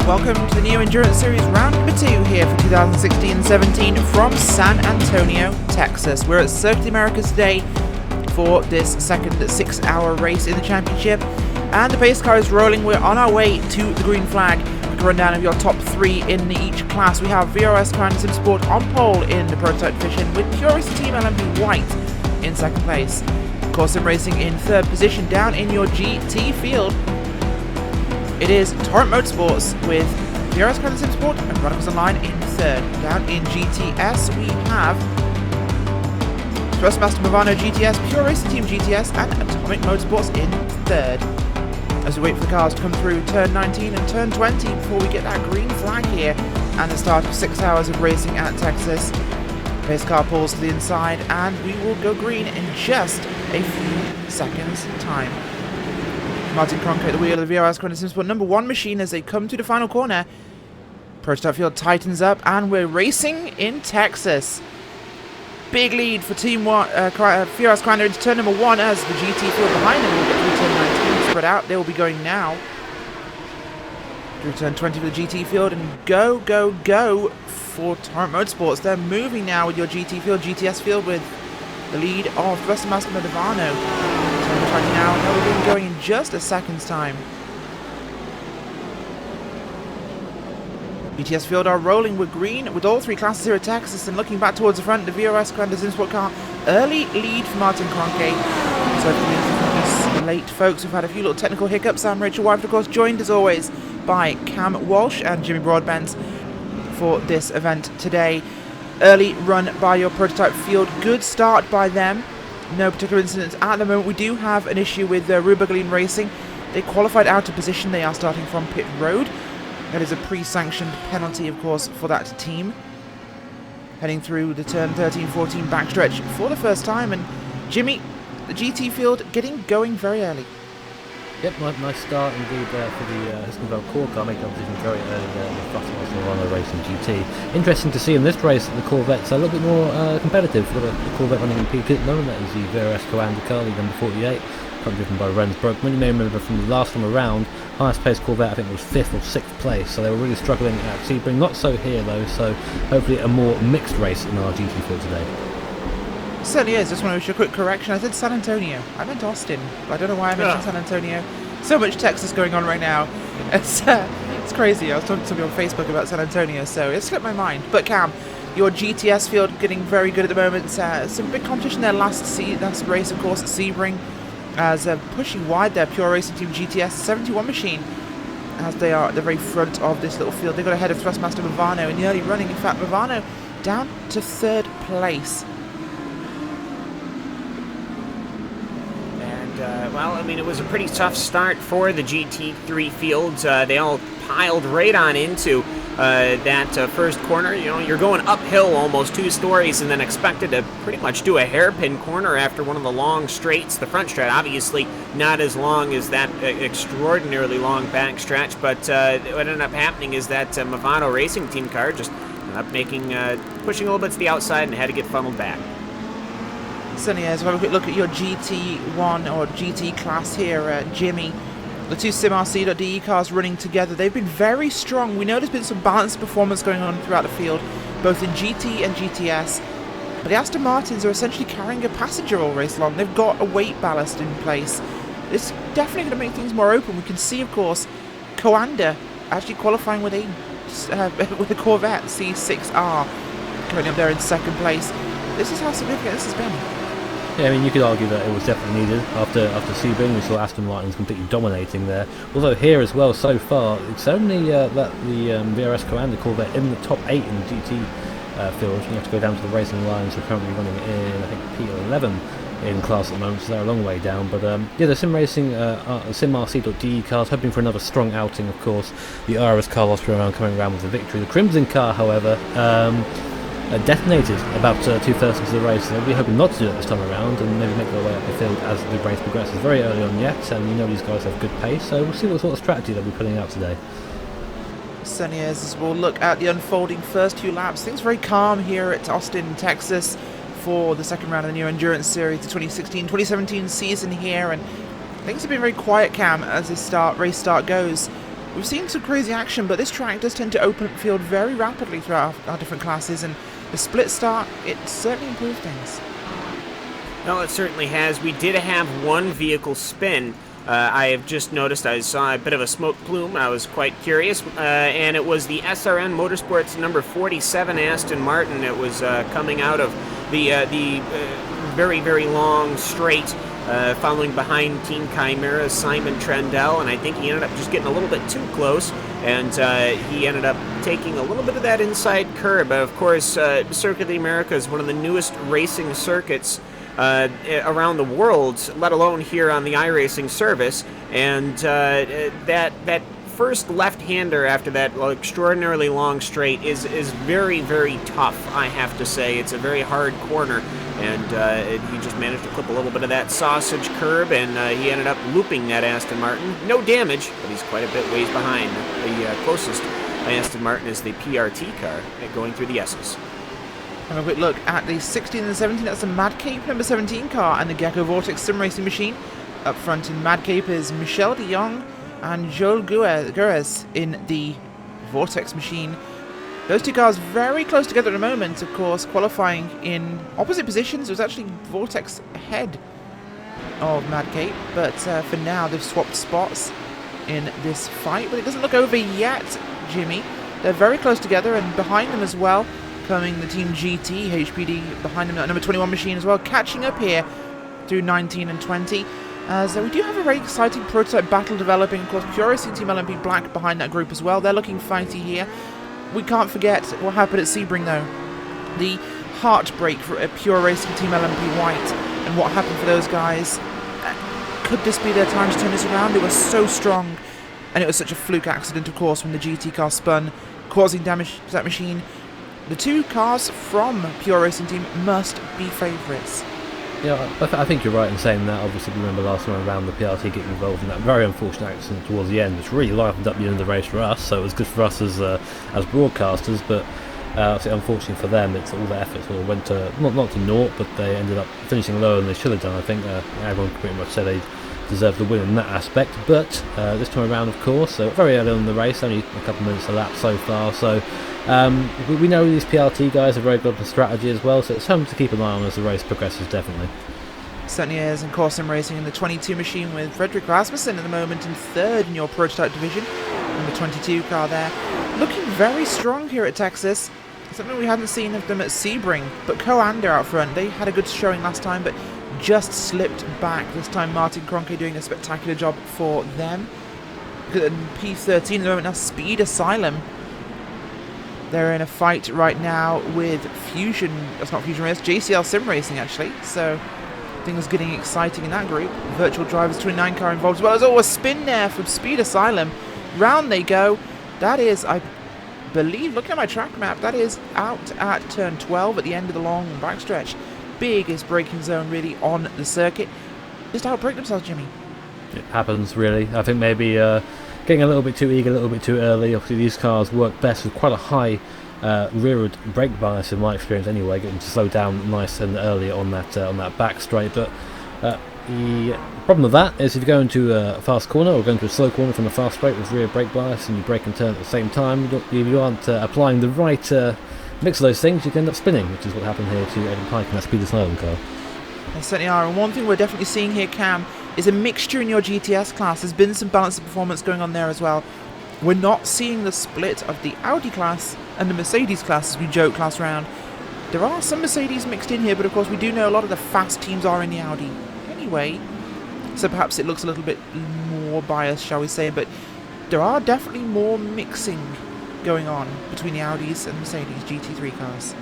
welcome to the Neo Endurance Series round number 2 here for 2016-17 from San Antonio, Texas. We're at Circuit of the Americas today for this second 6-hour race in the championship, and the pace car is rolling. We're on our way to the green flag. Quick rundown of your top 3 in each class. We have VRS Crown Sim Sport on pole in the prototype division, with Pure Racing Team LMP White in second place. Core Sim Racing in third position. Down in your GT field, it is Torrent Motorsports with VRS Crown Sim Sport and Radicals Online in third. Down in GTS, we have Thrustmaster Movano GTS, Pure Racing Team GTS, and Atomic Motorsports in third. As we wait for the cars to come through turn 19 and turn 20 before we get that green flag here and the start of 6 hours of racing at Texas. Pace car pulls to the inside and we will go green in just a few seconds time. Martin Cronk at the wheel of the VRS Crown Sim Sport number 1 machine as they come to the final corner. Prototype field tightens up and we're racing in Texas. Big lead for Team VRS Crown into turn number 1 as the GT field behind them will get through turn 19. Spread out, they will be going now through turn 20 for the GT field, and go for Torrent Motorsports. They're moving now with your GT field, GTS field, with the lead of Thrustmaster Movano. Turn 20 now, and they'll be going in just a second's time. GTS field are rolling with green with all 3 classes here at Texas, and looking back towards the front, the VRS Crown Sim Sport car. Early lead for Martin Cronke. So late, folks. We've had a few little technical hiccups. I'm Rachel White, of course, joined as always by Cam Walsh and Jimmy Broadbent for this event today. Early run by your prototype field. Good start by them. No particular incidents at the moment. We do have an issue with Rubergaline Racing. They qualified out of position. They are starting from pit road. That is a pre-sanctioned penalty, of course, for that team. Heading through the turn 13-14 backstretch for the first time, and Jimmy, the GT field getting going very early. Yep, nice start indeed for the Hisconville core car, making a position very early there in the Thrustmaster Movano Racing GT. Interesting to see in this race that the Corvettes are a little bit more competitive. We've got the Corvette running in P2 at the moment. That is the VRS Coanda Carly number 48, driven by Renz Brockman. You may remember from the last time around, highest placed Corvette I think was 5th or 6th place, so they were really struggling at Sebring. Not so here though, so hopefully a more mixed race in our GT field today. Certainly is. Just want to issue a quick correction. I said San Antonio. I meant Austin. I don't know why I mentioned San Antonio. So much Texas going on right now. It's crazy. I was talking to somebody on Facebook about San Antonio, so it slipped my mind. But Cam, your GTS field getting very good at the moment. Some big competition there last race, of course, at Sebring, as pushing wide there. Pure Racing Team GTS 71 machine, as they are at the very front of this little field. They got ahead of Thrustmaster Movano in the early running. In fact, Movano down to 3rd place. Well, I mean, it was a pretty tough start for the GT3 fields. They all piled right on into that first corner. You know, you're going uphill almost 2 stories and then expected to pretty much do a hairpin corner after one of the long straights. The front stretch, obviously, not as long as that extraordinarily long back stretch, but what ended up happening is that Movano Racing Team car just ended up pushing a little bit to the outside and had to get funneled back. Certainly is. We'll have a quick look at your GT1 or GT class here, Jimmy. The 2 SimRC.de cars running together. They've been very strong. We know there's been some balanced performance going on throughout the field, both in GT and GTS. But the Aston Martins are essentially carrying a passenger all race long. They've got a weight ballast in place. It's definitely going to make things more open. We can see, of course, Coanda actually qualifying with a Corvette C6R, currently up there in 2nd place. This is how significant this has been. Yeah, I mean, you could argue that it was definitely needed after Sebring. We saw Aston Martin's completely dominating there. Although here as well, so far, it's only that the VRS Coanda Corvette in the top 8 in the GT field. You have to go down to the racing lines. They're currently running in, I think, P11 in class at the moment, so they're a long way down. But yeah, the Sim Racing, SimRC.de cars, hoping for another strong outing, of course. The RS Carlos coming around with the victory. The Crimson car, however, detonated about 2/3 into the race. They'll be hoping not to do it this time around and maybe make their way up the field as the race progresses. Very early on yet, and you know these guys have good pace, so we'll see what sort of strategy they'll be putting out today. Certainly is. As we'll look at the unfolding first 2 laps. Things very calm here at Austin, Texas for the second round of the Neo Endurance Series, the 2016-2017 season here, and things have been very quiet, Cam, as this race start goes. We've seen some crazy action, but this track does tend to open up the field very rapidly throughout our different classes, and the split start, it certainly improved things. Well, it certainly has. We did have one vehicle spin. I have just noticed, I saw a bit of a smoke plume. I was quite curious, and it was the SRN Motorsports number 47 Aston Martin. It was coming out of the very, very long straight, following behind Team Chimera's Simon Trendell, and I think he ended up just getting a little bit too close, and he ended up taking a little bit of that inside curb. Of course, Circuit of the Americas is one of the newest racing circuits around the world, let alone here on the iRacing service, and that first left-hander after that extraordinarily long straight is very, very tough, I have to say. It's a very hard corner, and he just managed to clip a little bit of that sausage curb, and he ended up looping that Aston Martin. No damage, but he's quite a bit ways behind. The closest Aston Martin is the PRT car going through the S's. Have a quick look at the 16 and 17. That's the Mad Cape number 17 car and the Gecko Vortex sim racing machine. Up front in Mad Cape is Michel de Jong and Joel Gures in the Vortex machine. Those two cars very close together at the moment, of course, qualifying in opposite positions. It was actually Vortex ahead of Mad Cape, but for now they've swapped spots in this fight. But it doesn't look over yet, Jimmy. They're very close together, and behind them as well, coming the Team GT, HPD behind them, that number 21 machine as well, catching up here through 19 and 20. So we do have a very exciting prototype battle developing. Of course, Pure Racing Team LMP Black behind that group as well. They're looking fighty here. We can't forget what happened at Sebring, though. The heartbreak for a Pure Racing Team LMP White and what happened for those guys. Could this be their time to turn this around? It was so strong, and it was such a fluke accident, of course, when the GT car spun, causing damage to that machine. The two cars from Pure Racing Team must be favourites. Yeah, I think you're right in saying that. Obviously, remember last time around the PRT getting involved in that very unfortunate accident towards the end, which really livened up the end of the race for us. So it was good for us as broadcasters, but unfortunately for them, it's all their efforts all went to not to naught, but they ended up finishing lower than they should have done. I think everyone pretty much said they deserved the win in that aspect. But this time around, of course, so very early on in the race, only a couple of minutes elapsed so far. So we know these PRT guys are very good at strategy as well, so it's something to keep an eye on as the race progresses, definitely. Certainly is, and course sim racing in the 22 machine with Frederick Rasmussen at the moment in third in your prototype division. Number 22 car there. Looking very strong here at Texas. Something we hadn't seen of them at Sebring, but Co-Ander out front. They had a good showing last time, but just slipped back. This time Martin Cronke doing a spectacular job for them. P13 at the moment now, Speed Asylum. They're in a fight right now with Fusion, that's not Fusion Race, JCL Sim Racing actually, so things getting exciting in that group. Virtual Drivers 29 car involved as well. There's always a spin there from Speed Asylum. Round they go. That is, I believe, looking at my track map, that is out at turn 12 at the end of the long backstretch. Biggest braking zone really on the circuit. Just outbrake themselves, Jimmy. It happens, really. I think maybe getting a little bit too eager, a little bit too early. Obviously, these cars work best with quite a high rearward brake bias, in my experience anyway, get them to slow down nice and early on that back straight. But the problem with that is if you go into a fast corner or go into a slow corner from a fast straight with rear brake bias and you brake and turn at the same time, if you aren't applying the right mix of those things, you can end up spinning, which is what happened here to Aidan Pike in that Speed Asylum car. They certainly are, and one thing we're definitely seeing here, Cam, is a mixture in your GTS class. There's been some balance of performance going on there as well. We're not seeing the split of the Audi class and the Mercedes class as we joke last round. There are some Mercedes mixed in here, but of course we do know a lot of the fast teams are in the Audi anyway, so perhaps it looks a little bit more biased, shall we say, but there are definitely more mixing going on between the Audis and Mercedes GT3 cars.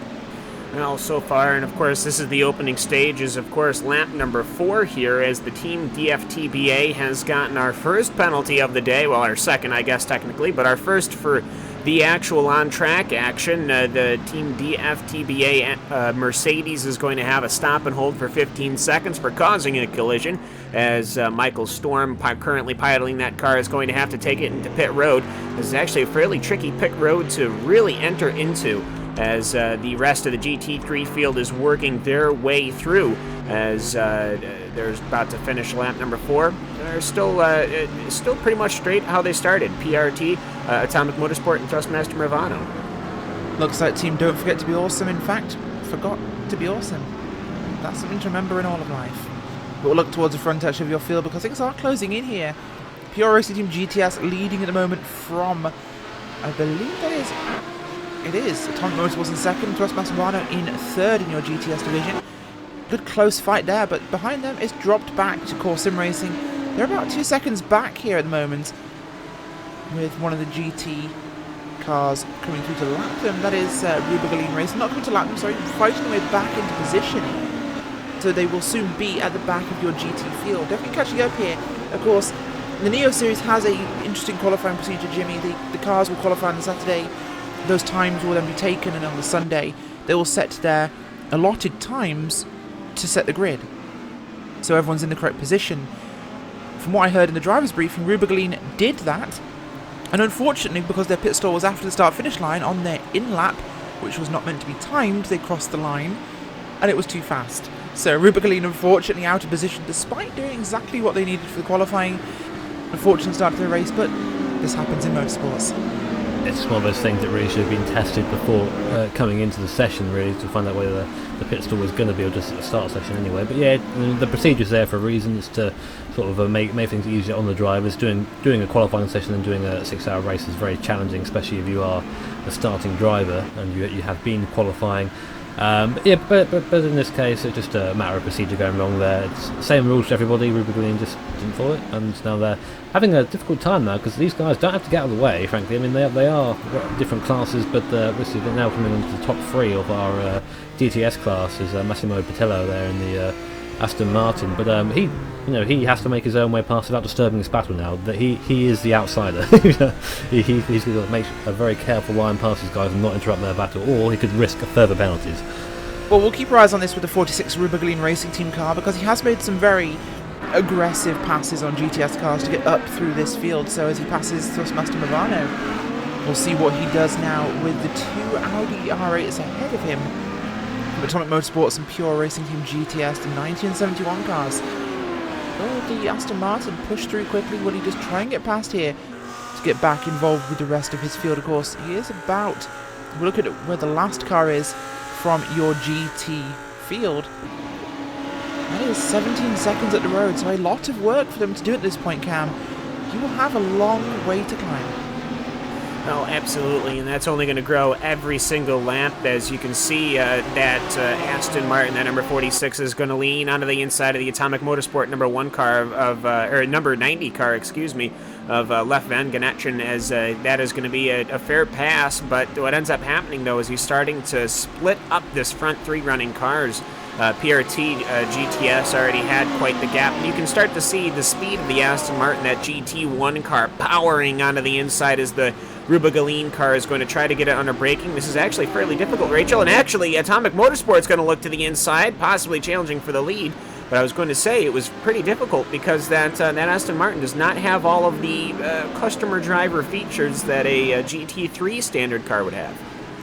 Well, so far, and of course this is the opening stage, is of course lap number 4 here, as the Team DFTBA has gotten our first penalty of the day, well, our second I guess technically, but our first for the actual on-track action. The Team DFTBA Mercedes is going to have a stop and hold for 15 seconds for causing a collision, as Michael Storm, currently piloting that car, is going to have to take it into pit road. This is actually a fairly tricky pit road to really enter into, as the rest of the GT3 field is working their way through as they're about to finish lap number 4. They're still pretty much straight how they started. PRT, Atomic Motorsport, and Thrustmaster Movano. Looks like Team Don't Forget to Be Awesome, in fact, forgot to be awesome. That's something to remember in all of life. But we'll look towards the front edge of your field because things are closing in here. Pure Racing Team GTS leading at the moment from, I believe it is Atomic Motorsports in second, Thrustmaster Movano in third in your GTS division. Good close fight there, but behind them is dropped back to Core Sim Racing. They're about 2 seconds back here at the moment, with one of the GT cars coming through to lap them. That is Ruber Racing, not coming to lap them, sorry, fighting their way back into position. So they will soon be at the back of your GT field. Definitely catching up here. Of course, the Neo Series has a interesting qualifying procedure, Jimmy. The cars will qualify on the Saturday. Those times will then be taken, and on the Sunday they will set their allotted times to set the grid, so everyone's in the correct position. From what I heard in the driver's briefing, Ruber did that, and unfortunately, because their pit stall was after the start-finish line on their in-lap, which was not meant to be timed, they crossed the line, and it was too fast. So Ruber unfortunately out of position, despite doing exactly what they needed for the qualifying. Unfortunate start to the race, but this happens in motorsports. It's one of those things that really should have been tested before coming into the session, really, to find out whether the pit stall was going to be, or just at the start session anyway. But yeah, the procedure's there for a reason. It's to sort of make things easier on the drivers. Doing a qualifying session and doing a 6-hour race is very challenging, especially if you are a starting driver and you have been qualifying. But in this case, it's just a matter of procedure going wrong there. It's the same rules to everybody. Ruber just didn't follow it, and now they're having a difficult time now because these guys don't have to get out of the way, frankly. I mean, they are different classes, but they're now coming into the top 3 of our DTS class is Massimo Patello there in the Aston Martin. But he has to make his own way past without disturbing this battle now. That he is the outsider. He's going to make a very careful line past these guys and not interrupt their battle, or he could risk further penalties. Well, we'll keep our eyes on this with the 46 Ruber Racing Team car, because he has made some very aggressive passes on GTS cars to get up through this field. So as he passes Thrustmaster Movano, we'll see what he does now with the 2 Audi R8s ahead of him from Atomic Motorsports and Pure Racing Team GTS, the 90 and 71 cars. Will the Aston Martin push through quickly? Will he just try and get past here to get back involved with the rest of his field? Of course, he is about, we'll look at where the last car is from your GT field. That is 17 seconds at the road, so a lot of work for them to do at this point, Cam. You will have a long way to climb. Oh, absolutely, and that's only going to grow every single lap. As you can see, that Aston Martin, that number 46, is going to lean onto the inside of the Atomic Motorsport number 1 car or number 90 car, excuse me, of Lef Van Ganetchen, as that is going to be a fair pass. But what ends up happening, though, is he's starting to split up this front 3 running cars. PRT GTS already had quite the gap, and you can start to see the speed of the Aston Martin, that GT1 car, powering onto the inside as the Ruber car is going to try to get it under braking. This is actually fairly difficult, Rachel, and actually Atomic Motorsport's going to look to the inside, possibly challenging for the lead. But I was going to say it was pretty difficult because that Aston Martin does not have all of the customer driver features that a GT3 standard car would have.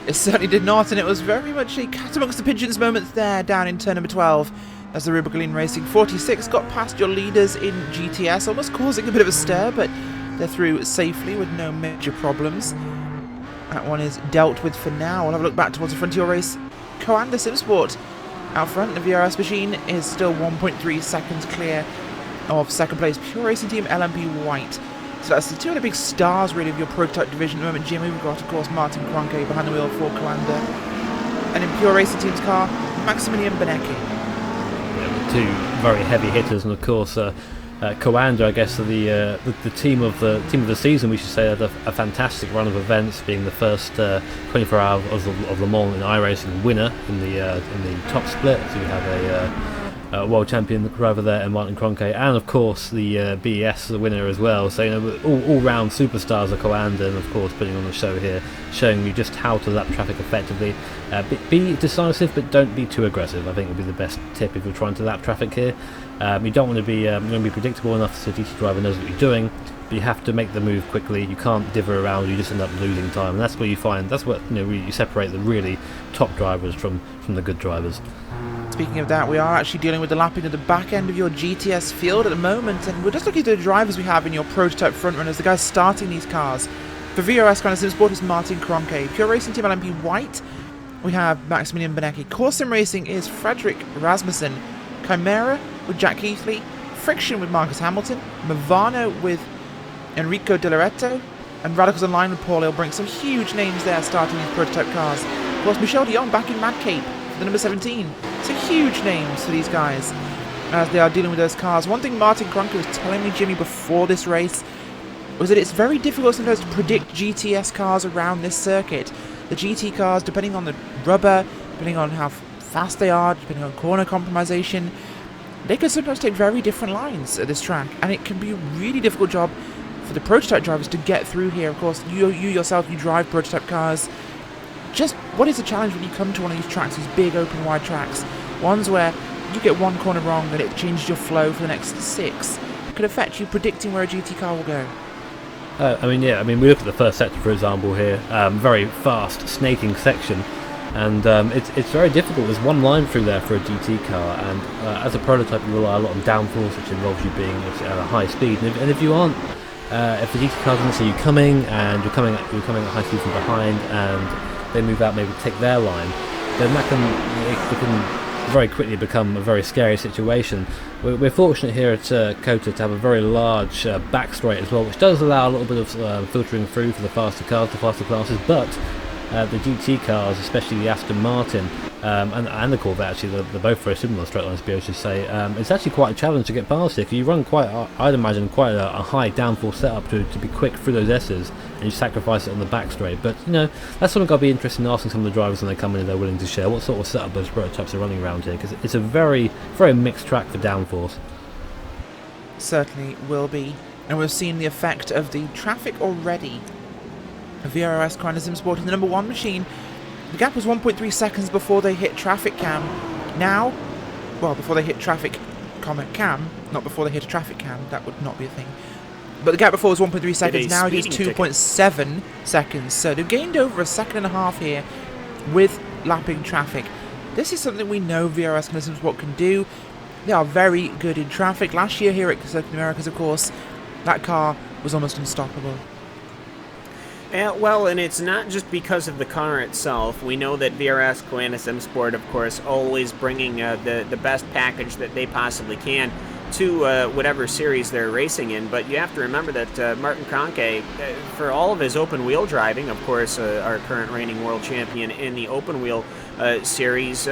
It certainly did not, and it was very much a cat amongst the pigeons moments there down in turn number 12 as the Ruber Racing 46 got past your leaders in GTS, almost causing a bit of a stir, but they're through safely with no major problems. That one is dealt with for now. We'll have a look back towards the front of your race. Coanda Simsport out front. The VRS machine is still 1.3 seconds clear of second place. Pure Racing Team LMP White. So that's the 2 of the big stars, really, of your prototype division at the moment. Jimmy, we've got, of course, Martin Cronke behind the wheel for Coanda. And in Pure Racing Team's car, Maximilian Benecki. Yeah, 2 very heavy hitters, and of course, Coanda, I guess, are the team of the season. We should say had a fantastic run of events, being the first 24 hours of Le Mans in iRacing winner in the top split. So you have a world champion driver there, and Martin Cronke, and of course the BES winner as well. So all-round superstars are Coanda, and of course putting on the show here, showing you just how to lap traffic effectively. Be decisive, but don't be too aggressive. I think would be the best tip if you're trying to lap traffic here. You don't want to be predictable enough so the GT driver knows what you're doing, but you have to make the move quickly. You can't dither around, you just end up losing time, and that's where you find, that's what you separate the really top drivers from the good drivers. Speaking of that, we are actually dealing with the lapping of the back end of your GTS field at the moment, and we're just looking at the drivers we have in your prototype frontrunners, the guys starting these cars. For VRS Kind of Sim Sport is Martin Kroenke. Pure Racing Team LMP White, we have Maximilian Benecke. Core Sim Racing is Frederick Rasmussen. Chimera with Jack Keithley. Friction with Marcus Hamilton. Movano with Enrico De Loreto. And Radicals Online with Paul Hill. Bring some huge names there starting these prototype cars. Of course, Michel Dion back in Mad Cape for the number 17. So huge names for these guys as they are dealing with those cars. One thing Martin Kroenke was telling me, Jimmy, before this race was that it's very difficult sometimes to predict GTS cars around this circuit. The GT cars, depending on the rubber, depending on how fast they are, depending on corner compromisation, they can sometimes take very different lines at this track, and it can be a really difficult job for the prototype drivers to get through here. Of course, you yourself, you drive prototype cars. Just what is the challenge when you come to one of these tracks, these big open wide tracks, ones where you get one corner wrong, then it changes your flow for the next 6. It could affect you predicting where a GT car will go. we look at the first sector, for example, here, very fast, snaking section, and it's very difficult. There's one line through there for a GT car, and as a prototype you rely a lot on downforce, which involves you being at a high speed, and if you aren't, if the GT car doesn't see you coming, and you're coming at high speed from behind, and they move out maybe to take their line, then it can very quickly become a very scary situation. We're fortunate here at COTA to have a very large back straight as well, which does allow a little bit of filtering through for the faster cars, the faster classes, but the GT cars, especially the Aston Martin and the Corvette, actually, they're both very similar on straight lines, I should say. It's actually quite a challenge to get past here, because you run I'd imagine quite a high downforce setup to be quick through those S's, and you sacrifice it on the back straight. But that's something I'll be interested in asking some of the drivers when they come in and they're willing to share what sort of setup those prototypes are running around here, because it's a very, very mixed track for downforce. Certainly will be, and we've seen the effect of the traffic already. VRS Kind of Sim Sport in the number 1 machine. The gap was 1.3 seconds before they hit traffic cam. Now, well, before they hit traffic, cam, not before they hit a traffic cam, that would not be a thing. But the gap before was 1.3 seconds, now it is 2.7 seconds. So they've gained over a second and a half here with lapping traffic. This is something we know VRS Kind of Sim Sport can do. They are very good in traffic. Last year here at Circuit Americas, of course, that car was almost unstoppable. Well, and it's not just because of the car itself. We know that VRS Kind of Sim Sport, of course, always bringing the best package that they possibly can to whatever series they're racing in. But you have to remember that Martin Kroenke, for all of his open wheel driving, of course, our current reigning world champion in the open wheel series,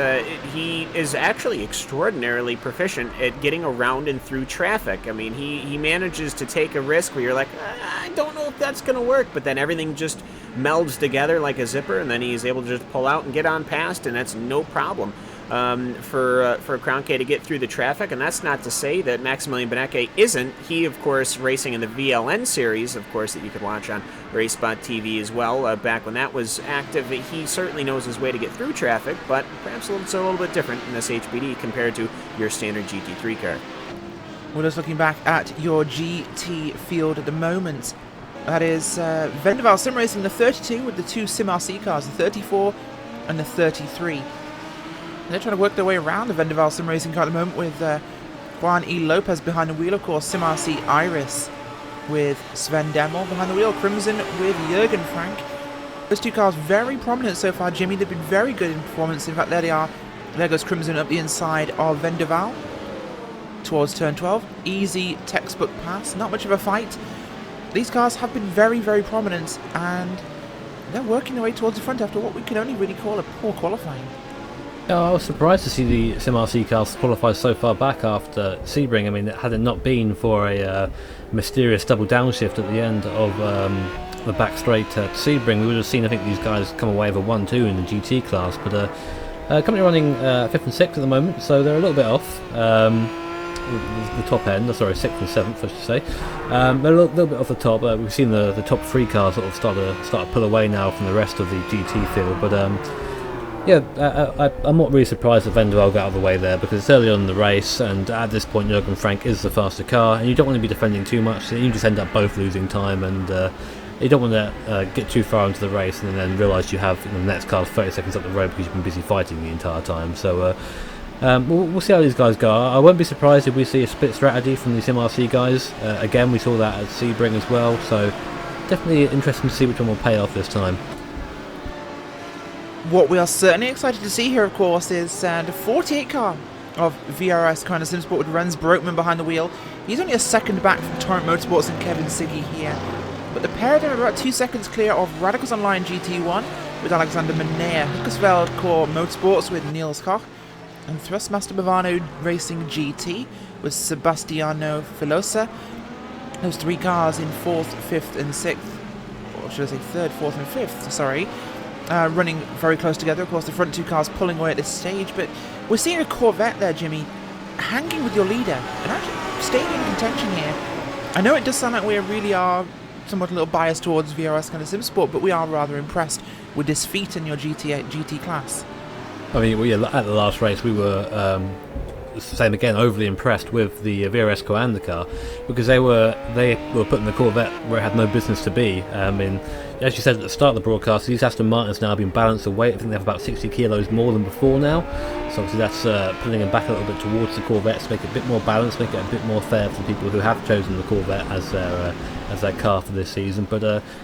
he is actually extraordinarily proficient at getting around and through traffic. I mean, he manages to take a risk where you're like, I don't know if that's going to work, but then everything just melds together like a zipper, and then he's able to just pull out and get on past, and that's no problem for Kroenke to get through the traffic. And that's not to say that Maximilian Benecke isn't. He, of course, racing in the VLN series, of course, that you could watch on RaceSpotTV as well, back when that was active. He certainly knows his way to get through traffic, but perhaps a little bit different in this HPD compared to your standard GT3 car. We're just looking back at your GT field at the moment. That is Vendaval Sim Racing, the 32 with the 2 Sim RC cars, the 34 and the 33. They're trying to work their way around the Vendaval Sim Racing car at the moment with Juan E. Lopez behind the wheel, of course, Sim RC Iris with Sven Demmel behind the wheel, Crimson with Jürgen Frank. Those 2 cars very prominent so far, Jimmy. They've been very good in performance. In fact, there they are. There goes Crimson up the inside of Vendaval towards turn 12. Easy textbook pass, not much of a fight. These cars have been very, very prominent, and they're working their way towards the front after what we can only really call a poor qualifying. Oh, I was surprised to see the Sim RC cars qualify so far back after Sebring. I mean, had it not been for a mysterious double downshift at the end of the back straight to Sebring, we would have seen, I think, these guys come away with a 1-2 in the GT class. But currently running 5th and 6th at the moment, so they're a little bit off. The top end, sorry, 6th and 7th, I should say. They're a little bit off the top. We've seen the top 3 cars sort of start to pull away now from the rest of the GT field, but I'm not really surprised that Vendaval got out of the way there, because it's early on in the race, and at this point Jürgen Frank is the faster car, and you don't want to be defending too much, so you just end up both losing time, and you don't want to get too far into the race and then realise you have the next car 30 seconds up the road because you've been busy fighting the entire time. So We'll see how these guys go. I won't be surprised if we see a split strategy from these MRC guys. Again, we saw that at Sebring as well, so definitely interesting to see which one will pay off this time. What we are certainly excited to see here, of course, is the 48 car of VRS kind of Simsport with Renz Broekman behind the wheel. He's only a second back from Torrent Motorsports and Kevin Siggy here. But the pair of them are about 2 seconds clear of Radicals Online GT1 with Alexander Manea, Hukkersveld Core Motorsports with Niels Koch, and Thrustmaster Bavano Racing GT with Sebastiano Filosa. Those 3 cars in 4th, 5th and 6th, or should I say 3rd, 4th and 5th, sorry. Running very close together. Of course, the front 2 cars pulling away at this stage, but we're seeing a Corvette there, Jimmy, hanging with your leader and actually staying in contention here. I know it does sound like we really are somewhat a little biased towards VRS kind of Simsport, but we are rather impressed with this feat in your GT class. I mean, well, yeah, at the last race we were same again, overly impressed with the VRS Coanda car, because they were putting the Corvette where it had no business to be. I mean, as you said at the start of the broadcast, these Aston Martins now have been balanced the weight. I think they have about 60 kilos more than before now, so obviously that's pulling them back a little bit towards the Corvettes, make it a bit more balanced, make it a bit more fair for people who have chosen the Corvette as their car for this season. But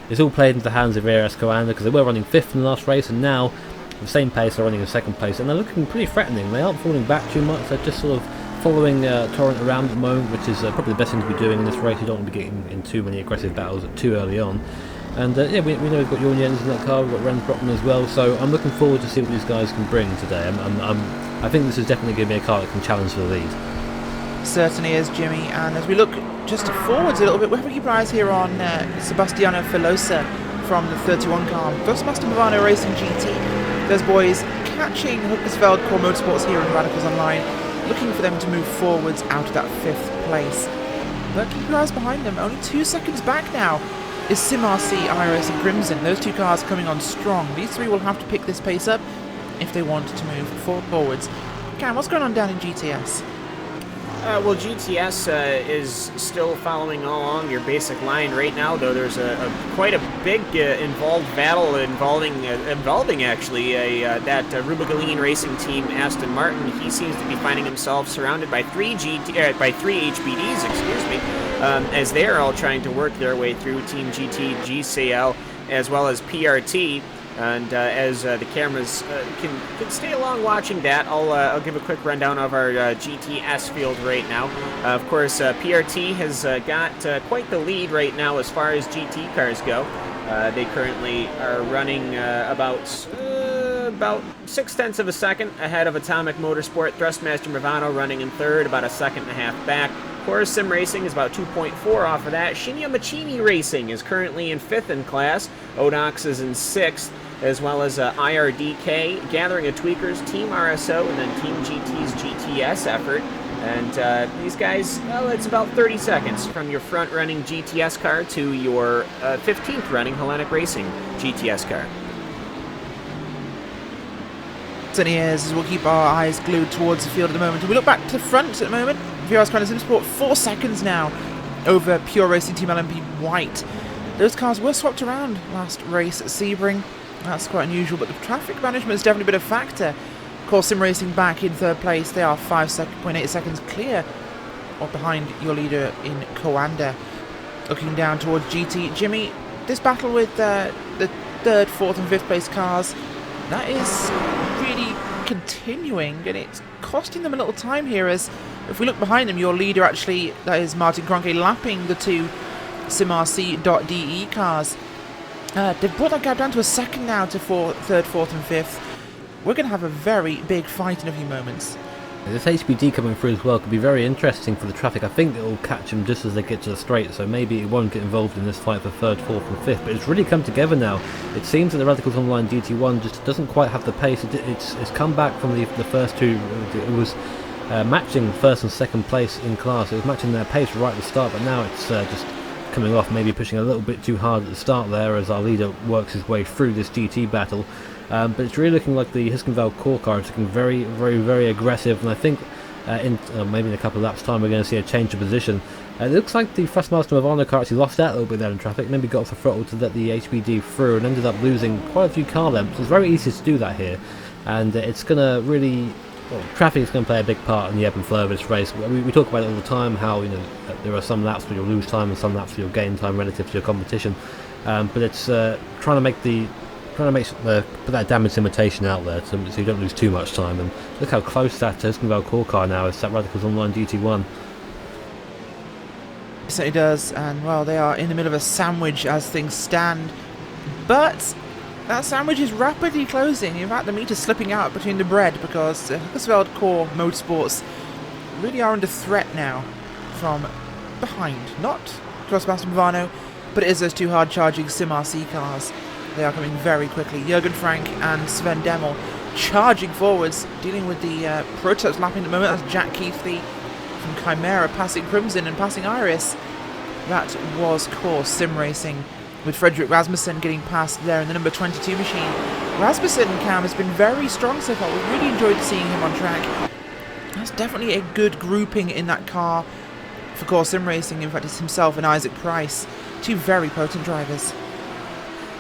it's all played into the hands of VRS Coanda, because they were running 5th in the last race, and now the same pace, they're running in 2nd place, and they're looking pretty threatening. They aren't falling back too much, they're just sort of following Torrent around at the moment, which is probably the best thing to be doing in this race. You don't want to be getting in too many aggressive battles too early on. And yeah, we know we've got Jorn Jens in that car, we've got Renz Broekman as well, so I'm looking forward to see what these guys can bring today. I think this is definitely going to be a car that can challenge for the lead. Certainly is, Jimmy, and as we look just forwards a little bit, we're having keep our eyes here on Sebastiano Filosa from the 31 car, Thrustmaster Bavano Racing GT. Those boys catching Hukkersveld Core Motorsports here in Radicals Online, looking for them to move forwards out of that 5th place. But keep your eyes behind them, only 2 seconds back now is SimRC, Iris and Crimson. Those 2 cars coming on strong. These 3 will have to pick this pace up if they want to move forwards. Cam, what's going on down in GTS? Well, GTS is still following along your basic line right now, though there's quite a big involved battle involving actually that Rubigaline Racing team, Aston Martin. He seems to be finding himself surrounded by 3 HBDs, as they are all trying to work their way through Team GT, GCL, as well as PRT. And as the cameras can stay along watching that, I'll give a quick rundown of our GTS field right now. Of course, PRT has got quite the lead right now as far as GT cars go. They currently are running about 0.6 of a second ahead of Atomic Motorsport. Thrustmaster Movano running in 3rd, about 1.5 seconds back. Chorus Sim Racing is about 2.4 off of that. Shinya Machini Racing is currently in 5th in class. Odox is in 6th, as well as IRDK, Gathering of Tweakers, Team RSO, and then Team GT's GTS effort. And these guys, well, it's about 30 seconds from your front-running GTS car to your 15th running Hellenic Racing GTS car. Certainly is, as we'll keep our eyes glued towards the field at the moment. We look back to the front at the moment. VRS Coanda Simsport 4 seconds now over Pure Racing Team LMP White. Those cars were swapped around last race at Sebring. That's quite unusual, but the traffic management has definitely been a factor. Of course, Sim Racing back in 3rd place. They are 5.8 seconds clear or behind your leader in Coanda. Looking down towards GT. Jimmy, this battle with the 3rd, 4th and 5th place cars, that is really continuing, and it's costing them a little time here, as if we look behind them, your leader actually, that is Martin Kroenke, lapping the 2 SimRC.de cars. They've brought that gap down to 1 second now to 3rd, 4th and 5th. We're going to have a very big fight in a few moments. This HBD coming through as well could be very interesting for the traffic. I think it will catch them just as they get to the straight, so maybe it won't get involved in this fight for 3rd, 4th and 5th, but it's really come together now. It seems that the Radicals Online GT1 just doesn't quite have the pace. It's come back from the first 2. It was matching 1st and 2nd place in class. It was matching their pace right at the start, but now it's just coming off, maybe pushing a little bit too hard at the start there as our leader works his way through this GT battle. But it's really looking like the Huskenveld core car is looking very, very, very aggressive, and I think maybe in a couple of laps time we're going to see a change of position. It looks like the Thrustmaster Movano car actually lost out a little bit there in traffic, maybe got off the throttle to let the HBD through and ended up losing quite a few car lengths. It's very easy to do that here, and it's going to really well, traffic is going to play a big part in the ebb and flow of this race. We talk about it all the time, how there are some laps where you'll lose time and some laps where you'll gain time relative to your competition. But it's trying to put that damage limitation out there so you don't lose too much time. And look how close that Husqvarna core car now is, that Radicals Online GT1. It certainly does, and well, they are in the middle of a sandwich as things stand, but that sandwich is rapidly closing. In fact, the meter's slipping out between the bread because Husqvarna Core Motorsports really are under threat now from behind. Not Sebastian Movano, but it is those two hard-charging Sim RC cars. They are coming very quickly. Jürgen Frank and Sven Demmel charging forwards, dealing with the prototypes lapping at the moment. That's Jack Keithley from Chimera passing Crimson and passing Iris. That was course sim racing with Frederick Rasmussen getting past there in the number 22 machine. Rasmussen, Cam, has been very strong so far. We've really enjoyed seeing him on track. That's definitely a good grouping in that car for course sim racing. In fact, it's himself and Isaac Price, two very potent drivers.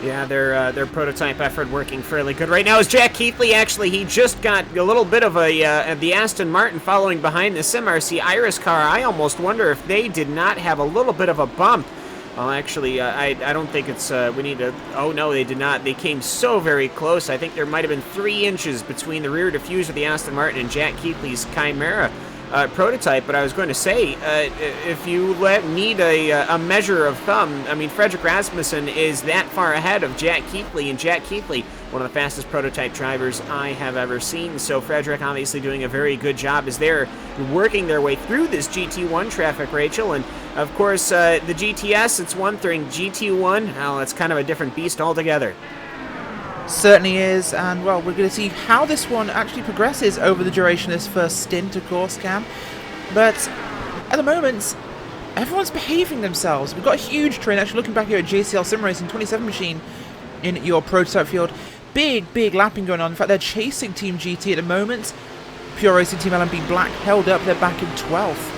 Yeah, their prototype effort working fairly good right now. Is Jack Keithley, actually, he just got a little bit of the Aston Martin following behind the Sim RC Iris car. I almost wonder if they did not have a little bit of a bump. Well, actually, I don't think it's, we need to, oh no, they did not. They came so very close. I think there might have been 3 inches between the rear diffuser of the Aston Martin and Jack Keithley's Chimera prototype. But I was going to say, if you need a measure of thumb, I mean, Frederick Rasmussen is that far ahead of Jack Keithley, and Jack Keithley, one of the fastest prototype drivers I have ever seen. So Frederick obviously doing a very good job as they're working their way through this GT1 traffic, Rachel. And of course, the GTS, it's one thing. GT1, well, it's kind of a different beast altogether. Certainly is, and well, we're going to see how this one actually progresses over the duration of this first stint, of course, Cam. But at the moment, everyone's behaving themselves. We've got a huge train, actually looking back here at JCL Sim Racing 27 machine in your prototype field. Big lapping going on. In fact, they're chasing Team GT at the moment. Pure Racing Team LMP Black held up, they're back in 12th.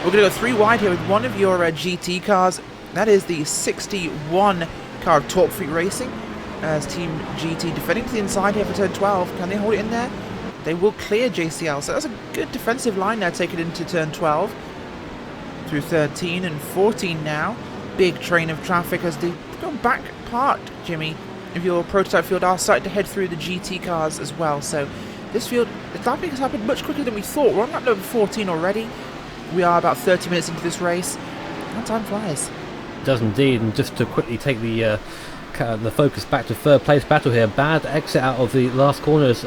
We're going to go 3 wide here with one of your GT cars. That is the 61 car of Torque Free Racing. As Team GT defending to the inside here for turn 12. Can they hold it in there? They will clear JCL. So that's a good defensive line now taken into turn 12. Through 13 and 14 now. Big train of traffic as they go back part, Jimmy, of your prototype field are starting to head through the GT cars as well. So this field, the lapping has happened much quicker than we thought. We're on lap number 14 already. We are about 30 minutes into this race. And time flies. It does indeed, and just to quickly take the focus back to third place battle here. Bad exit out of the last corners.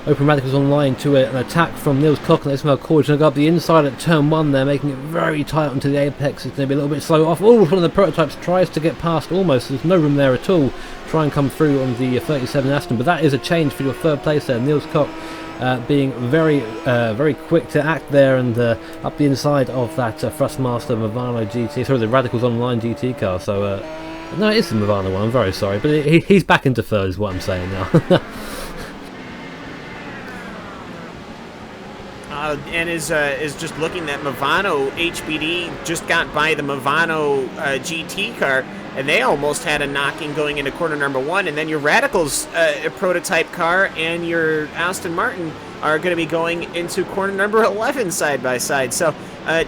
Open Radicals Online to an attack from Niels Koch and Ismail Corge. Going to go up the inside at turn 1 there, making it very tight onto the apex. It's going to be a little bit slow off. Oh, one of the prototypes tries to get past almost. There's no room there at all. Try and come through on the 37 Aston, but that is a change for your third place there. Niels Koch being very quick to act there and up the inside of that Thrustmaster Movano GT, sorry, the Radicals Online GT car. So no, it is the Movano one, I'm very sorry, but he's back into third is what I'm saying now. And is just looking that Movano HBD just got by the Movano GT car, and they almost had a knocking going into corner number 1, and then your Radicals prototype car and your Aston Martin are going to be going into corner number 11 side by side. So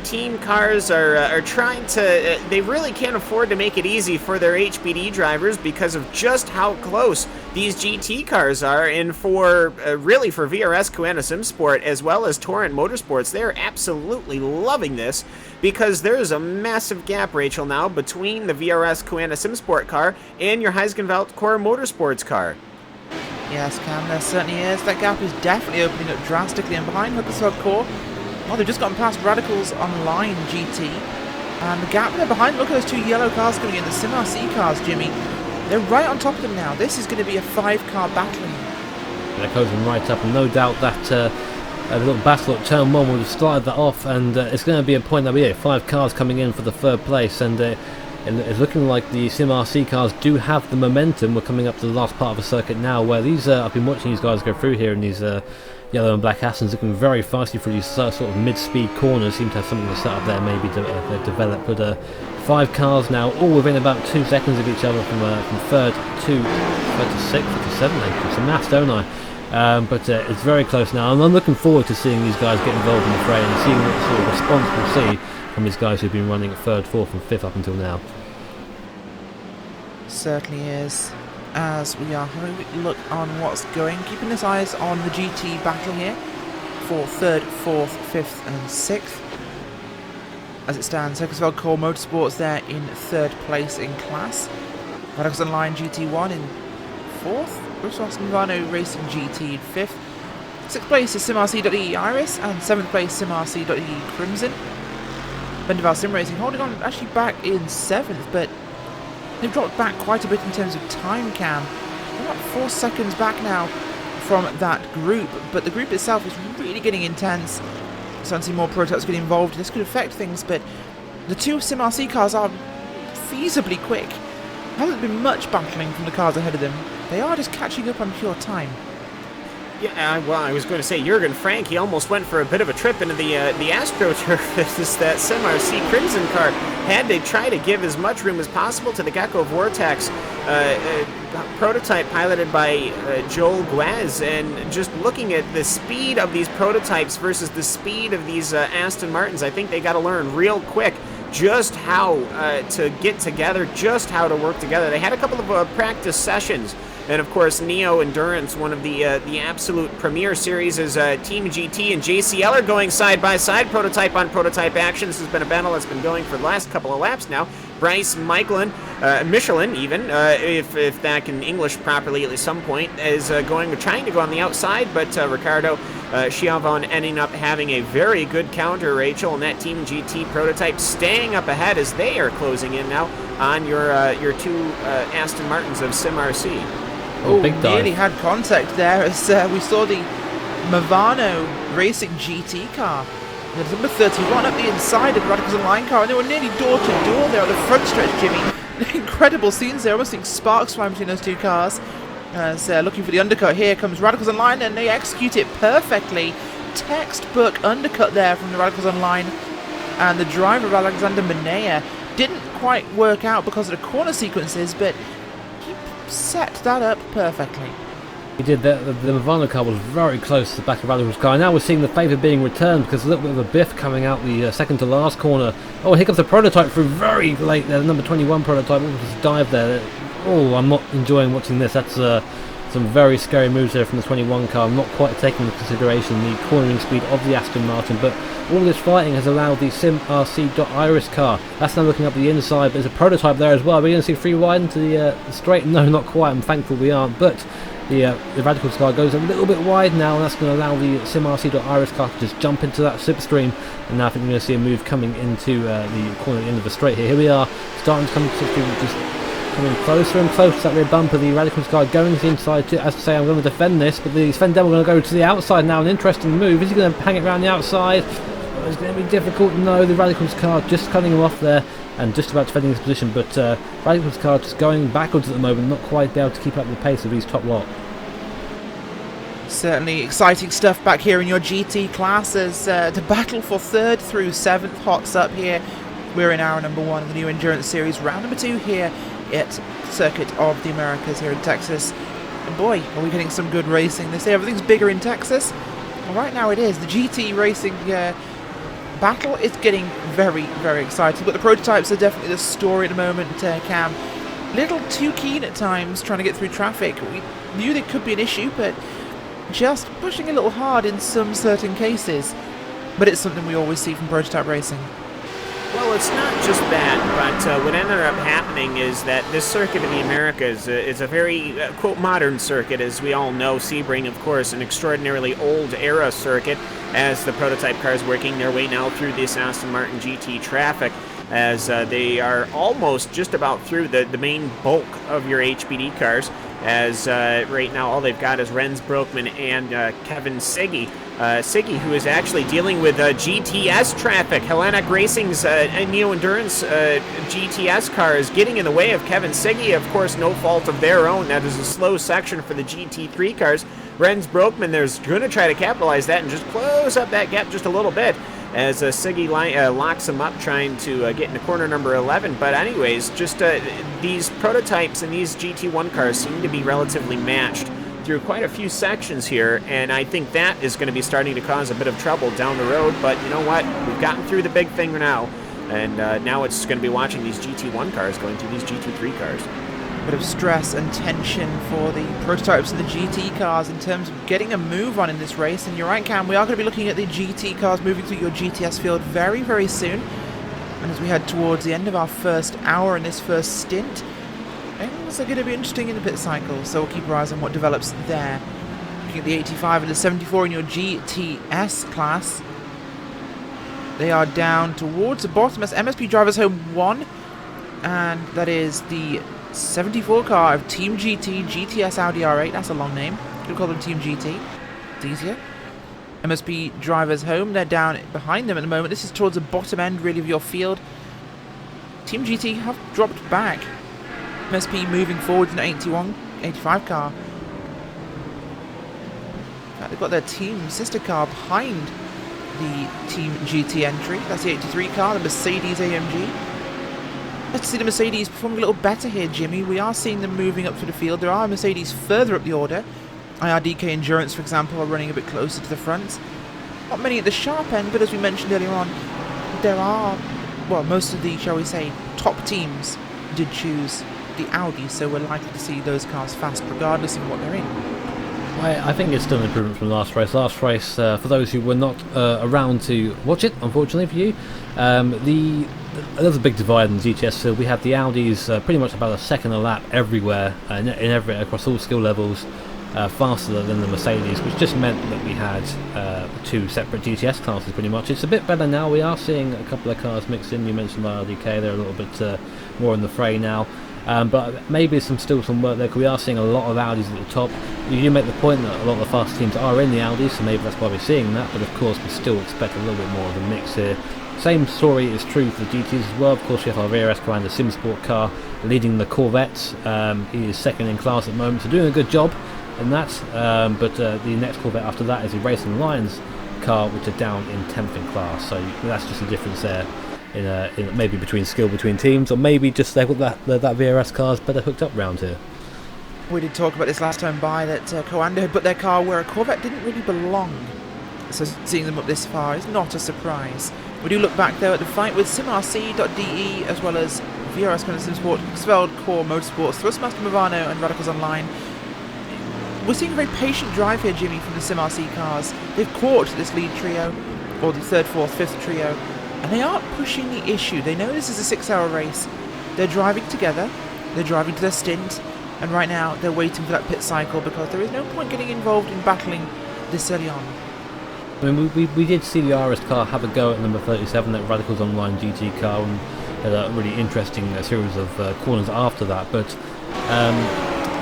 team cars are trying to, they really can't afford to make it easy for their HBD drivers because of just how close these GT cars are. And for really for VRS COTA Sim Sport as well as Torrent Motorsports, they're absolutely loving this because there's a massive gap, Rachel, now between the VRS COTA Sim Sport car and your Heisgenveld Core Motorsports car. Yes, Cam, there certainly is. That gap is definitely opening up drastically, and behind Husqvarna Core, well, they've just gotten past Radicals Online GT, and the gap there behind, look at those 2 yellow cars coming in, the Sim RC cars, Jimmy. They're right on top of them now. This is going to be a 5-car battle. They're closing right up, and no doubt that a little battle at turn 1 would have started that off, and it's going to be a point that we have 5 cars coming in for the third place, and it's looking like the Sim RC cars do have the momentum. We're coming up to the last part of the circuit now, where these I've been watching these guys go through here in these yellow and black Astons, looking very feisty through these sort of mid-speed corners. Seem to have something to set up there, maybe to develop. But 5 cars now, all within about 2 seconds of each other from third to 6th to 7th. Some maths, don't I? but it's very close now, and I'm looking forward to seeing these guys get involved in the fray and seeing what sort of response we'll see from these guys who've been running 3rd, 4th and 5th up until now. Certainly is. As we are having a look on what's going, keeping his eyes on the GT battle here for 3rd, 4th, 5th and 6th. As it stands, Circusville Core Motorsports there in 3rd place in class. Radicals Online GT1 in 4th. Bruce Austin Milano Racing GT in 5th. 6th place is SimRC.e Iris, and 7th place SimRC.e Crimson. Bendival Sim Racing holding on actually back in 7th, but they've dropped back quite a bit in terms of time cam. They're about 4 seconds back now from that group, but the group itself is really getting intense. Starting to see more prototypes getting involved. This could affect things, but the 2 SimRC cars are feasibly quick. There hasn't been much battling from the cars ahead of them. They are just catching up on pure time. Yeah, well, I was going to say, Jürgen Frank, he almost went for a bit of a trip into the AstroTurf. This that SimRC Crimson car had to try to give as much room as possible to the Gecko Vortex prototype piloted by Joel Guez, and just looking at the speed of these prototypes versus the speed of these Aston Martins, I think they got to learn real quick just how to get together, just how to work together. They had a couple of practice sessions. And of course, Neo Endurance, one of the absolute premier series, is Team GT and JCL are going side by side, prototype on prototype action. This has been a battle that's been going for the last couple of laps now. Bryce Michelin, Michelin even, if that can English properly at some point, is trying to go on the outside, but Ricardo Schiavon ending up having a very good counter, Rachel, and that Team GT prototype staying up ahead as they are closing in now on your 2 Aston Martins of SimRC. Oh, nearly had contact there as we saw the Movano Racing GT car. There's number 31 up the inside of the Radicals Online car, and they were nearly door to door there on the front stretch, Jimmy. Incredible scenes there, almost seeing sparks flying between those 2 cars. As looking for the undercut, here comes Radicals Online, and they execute it perfectly. Textbook undercut there from the Radicals Online, and the driver, Alexander Menea, didn't quite work out because of the corner sequences, but set that up perfectly. He did. The Movano car was very close to the back of Radical's car. Now we're seeing the favour being returned because a little bit of a biff coming out the second to last corner. Oh, here comes the prototype through very late there. The number 21 prototype. What was his dive there? Oh, I'm not enjoying watching this. That's some very scary moves there from the 21 car. I'm not quite taking into consideration the cornering speed of the Aston Martin, but all this fighting has allowed the SimRC.Iris car. That's now looking up the inside, but there's a prototype there as well. Are we going to see free wide into the straight? No, not quite. I'm thankful we aren't, but the Radicals car goes a little bit wide now, and that's going to allow the SimRC.Iris car to just jump into that slipstream. And now I think we're going to see a move coming into the corner at the end of the straight here. Here we are, starting to come to just coming closer and closer to that rear bumper. The Radicals car going to the inside too. As I say, I'm going to defend this, but the Sven Demo going to go to the outside now. An interesting move. Is he going to hang it around the outside? Oh, it's going to be difficult. No, the Radicals car just cutting him off there and just about defending his position, but Radicals car just going backwards at the moment, not quite able to keep up with the pace of these top lot. Certainly exciting stuff back here in your GT class as the battle for 3rd through 7th hots up here. We're in hour number 1 of the new Endurance Series, round number 2 here at Circuit of the Americas here in Texas. And boy, are we getting some good racing. They say everything's bigger in Texas. Well, right now it is. The GT racing battle is getting very, very exciting, but the prototypes are definitely the story at the moment, Cam. Little too keen at times trying to get through traffic. We knew there could be an issue, but just pushing a little hard in some certain cases. But it's something we always see from prototype racing. Well, it's not just that, but what ended up happening is that this Circuit of the Americas is a very, quote, modern circuit, as we all know. Sebring, of course, an extraordinarily old-era circuit, as the prototype cars working their way now through this Aston Martin GT traffic, as they are almost just about through the main bulk of your HPD cars, as right now all they've got is Renz Broekman and Kevin Siggy. Siggy, who is actually dealing with GTS traffic. Hellenic Racing's Neo Endurance GTS car is getting in the way of Kevin Siggy, of course, no fault of their own. That is a slow section for the GT3 cars. Renz Broekman, there's going to try to capitalize that and just close up that gap just a little bit, as Siggy locks him up trying to get into corner number 11. But anyways, just these prototypes and these GT1 cars seem to be relatively matched through quite a few sections here, and I think that is going to be starting to cause a bit of trouble down the road. But you know what? We've gotten through the big thing now, and now it's going to be watching these GT1 cars going through these GT3 cars. Bit of stress and tension for the prototypes and the GT cars in terms of getting a move on in this race. And you're right, Cam, we are going to be looking at the GT cars moving through your GTS field very, very soon. And as we head towards the end of our first hour in this first stint, things are going to be interesting in the pit cycle, so we'll keep our eyes on what develops there. Looking at the 85 and the 74 in your GTS class, they are down towards the bottom as MSP Drivers Home 1, and that is the 74 car of Team GT, GTS Audi R8, that's a long name, we'll call them Team GT, it's easier. MSP Drivers Home, they're down behind them at the moment. This is towards the bottom end really of your field. Team GT have dropped back. MSP moving forward in the 85 car. In fact, they've got their team sister car behind the Team GT entry. That's the 83 car, the Mercedes AMG. Let's see the Mercedes performing a little better here, Jimmy. We are seeing them moving up through the field. There are Mercedes further up the order. IRDK Endurance, for example, are running a bit closer to the front. Not many at the sharp end, but as we mentioned earlier on, there are, well, most of the, shall we say, top teams did choose the Audi, so we're likely to see those cars fast regardless of what they're in. I think it's still an improvement from last race. Last race, for those who were not around to watch it, unfortunately for you, there's a big divide in the GTS field. We had the Audis pretty much about a second a lap everywhere, across all skill levels, faster than the Mercedes, which just meant that we had two separate GTS classes pretty much. It's a bit better now. We are seeing a couple of cars mixed in. You mentioned IRDK, they're a little bit more in the fray now. But maybe still some work there, because we are seeing a lot of Audis at the top. You do make the point that a lot of the fast teams are in the Audis, so maybe that's why we're seeing that, but of course we still expect a little bit more of a mix here. Same story is true for the GTs as well. Of course, you have our VRS Commander SimSport car leading the Corvettes. He is second in class at the moment, so doing a good job in that. But the next Corvette after that is the Racing Lions car, which are down in 10th in class, so that's just a difference there. In maybe between skill between teams, or maybe just they've got that VRS car's better hooked up round here. We did talk about this last time by that Coanda had put their car where a Corvette didn't really belong, so seeing them up this far is not a surprise. We do look back though at the fight with SimRC.de as well as VRS Commander SimSport, Expelled Core Motorsports, Thrustmaster Movano and Radicals Online. We're seeing a very patient drive here, Jimmy, from the SimRC cars. They've caught this lead trio, or the third, fourth, fifth trio, and they aren't pushing the issue. They know this is a 6-hour race. They're driving together, they're driving to their stint, and right now they're waiting for that pit cycle because there is no point getting involved in battling this early on. I mean, we did see the RS car have a go at number 37, that Radicals Online GT car, and had a really interesting series of corners after that, but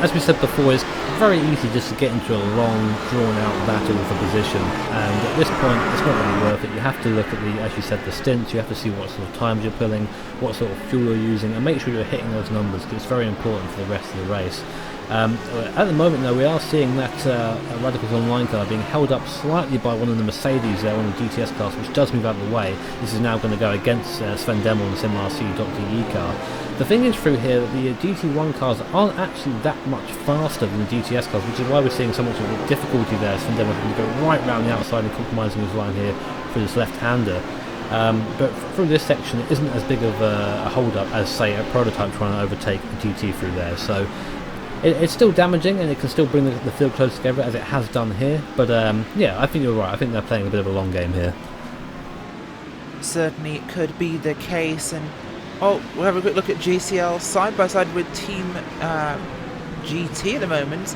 as we said before, it's very easy just to get into a long, drawn-out battle for position, and at this point, it's not really worth it. You have to look at as you said, the stints. You have to see what sort of times you're pulling, what sort of fuel you're using, and make sure you're hitting those numbers, because it's very important for the rest of the race. At the moment, though, we are seeing that Radicals Online car being held up slightly by one of the Mercedes there, one of the GTS cars, which does move out of the way. This is now going to go against Sven Demmel and SimRC.de car. The thing is through here that the GT1 cars aren't actually that much faster than the GTS cars, which is why we're seeing so much of the difficulty there. Sven Demmel can go right round the outside and compromising his line here for this left-hander. But through this section, it isn't as big of a hold-up as, say, a prototype trying to overtake a GT through there. So it's still damaging, and it can still bring the field close together as it has done here. But yeah, I think you're right. I think they're playing a bit of a long game here. Certainly it could be the case, and we'll have a quick look at JCL side by side with Team GT at the moment.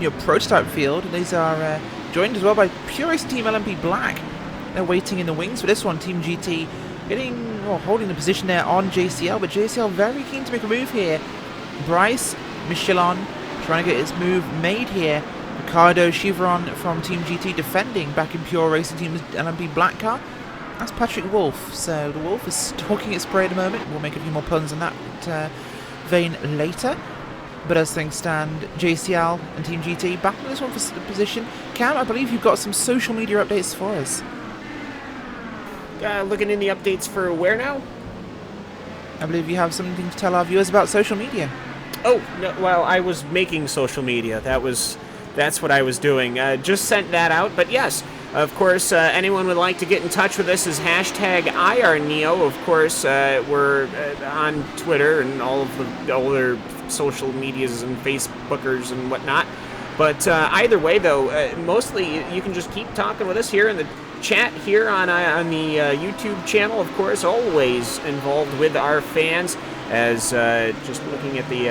Your prototype field, and these are joined as well by Pure Racing Team LMP Black. They're waiting in the wings for this one. Team GT holding the position there on JCL, but JCL very keen to make a move here. Bryce Michelin trying to get his move made here. Ricardo Chivron from Team GT defending back in Pure Racing Team's LMP Black car. That's Patrick Wolf. So the Wolf is stalking its prey at the moment. We'll make a few more puns in that vein later. But as things stand, JCL and Team GT back in this one for the position. Cam, I believe you've got some social media updates for us. Looking in the updates for where now? I believe you have something to tell our viewers about social media. Oh, no, well, I was making social media. That was That's what I was doing. Just sent that out. But yes, of course, anyone would like to get in touch with us is hashtag IRNeo. Of course, we're on Twitter and all of the older social medias and Facebookers and whatnot. But either way, though, mostly you can just keep talking with us here in the chat here on the YouTube channel. Of course, always involved with our fans. As just looking at the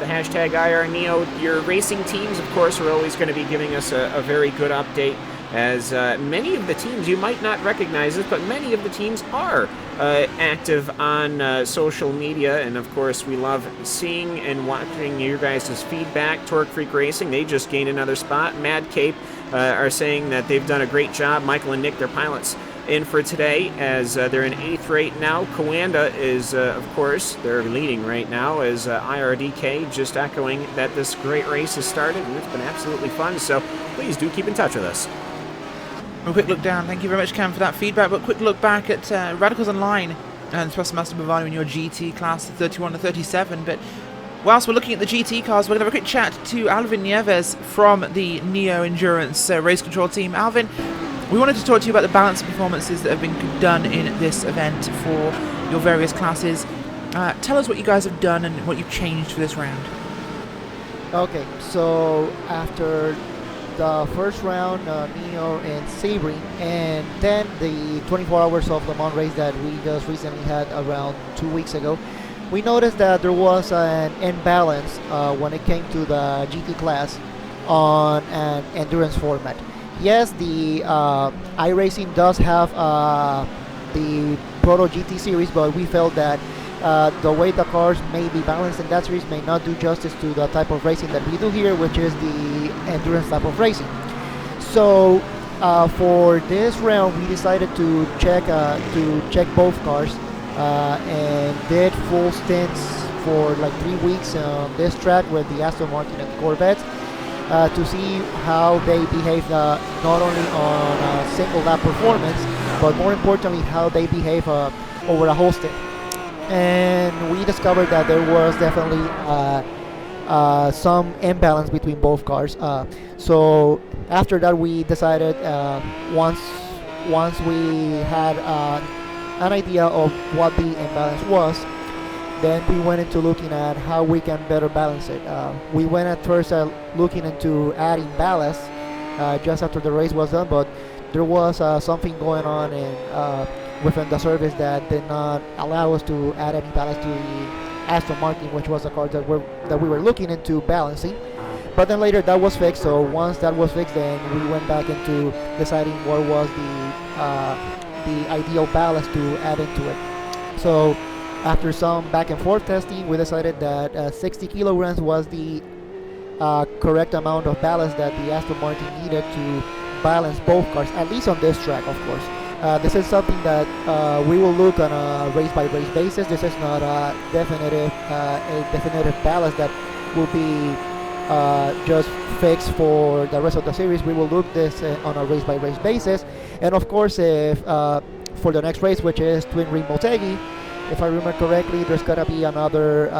hashtag IRNeo, your racing teams, of course, are always going to be giving us a very good update. As many of the teams, you might not recognize this, but many of the teams are active on social media. And of course, we love seeing and watching your guys' feedback. Torque Freak Racing, they just gained another spot. Mad Cape are saying that they've done a great job. Michael and Nick, their pilots, in for today as they're in 8th right now. Coanda is, of course, they're leading right now as IRDK just echoing that this great race has started and it's been absolutely fun. So please do keep in touch with us. A quick look down. Thank you very much, Cam, for that feedback. But quick look back at Radicals Online and Thrust Master Bavano in your GT class 31 to 37. But whilst we're looking at the GT cars, we're going to have a quick chat to Alvin Nieves from the Neo Endurance race control team. Alvin, we wanted to talk to you about the balance performances that have been done in this event for your various classes. Tell us what you guys have done and what you've changed for this round. Okay, so after the first round, Neo and Sebring, and then the 24 hours of Le Mans race that we just recently had around 2 weeks ago, we noticed that there was an imbalance when it came to the GT class on an endurance format. Yes, the iRacing does have the Proto GT series, but we felt that the way the cars may be balanced in that series may not do justice to the type of racing that we do here, which is the endurance type of racing. So for this round, we decided to check both cars and did full stints for like 3 weeks on this track with the Aston Martin and the Corvettes. To see how they behave not only on single lap performance, but more importantly how they behave over a whole stint. And we discovered that there was definitely some imbalance between both cars. So after that, we decided once we had an idea of what the imbalance was, then we went into looking at how we can better balance it. We went at first looking into adding ballast just after the race was done, but there was something going on within the service that did not allow us to add any ballast to the Aston Martin, which was the car that we were looking into balancing. But then later that was fixed, so once that was fixed, then we went back into deciding what was the ideal ballast to add into it. So after some back and forth testing, we decided that 60 kilograms was the correct amount of ballast that the Aston Martin needed to balance both cars, at least on this track, of course. This is something that we will look on a race-by-race basis. This is not a definitive ballast that will be just fixed for the rest of the series. We will look this on a race-by-race basis. And of course, if for the next race, which is Twin Ring Motegi, if I remember correctly, there's gonna be another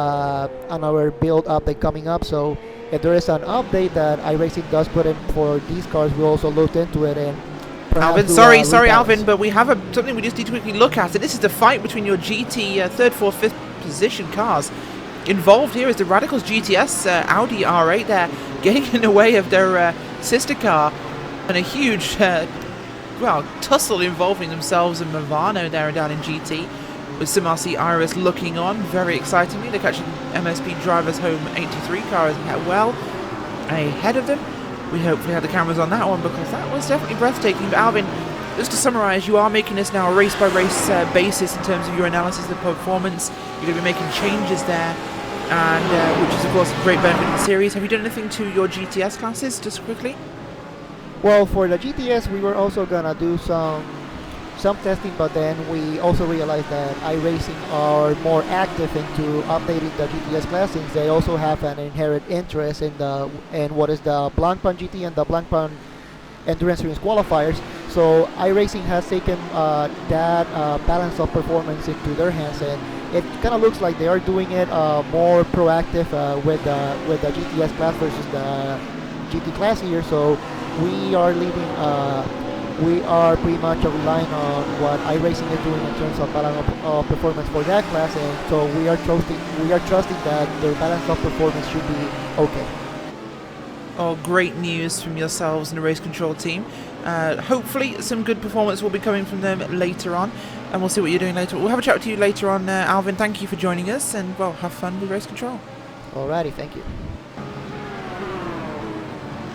build update coming up. So if there is an update that iRacing does put in for these cars, we also looked into it and Alvin, sorry, Alvin, but we have something we just need to quickly look at. And this is the fight between your GT 3rd, 4th, 5th position cars. Involved here is the Radicals GTS Audi R8 there, getting in the way of their sister car, and a huge tussle involving themselves and Movano there and down in GT. With SimRC Iris looking on, very excitingly. They're catching MSP Drivers Home 83 car as well ahead of them. We hopefully had the cameras on that one because that was definitely breathtaking. But Alvin, just to summarise, you are making this now a race-by-race basis in terms of your analysis of the performance. You're going to be making changes there, and which is of course a great benefit of the series. Have you done anything to your GTS classes, just quickly? Well, for the GTS, we were also gonna do some testing, but then we also realized that iRacing are more active into updating the GTS class, since they also have an inherent interest in what is the Blancpain GT and the Blancpain Endurance Series qualifiers. So iRacing has taken that balance of performance into their hands, and it kind of looks like they are doing it more proactive with the GTS class versus GT class here, so we are leaving. We are pretty much relying on what iRacing is doing in terms of balance of performance for that class, and so we are trusting that their balance of performance should be okay. Oh, great news from yourselves and the race control team. Hopefully some good performance will be coming from them later on, and we'll see what you're doing later. We'll have a chat with you later on, Alvin. Thank you for joining us, and well, have fun with race control. Alrighty, thank you.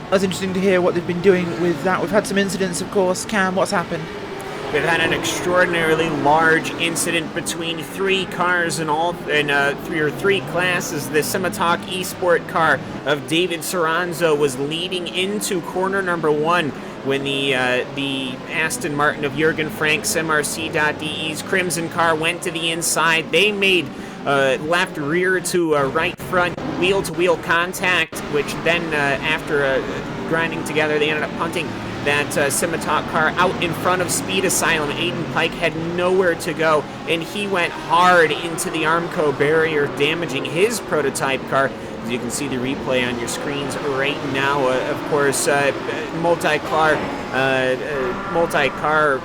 That's interesting to hear what they've been doing with that. We've had some incidents, of course. Cam, what's happened? We've had an extraordinarily large incident between 3 cars in three classes. The Simotalk Esport car of David Soranzo was leading into corner number 1 when the Aston Martin of Jürgen Frank's MRC.DE's Crimson car went to the inside. They made left rear to right front wheel-to-wheel contact, which then, after grinding together, they ended up punting that Simotalk car out in front of Speed Asylum. Aiden Pike had nowhere to go, and he went hard into the Armco barrier, damaging his prototype car. As you can see the replay on your screens right now, of course, multi-car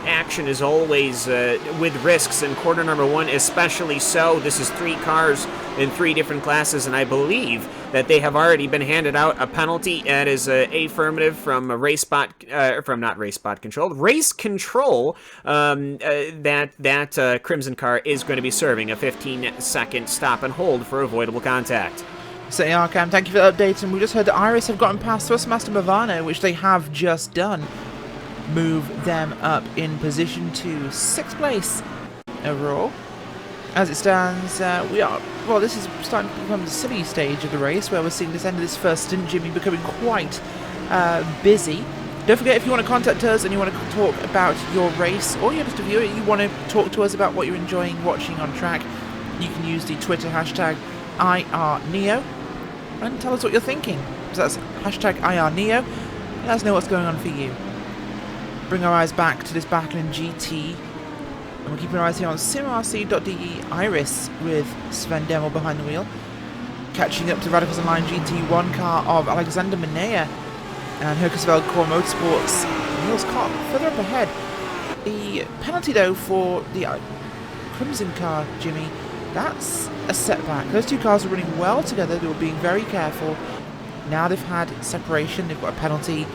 action is always with risks, and corner number 1 especially so. This is 3 cars in 3 different classes, and I believe that they have already been handed out a penalty. That is affirmative from Race Control. That Crimson car is going to be serving a 15-second stop and hold for avoidable contact. So yeah, Cam, thank you for the update, and we just heard that Iris have gotten past Swissmaster Movano, which they have just done. Move them up in position to 6th place overall. As it stands, this is starting to become the silly stage of the race, where we're seeing this end of this first stint, Jimmy, becoming quite busy. Don't forget, if you want to contact us and you want to talk about your race, or you're just a viewer, you want to talk to us about what you're enjoying watching on track, you can use the Twitter hashtag IRNeo and tell us what you're thinking. So that's hashtag IRNeo. Let us know what's going on for you. Bring our eyes back to this battle in GT, and we'll keep our eyes here on simrc.de Iris with Sven Demmel behind the wheel, catching up to Radicals Online GT1 car of Alexander Minea and Herkesveld Core Motorsports. Wheels car further up ahead. The penalty though for the Crimson car, Jimmy, that's a setback. Those 2 cars were running well together. They were being very careful. Now they've had separation. They've got a penalty.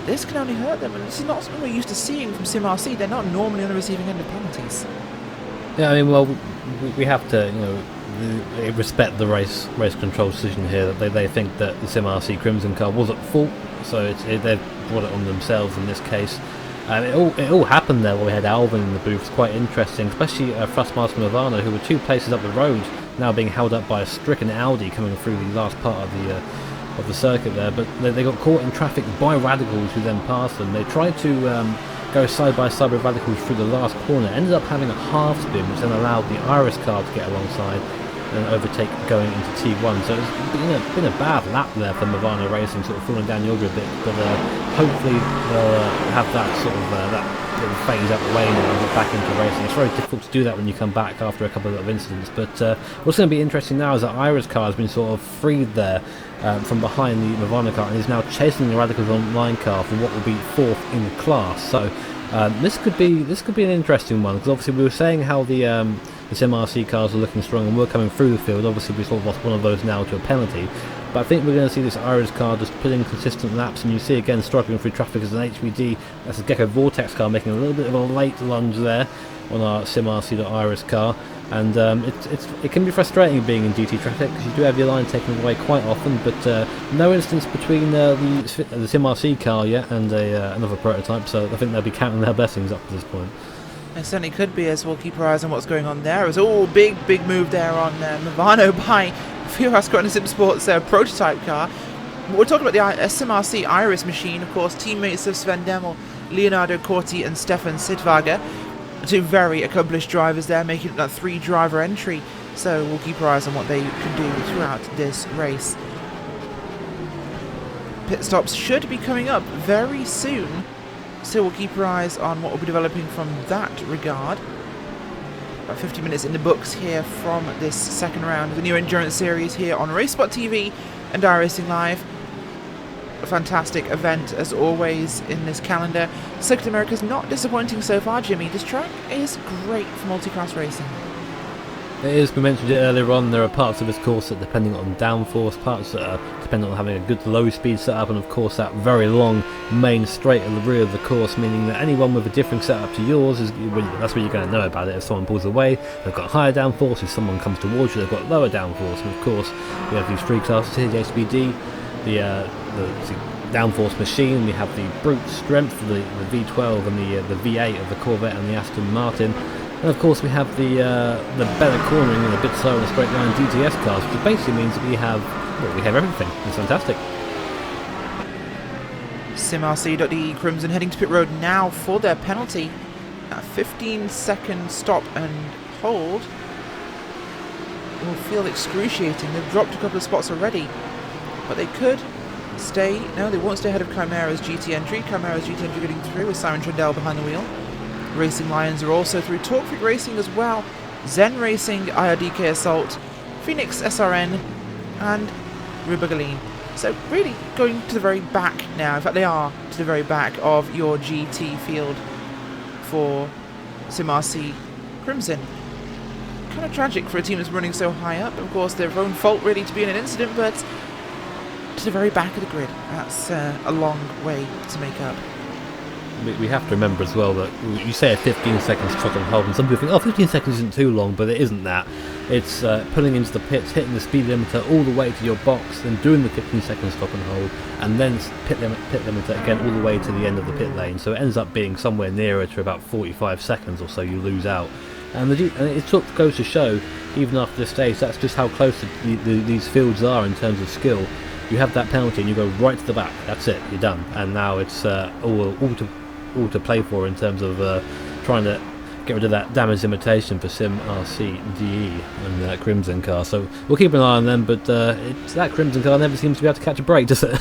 This can only hurt them, and this is not something we're used to seeing from SimRC. They're not normally on the receiving end of penalties. Yeah, I mean, well, we have to, respect the race control decision here. That they think that the SimRC Crimson car was at fault, so they've brought it on themselves in this case. It all happened there while we had Alvin in the booth. It's quite interesting, especially Thrustmaster Movano, who were 2 places up the road, now being held up by a stricken Audi coming through the last part of the circuit there. But they got caught in traffic by Radicals, who then passed them. They tried to go side by side with Radicals through the last corner, ended up having a half spin, which then allowed the Iris car to get alongside and overtake going into T1. So it's been a bad lap there for Movano Racing, sort of falling down the order a bit, but hopefully they'll have that sort of that little phase out the way now and get back into racing. It's very difficult to do that when you come back after a couple of incidents, but what's going to be interesting now is that Iris car has been sort of freed there from behind the Movano car and is now chasing the Radicals Online car for what will be 4th in the class. So this could be an interesting one, because obviously we were saying how the SimRC cars are looking strong and we're coming through the field. Obviously we sort of lost one of those now to a penalty, but I think we're going to see this Iris car just put in consistent laps, and you see again struggling through traffic as an HVD. That's a Gecko Vortex car making a little bit of a late lunge there on our SimRC.Iris car, and it can be frustrating being in GT traffic because you do have your line taken away quite often, but no instance between the SimRC car yet and another prototype, so I think they'll be counting their blessings up to this point. It certainly could be, as we'll keep our eyes on what's going on there. It was all big move there on Movano by Fioras Scotland Sim Sports prototype car. We're talking about the SMRC Iris machine, of course, teammates of Sven Demmel, Leonardo Corti and Stefan Sidwager. 2 very accomplished drivers there, making it that 3-driver entry. So we'll keep our eyes on what they can do throughout this race. Pit stops should be coming up very soon, so we'll keep our eyes on what will be developing from that regard. About 50 minutes in the books here from this second round of the new Endurance Series here on RaceSpotTV and iRacing Live. a fantastic event as always in this calendar. Circuit America's not disappointing so far, Jimmy. This track is great for multi-class racing. It is, we mentioned it earlier on, there are parts of this course that depending on downforce, parts that are dependent on having a good low speed setup, and of course that very long main straight at the rear of the course, meaning that anyone with a different setup to yours, that's where you're going to know about it. If someone pulls away, they've got higher downforce. If someone comes towards you, they've got lower downforce. And of course we have these three classes here, the HBD, the downforce machine, we have the brute strength, the V12 and the V8 of the Corvette and the Aston Martin. And of course we have the better cornering and a bit slower in the straight line DTS cars, which basically means that we have everything. It's fantastic. SimRC.de Crimson heading to pit road now for their penalty. A 15-second stop and hold will feel excruciating. They've dropped a couple of spots already, but they could stay. No, they won't stay ahead of Chimera's GT entry. Chimera's GT entry getting through with Simon Trundle behind the wheel. Racing Lions are also through. Torque Freak Racing as well. Zen Racing, IRDK Assault, Phoenix SRN, and Rubagalene. So really going to the very back now. In fact, they are to the very back of your GT field for SimRC Crimson. Kind of tragic for a team that's running so high up. Of course, their own fault really to be in an incident, but to the very back of the grid. That's a long way to make up. We have to remember as well that you say a 15 seconds stop and hold, and some people think, oh, 15 seconds isn't too long, but it isn't that. It's pulling into the pits, hitting the speed limiter all the way to your box, then doing the 15 seconds stop and hold, and then pit limiter again all the way to the end of the pit lane. So it ends up being somewhere nearer to about 45 seconds or so you lose out. And it sort of goes to show, even after this stage, that's just how close these fields are in terms of skill. You have that penalty and you go right to the back. That's it, you're done. And now it's all to play for in terms of trying to get rid of that damage limitation for SimRC DE and that Crimson car. So we'll keep an eye on them, but that Crimson car never seems to be able to catch a break, does it?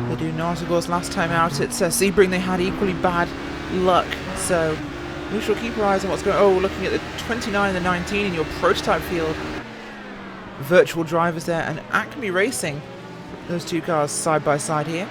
They do not. Of course, last time out at Sebring they had equally bad luck. So we shall keep our eyes on what's going on. Oh, looking at the 29 and the 19 in your prototype field. Virtual drivers there and Acme Racing. Those two cars side by side here.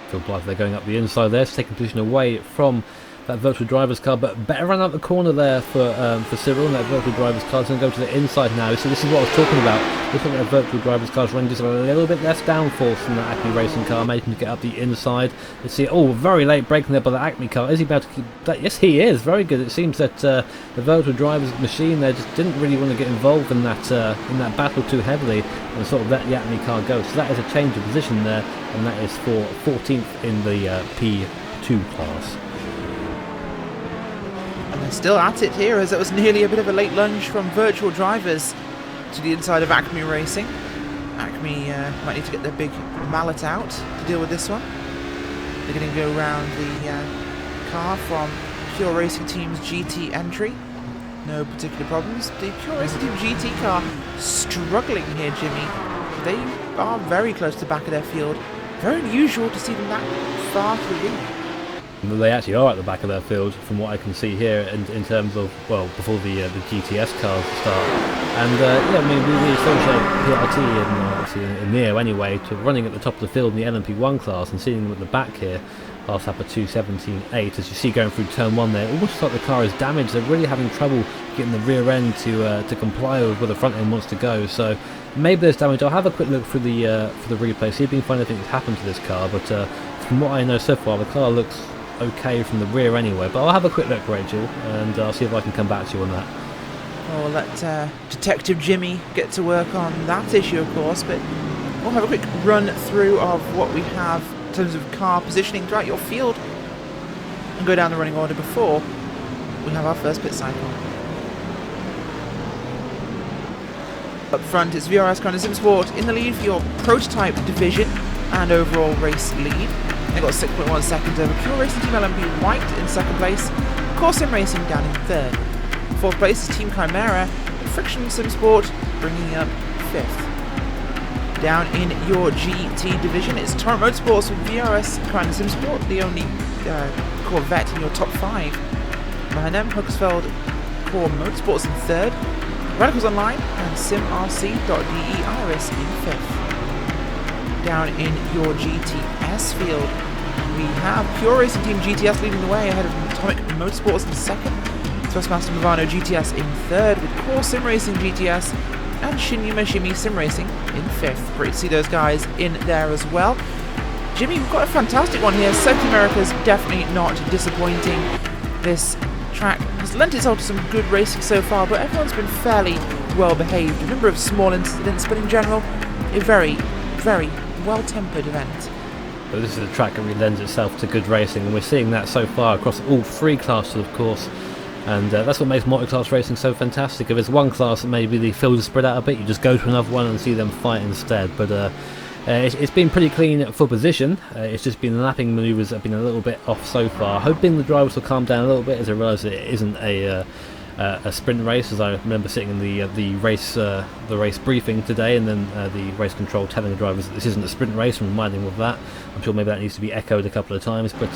Feels like they're going up the inside there, taking position away from that virtual driver's car, but better run out the corner there for Cyril, and that virtual driver's car is going to go to the inside now. So this is what I was talking about. Looking at that virtual driver's car running just a little bit less downforce than that Acme Racing car, making him get up the inside. Let's see, oh, very late braking there by the Acme car. Is he about to keep that? Yes, he is. Very good. It seems that the virtual driver's machine there just didn't really want to get involved in that battle too heavily, and sort of let the Acme car go. So that is a change of position there, and that is for 14th in the P2 class. And they're still at it here, as it was nearly a bit of a late lunge from virtual drivers to the inside of Acme Racing. Acme might need to get their big mallet out to deal with this one. They're going to go around the car from Pure Racing Team's GT entry. No particular problems. The Pure Racing Team GT car struggling here, Jimmy. They are very close to the back of their field. Very unusual to see them that far to the lead. They actually are at the back of their field, from what I can see here, in terms of, well, before the GTS cars start. And yeah, I mean, we associate PRT in Neo anyway to running at the top of the field in the LMP1 class, and seeing them at the back here, last lap at 2:17.8, as you see going through turn 1 there, almost like the car is damaged. They're really having trouble getting the rear end to comply with where the front end wants to go. So maybe there's damage. I'll have a quick look for the replay, see if we can find anything that's happened to this car. But from what I know so far, the car looks okay from the rear anyway. But I'll have a quick look, Rachel, and I'll see if I can come back to you on that. We'll let Detective Jimmy get to work on that issue, of course, but we'll have a quick run through of what we have in terms of car positioning throughout your field and go down the running order before we have our first pit cycle. Up front, it's VRS Car and SimSport in the lead for your prototype division and overall race lead. They got 6.1 seconds over Pure Racing Team LMP White in second place, Core Sim Racing down in third. Fourth place is Team Chimera, Friction SimSport bringing up fifth. Down in your GT division, it's Torrent Motorsports with VRS Car and SimSport, the only Corvette in your top 5. Behind them, Hooksfeld Core Motorsports in third, Radicals Online and SimRC.de Iris in fifth. down in your GTS field. We have Pure Racing Team GTS leading the way ahead of Atomic Motorsports in second, Thrustmaster Movano GTS in third, with Core Sim Racing GTS and Shinuma Shimi Sim Racing in fifth. Great to see those guys in there as well. Jimmy, we've got a fantastic one here. Circuit America's definitely not disappointing. This track has lent itself to some good racing so far, but everyone's been fairly well behaved. A number of small incidents, but in general, a very, very well-tempered event. But this is a track that really lends itself to good racing, and we're seeing that so far across all three classes, of course. And that's what makes multi-class racing so fantastic. If there's one class that maybe the field is spread out a bit, you just go to another one and see them fight instead. But it's been pretty clean for position. It's just been the lapping manoeuvres that have been a little bit off so far. Hoping the drivers will calm down a little bit as they realise that it isn't a sprint race, as I remember sitting in the race briefing today, and then the race control telling the drivers that this isn't a sprint race and reminding them of that. I'm sure maybe that needs to be echoed a couple of times, but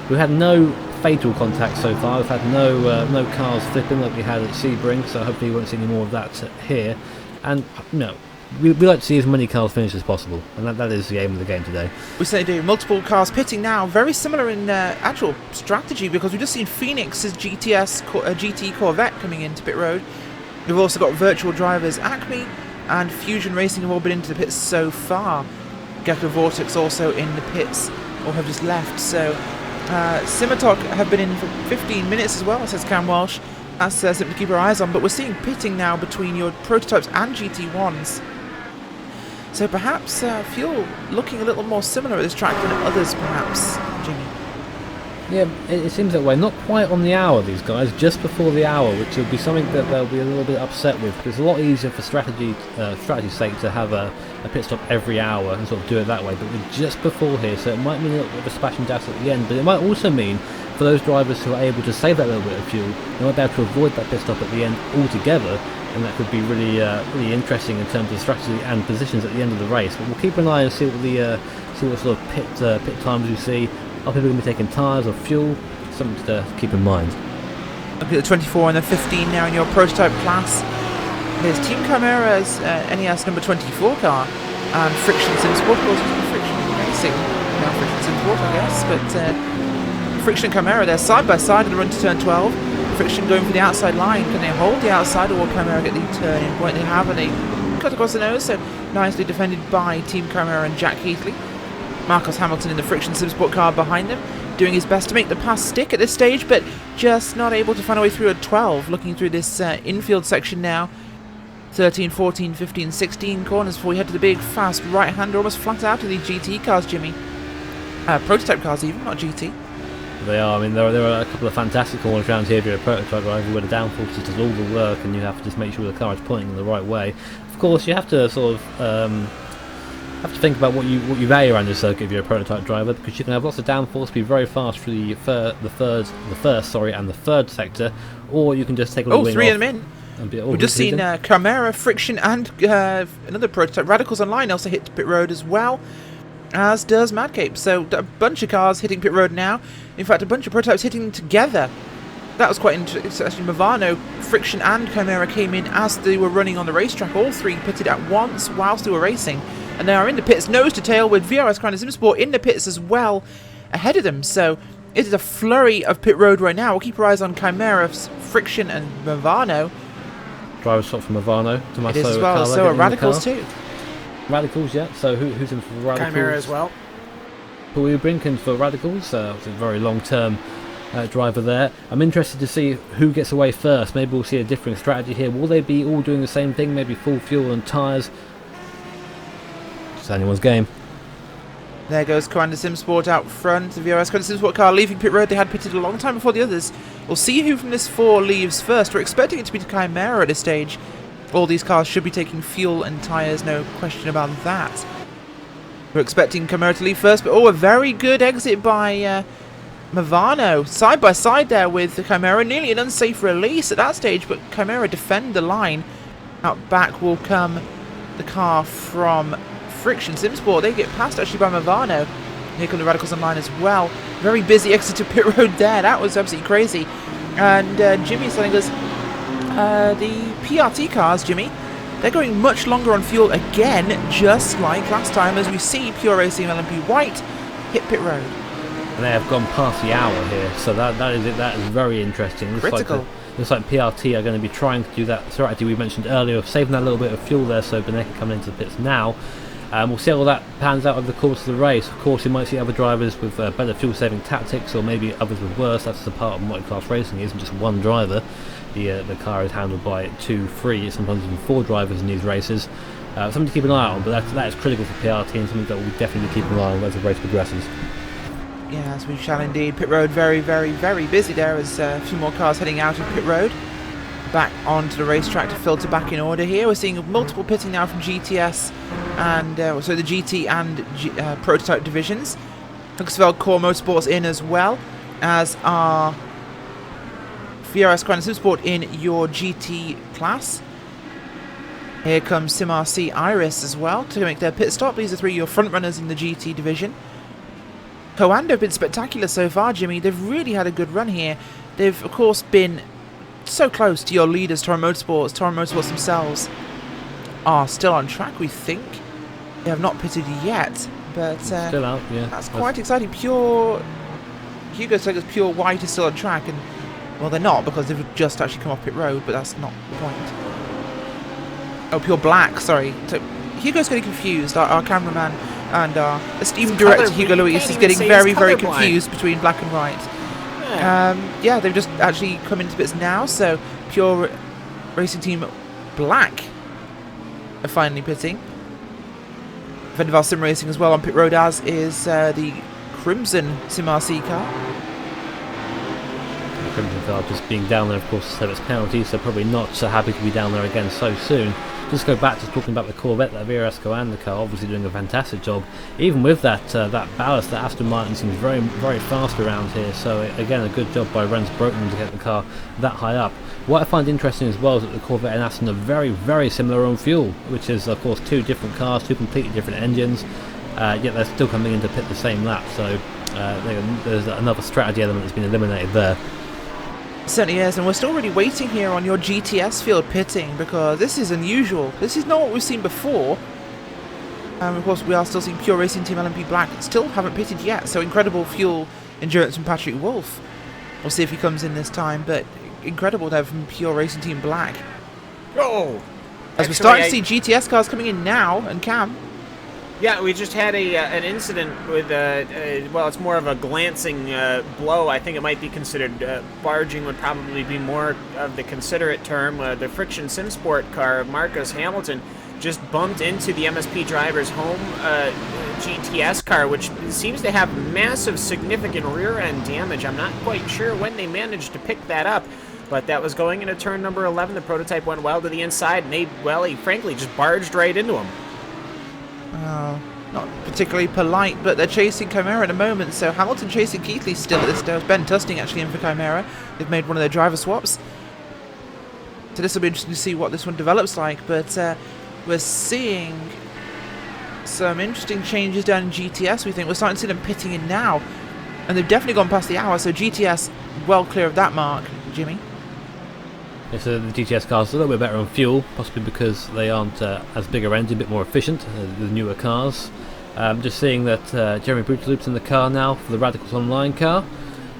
we've had no fatal contact so far. We've had no cars flipping like we had at Sebring, so hopefully we won't see any more of that here. And no, we like to see as many cars finish as possible, and that is the aim of the game today. We certainly do. Multiple cars pitting now, very similar in actual strategy, because we've just seen Phoenix's GT Corvette coming into pit road. We've also got virtual drivers Acme and Fusion Racing have all been into the pits so far. Gecko Vortex also in the pits, or have just left. So Simotok have been in for 15 minutes as well, says Cam Walsh. That's something to keep our eyes on. But we're seeing pitting now between your prototypes and GT1s. So perhaps fuel looking a little more similar at this track than at others, perhaps, Jimmy. Yeah, it seems that way. Not quite on the hour, these guys, just before the hour, which will be something that they'll be a little bit upset with. It's a lot easier for strategy's sake to have a pit stop every hour and sort of do it that way, but we're just before here, so it might mean a little bit of a splash and dash at the end, but it might also mean for those drivers who are able to save that little bit of fuel, they might be able to avoid that pit stop at the end altogether, and that could be really interesting in terms of strategy and positions at the end of the race. But we'll keep an eye and see what sort of pit times we see. Are people going to be taking tyres or fuel? Something to keep in mind. Look at the 24 and the 15 now in your prototype class. There's Team Chimera's NES number 24 car and Friction Sim Sport, of course, Friction Racing, now Friction Sim Sport, I guess, but Friction and Chimera, they're side by side in the run to turn 12. Friction going for the outside line. Can they hold the outside, or will Chimera get the turn-in point? They have, and they cut across the nose, so nicely defended by Team Chimera and Jack Heatley. Marcus Hamilton in the Friction Sim Sport car behind them, doing his best to make the pass stick at this stage, but just not able to find a way through a 12. Looking through this infield section now. 13, 14, 15, 16 corners before we head to the big, fast right-hander, almost flat out of these GT cars, Jimmy. Prototype cars even, not GT. They are. I mean, there are a couple of fantastic corners around here if you're a prototype driver, where the downforce does all the work and you have to just make sure the car is pointing in the right way. Of course, you have to sort of think about what you value around your circuit if you're a prototype driver, because you can have lots of downforce, be very fast through the first and the third sector, or you can just take a little wing three off. of them in. We've just seen Chimera, Friction, and another prototype, Radicals Online, also hit pit road as well, as does Madcape. So a bunch of cars hitting pit road now. In fact, a bunch of prototypes hitting together. That was quite interesting. Actually, Movano, Friction, and Chimera came in as they were running on the racetrack. All three pitted at once whilst they were racing. And they are in the pits, nose to tail, with VRS Crown and Simsport in the pits as well, ahead of them. So it is a flurry of pit road right now. We'll keep our eyes on Chimera, Friction, and Movano. Driver shot from Movano. It is as well. So are Radicals too. Radicals, yeah. So who's in for Radicals? Chimera as well. Paul Brinken for Radicals. It's a very long-term driver there. I'm interested to see who gets away first. Maybe we'll see a different strategy here. Will they be all doing the same thing? Maybe full fuel and tyres? It's anyone's game. There goes Commander Simsport out front. The VRS Commander Simsport car leaving pit road. They had pitted a long time before the others. We'll see who from this four leaves first. We're expecting it to be Chimera at this stage. All these cars should be taking fuel and tyres, no question about that. We're expecting Chimera to leave first, but a very good exit by Movano. Side by side there with Chimera. Nearly an unsafe release at that stage, but Chimera defend the line. Out back will come the car from Friction Simsport. They get passed actually by Movano. Here come the Radicals Online as well. Very busy exit to pit road there. That was absolutely crazy. And Jimmy's telling us the PRT cars, Jimmy, They're going much longer on fuel again, just like last time, as we see Pure Racing LMP White hit pit road. And they have gone past the hour here, so that is very interesting. Critical. Looks like PRT are going to be trying to do that strategy we mentioned earlier of saving that little bit of fuel there, so Benecke coming into the pits now. We'll see how that pans out over the course of the race. Of course, you might see other drivers with better fuel-saving tactics, or maybe others with worse. That's the part of multi-class racing. It isn't just one driver. The car is handled by 2, 3, sometimes even 4 drivers in these races. Something to keep an eye on, but that is critical for PRT and something that we'll definitely be keeping an eye on as the race progresses. Yes, we shall indeed. Pit road very, very, very busy there as a few more cars heading out of pit road. Back onto the racetrack to filter back in order here. We're seeing multiple pitting now from GTS and so the GT and prototype divisions. Huxfeld Core Motorsports in as well as our VRS Grand Simsport in your GT class. Here comes SimRC Iris as well to make their pit stop. These are 3 of your front runners in the GT division. Coanda have been spectacular so far, Jimmy. They've really had a good run here. They've, of course, been so close to your leaders, Toro Motorsports. Toro Motorsports themselves are still on track, we think. They have not pitted yet, but still out, yeah. That's quite exciting. Pure Hugo Seger's Pure White is still on track, and well, they're not because they've just actually come off pit road, but that's not the point. Oh, Pure Black, sorry. So Hugo's getting confused. Our cameraman and our esteemed director Hugo Luis is getting very, very confused between black and white. Yeah, they've just actually come into bits now, so Pure Racing Team Black are finally pitting. Vendaval Sim Racing as well on pit road, as is the Crimson SimRC car. The Crimson car just being down there, of course, to save its penalty, so probably not so happy to be down there again so soon. Just go back to talking about the Corvette, that VRS Coanda car, obviously doing a fantastic job. Even with that that ballast, that Aston Martin seems very, very fast around here. So again, a good job by Rens Broten to get the car that high up. What I find interesting as well is that the Corvette and Aston are very, very similar on fuel, which is of course 2 different cars, 2 completely different engines. Yet they're still coming in to pit the same lap. So there's another strategy element that's been eliminated there. Certainly is, and we're still really waiting here on your GTS field pitting because this is unusual. This is not what we've seen before. Of course, we are still seeing Pure Racing Team LMP Black still haven't pitted yet, so incredible fuel endurance from Patrick Wolf. We'll see if he comes in this time, but incredible there from Pure Racing Team Black. Oh! As we're starting to see GTS cars coming in now, and Cam. Yeah, we just had an incident with, well, it's more of a glancing blow. I think it might be considered barging would probably be more of the considerate term. The Friction SimSport car, Marcus Hamilton, just bumped into the MSP driver's home GTS car, which seems to have massive, significant rear-end damage. I'm not quite sure when they managed to pick that up, but that was going into turn number 11. The prototype went well to the inside, and he frankly just barged right into him. Not particularly polite, but they're chasing Chimera at the moment, so Hamilton chasing Keithley still at this stage. Ben Tusting actually in for Chimera. They've made one of their driver swaps. So this will be interesting to see what this one develops like, but we're seeing some interesting changes down in GTS, we think. We're starting to see them pitting in now, and they've definitely gone past the hour, so GTS well clear of that mark, Jimmy. Yes, the GTS cars are a little bit better on fuel, possibly because they aren't as big a engine, a bit more efficient, the newer cars. Just seeing that Jeremy Brutaloop's in the car now for the Radicals Online car.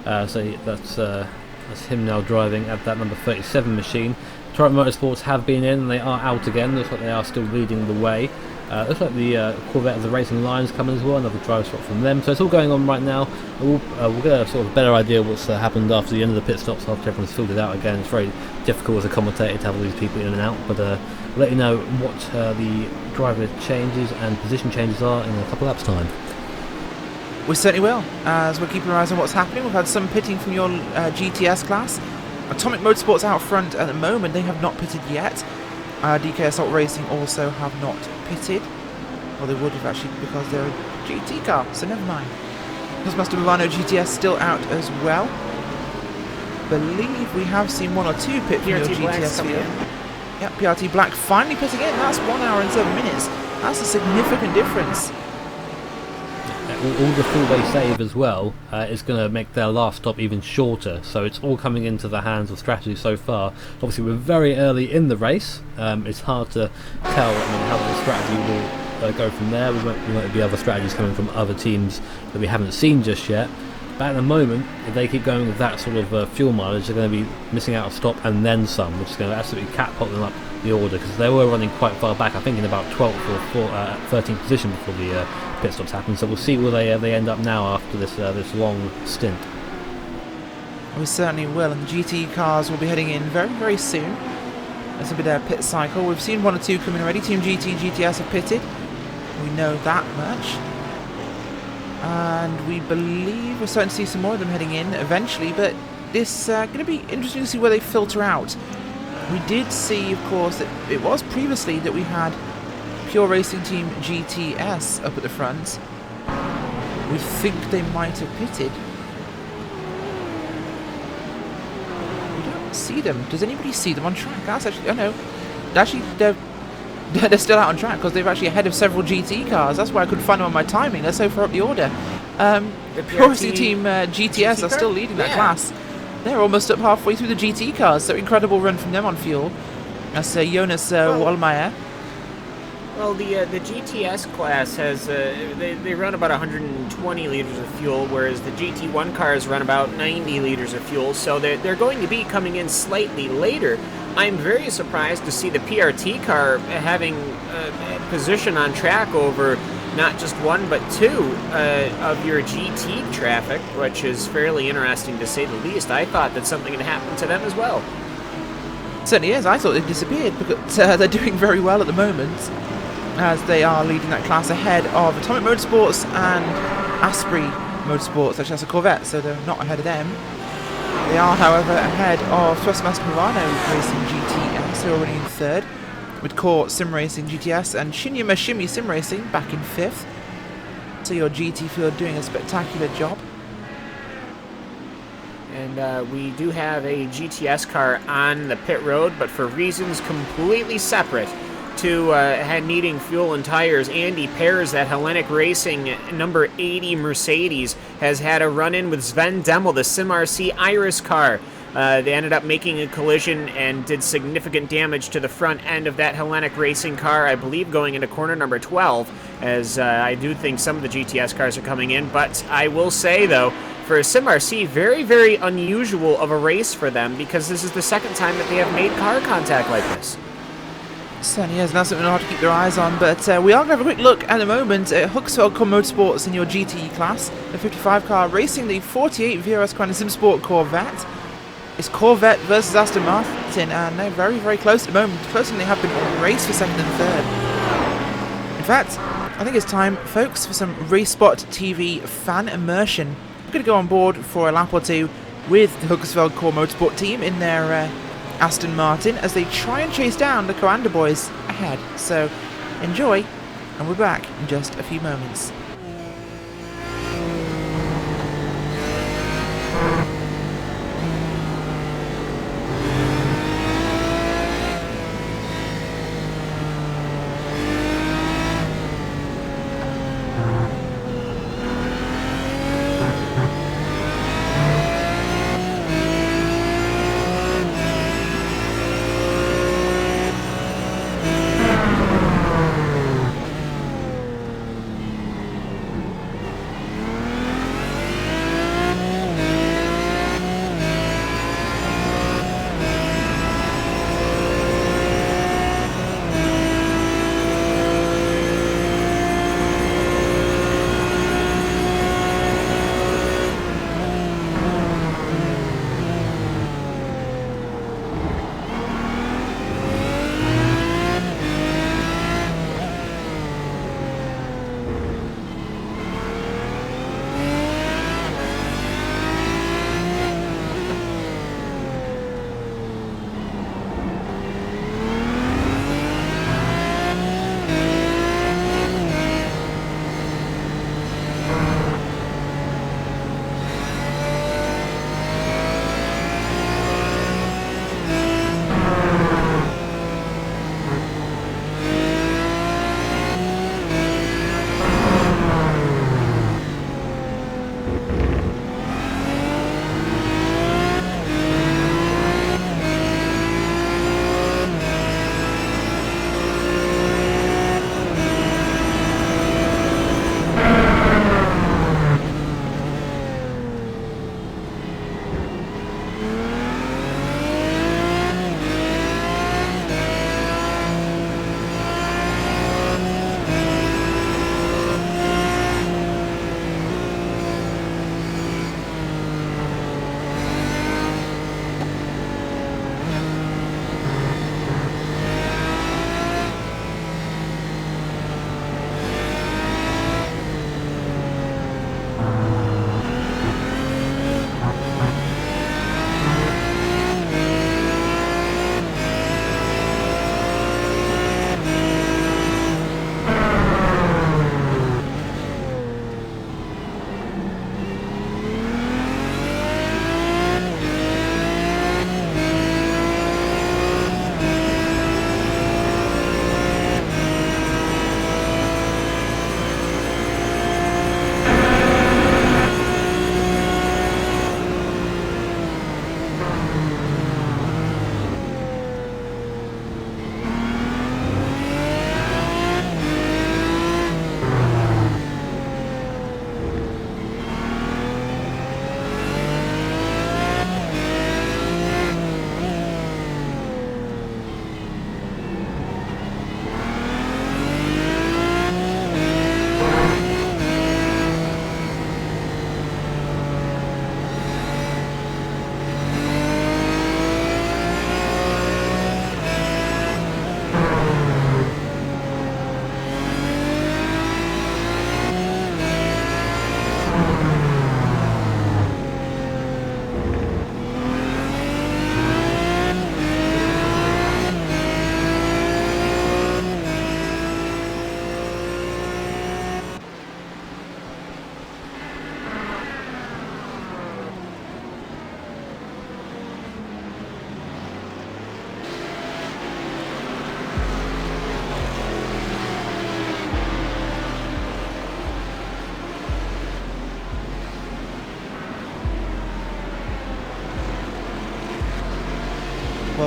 So that's him now driving at that number 37 machine. Torrent Motorsports have been in, and they are out again. Looks like they are still leading the way. Looks like the Corvette of the Racing Lions coming as well, another drive swap from them. So it's all going on right now. We'll get a sort of better idea of what's happened after the end of the pit stops, after everyone's filled it out again. It's very difficult as a commentator to have all these people in and out, but we'll let you know what the driver changes and position changes are in a couple of laps' time. We certainly will, as we're keeping our eyes on what's happening. We've had some pitting from your GTS class. Atomic Motorsports out front at the moment, they have not pitted yet. DK Assault Racing also have not pitted. Well, they would have actually because they're a GT car, so never mind. Cosmaster Milano GTS still out as well. Believe we have seen 1 or 2 pit from your GTS field. Yep, PRT Black finally pitting in. That's 1 hour and 7 minutes. That's a significant difference. all the fuel they save as well is going to make their last stop even shorter. So it's all coming into the hands of strategy so far. Obviously, we're very early in the race. It's hard to tell how the strategy will go from there. We might be other strategies coming from other teams that we haven't seen just yet. But at the moment, if they keep going with that sort of fuel mileage, they're going to be missing out a stop and then some, which is going to absolutely catapult them up the order, because they were running quite far back, I think in about 12th or 13th position before the pit stops happened. So we'll see where they end up now after this long stint. We certainly will, and the GT cars will be heading in very, very soon. This will be their pit cycle. We've seen 1 or 2 come in already. Team GT and GTS have pitted. We know that much. And we believe we're starting to see some more of them heading in eventually, but this going to be interesting to see where they filter out. We did see, of course, that it was previously that we had Pure Racing Team GTS up at the front. We think they might have pitted. We don't see them. Does anybody see them on track? That's actually, oh no, actually they're still out on track because they're actually ahead of several GT cars. That's why I couldn't find them on my timing. They're so far up the order. The Pure Racing Team GTS are still leading that class. They're almost up halfway through the GT cars, so incredible run from them on fuel. That's Jonas Wallmeyer. Well, the GTS class has they run about 120 liters of fuel, whereas the GT1 cars run about 90 liters of fuel. So they're going to be coming in slightly later. I'm very surprised to see the PRT car having position on track over not just 1 but 2 of your GT traffic, which is fairly interesting to say the least. I thought that something had happened to them as well. Certainly is. I thought they disappeared, because they're doing very well at the moment, as they are leading that class ahead of Atomic Motorsports and Asprey Motorsports, actually that's a Corvette, so they're not ahead of them. They are, however, ahead of Thrustmaster Murano Racing GTS, who are running in 3rd, with Core Sim Racing GTS and Shinya Shimmy Sim Racing back in 5th. So your GT field doing a spectacular job. And we do have a GTS car on the pit road, but for reasons completely separate to needing fuel and tires. Andy Pears, that Hellenic Racing number 80 Mercedes, has had a run-in with Sven Demmel, the Sim RC Iris car. They ended up making a collision and did significant damage to the front end of that Hellenic Racing car, I believe going into corner number 12, as I do think some of the GTS cars are coming in. But I will say, though, for a Sim RC, very, very unusual of a race for them, because this is the second time that they have made car contact like this. Certainly is, and that's something we'll have to keep their eyes on. But we are going to have a quick look at the moment at Huxfeld Motorsports in your GT class. The 55 car racing the 48 VRS Crown Sim Sport Corvette. It's Corvette versus Aston Martin, and they're very, very close at the moment. Closer than they have been all race for 2nd and 3rd. In fact, I think it's time, folks, for some RaceSpotTV fan immersion. We're going to go on board for a lap or 2 with the Huxfeld Core Motorsport team in their Aston Martin as they try and chase down the Coanda boys ahead. So enjoy, and we're back in just a few moments.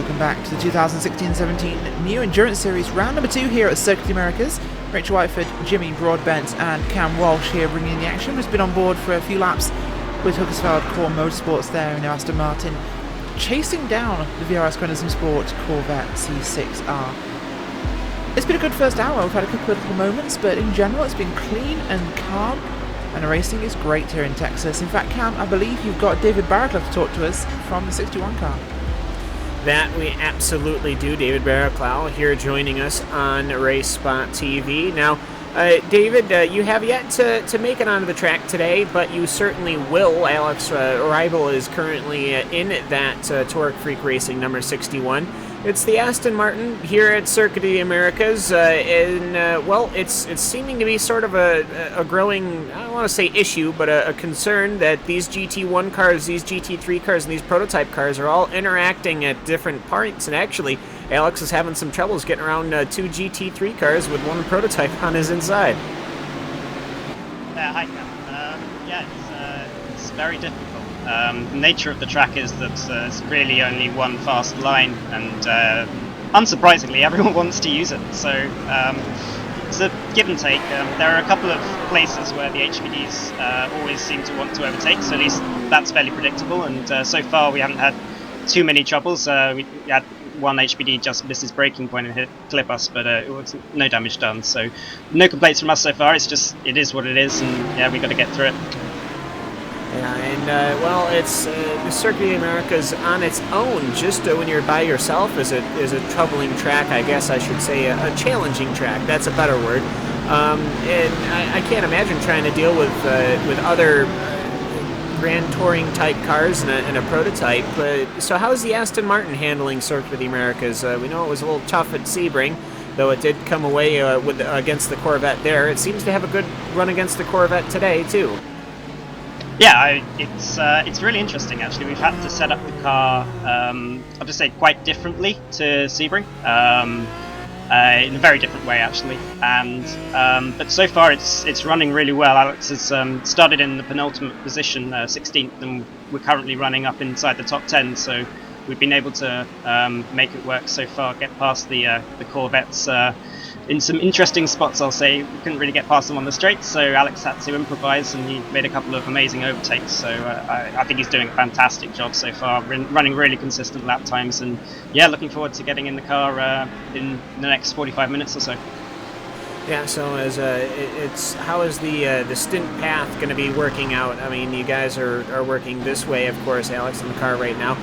Welcome back to the 2016-17 New Endurance Series, round number 2 here at Circuit of the Americas. Rachel Whiteford, Jimmy Broadbent and Cam Walsh here bringing the action. Who's been on board for a few laps with Huddersfield Core Motorsports there in their Aston Martin, chasing down the VRS Grenadier Sport Corvette C6R. It's been a good first hour. We've had a couple of little moments, but in general it's been clean and calm, and the racing is great here in Texas. In fact, Cam, I believe you've got David Barraclough to talk to us from the 61 car. That we absolutely do. David Barraclough here joining us on RaceSpotTV. Now, David, you have yet to make it onto the track today, but you certainly will. Alex Reibel is currently in that Torque Freak Racing number 61. It's the Aston Martin here at Circuit of the Americas, and well, it's seeming to be sort of a growing, I don't want to say issue, but a concern that these GT1 cars, these GT3 cars, and these prototype cars are all interacting at different points, and actually, Alex is having some troubles getting around 2 GT3 cars with one prototype on his inside. Hi, Cam. Yeah, it's very difficult. The nature of the track is that it's really only one fast line, and unsurprisingly, everyone wants to use it. So it's a give and take. There are a couple of places where the HPDs always seem to want to overtake, so at least that's fairly predictable. And so far, we haven't had too many troubles. We had one HPD just missed his braking point and clip us, but it was no damage done. So no complaints from us so far. It's just, it is what it is, and yeah, we got to get through it. Yeah, and well, it's the Circuit of the Americas on its own. Just when you're by yourself is a troubling track, I guess I should say, a challenging track. That's a better word. And I can't imagine trying to deal with other Grand Touring type cars and a prototype. So how's the Aston Martin handling Circuit of the Americas? We know it was a little tough at Sebring, though it did come away against the Corvette there. It seems to have a good run against the Corvette today too. Yeah, it's really interesting actually. We've had to set up the car, I'll just say, quite differently to Sebring, in a very different way actually. And but so far it's running really well. Alex has started in the penultimate position, 16th, and we're currently running up inside the top 10. So we've been able to make it work so far, get past the Corvettes. In some interesting spots, I'll say. We couldn't really get past them on the straights, so Alex had to improvise, and he made a couple of amazing overtakes. So I think he's doing a fantastic job so far, running really consistent lap times, and yeah, looking forward to getting in the car in the next 45 minutes or so. Yeah, so how is the stint path going to be working out? I mean, you guys are working this way, of course, Alex, in the car right now.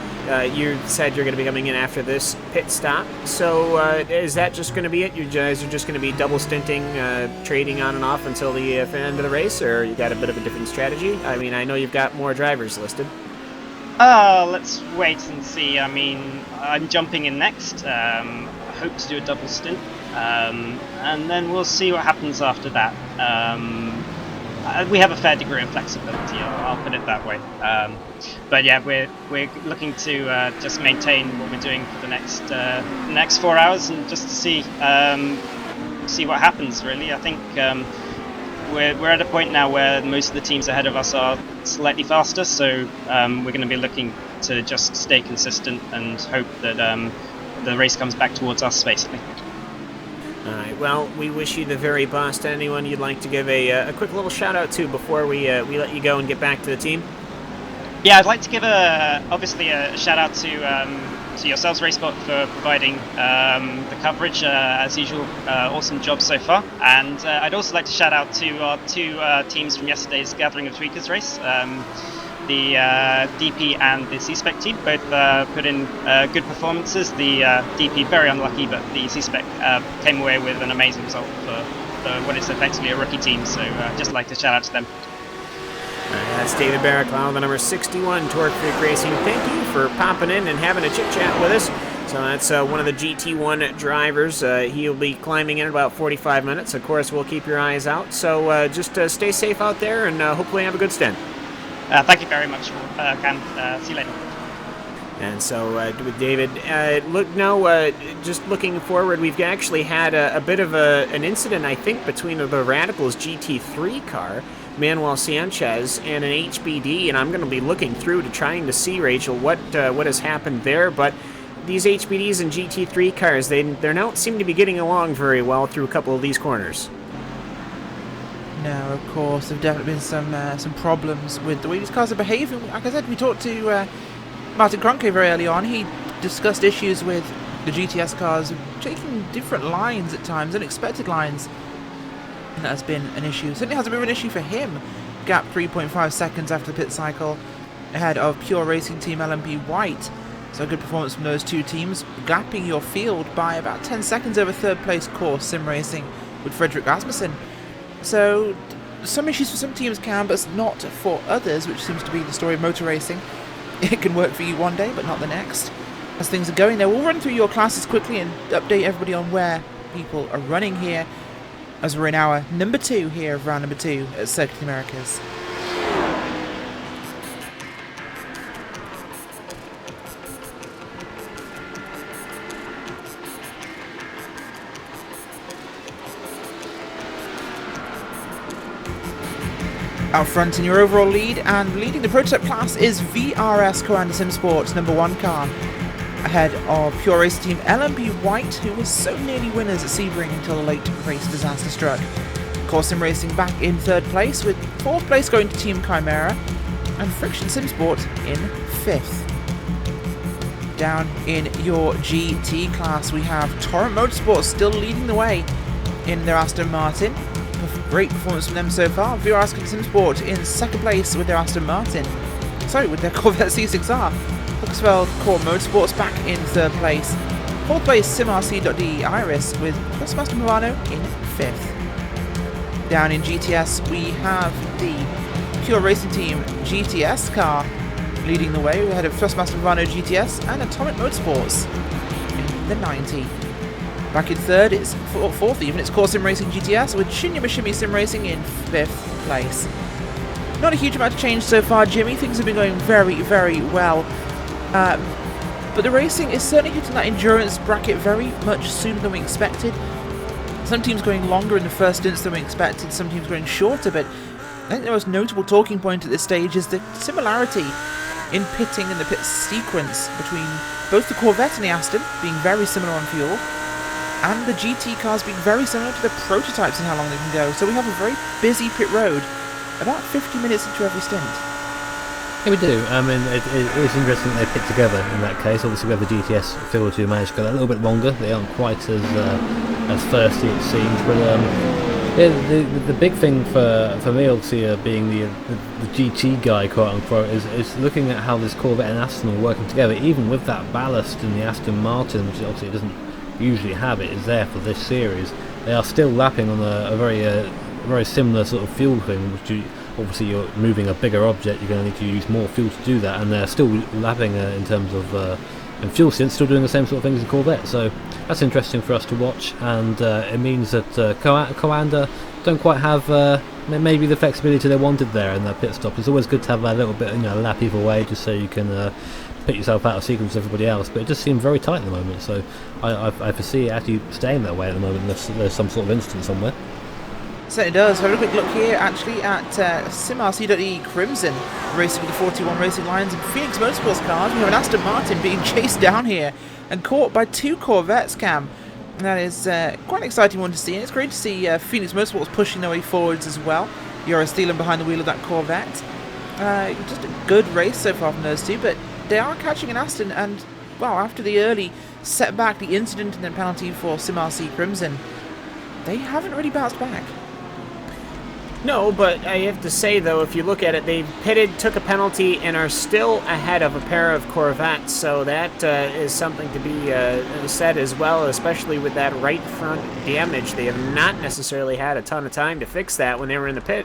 You said you're going to be coming in after this pit stop. So is that just going to be it? You guys are just going to be double stinting, trading on and off until the end of the race, or you got a bit of a different strategy? I mean, I know you've got more drivers listed. Let's wait and see. I mean, I'm jumping in next. I hope to do a double stint. And then we'll see what happens after that. We have a fair degree of flexibility, I'll put it that way. But yeah, we're looking to just maintain what we're doing for the next 4 hours, and just to see what happens. Really, I think we're at a point now where most of the teams ahead of us are slightly faster, so we're going to be looking to just stay consistent and hope that the race comes back towards us, basically. All right. Well, we wish you the very best. Anyone you'd like to give a quick little shout out to before we let you go and get back to the team? Yeah, I'd like to give obviously a shout out to yourselves, RaceSpot, for providing the coverage as usual. Awesome job so far. And I'd also like to shout out to our two teams from yesterday's Gathering of Tweakers race. The DP and the C-Spec team both put in good performances. The DP very unlucky, but the C-Spec came away with an amazing result for what is effectively a rookie team. So just like to shout out to them. All right, that's David Barraclough, the number 61 Torque Freak Racing. Thank you for popping in and having a chit-chat with us. So that's one of the GT1 drivers. He'll be climbing in about 45 minutes. Of course, we'll keep your eyes out. So just stay safe out there, and hopefully have a good stint. Thank you very much, Ken. See you later. And so with David, look now, just looking forward, we've actually had a bit of an incident, I think, between the Radicals GT3 car, Manuel Sanchez, and an HBD, and I'm going to be looking through to trying to see, Rachel, what has happened there. But these HBDs and GT3 cars, they don't seem to be getting along very well through a couple of these corners. No, of course, there've definitely been some problems with the way these cars are behaving. Like I said, we talked to Martin Kroenke very early on. He discussed issues with the GTS cars taking different lines at times, unexpected lines. And that has been an issue. Certainly hasn't been an issue for him. Gap 3.5 seconds after the pit cycle, ahead of Pure Racing Team LMP White. So good performance from those two teams, gapping your field by about 10 seconds over third place Course Sim Racing with Frederick Rasmussen. So some issues for some teams can, but not for others, which seems to be the story of motor racing. It can work for you one day, but not the next. As things are going there, we'll run through your classes quickly and update everybody on where people are running here, as we're in our number 2 here of round number 2 at Circuit of the Americas. Out front in your overall lead and leading the prototype class is VRS Coanda Sim Sports number 1 car, ahead of Pure Race Team LMP White, who was so nearly winners at Sebring until a late race disaster struck. Course Sim Racing back in 3rd place, with 4th place going to Team Chimera, and Friction Sim Sport in 5th. Down in your GT class, we have Torrent Motorsports still leading the way in their Aston Martin. Great performance from them so far. VRS Sim Sport in 2nd place with their Aston Martin. Sorry, with their Corvette C6R. Hooksveld Core Motorsports back in 3rd place. 4th place SimRC.de Iris with Trustmaster Milano in 5th. Down in GTS we have the Pure Racing Team GTS car leading the way. We're ahead of Trustmaster Milano GTS and Atomic Motorsports in the 90. Back in 3rd, it's 4th even, it's Core Sim Racing GTS with Shinya Mishimi Sim Racing in 5th place. Not a huge amount of change so far, Jimmy. Things have been going very, very well. But the racing is certainly hitting that endurance bracket very much sooner than we expected. Some teams going longer in the first stints than we expected, some teams going shorter, but I think the most notable talking point at this stage is the similarity in pitting and the pit sequence between both the Corvette and the Aston being very similar on fuel, and the GT cars being very similar to the prototypes in how long they can go. So we have a very busy pit road, about 50 minutes into every stint. Yeah, we do. I mean, it is interesting that they pit together in that case. Obviously, we have the GTS field who managed to go a little bit longer. They aren't quite as thirsty, it seems. But yeah, the big thing for me, obviously, being the GT guy, quote unquote, is looking at how this Corvette and Aston are working together, even with that ballast in the Aston Martin, which obviously it doesn't usually have. It is there for this series. They are still lapping on a very similar sort of fuel thing, which obviously you're moving a bigger object, you're going to need to use more fuel to do that, and they're still lapping in terms of in fuel stints, still doing the same sort of things as Corvette. So that's interesting for us to watch, and it means that Coanda don't quite have maybe the flexibility they wanted there in that pit stop. It's always good to have a little bit, lap either way, just so you can put yourself out of sequence with everybody else, but it just seems very tight at the moment, so I foresee it actually staying that way at the moment unless there's some sort of incident somewhere. Certainly does. Have a quick look here actually at SimRC.e Crimson racing with the 41 Racing Lions and Phoenix Motorsports cars. We have an Aston Martin being chased down here and caught by 2 Corvettes, Cam. And that is quite an exciting one to see, and it's great to see Phoenix Motorsports pushing their way forwards as well. You're stealing behind the wheel of that Corvette. Just a good race so far from those two, but they are catching an Aston, and well, after the early setback, the incident and then penalty for SimRC Crimson, they haven't really bounced back. No, but I have to say, though, if you look at it, they pitted, took a penalty, and are still ahead of a pair of Corvettes, so that is something to be said as well, especially with that right front damage. They have not necessarily had a ton of time to fix that when they were in the pit.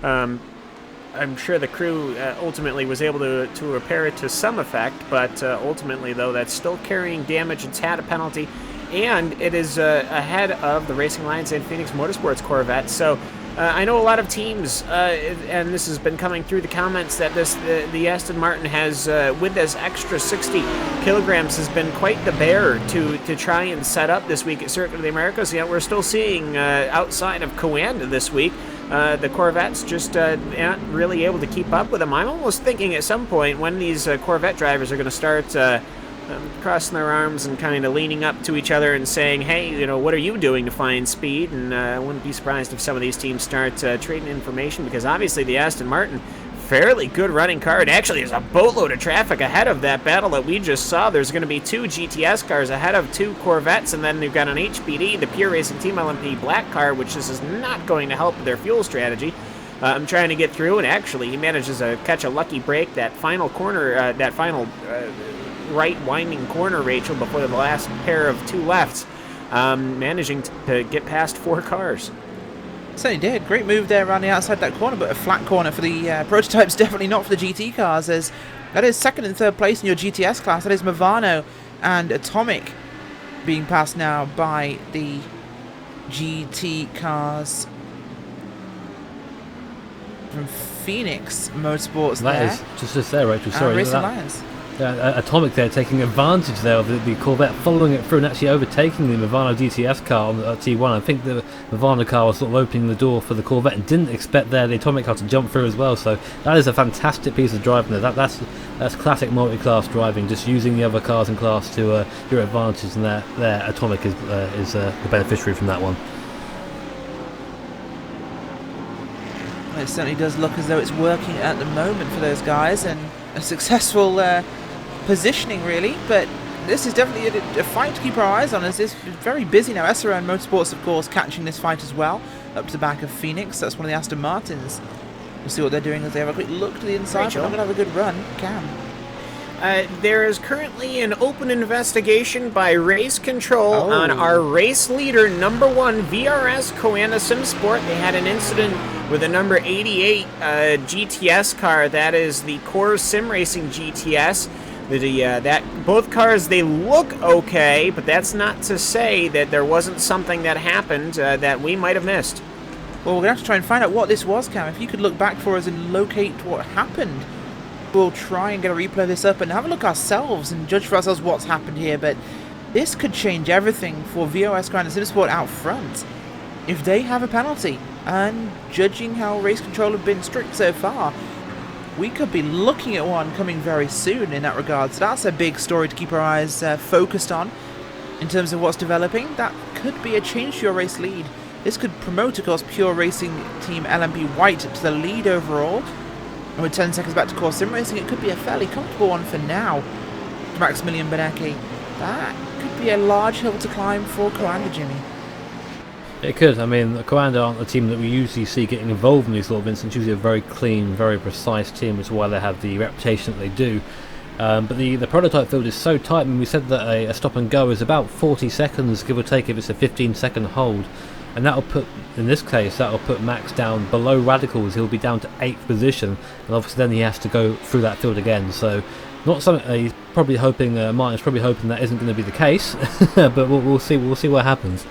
I'm sure the crew ultimately was able to repair it to some effect, but ultimately, though, that's still carrying damage. It's had a penalty, and it is ahead of the Racing Lions and Phoenix Motorsports Corvette, so I know a lot of teams, and this has been coming through the comments, that the Aston Martin has, with this extra 60 kilograms, has been quite the bear to try and set up this week at Circuit of the Americas. Yet we're still seeing, outside of Coanda this week, the Corvettes just not really able to keep up with them. I'm almost thinking at some point when these Corvette drivers are going to start crossing their arms and kind of leaning up to each other and saying, hey, you know, what are you doing to find speed? And I wouldn't be surprised if some of these teams start trading information, because obviously the Aston Martin, fairly good running car. And actually, there's a boatload of traffic ahead of that battle that we just saw. There's going to be 2 GTS cars ahead of 2 Corvettes, and then they've got an HPD, the Pure Racing Team LMP black car, which this is not going to help with their fuel strategy. I'm trying to get through, and actually he manages to catch a lucky break that final corner, that final right winding corner, Rachel, before the last pair of 2 lefts, managing to get past 4 cars. Certainly did. Great move there around the outside that corner, but a flat corner for the prototypes, definitely not for the GT cars, as that is 2nd and 3rd place in your GTS class. That is Movano and Atomic being passed now by the GT cars from Phoenix Motorsports. That is just there, Rachel. Sorry, Racing Lions. Atomic there taking advantage there of the Corvette, following it through and actually overtaking the Movano DTS car on the T1. I think the Movano car was sort of opening the door for the Corvette and didn't expect the Atomic car to jump through as well. So that is a fantastic piece of driving there. That's classic multi-class driving, just using the other cars in class to your advantage, and there Atomic is the beneficiary from that one. It certainly does look as though it's working at the moment for those guys, and a successful positioning, really. But this is definitely a fight to keep our eyes on, as it's very busy now. SRN Motorsports, of course, catching this fight as well, up to the back of Phoenix. That's one of the Aston Martins. We'll see what they're doing as they have a quick look to the inside. They're not going to have a good run. Cam. There is currently an open investigation by Race Control on our race leader, number 1 VRS Coanda Sim Sport. They had an incident with a number 88 GTS car. That is the Core Sim Racing GTS. Both cars, they look okay, but that's not to say that there wasn't something that happened that we might have missed. Well, we're going to have to try and find out what this was, Cam. If you could look back for us and locate what happened, we'll try and get a replay of this up and have a look ourselves and judge for ourselves what's happened here. But this could change everything for VOS Coanda Sim Sport out front if they have a penalty. And judging how Race Control have been strict so far, we could be looking at one coming very soon in that regard. So that's a big story to keep our eyes focused on in terms of what's developing. That could be a change to your race lead. This could promote, of course, Pure Racing Team LMP White to the lead overall. And with 10 seconds back to Core Sim Racing, it could be a fairly comfortable one for now. Maximilian Benecki. That could be a large hill to climb for Coanda, Jimmy. It could. I mean, Coanda aren't the team that we usually see getting involved in these sort of incidents. Usually a very clean, very precise team, which is why they have the reputation that they do. But the prototype field is so tight. I mean, we said that a stop and go is about 40 seconds, give or take, if it's a 15-second hold. And that'll put, in this case, that'll put Max down below Radicals. He'll be down to 8th position, and obviously then he has to go through that field again. So, not something he's probably hoping. Martin's probably hoping that isn't going to be the case, but we'll see. We'll see what happens.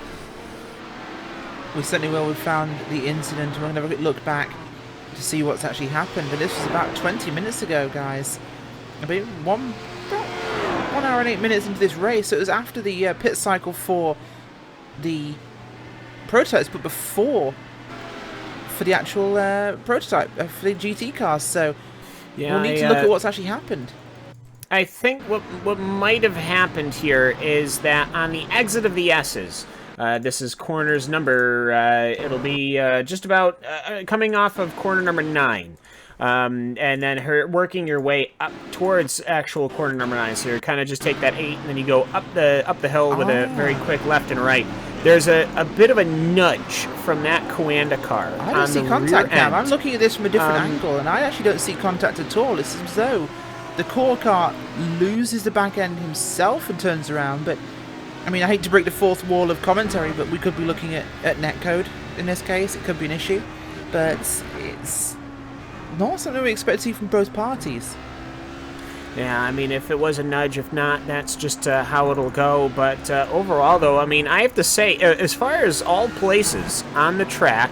We certainly will. We've found the incident. We're going to have a quick look back to see what's actually happened. But this was about 20 minutes ago, guys. About 1 hour and 8 minutes into this race. So it was after the pit cycle for the prototypes, but before for the actual prototype for the GT cars. So we'll need to look at what's actually happened. I think what might have happened here is that on the exit of the S's, this is corners number, it'll be just about coming off of corner number 9. And then working your way up towards actual corner number 9. So you kind of just take that 8 and then you go up the hill with a very quick left and right. There's a bit of a nudge from that Coanda car. I don't see contact, Cam. I'm looking at this from a different angle, and I actually don't see contact at all. It's as though the core car loses the back end himself and turns around. But I mean, I hate to break the fourth wall of commentary, but we could be looking at netcode in this case. It could be an issue, but it's not something we expect to see from both parties. Yeah, I mean, if it was a nudge, if not, that's just how it'll go. But overall, though, I mean, I have to say, as far as all places on the track,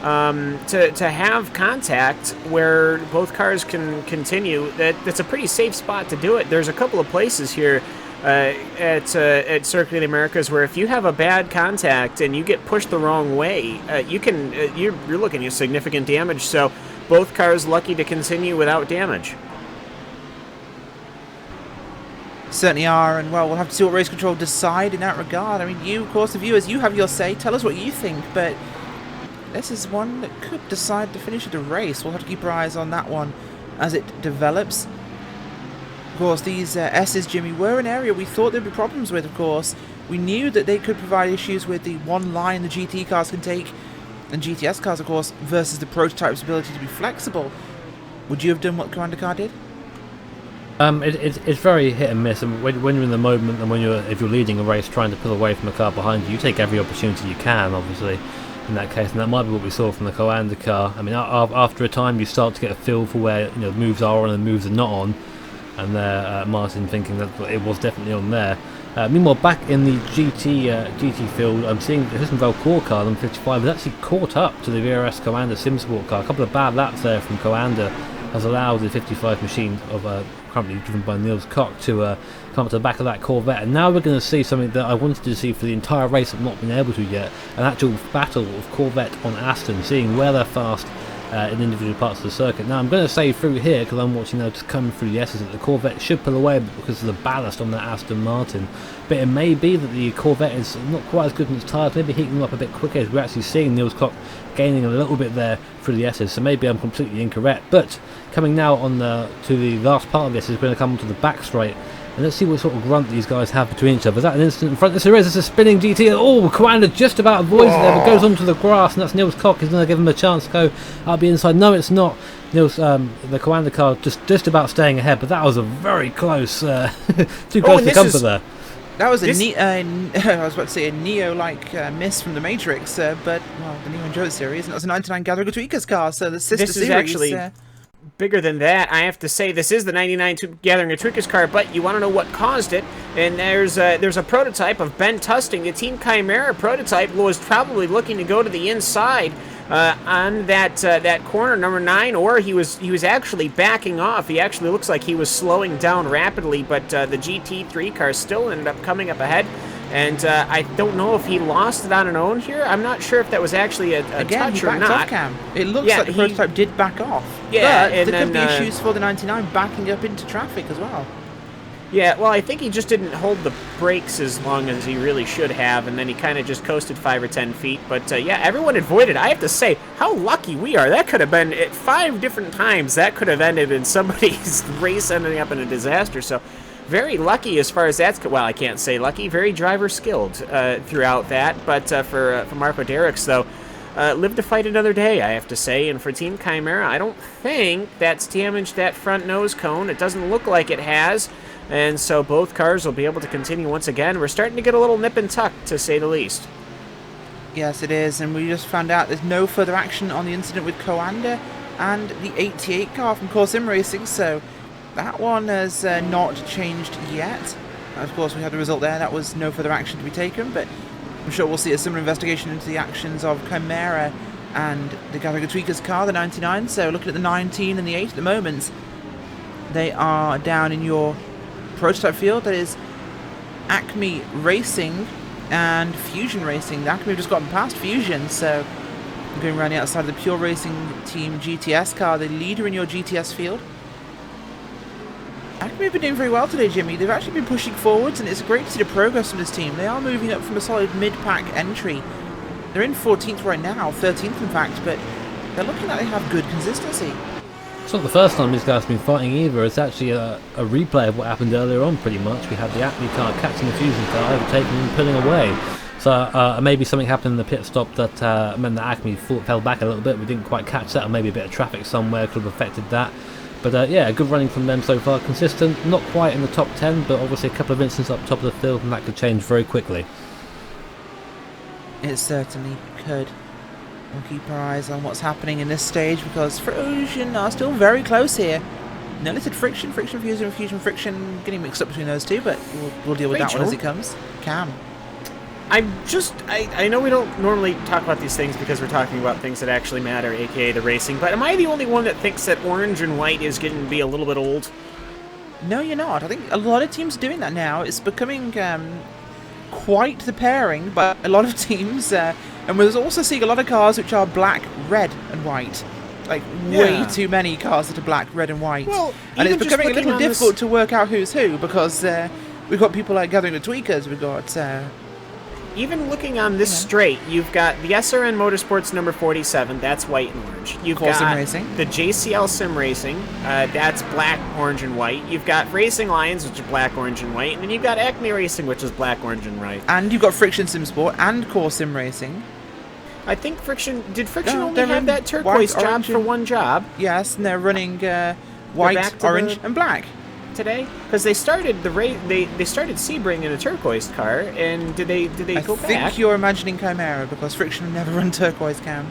to have contact where both cars can continue, that's a pretty safe spot to do it. There's a couple of places here at Circuit of the Americas where if you have a bad contact and you get pushed the wrong way, you're looking at significant damage. So both cars lucky to continue without damage. Certainly are, and well, we'll have to see what Race Control decide in that regard. I mean, you, of course, the viewers, you have your say. Tell us what you think, but this is one that could decide to finish the race. We'll have to keep our eyes on that one as it develops. Of course, these S's, Jimmy, were an area we thought there'd be problems with, of course. We knew that they could provide issues with the one line the GT cars can take, and GTS cars, of course, versus the prototype's ability to be flexible. Would you have done what Commander Car did? It's very hit and miss, and when you're in the moment, and if you're leading a race trying to pull away from a car behind you, you take every opportunity you can, obviously, in that case, and that might be what we saw from the Commander car. I mean, after a time you start to get a feel for where the moves are on and the moves are not on, and there Martin thinking that it was definitely on there. Meanwhile, back in the GT field, I'm seeing the Histon Valcour car, number 55, is actually caught up to the VRS Commander SimSport car. A couple of bad laps there from Commander has allowed the 55 machine of currently driven by Niels Koch to come up to the back of that Corvette, and now we're going to see something that I wanted to see for the entire race but not been able to yet, an actual battle of Corvette on Aston, seeing where they're fast in individual parts of the circuit. Now I'm going to say through here, because I'm watching now just coming through the S's, that the Corvette should pull away because of the ballast on that Aston Martin, but it may be that the Corvette is not quite as good in its tyres, maybe heating them up a bit quicker, as we're actually seeing Niels Koch gaining a little bit there through the S's, so maybe I'm completely incorrect. But coming now on to the last part of this is going to come to the back straight, and let's see what sort of grunt these guys have between each other. Is that an instant in front? Yes, there is. It's a spinning GT. Oh, Commander just about avoids it there, but goes onto the grass, and that's Niels Koch. He's going to give him a chance to go out the inside. No, it's not. Niels, the Commander car just about staying ahead, but that was a very close, too close to comfort there. That was I was about to say a Neo-like miss from the Matrix, but well, the Neo and Joe series, and that was a 99 Gathering Tweakers car, so the sister This is series. actually bigger than that. I have to say, this is the 99 Gathering of Tweakers car, but you want to know what caused it, and there's a prototype of Ben Tusting. The Team Chimera prototype was probably looking to go to the inside on that corner, number 9, or he was actually backing off. He actually looks like he was slowing down rapidly, but the GT3 car still ended up coming up ahead. And I don't know if he lost it on an own here. I'm not sure if that was actually a touch or not. Off, Cam. It looks like the prototype did back off. Yeah, but there could be issues for the 99 backing up into traffic as well. Yeah, well, I think he just didn't hold the brakes as long as he really should have, and then he kind of just coasted 5 or 10 feet. But yeah, everyone avoided. I have to say, how lucky we are. That could have been, at 5 different times, that could have ended in somebody's race ending up in a disaster. So very lucky as far as that's, well, I can't say lucky, very driver skilled throughout that. But for Marco Derricks, though, live to fight another day, I have to say. And for Team Chimera, I don't think that's damaged that front nose cone. It doesn't look like it has. And so both cars will be able to continue once again. We're starting to get a little nip and tuck, to say the least. Yes, it is. And we just found out there's no further action on the incident with Coanda and the 88 car from Core Sim Racing. So that one has not changed yet. Of course, we had the result there. That was no further action to be taken. But I'm sure we'll see a similar investigation into the actions of Chimera and the Gallagher Tweakers car, the 99. So looking at the 19 and the 8 at the moment, they are down in your prototype field. That is Acme Racing and Fusion Racing. Acme have just gotten past Fusion, so I'm going around the outside of the Pure Racing Team GTS car, the leader in your GTS field. Acme have been doing very well today, Jimmy. They've actually been pushing forwards, and it's great to see the progress from this team. They are moving up from a solid mid-pack entry. They're in 14th right now, 13th in fact, but they're looking like they have good consistency. It's not the first time these guys have been fighting either. It's actually a replay of what happened earlier on, pretty much. We had the Acme car catching the Fusion car, overtaking and pulling away. So maybe something happened in the pit stop that meant that Acme fell back a little bit. We didn't quite catch that, or maybe a bit of traffic somewhere could have affected that. But yeah, good running from them so far. Consistent, not quite in the top 10, but obviously a couple of incidents up top of the field, and that could change very quickly. It certainly could. We'll keep our eyes on what's happening in this stage, because Fusion are still very close here. No listed friction, Fusion, friction, getting mixed up between those two, but we'll deal with that one as it comes. Cam. I know we don't normally talk about these things because we're talking about things that actually matter, aka the racing, but am I the only one that thinks that orange and white is getting to be a little bit old? No, you're not. I think a lot of teams are doing that now. It's becoming quite the pairing by a lot of teams, and we're also seeing a lot of cars which are black, red, and white. Like, way too many cars that are black, red, and white. Well, and it's becoming a little difficult to work out who's who, because we've got people like gathering the tweakers. We've got Even looking on this straight, you've got the SRN Motorsports number 47, that's white and orange. You've Core got Sim Racing. the JCL Sim Racing, that's black, orange, and white. You've got Racing Lions, which is black, orange, and white. And then you've got Acme Racing, which is black, orange, and white. and you've got Friction Sim Sport and Core Sim Racing. I think Friction No, only they're have in that turquoise white, job orange, for and- one job Yes, and they're running white, back to orange, the- and black. today? Because they started they started Sebring in a turquoise car, and did they I go think back? you're imagining Chimera because Friction have never run turquoise, Cam.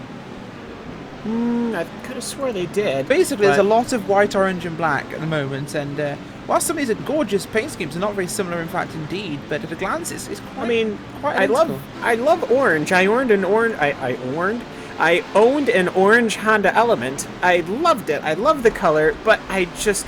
I could have swore they did. Basically, there's a but- lot of white, orange, and black at the moment, and whilst some of these are gorgeous paint schemes, they're not very similar, in fact, indeed. But at a glance, it's quite. I mean, quite I love orange. I owned an orange. I owned an orange Honda Element. I loved it. I love the color, but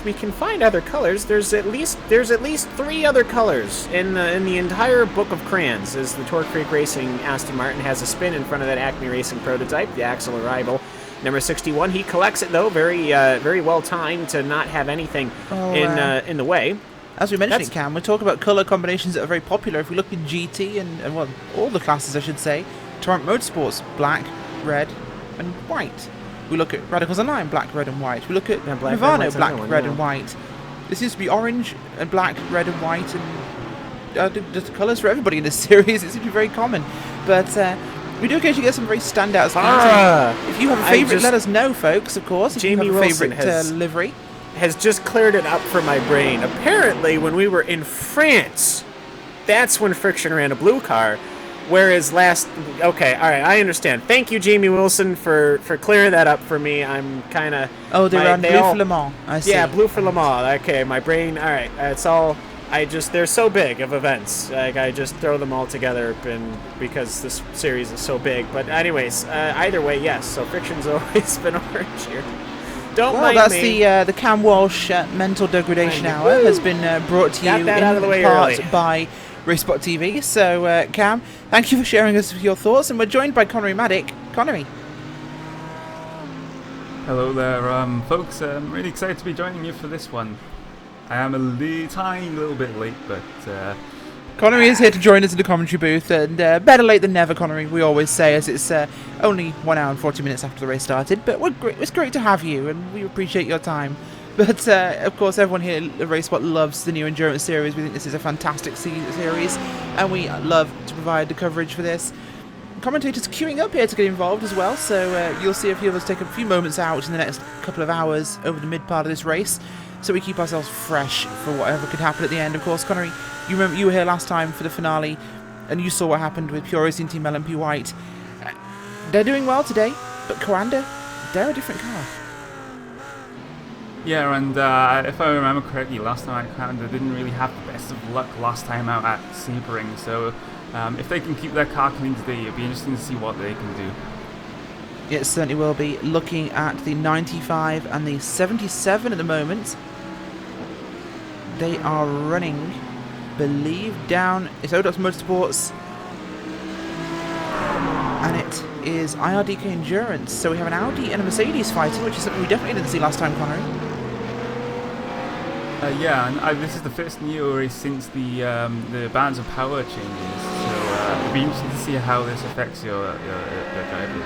we can find other colors. There's at least 3 other colors in the entire book of crayons. As the Torque Freak Racing Aston Martin has a spin in front of that Acme Racing prototype, the Axel Arrival. Number 61. He collects it though, very well timed to not have anything in the way. As we mentioned, That's- Cam, we talk about colour combinations that are very popular. If we look in GT and well, all the classes, I should say, Torrent Motorsports, black, red, and white. We look at Radicals Online, black, red, and white. We look at black, red, Nirvana, white's black, another one, red, yeah. and white. This seems to be orange and black, red, and white, and the colours for everybody in this series. It seems to be very common, but we do occasionally get some very standout schemes. If you have a favourite, let us know, folks. Of course, if Jamie you have a Wilson favourite has- livery. Has just cleared it up for my brain. Apparently, when we were in France, that's when Friction ran a blue car. Whereas okay, all right, I understand. Thank you, Jamie Wilson, for clearing that up for me. I'm kind of. Oh, they ran blue for Le Mans. I see. Yeah, blue for Le Mans. Okay, my brain. All right, it's all. They're so big of events. Like I just throw them all together, because this series is so big. But anyways, either way, yes. So Friction's always been orange here. Don't Well, mind that's me. the Cam Walsh mental degradation Mind hour you. has been brought to Got you that in out of the way part early. by RaceSpotTV. So, Cam, thank you for sharing us with your thoughts, and we're joined by Connery Maddock. Connery. Hello there, folks. I'm really excited to be joining you for this one. I am a tiny little bit late, but Connery is here to join us in the commentary booth, and better late than never, Connery, we always say, as it's only 1 hour and 40 minutes after the race started. But it's great to have you, and we appreciate your time. But, of course, everyone here at RaceSpot loves the new Endurance Series. We think this is a fantastic series, and we love to provide the coverage for this. Commentators queuing up here to get involved as well, so you'll see a few of us take a few moments out in the next couple of hours over the mid part of this race, so we keep ourselves fresh for whatever could happen at the end. Of course, Connery, you remember you were here last time for the finale, and you saw what happened with Pure Racing Team LMP White. They're doing well today, but Coanda, they're a different car. yeah, and if I remember correctly, last time I counted, they didn't really have the best of luck last time out at Sebring, so if they can keep their car clean today, it'll be interesting to see what they can do. It certainly will be. Looking at the 95 and the 77 at the moment, they are running, believe, down. It's Odox Motorsports, and it is IRDK Endurance. So we have an Audi and a Mercedes fighting, which is something we definitely didn't see last time, Connery. Yeah, and this is the first Neo race since the balance of power changes, so it'll be interesting to see how this affects your drivers.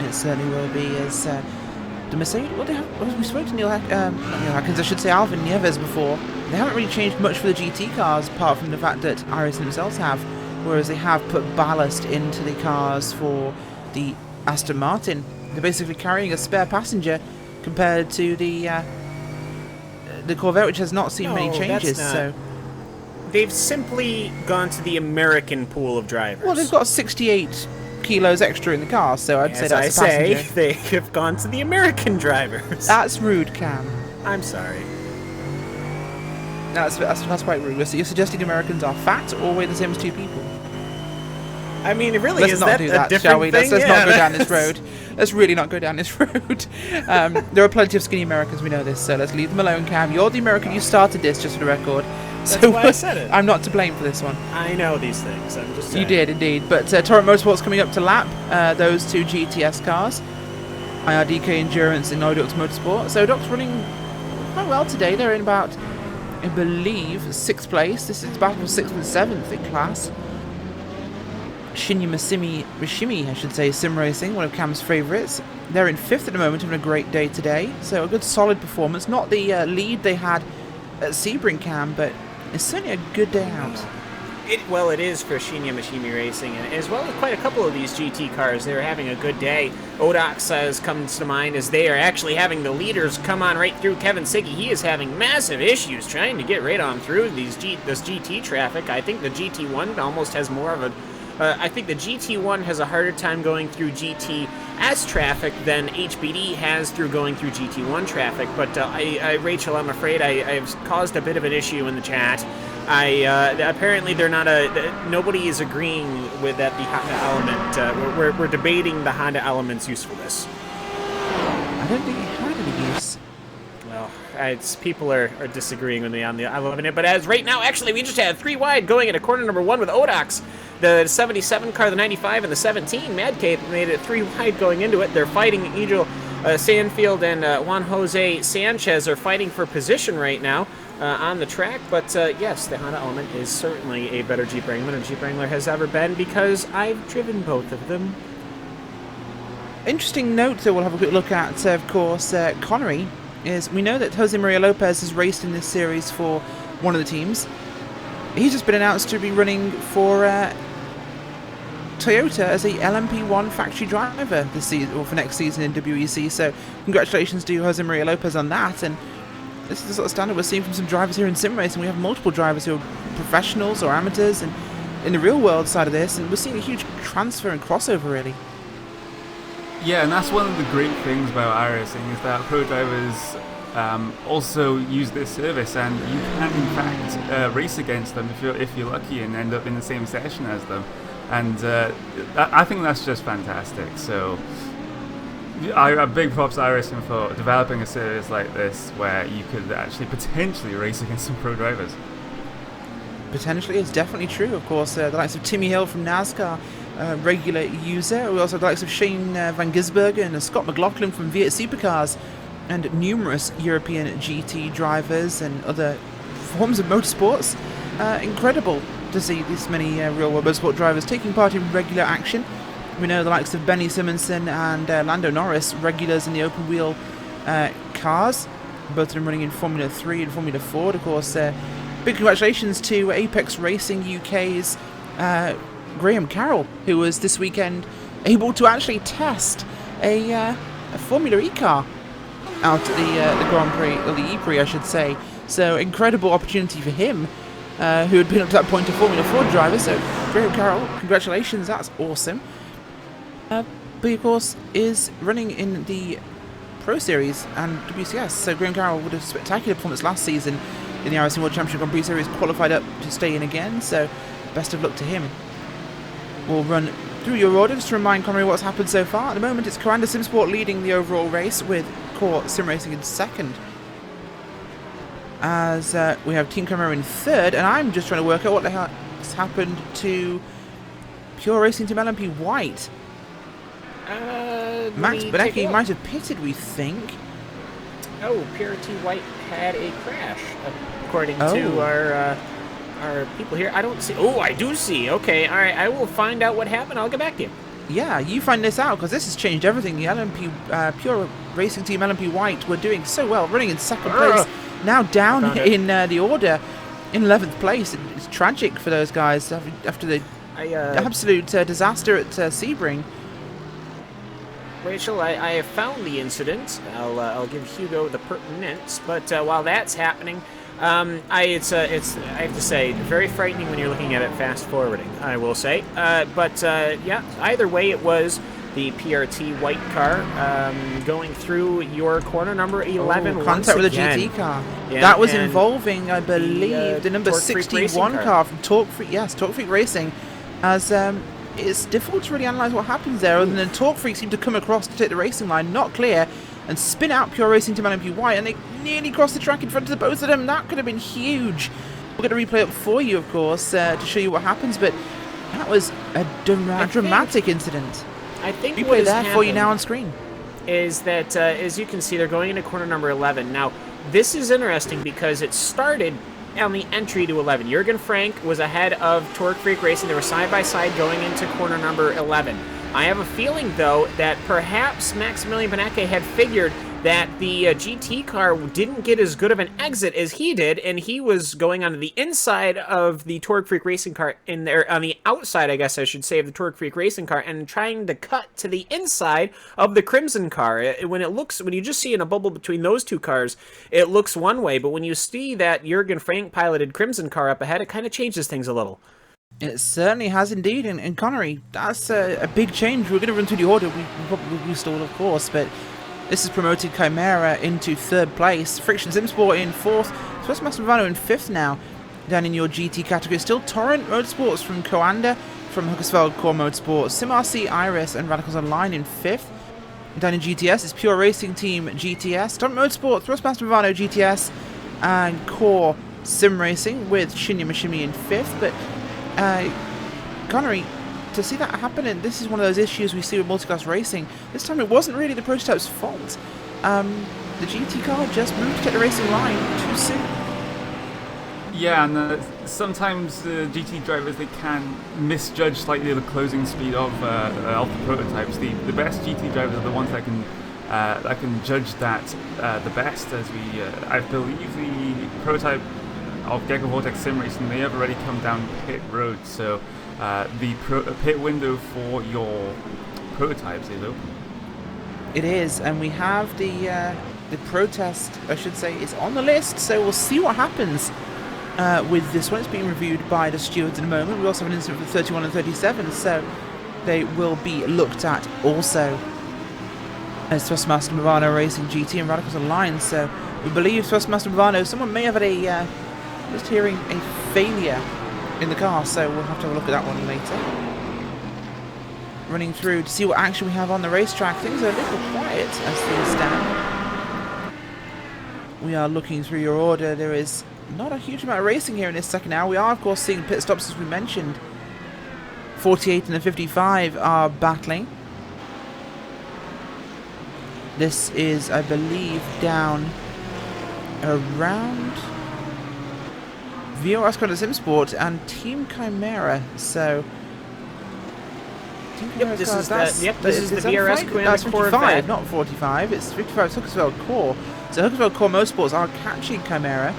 It certainly will be. As the Mercedes, what they have, we spoke to not Neil Hackins, I should say Alvin Nieves before. They haven't really changed much for the GT cars, apart from the fact that iRacing themselves have, whereas they have put ballast into the cars for the Aston Martin. They're basically carrying a spare passenger compared to the Corvette, which has not seen many No, changes. that's So, They've simply gone to the American pool of drivers. well, they've got 68 kilos extra in the car, so I'd say As that's I a passenger. say, they have gone to the American drivers. That's rude, Cam. I'm sorry. That's quite rude. You're suggesting Americans are fat or weigh the same as two people? I mean, it really Let's is not that do a that, different shall we? thing? Let's not go down this that's- road. Let's really not go down this road. There are plenty of skinny Americans, we know this, so let's leave them alone, Cam. You're the American, you started this, just for the record. That's So why I said it. I'm not to blame for this one. I know these things. I'm just saying. You did, indeed. But Torrent Motorsports coming up to lap those two GTS cars. IRDK Endurance and Odox Motorsport. So Odox running quite well today. They're in about I believe, 6th place. This is battle for 6th and 7th in class. Shinya Mishimi, I should say, Sim Racing, one of Cam's favourites. They're in 5th at the moment, having a great day today. So a good solid performance. Not the lead they had at Sebring, Cam, but it's certainly a good day out. Well, it is for Shinya Mishimi Racing, and as well as quite a couple of these GT cars. They're having a good day. Odox comes to mind as they are actually having the leaders come on right through Kevin Siggy. He is having massive issues trying to get right on through this GT traffic. I think the GT1 almost has more of a... I think the GT1 has a harder time going through GTS traffic than HBD has through going through GT1 traffic. But Rachel, I'm afraid I've caused a bit of an issue in the chat. Apparently they're not nobody is agreeing with that the Honda element. We're debating the Honda element's usefulness. I don't think it had any use. Well, people are disagreeing with me on the element, but as right now, actually, we just had 3 wide going into corner number 1 with Odox. The 77 car, the 95, and the 17. Mad Cape made it 3 wide going into it. They're fighting Angel Sandfield and Juan Jose Sanchez are fighting for position right now on the track. But yes, the Honda Element is certainly a better Jeep Wrangler than Jeep Wrangler has ever been because I've driven both of them. Interesting note that we'll have a quick look at, of course, Connery, is we know that Jose Maria Lopez has raced in this series for one of the teams. He's just been announced to be running for Toyota as a LMP1 factory driver this season, or for next season in WEC. So congratulations to Jose Maria Lopez on that. And this is the sort of standard we're seeing from some drivers here in sim racing. We have multiple drivers who are professionals or amateurs, and in the real world side of this, and we're seeing a huge transfer and crossover really. Yeah, and that's one of the great things about iRacing is that pro drivers also use this service, and you can in fact race against them if you're lucky and end up in the same session as them. And I think that's just fantastic. So big props to iRacing for developing a service like this where you could actually potentially race against some pro drivers. Potentially, it's definitely true. Of course, the likes of Timmy Hill from NASCAR, regular user. We also have the likes of Shane Van Gisbergen and Scott McLaughlin from Viet Supercars, and numerous European GT drivers and other forms of motorsports. Incredible to see this many real-world motorsport drivers taking part in regular action. We know the likes of Benny Simonson and Lando Norris, regulars in the open-wheel cars, both of them running in Formula 3 and Formula 4. Of course, big congratulations to Apex Racing UK's Graham Carroll, who was this weekend able to actually test a Formula E car out at the Grand Prix, or the E-Prix I should say. So incredible opportunity for him, who had been up to that point a Formula 4 driver. So Graham Carroll, congratulations, that's awesome. But he of course is running in the Pro Series and WCS. So Graham Carroll would have spectacular performance last season in the iRacing World Championship Grand Prix Series, qualified up to stay in again. So best of luck to him. We'll run through your order just to remind Connery what's happened so far. At the moment, it's Coranda Simsport leading the overall race with Core Sim Racing in second. As we have Team Camera in third, and I'm just trying to work out what the hell has happened to Pure Racing Team LMP White. Max Benecki might have pitted, we think. Oh, Purity White had a crash, according to our people here. I don't see. Oh, I do see. Okay, all right. I will find out what happened. I'll get back to you. Yeah, you find this out, because this has changed everything. The LMP Pure Racing Team LMP White were doing so well, running in second place. Now down in the order in 11th place. It's tragic for those guys after the absolute disaster at Sebring. Rachel, I have found the incident. I'll give Hugo the pertinence, but while that's happening, I have to say, very frightening when you're looking at it fast forwarding, I will say. Yeah, either way, it was the PRT white car going through your corner number 11. Contact with a GT car. Yeah, that was involving, I believe, the number 61 car from Torque Freak. Yes, Torque Freak Racing. As it's difficult to really analyse what happens there, other than Torque Freak seemed to come across to take the racing line, not clear, and spin out Pure Racing Team LMP White, and they nearly crossed the track in front of the both of them. That could have been huge. We're going to replay it for you, of course, to show you what happens, but that was a dramatic incident. I think replay there for you now on screen. Is that, as you can see, they're going into corner number 11. Now, this is interesting because it started on the entry to 11. Jürgen Frank was ahead of Torque Freak Racing. They were side by side going into corner number 11. I have a feeling, though, that perhaps Maximilian Benecke had figured that the GT car didn't get as good of an exit as he did, and he was going onto the inside of the Torque Freak Racing car, in there on the outside, I guess I should say, of the Torque Freak Racing car, and trying to cut to the inside of the Crimson car. When you just see in a bubble between those two cars, it looks one way, but when you see that Jürgen Frank piloted Crimson car up ahead, it kind of changes things a little. It certainly has indeed, and Connery, that's a big change. We're going to run through the order, we probably will still, of course, but this has promoted Chimera into 3rd place, Friction Simsport in 4th, Thrustmaster Movano in 5th now, down in your GT category. Still Torrent Motorsports from Coanda, from Hookersfeld Core Motorsports, SimRC, Iris, and Radicals Online in 5th. Down in GTS is Pure Racing Team GTS, Torrent Motorsport, Thrustmaster Movano GTS, and Core Sim Racing with Shinya Mishimi in 5th, but Connery, to see that happen, and this is one of those issues we see with multiclass racing, this time it wasn't really the prototype's fault. The GT car just moved to get the racing line too soon. Yeah, and sometimes the GT drivers, they can misjudge slightly the closing speed of the prototypes. The best GT drivers are the ones that can judge that the best. As I believe the prototype of Gecko Vortex Sim Racing, they have already come down pit road, so the pit window for your prototypes is open. It is, and we have the protest, I should say, is on the list, so we'll see what happens with this one. It's being reviewed by the stewards in a moment. We also have an incident for 31 and 37, so they will be looked at also as Thrustmaster Movano Racing GT and Radicals Online. So we believe Thrustmaster Movano, someone may have had just hearing a failure in the car, so we'll have to have a look at that one later. Running through to see what action we have on the racetrack. Things are a little quiet as things stand. We are looking through your order. There is not a huge amount of racing here in this second hour. We are, of course, seeing pit stops, as we mentioned. 48 and the 55 are battling. This is, I believe, down around VRS Conda Simsport and Team Chimera. So, Team Chimera's this car, is the VRS Command That's 55, Corvette. not 45. It's 55 Hookersfeld Core. So Hookersfeld Core Motorsports are catching Chimera.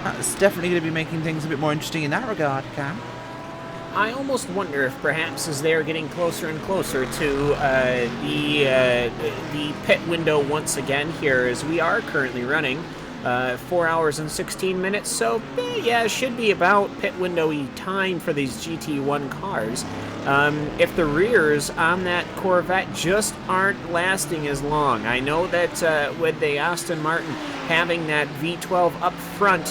That's definitely going to be making things a bit more interesting in that regard, Cam. I almost wonder if perhaps as they're getting closer and closer to the pit window once again here, as we are currently running 4 hours and 16 minutes, so yeah, it should be about pit window-y time for these GT1 cars. If the rears on that Corvette just aren't lasting as long. I know that with the Aston Martin having that V12 up front,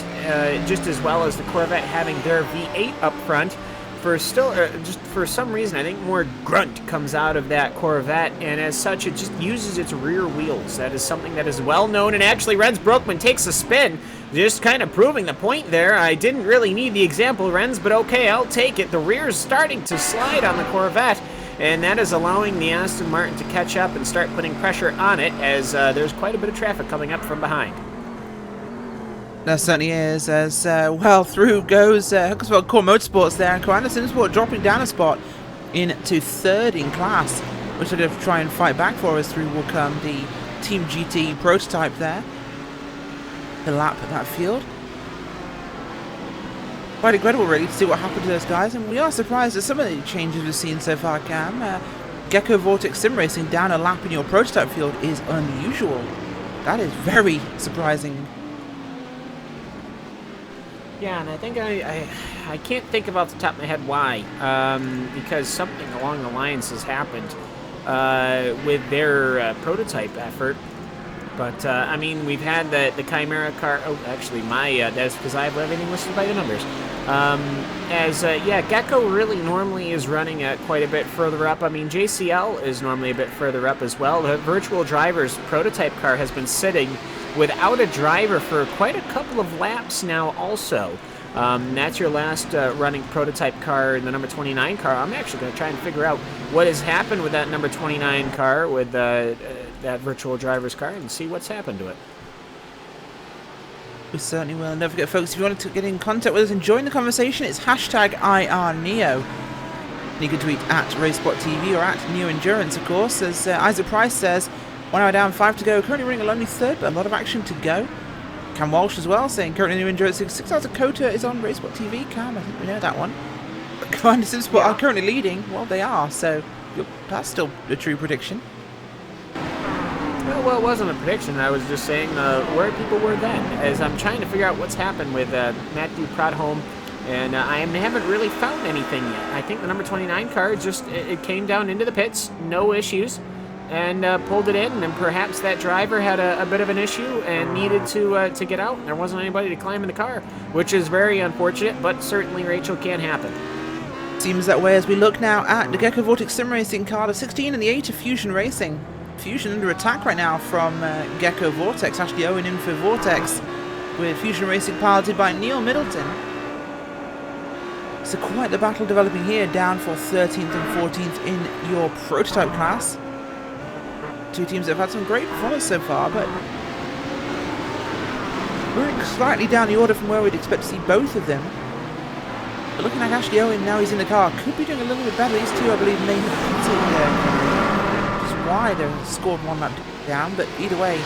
just as well as the Corvette having their V8 up front, just for some reason, I think more grunt comes out of that Corvette, and as such, it just uses its rear wheels. That is something that is well known, and actually, Renz Broekman takes a spin, just kind of proving the point there. I didn't really need the example, Renz, but okay, I'll take it. The rear's starting to slide on the Corvette, and that is allowing the Aston Martin to catch up and start putting pressure on it, as there's quite a bit of traffic coming up from behind. That certainly is, as well through goes Hookersfeld Core Motorsports there, and Coanda Simsport dropping down a spot into 3rd in class, which they're going to try and fight back for us. Through will come the Team GT prototype there. The lap at that field. Quite incredible really to see what happened to those guys, and we are surprised at some of the changes we've seen so far, Cam. Gecko Vortex Sim Racing down a lap in your prototype field is unusual. That is very surprising. Yeah, and I think I can't think of off the top of my head why, because something along the lines has happened with their prototype effort. But, I mean, we've had the Chimera car. Oh, actually, that's because I have everything listed by the numbers. Yeah, Gecko really normally is running quite a bit further up. I mean, JCL is normally a bit further up as well. The Virtual Driver's prototype car has been sitting without a driver for quite a couple of laps now also. That's your last running prototype car, the number 29 car. I'm actually going to try and figure out what has happened with that number 29 car, with that Virtual Driver's car, and see what's happened to it. We certainly will. And don't forget, folks, if you want to get in contact with us and join the conversation, it's hashtag IRNEO. You can tweet at RaceSpotTV or at Neo Endurance, of course. As Isaac Price says, 1 hour down, 5 to go. Currently running a lonely third, but a lot of action to go. Cam Walsh as well, saying currently Neo Endurance 6 hours of COTA is on RaceSpotTV. Cam, I think we know that one. But Commander SimSport are currently leading. Well, they are, so that's still a true prediction. Well, it wasn't a prediction. I was just saying where people were then, as I'm trying to figure out what's happened with Matthew Prodholm, and I haven't really found anything yet. I think the number 29 car just it came down into the pits, no issues, and pulled it in, and perhaps that driver had a bit of an issue and needed to get out. There wasn't anybody to climb in the car, which is very unfortunate, but certainly, Rachel, can happen. Seems that way as we look now at the Gecko Vortex Sim Racing car, the 16 and the 8 of Fusion Racing. Fusion under attack right now from Gecko Vortex. Ashley Owen in for Vortex, with Fusion Racing piloted by Neil Middleton. So quite the battle developing here, down for 13th and 14th in your prototype class. Two teams that have had some great performance so far, but we're slightly down the order from where we'd expect to see both of them. But looking like Ashley Owen, now he's in the car, could be doing a little bit better. These two, I believe, may have pitted just wide and scored one lap down, but either way,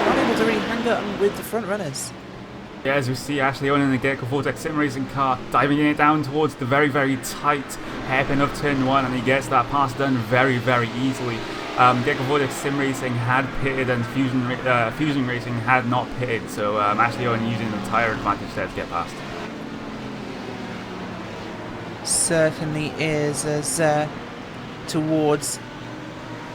not able to really hang on with the front runners. Yeah, as we see Ashley Owen in the Gecko Vortex Sim Racing car, diving it down towards the very, very tight hairpin of turn 1, and he gets that pass done very, very easily. Gecko Vortex Sim Racing had pitted and Fusion Racing had not pitted, so Ashley Owen using the tyre advantage there to get past. Certainly is, as towards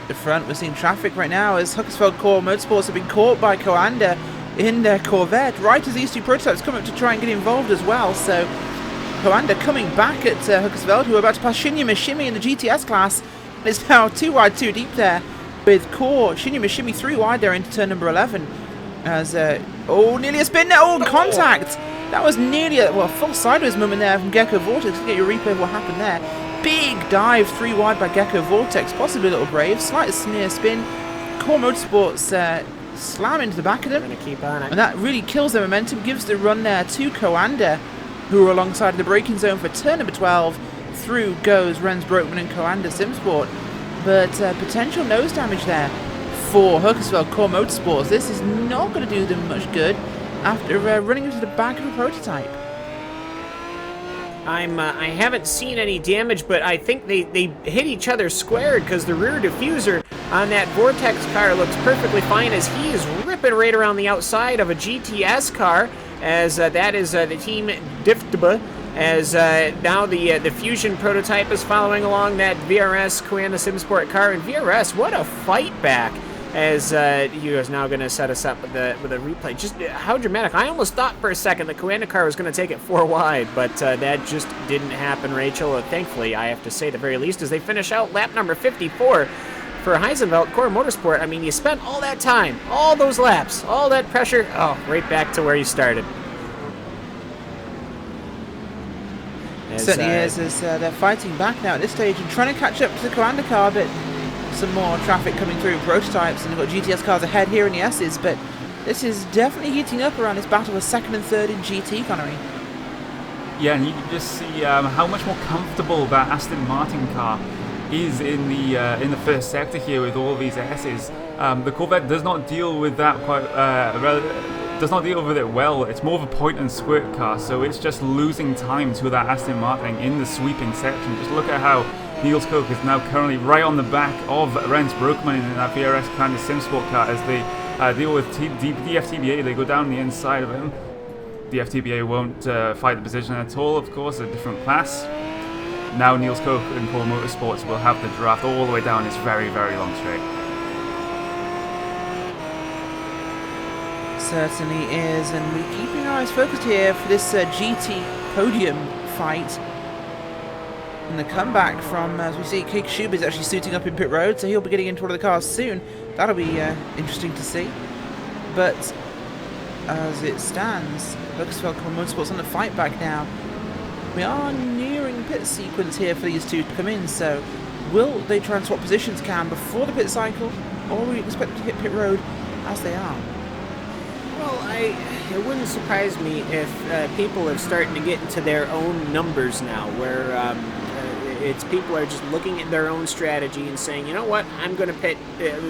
the front we're seeing traffic right now as Huddersfield Core Motorsports have been caught by Coanda in their Corvette, right as these two prototypes come up to try and get involved as well. So Coanda coming back at Huddersfield, who are about to pass Shinya Mishimi in the GTS class. It's now 2 wide, 2 deep there, with Core Shinya Mishimi 3 wide there into turn number 11. As nearly a spin there, contact. That was nearly a full sideways movement there from Gecko Vortex. Get your replay of what happened there. Big dive 3 wide by Gecko Vortex, possibly a little brave, slight smear spin. Core Motorsports slam into the back of them, Gonna keep on it. and that really kills their momentum, gives the run there to Coanda, who are alongside the braking zone for turn number 12. Through goes Renz Broekman and Coanda Simsport, but potential nose damage there for Huddersfield Core Motorsports. This is not going to do them much good after running into the back of a prototype. I haven't seen any damage, but I think they hit each other square because the rear diffuser on that Vortex car looks perfectly fine as he is ripping right around the outside of a GTS car, as that is the team Diftba, as now the Fusion prototype is following along that VRS Coanda Simsport car, and VRS, what a fight back, as he is now going to set us up with a replay. Just how dramatic. I almost thought for a second the Coanda car was going to take it 4 wide, but that just didn't happen, Rachel. Thankfully, I have to say, the very least, as they finish out lap number 54 for Heisenveld Core Motorsport. I mean, you spent all that time, all those laps, all that pressure, right back to where you started. Certainly is, as they're fighting back now at this stage and trying to catch up to the Coanda car, but some more traffic coming through prototypes, and they've got GTS cars ahead here in the S's, but this is definitely heating up around this battle of 2nd and 3rd in GT, Connery. Yeah, and you can just see how much more comfortable that Aston Martin car is in the first sector here with all these S's. The Corvette does not deal with that does not deal with it well. It's more of a point and squirt car, so it's just losing time to that Aston Martin in the sweeping section. Just look at how Niels Koch is now currently right on the back of Renz Broekman in that VRS kind of Simsport car as they deal with DFTBA. They go down the inside of him. DFTBA won't fight the position at all, of course, a different class. Now Niels Koch and Core Motorsports will have the draft all the way down this very, very long straight. Certainly is, and we're keeping our eyes focused here for this GT podium fight. And the comeback from, as we see, Keik Schub is actually suiting up in pit road, so he'll be getting into one of the cars soon. That'll be interesting to see. But as it stands, Huddersfield Core Motorsports on the fight back now. We are nearing pit sequence here for these two to come in, so will they try and swap positions, Cam, before the pit cycle, or will we expect them to hit pit road as they are? Well, it wouldn't surprise me if people are starting to get into their own numbers now, where it's people are just looking at their own strategy and saying, you know what, I'm going to pit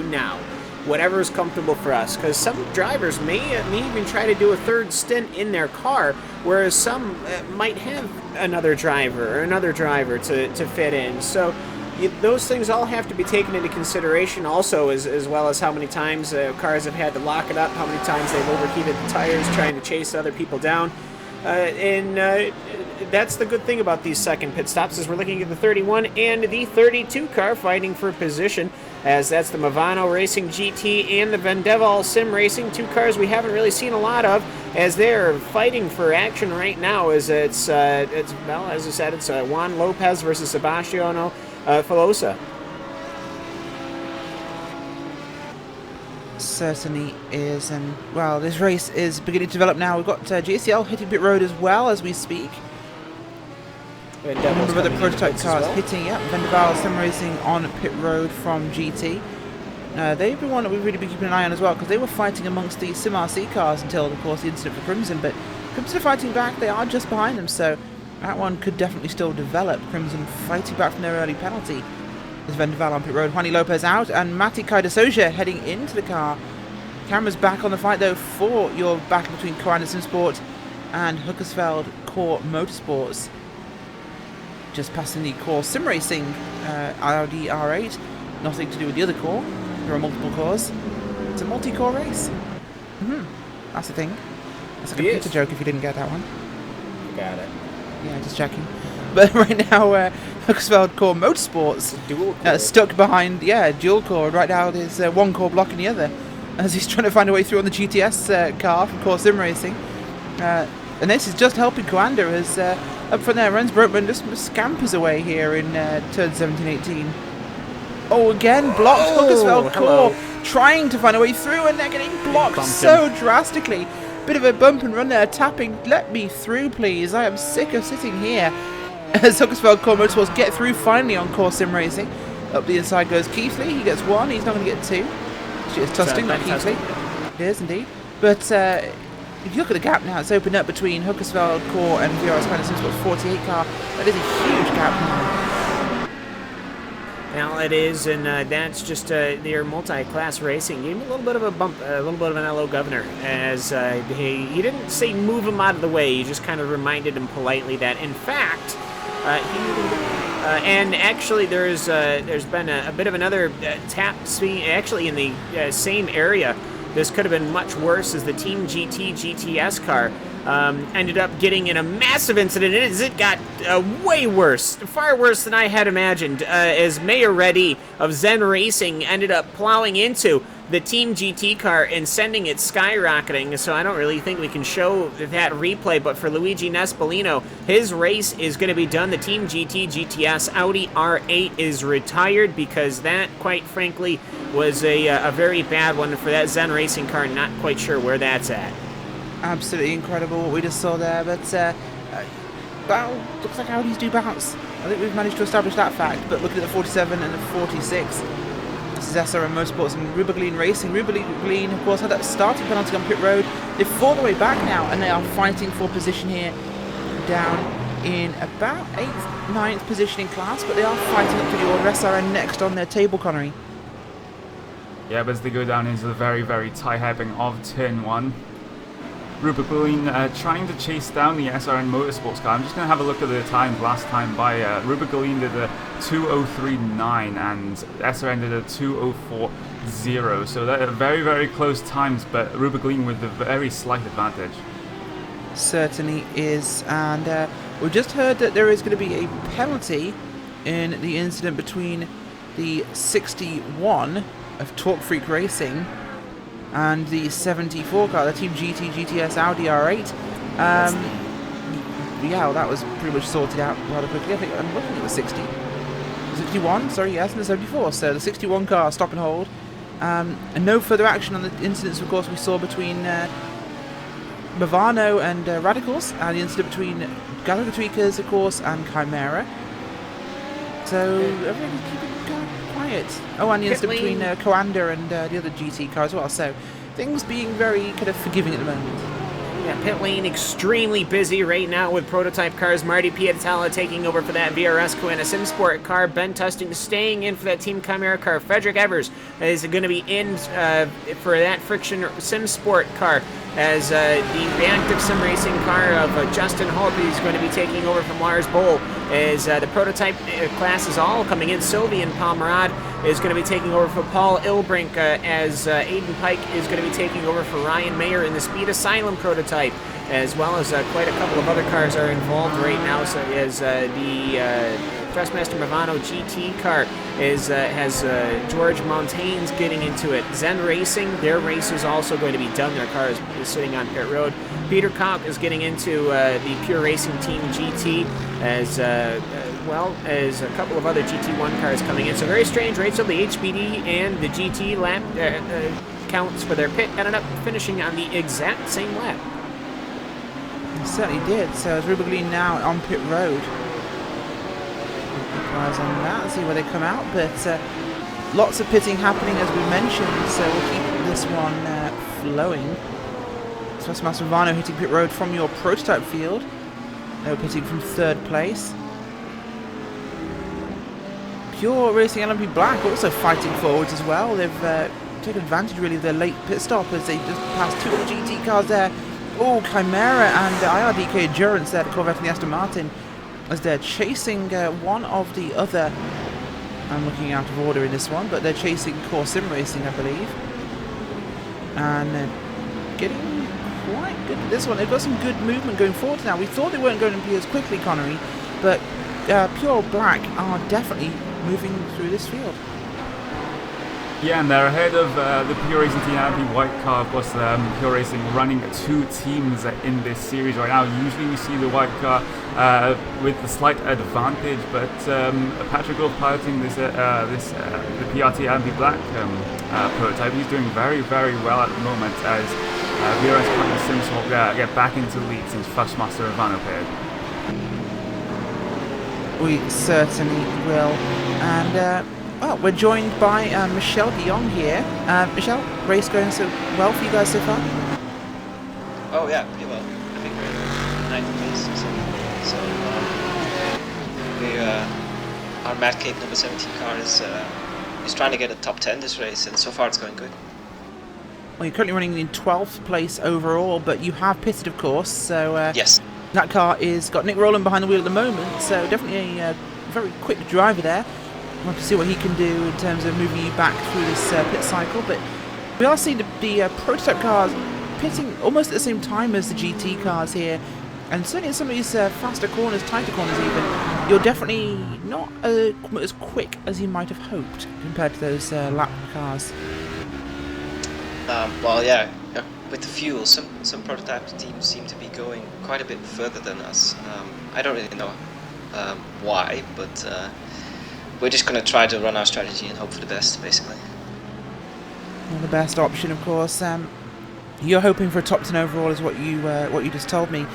now. Whatever is comfortable for us, because some drivers may even try to do a third stint in their car, whereas some might have another driver to fit in. So those things all have to be taken into consideration also, as well as how many times cars have had to lock it up, how many times they've overheated the tires trying to chase other people down. That's the good thing about these second pit stops, is we're looking at the 31 and the 32 car fighting for position, as that's the Movano Racing GT and the Vendeval Sim Racing, two cars we haven't really seen a lot of, as they're fighting for action right now. As it's well, as I said, it's Juan Lopez versus Sebastiano Filosa. Certainly is, and well, this race is beginning to develop now. We've got JCL hitting pit road as well as we speak. A number of the prototype cars hitting, Vendeval Sim Racing on pit road from GT. They've been one that we've really been keeping an eye on as well, because they were fighting amongst the Sim RC cars until, of course, the incident for Crimson, but Crimson are fighting back. They are just behind them, so that one could definitely still develop. Crimson fighting back from their early penalty. There's Vendeval on pit road, Juani Lopez out, and Matti Kaidasoja heading into the car. Camera's back on the fight, though, for your battle between Coanda Sim Sport and Hookersfeld Core Motorsports. Just passing the Core Sim Racing Audi R8. Nothing to do with the other core. There are multiple cores. It's a multi-core race. That's the thing. That's a computer joke if you didn't get that one. Got it. Yeah, just checking. But right now, Hookersfeld Core Motorsports stuck behind, dual core. Right now, there's one core blocking the other, as he's trying to find a way through on the GTS car from Core Sim Racing. And this is just helping Coanda, as up front there, Renz Brotman just scampers away here in turn 17-18. Oh, again, blocked. Hookersfeld Core trying to find a way through, and they're getting blocked so drastically. Bit of a bump and run there, tapping, let me through please, I am sick of sitting here. As Hookersfeld Core Motorsports get through finally on Core Sim Racing. Up the inside goes Keithley, he gets one, he's not going to get two. Actually, it's Tusting, not Keithley. It is indeed. But if you look at the gap now, it's opened up between Hookersfeld Core and VRS Coanda Sim Sport 48 car. That is a huge gap now. Well, it is, and that's just their multi-class racing. Gave him a little bit of a bump, a little bit of an LO governor, as he didn't say move him out of the way. He just kind of reminded him politely that, in fact, and actually there's been a bit of another tap swing, actually in the same area. This could have been much worse, as the Team GT GTS car ended up getting in a massive incident. It got way worse, far worse than I had imagined, as Mayor Reddy of Zen Racing ended up plowing into the Team GT car and sending it skyrocketing. So I don't really think we can show that replay, but for Luigi Nespolino, his race is going to be done. The Team GT GTS Audi R8 is retired, because that, quite frankly, was a very bad one for that Zen Racing car. Not quite sure where that's at. Absolutely incredible what we just saw there, but well, looks like Audis do bounce. I think we've managed to establish that fact, but looking at the 47 and the 46, this is SRM Motorsports and Ruberglein Racing. Ruberglein, of course, had that starting penalty on pit road. They've fought their way back now, and they are fighting for position here, down in about 8th, 9th position in class, but they are fighting up to the order. SRM next on their table, Connery. Yeah, but as they go down into the very, very tight hairpin of turn 1, Ruberglein trying to chase down the SRN Motorsports car. I'm just going to have a look at the times last time by. Ruberglein did a 2:03.9 and SRN did a 2:04.0. So they're very, very close times, but Ruberglein with a very slight advantage. Certainly is, and we've just heard that there is going to be a penalty in the incident between the 61 of Torque Freak Racing and the 74 car, the Team GT GTS Audi R8. Yeah, well, that was pretty much sorted out rather quickly. I think I'm looking at the 61, sorry, yes, and the 74. So the 61 car stop and hold. And no further action on the incidents, of course, we saw between Movano and Radicals, and the incident between Gallagher Tweakers, of course, and Chimera. So everybody's keeping quiet. Oh, and the incident between Coanda and the other GT car as well. So things being very kind of forgiving at the moment. Yeah, pit lane extremely busy right now with prototype cars. Marty Piatella taking over for that VRS Coena SimSport car. Ben Tusting staying in for that Team Chimera car. Frederick Evers is going to be in for that Friction SimSport car, as the reactive sim racing car of Justin Holt is going to be taking over from Lars Bohl, as the prototype class is all coming in. Sylvian Palmerad is going to be taking over for Paul Ilbrink, as Aiden Pike is going to be taking over for Ryan Mayer in the Speed Asylum prototype, as well as quite a couple of other cars are involved right now, so as the Trustmaster Movano GT car has George Montaigne's getting into it. Zen Racing, their race is also going to be done. Their car is sitting on pit road. Peter Koch is getting into the Pure Racing Team GT, as well as a couple of other GT1 cars coming in. So very strange, right? So the HBD and the GT lap counts for their pit ended up finishing on the exact same lap. It certainly did. So as Ruben Green now on pit road. Eyes on that, see where they come out, but lots of pitting happening as we mentioned, so we'll keep this one flowing. Trustmaster Movano hitting pit road from your prototype field. No pitting from third place. Pure Racing LMP Black also fighting forwards as well. They've taken advantage really of their late pit stop as they just passed two of the GT cars there. Oh, Chimera and IRDK Endurance there, the Corvette and the Aston Martin, as they're chasing one of the other. I'm looking out of order in this one, but they're chasing Core Sim Racing, I believe. And getting quite good at this one. They've got some good movement going forward now. We thought they weren't going to be as quickly, Connery, but Pure Black are definitely moving through this field. Yeah, and they're ahead of the Pure Racing Team LMP White car. Of course, Pure Racing running two teams in this series right now. Usually we see the white car with the slight advantage, but Patrick Wolf piloting this the PRT LMP Black prototype. He's doing very, very well at the moment as VRS Coena Sims will get back into the lead since Trustmaster Movano paired. We certainly will. And well, we're joined by Michelle de Jong here. Michelle, race going so well for you guys so far? Oh yeah, pretty well. I think we're in 9th place or something. So our Mad Cape number 17 car is trying to get a top 10 this race, and so far it's going good. Well, you're currently running in 12th place overall, but you have pitted, of course. So yes, that car is got Nick Rowland behind the wheel at the moment. So definitely a very quick driver there. We'll have to see what he can do in terms of moving you back through this pit cycle, but we are seeing the prototype cars pitting almost at the same time as the GT cars here, and certainly in some of these faster corners, tighter corners even, you're definitely not as quick as you might have hoped compared to those lap cars. well, yeah, with the fuel, some prototype teams seem to be going quite a bit further than us. I don't really know why, but we're just going to try to run our strategy and hope for the best, basically. Well, the best option, of course. You're hoping for a top 10 overall, is what you just told me.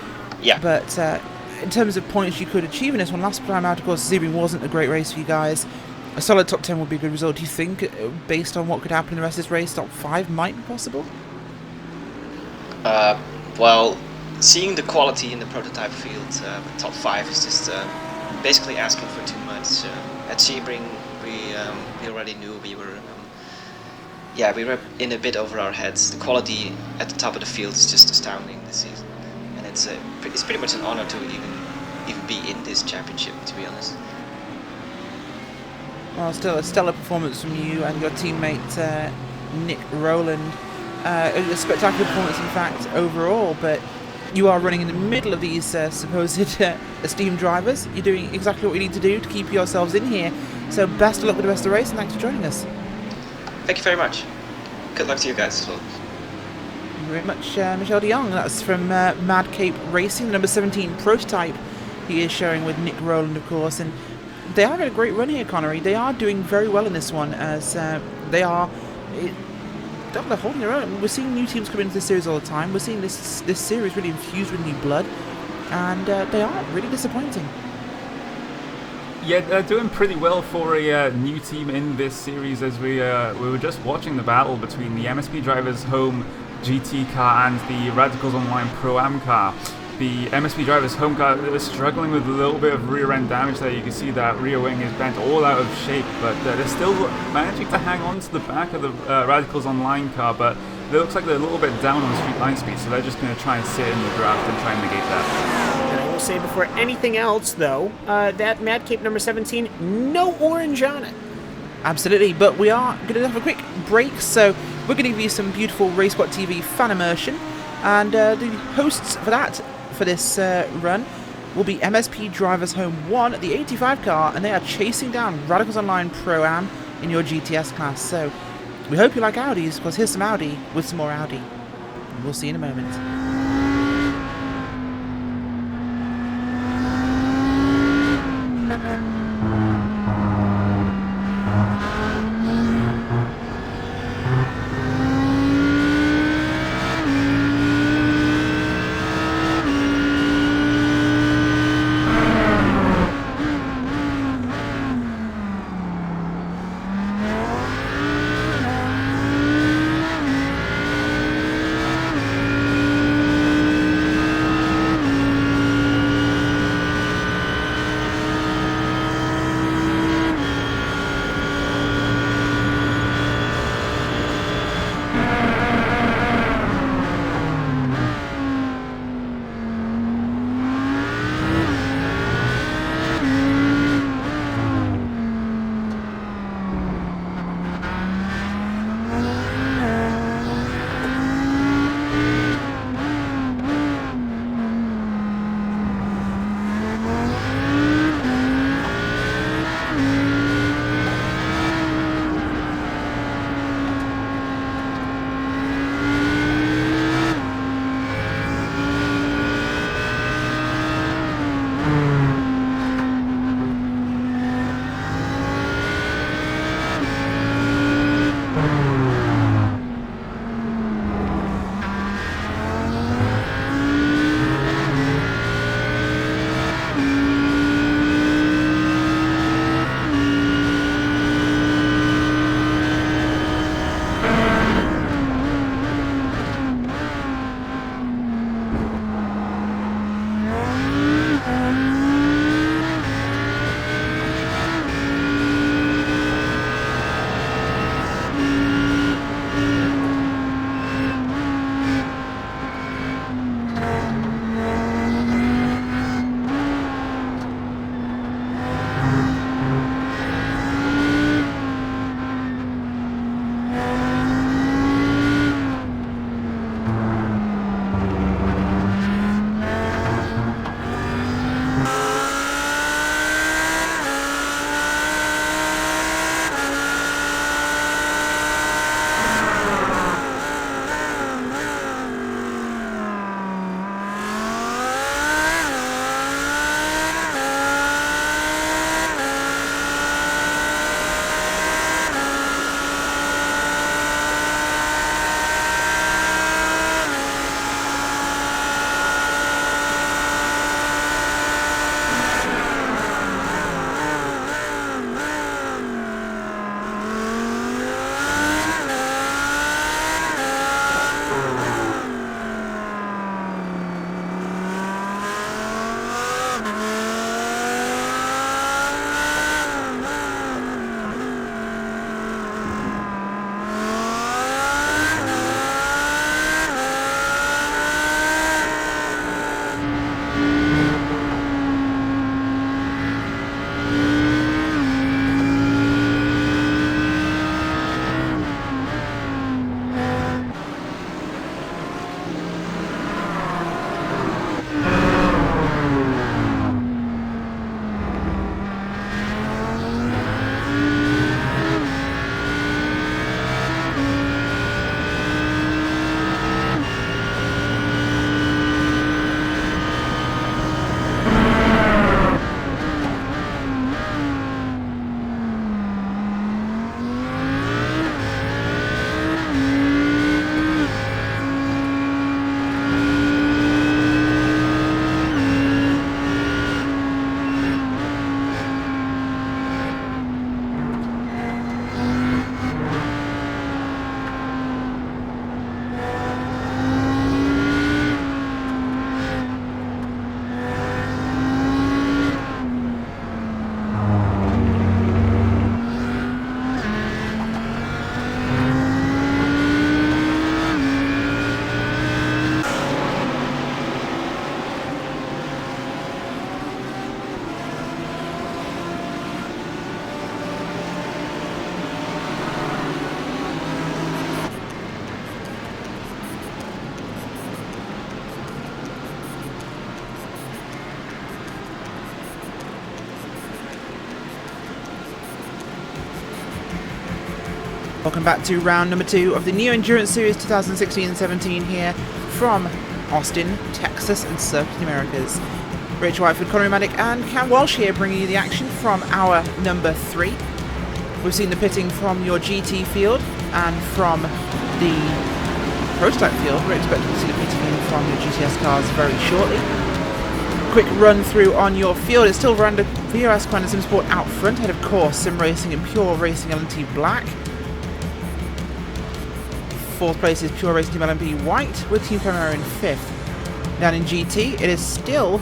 Yeah. But in terms of points you could achieve in this one, last time out, of course, Sebring wasn't a great race for you guys. A solid top 10 would be a good result. Do you think, based on what could happen in the rest of this race, top 5 might be possible? Well, seeing the quality in the prototype field, top 5 is just basically asking for too much. At Sebring, we already knew we were in a bit over our heads. The quality at the top of the field is just astounding this season, and it's pretty much an honor to even be in this championship, to be honest. Well, still a stellar performance from you and your teammate Nick Rowland. A spectacular performance, in fact, overall, but you are running in the middle of these supposed esteemed drivers. You're doing exactly what you need to do to keep yourselves in here. So best of luck with the rest of the race, and thanks for joining us. Thank you very much. Good luck to you guys as well. Thank you very much, Michelle de Jong. That's from Mad Cape Racing, the number 17 prototype he is showing with Nick Rowland, of course. And they are having a great run here, Connery. They are doing very well in this one, as they are... They're holding their own. We're seeing new teams come into this series all the time. We're seeing this series really infused with new blood, and they are really disappointing. Yeah, they're doing pretty well for a new team in this series, as we were just watching the battle between the MSP Drivers Home GT car and the Radicals Online Pro-Am car. The MSP Drivers Home car is struggling with a little bit of rear end damage there. You can see that rear wing is bent all out of shape, but they're still managing to hang on to the back of the Radicals Online car, but it looks like they're a little bit down on street line speed, so they're just going to try and sit in the draft and try and negate that. And I will say before anything else, though, that Mad Cape number 17, no orange on it. Absolutely, but we are going to have a quick break, so we're going to give you some beautiful RaceSpotTV fan immersion, and the hosts for this run will be MSP Drivers Home 1, the 85 car, and they are chasing down Radicals Online Pro-Am in your GTS class. So we hope you like Audis, because here's some Audi with some more Audi. We'll see you in a moment. Welcome back to round number 2 of the New Endurance Series 2016-17 here from Austin, Texas and Circuit of the Americas. Rich Whitefoot, Conor Maddock and Cam Walsh here bringing you the action from our number 3. We've seen the pitting from your GT field and from the prototype field. We're expecting to see the pitting in from your GTS cars very shortly. Quick run through on your field. It's still Randa VRS Commander Sim Sport out front, ahead of course Sim Racing and Pure Racing LMP Black. 4th place is Pure Racing Team LMP White, with Team Primera in 5th. Down in GT, it is still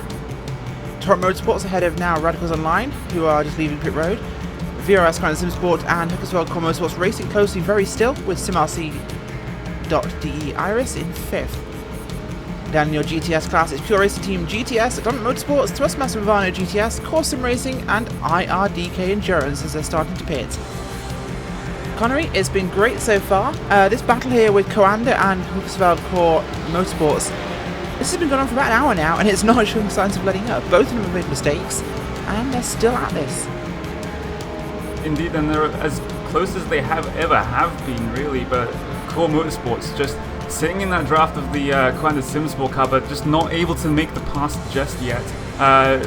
Torrent Motorsports ahead of now Radicals Online, who are just leaving pit road. VRS Commander Sim Sport and Hookersville Core Motorsports racing closely very still, with SimRC.de Iris in 5th. Down in your GTS class, it's Pure Racing Team GTS, Atomic Motorsports, Thrustmaster Movano GTS, Core Sim Racing, and IRDK Endurance as they're starting to pit. Connery, it's been great so far. This battle here with Coanda and Hookersville Core Motorsports, this has been going on for about an hour now, and it's not showing signs of letting up. Both of them have made mistakes, and they're still at this. Indeed, and they're as close as they ever have been, really, but Core Motorsports just sitting in that draft of the Coanda Simsport car, but just not able to make the pass just yet.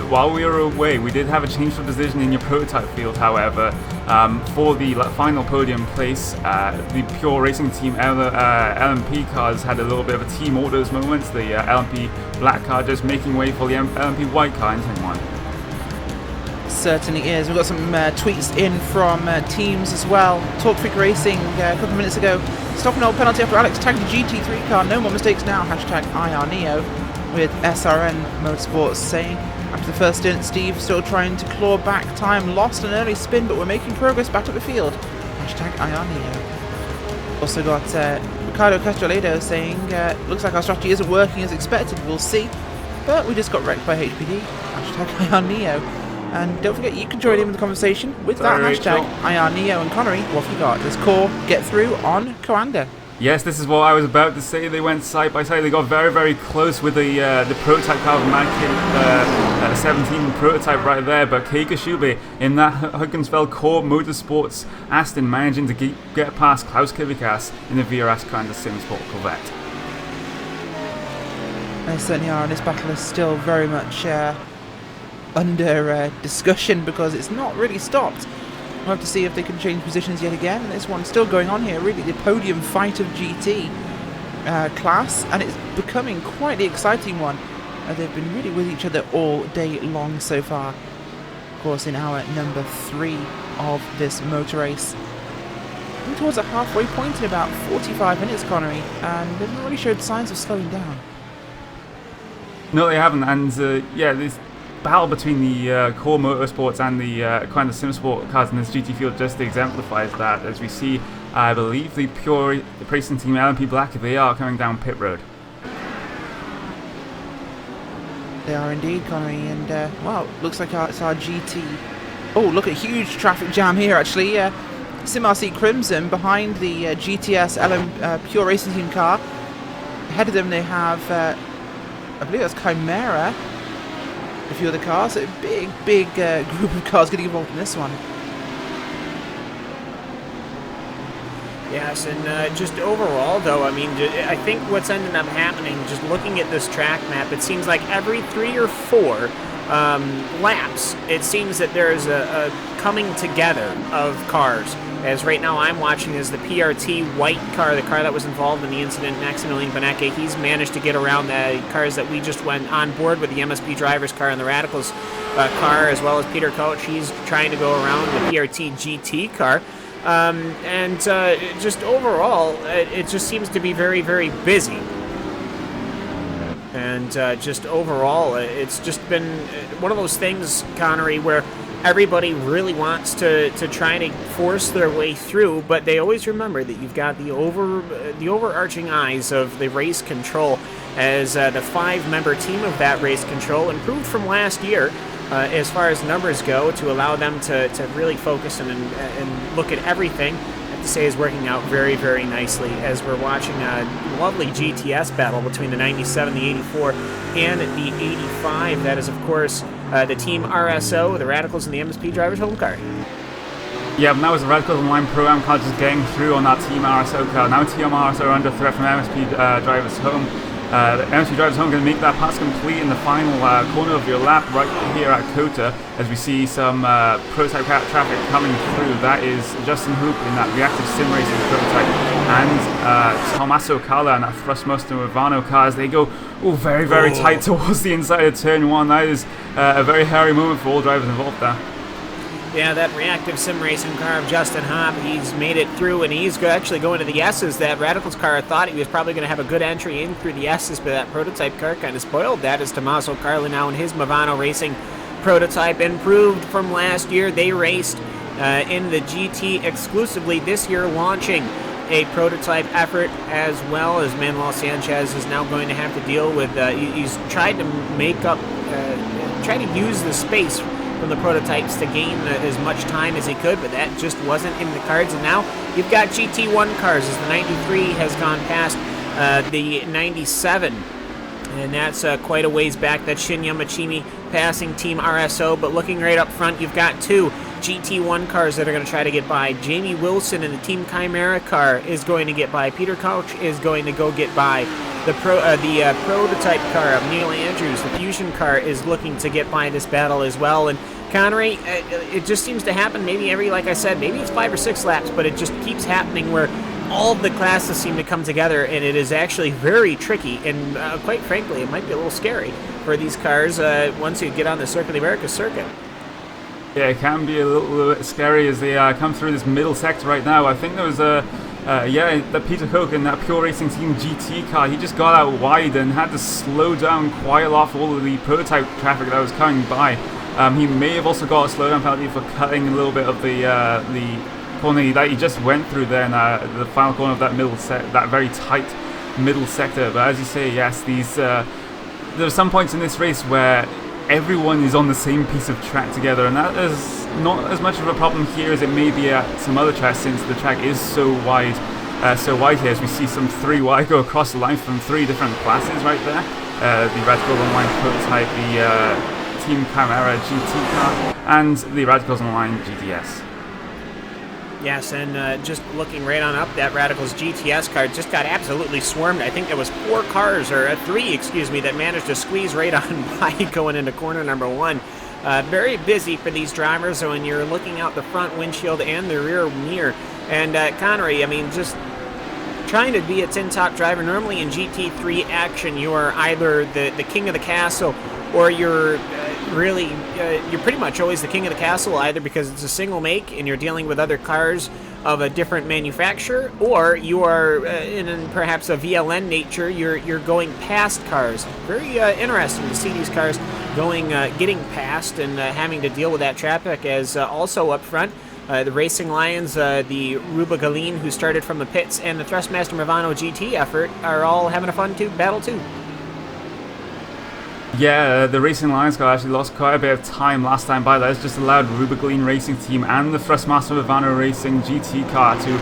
While we were away, we did have a change of position in your prototype field, however. For the final podium place, the Pure Racing Team LMP cars had a little bit of a team orders moment. The LMP Black car just making way for the LMP White car in turn 1. Certainly is. We've got some tweets in from teams as well. Talk Freak Racing a couple of minutes ago. Stop and hold penalty after Alex tagged the GT3 car. No more mistakes now. Hashtag IRNeo. With SRN Motorsports saying, after the first stint, Steve still trying to claw back time. Lost an early spin, but we're making progress back up the field. Hashtag IRNeo. Also got Ricardo Castellado saying, looks like our strategy isn't working as expected. We'll see. But we just got wrecked by HPD. Hashtag IRNeo. And don't forget, you can join in with the conversation with that hashtag IRNeo. And Connery, what have you got? Does Core get through on Coanda? Yes, this is what I was about to say. They went side by side. They got very, very close with the prototype car of Mad Kid 17 prototype right there. But Keika Shube in that Hugginsfeld Core Motorsports Aston managing to get past Klaus Kivikas in the VRS Coanda Simsport Corvette. They certainly are, and this battle is still very much under discussion because it's not really stopped. We'll have to see if they can change positions yet again. And this one's still going on here, really the podium fight of GT class, and it's becoming quite the exciting one. They've been really with each other all day long so far. Of course, in our number 3 of this motor race. Coming towards a halfway point in about 45 minutes, Connery, and they've not really showed signs of slowing down. No, they haven't, and yeah, this battle between the Core Motorsports and the Coanda Simsport cars in this GT field just exemplifies that. As we see, I believe the Pure Racing Team LMP Black, they are coming down pit road. They are indeed, Connery, and well, looks like it's our GT. Oh, look at huge traffic jam here, actually. SimRC Crimson behind the GTS Pure Racing Team car. Ahead of them they have, I believe that's Chimera. A few other cars, so a big group of cars getting involved in this one. Yes, and just overall, though, I mean, I think what's ended up happening, just looking at this track map, it seems like every 3 or 4 laps, it seems that there's a coming together of cars. As right now I'm watching is the PRT white car, the car that was involved in the incident, Maximilian Benecke. He's managed to get around the cars that we just went on board with, the MSP driver's car and the Radicals car, as well as Peter Coach. He's trying to go around the PRT GT car. And just overall, it just seems to be very, very busy. And just overall, it's just been one of those things, Connery, where everybody really wants to try to force their way through, but they always remember that you've got the overarching eyes of the race control, as the 5-member team of that race control improved from last year as far as numbers go, to allow them to really focus and look at everything. I have to say is working out very, very nicely, as we're watching a lovely GTS battle between the 97, the 84, and the 85. That is, of course, the Team RSO, the Radicals, and the MSP Drivers home car. Yeah, but now it's the Radicals Online Pro-Am car just getting through on that Team RSO car. Now Team RSO are under threat from MSP Drivers Home. The MSP Drivers Home going to make that pass complete in the final corner of your lap right here at COTA, as we see some prototype traffic coming through. That is Justin Hoop in that reactive sim racing prototype, and Tommaso Cala in that Thrustmaster Movano car as they go very, very tight towards the inside of turn 1. That is a very hairy moment for all drivers involved there. Yeah, that reactive sim racing car of Justin Hopp, he's made it through, and he's actually going to the S's. That Radicals car, I thought he was probably going to have a good entry in through the S's, but that prototype car kind of spoiled that, as Tommaso Carla now in his Movano Racing prototype, improved from last year. They raced in the GT exclusively this year, launching a prototype effort, as well as Manuel Sanchez is now going to have to deal with. He's tried to make up, try to use the space from the prototypes to gain as much time as he could, but that just wasn't in the cards. And now you've got GT1 cars as the 93 has gone past the 97, and that's quite a ways back. That's Shinya Machimi passing Team RSO, but looking right up front, you've got two GT1 cars that are going to try to get by. Jamie Wilson in the Team Chimera car is going to get by. Peter Couch is going to go get by. The prototype car of Neil Andrews, the Fusion car, is looking to get by this battle as well. And Connery, it just seems to happen maybe every, like I said, maybe it's 5 or 6 laps, but it just keeps happening where all of the classes seem to come together, and it is actually very tricky, and quite frankly, it might be a little scary for these cars once you get on the Circuit of America circuit. Yeah, it can be a little bit scary as they come through this middle sector right now. I think there was that Peter Cook in that Pure Racing Team GT car, he just got out wide and had to slow down quite a lot for all of the prototype traffic that was coming by. He may have also got a slowdown penalty for cutting a little bit of the corner that he just went through there in the final corner of that that very tight middle sector. But as you say, yes, there are some points in this race where everyone is on the same piece of track together, and that is not as much of a problem here as it may be at some other tracks, since the track is so wide here, as we see some 3 wide go across the line from 3 different classes right there. The Radicals Online prototype, the Team Chimera GT car, and the Radicals Online GTS. Yes, and just looking right on up, that Radicals GTS car just got absolutely swarmed. I think there was 4 cars, or 3, excuse me, that managed to squeeze right on by going into corner number 1. Very busy for these drivers when you're looking out the front windshield and the rear mirror. And Connery, I mean, just trying to be a tin top driver. Normally in GT3 action, you are either the king of the castle, or you're you're pretty much always the king of the castle, either because it's a single make and you're dealing with other cars of a different manufacturer, or you are in perhaps a VLN nature, you're going past cars. Very interesting to see these cars getting past and having to deal with that traffic. As also up front, the Racing Lions, the Ruba Galeen, who started from the pits, and the Thrustmaster Movano GT effort are all having a fun battle too. Yeah, the Racing Lions car actually lost quite a bit of time last time by. That has just allowed Ruba Galeen Racing Team and the Thrustmaster Movano Racing GT car to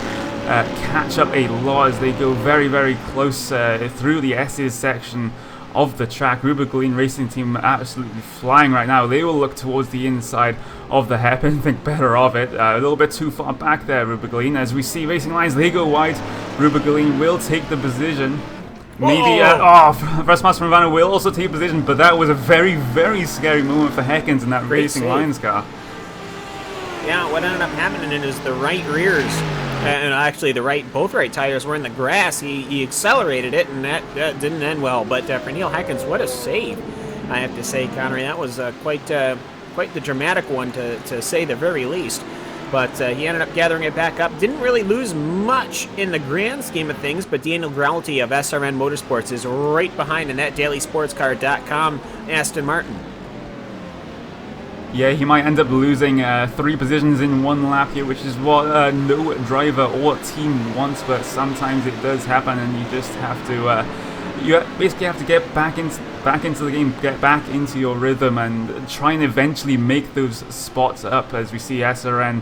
catch up a lot as they go very, very close through the S's section of the track. Ruba Galeen Racing Team absolutely flying right now. They will look towards the inside of the hairpin, think better of it. A little bit too far back there, Ruba Galeen. As we see Racing Lions, they go wide. Ruba Galeen will take the position. Maybe, Thrustmaster Movano will also take position, but that was a very, very scary moment for Heckins in that Racing Lions car. Yeah, what ended up happening is the right rears, and actually both right tires were in the grass. He accelerated it, and that didn't end well. But for Neil Heckins, what a save, I have to say, Connery. That was quite the dramatic one, to say the very least. But he ended up gathering it back up. Didn't really lose much in the grand scheme of things, but Daniel Grauty of SRN Motorsports is right behind in that dailysportscar.com Aston Martin. Yeah, he might end up losing 3 positions in 1 lap here, which is what no driver or team wants, but sometimes it does happen, and you just have to you basically have to get back into the game, get back into your rhythm, and try and eventually make those spots up, as we see SRN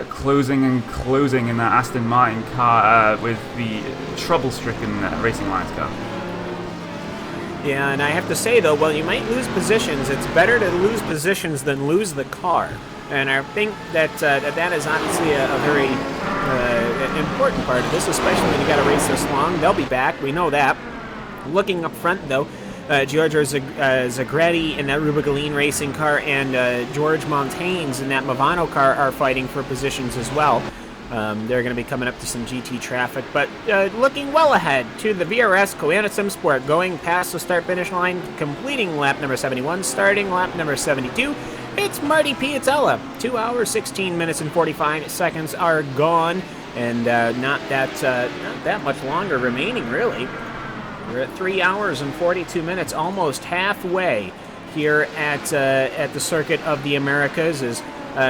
closing and closing in that Aston Martin car with the trouble-stricken Racing Lions car. Yeah, and I have to say, though, while you might lose positions, it's better to lose positions than lose the car. And I think that that is obviously a very important part of this, especially when you got to race this long. They'll be back, we know that. Looking up front, though, Giorgio Zagretti in that Rubigaline racing car and George Montaigne's in that Movano car are fighting for positions as well. They're going to be coming up to some GT traffic, but looking well ahead to the VRS COTA SimSport, going past the start-finish line, completing lap number 71, starting lap number 72. It's Marty Piatella. 2 hours, 16 minutes, and 45 seconds are gone, and not that much longer remaining, really. We're at 3 hours and 42 minutes, almost halfway here at the Circuit of the Americas, as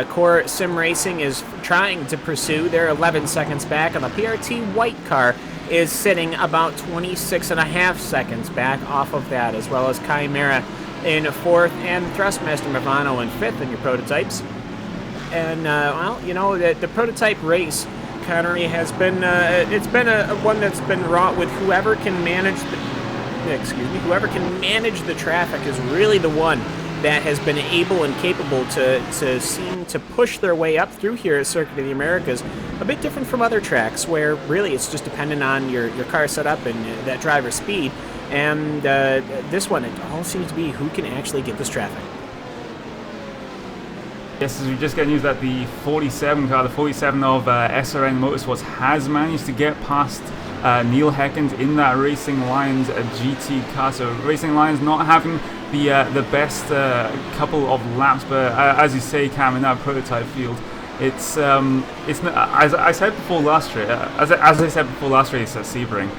Core Sim Racing is trying to pursue. They're 11 seconds back, and the PRT white car is sitting about 26.5 seconds back off of that, as well as Chimera in 4th and Thrustmaster Movano in 5th in your prototypes. And, well, you know, the prototype race, Connery, has been, it's been one that's been wrought with whoever can manage whoever can manage the traffic is really the one that has been able and capable to seem to push their way up through here at Circuit of the Americas. A bit different from other tracks where really it's just dependent on your car setup and that driver's speed. And this one, it all seems to be who can actually get this traffic. Yes, as we just get news that the 47 car, the 47 of SRN Motorsports, has managed to get past Neil Heckens in that Racing Lions GT car. So Racing Lions not having the best couple of laps, but as you say, Cam, in that prototype field, it's not, as I said before last race, as I said before last race at Sebring,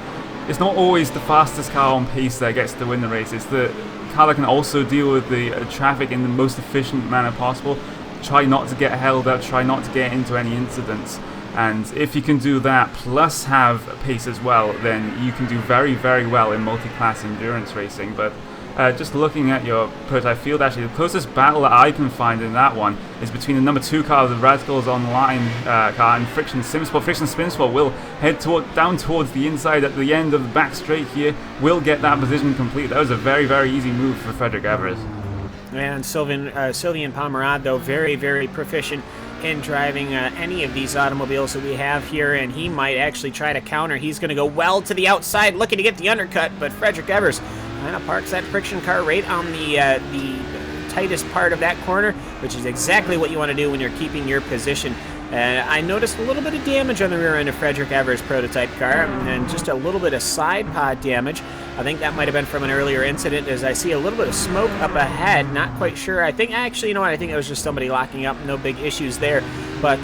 it's not always the fastest car on pace that gets to win the race. It's the car that can also deal with the traffic in the most efficient manner possible. Try not to get held up, try not to get into any incidents. And if you can do that, plus have pace as well, then you can do very, very well in multi-class endurance racing. But just looking at your prototype field, actually, the closest battle that I can find in that one is between the number 2 car, the Radicals Online car, and Friction SimSport. Friction SimSport will head down towards the inside at the end of the back straight here, will get that position complete. That was a very, very easy move for Frederick Evers. And Sylvian Pomerad, though, very, very proficient in driving any of these automobiles that we have here, and he might actually try to counter. He's going to go well to the outside, looking to get the undercut, but Frederick Evers kind of parks that friction car right on the tightest part of that corner, which is exactly what you want to do when you're keeping your position. I noticed a little bit of damage on the rear end of Frederick Evers' prototype car, and just a little bit of side pod damage. I think that might have been from an earlier incident, as I see a little bit of smoke up ahead. Not quite sure. I think, actually, you know what? I think it was just somebody locking up. No big issues there. But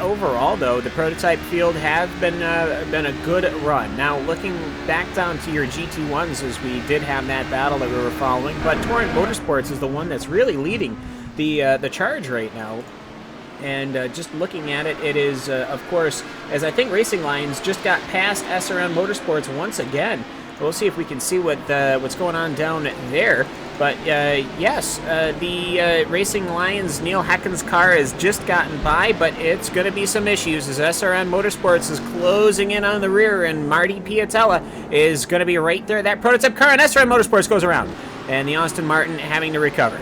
overall, though, the prototype field has been a good run. Now, looking back down to your GT1s, as we did have that battle that we were following, but Torrent Motorsports is the one that's really leading the charge right now. And just looking at it, it is, of course, as I think Racing Lions just got past SRM Motorsports once again. We'll see if we can see what's going on down there. But yes, the Racing Lions Neil Heckens' car has just gotten by, but it's going to be some issues as SRM Motorsports is closing in on the rear, and Marty Piatella is going to be right there. That prototype car, and SRM Motorsports goes around, and the Austin Martin having to recover.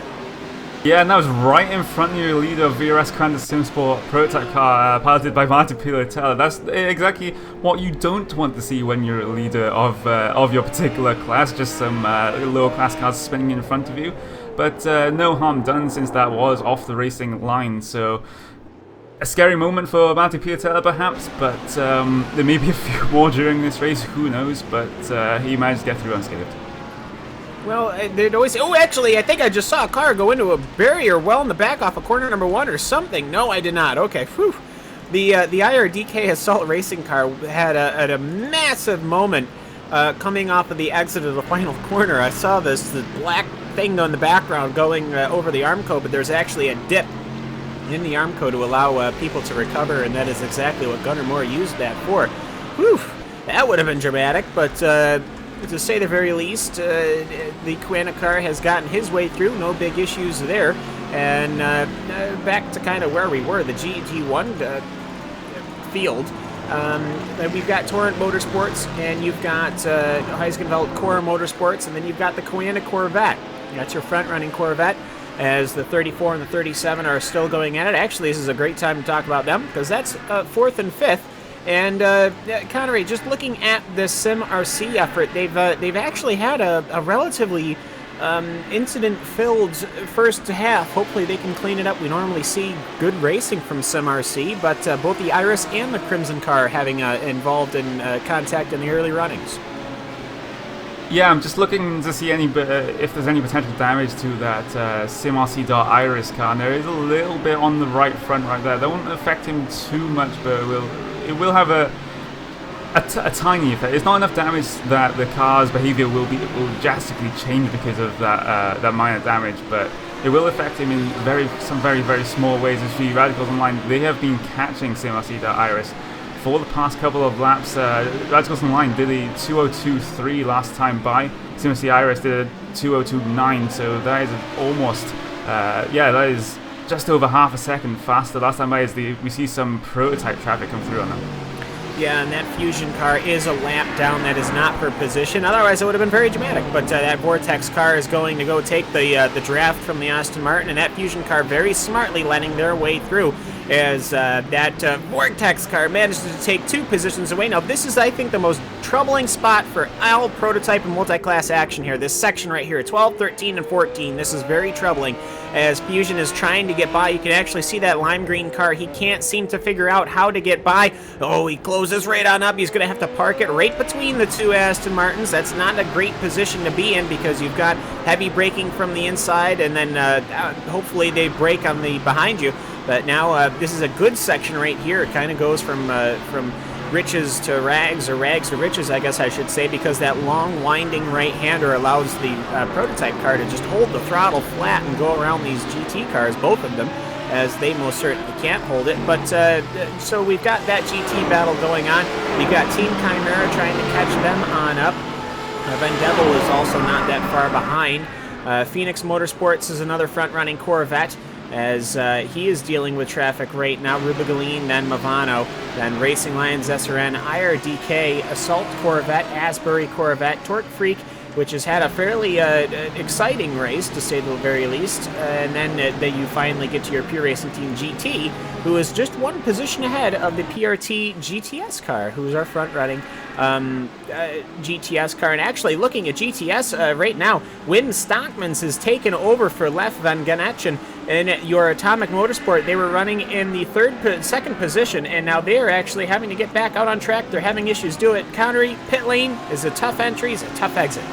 Yeah, and that was right in front of your leader of VRS COTA SimSport prototype car, piloted by Marty Piatella. That's exactly what you don't want to see when you're a leader of your particular class, just some lower class cars spinning in front of you. But no harm done, since that was off the racing line, so a scary moment for Marty Piatella perhaps, but there may be a few more during this race, who knows, but he managed to get through unscathed. Well, they'd always say, oh, actually, I think I just saw a car go into a barrier well in the back off of corner number 1 or something. No, I did not. Okay, whew. The IRDK Assault Racing car had a massive moment coming off of the exit of the final corner. I saw the black thing in the background going over the Armco, but there's actually a dip in the Armco to allow people to recover, and that is exactly what Gunnar Moore used that for. Whew, that would have been dramatic, but to say the very least, the COTA car has gotten his way through, no big issues there. And back to kind of where we were, the GT1 field. We've got Torrent Motorsports, and you've got Heisgenveld Core Motorsports, and then you've got the COTA Corvette. That's your front-running Corvette. as the 34 and the 37 are still going at it. Actually, this is a great time to talk about them because that's 4th and 5th. And Connery, just looking at this Sim RC effort, they've actually had a relatively incident-filled first half. Hopefully they can clean it up. We normally see good racing from Sim RC, but both the Iris and the Crimson car having involved in contact in the early runnings. Yeah, I'm just looking to see if there's any potential damage to that SimRC.Iris car, and there is a little bit on the right front right there. That won't affect him too much, but it will have a tiny effect. It's not enough damage that the car's behavior will drastically change because of that minor damage, but it will affect him in some very, very small ways. As the Radicals Online, they have been catching SimRC.Iris for the past couple of laps. Radicals Online did a 2:02.3 last time by. SimRC.Iris did a 2:02.9, so that is almost, that is just over half a second faster. Last time by we see some prototype traffic come through on them. Yeah, and that Fusion car is a lap down. That is not for position. Otherwise, it would have been very dramatic. But that Vortex car is going to go take the draft from the Aston Martin, and that Fusion car very smartly letting their way through as that Vortex car manages to take 2 positions away. Now, this is, I think, the most troubling spot for all prototype and multi-class action here. This section right here, 12, 13, and 14. This is very troubling as Fusion is trying to get by. You can actually see that lime green car. He can't seem to figure out how to get by. Oh, he closes right on up. He's going to have to park it right between the 2 Aston Martins. That's not a great position to be in because you've got heavy braking from the inside, and then hopefully they brake on the behind you. But now this is a good section right here. It kind of goes from riches to rags, or rags to riches, I guess I should say, because that long winding right-hander allows the prototype car to just hold the throttle flat and go around these GT cars, both of them, as they most certainly can't hold it. But so we've got that GT battle going on. We've got Team Chimera trying to catch them on up. Vendevil is also not that far behind. Phoenix Motorsports is another front-running Corvette, as he is dealing with traffic right now. Rubigaline, then Movano, then Racing Lions SRN, IRDK, Assault Corvette, Asbury Corvette, Torque Freak, which has had a fairly exciting race, to say the very least. And then you finally get to your Pure Racing Team GT, who is just 1 position ahead of the PRT GTS car, who is our front-running GTS car. And actually, looking at GTS right now, Wynn Stockmans has taken over for Lef Van Ganechen. And your Atomic Motorsport, they were running in the 2nd position, and now they're actually having to get back out on track. They're having issues do it. Connery, pit lane is a tough entry, is a tough exit.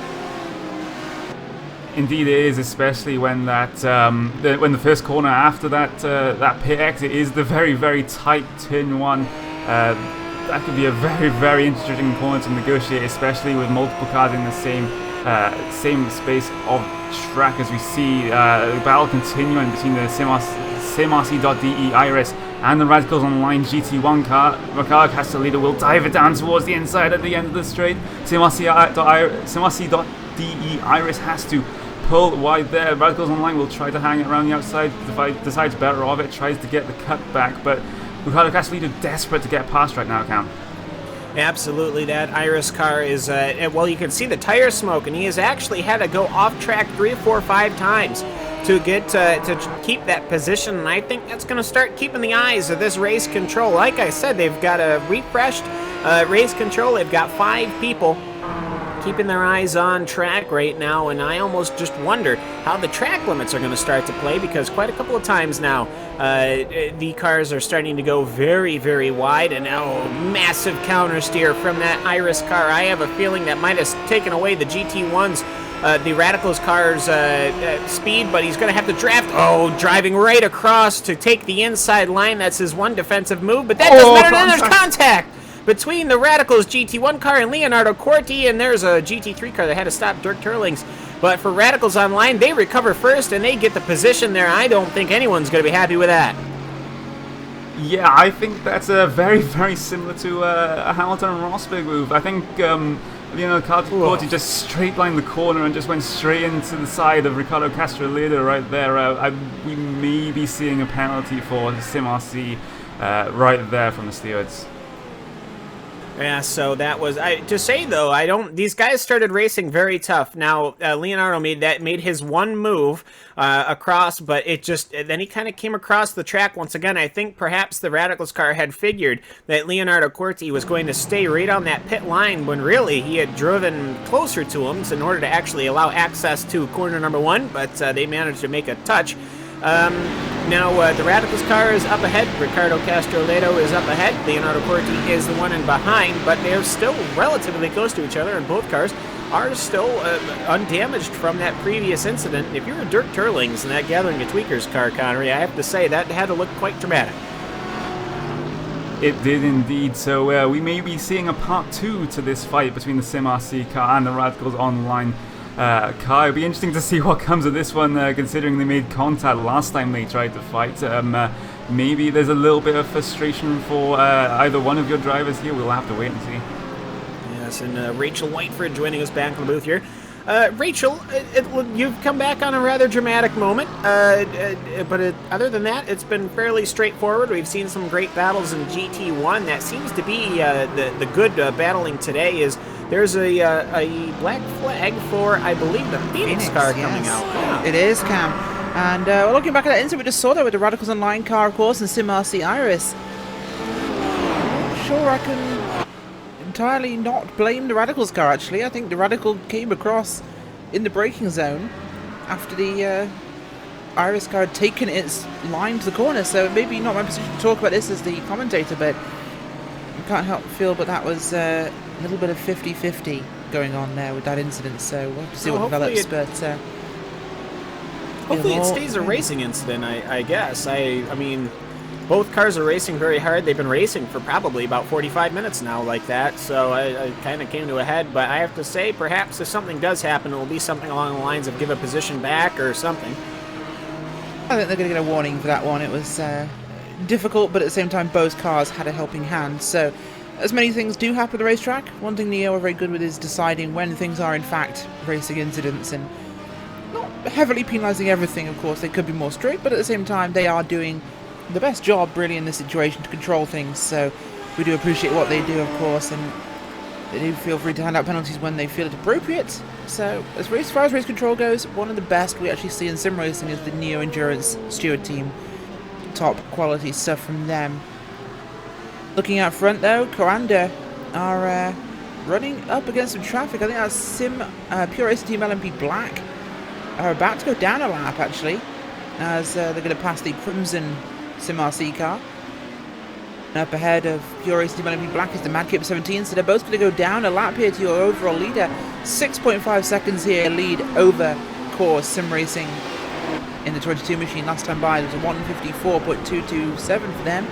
Indeed, it is, especially when when the first corner after that pit exit is the very, very tight turn 1. That could be a very, very interesting corner to negotiate, especially with multiple cars in the same space of track, as we see the battle continuing between the SimRC.de Iris and the Radicals Online GT1 car. Ricardo Castellito will dive it down towards the inside at the end of the straight. SimRC.de Iris has to pull wide there. Radicals Online will try to hang it around the outside. Decides better of it, tries to get the cut back, but Ricardo Castellito desperate to get past right now, Count. Absolutely, that Iris car is, well, you can see the tire smoke, and he has actually had to go off track 3, 4, 5 times to get to keep that position, and I think that's going to start keeping the eyes of this race control. Like I said, they've got a refreshed race control. They've got 5 people keeping their eyes on track right now, and I almost just wonder how the track limits are going to start to play, because quite a couple of times now the cars are starting to go very, very wide, and now massive counter steer from that Iris car. I have a feeling that might have taken away the GT1's the Radicals car's speed, but he's going to have to draft. Oh, driving right across to take the inside line. That's his one defensive move, but that doesn't matter. Then there's contact between the Radicals GT1 car and Leonardo Corti, and there's a GT3 car that had to stop Dirk Turlings. But for Radicals Online, they recover first and they get the position there. I don't think anyone's going to be happy with that. Yeah, I think that's very, very similar to a Hamilton and Rosberg move. I think Leonardo Corti just straight lined the corner and just went straight into the side of Ricardo Castellito right there. We may be seeing a penalty for SimRC right there from the stewards. Yeah, so that was to say though. These guys started racing very tough. Now Leonardo made his one move across, but then he kind of came across the track once again. I think perhaps the Radicals car had figured that Leonardo Corti was going to stay right on that pit line when really he had driven closer to him in order to actually allow access to corner number 1, but they managed to make a touch. Now the Radicals car is up ahead. Ricardo Castroledo is up ahead. Leonardo Corti is the one in behind, but they're still relatively close to each other, and both cars are still undamaged from that previous incident. If you were Dirk Turlings in that Gathering of Tweakers car, Connery, I have to say that had to look quite dramatic. It did indeed. So we may be seeing a part 2 to this fight between the SimRC car and the Radicals Online car. It'll be interesting to see what comes of this one, considering they made contact last time they tried to fight. Maybe there's a little bit of frustration for either one of your drivers here. We'll have to wait and see. Yes, and Rachel Whiteford joining us back in the booth here. Rachel, you've come back on a rather dramatic moment, but other than that, it's been fairly straightforward. We've seen some great battles in GT1. That seems to be the good battling today. Is there's a black flag for, I believe, the Phoenix car coming out. Yeah. It is, Cam. And looking back at that incident, we just saw that with the Radicals Online car, of course, and SimRC Iris. Not sure I can entirely not blame the Radicals car, actually. I think the Radical came across in the braking zone after the Iris car had taken its line to the corner, so maybe not my position to talk about this as the commentator, but I can't help but feel that was a little bit of 50-50 going on there with that incident, so we'll have to see what develops, but hopefully it stays a racing incident, I guess. I mean, both cars are racing very hard. They've been racing for probably about 45 minutes now like that, so I kind of came to a head, but I have to say, perhaps if something does happen, it will be something along the lines of give a position back or something. I think they're going to get a warning for that one. It was difficult, but at the same time, both cars had a helping hand. So, as many things do happen at the racetrack, one thing Neo are very good with is deciding when things are in fact racing incidents and not heavily penalising everything, of course. They could be more strict, but at the same time, they are doing the best job, really, in this situation to control things. So, we do appreciate what they do, of course, and they do feel free to hand out penalties when they feel it appropriate. So, as far as race control goes, one of the best we actually see in sim racing is the Neo Endurance Steward team. Top quality stuff from them. Looking out front, though, Coanda are running up against some traffic. I think that's Pure Racing Team LMP Black are about to go down a lap, actually, as they're going to pass the Crimson SimRC car. Up ahead of Pure Racing Team LMP Black is the Madcape 17, so they're both going to go down a lap here to your overall leader. 6.5 seconds here lead over Core Sim Racing in the 22 machine. Last time by, there was a 154.227 for them.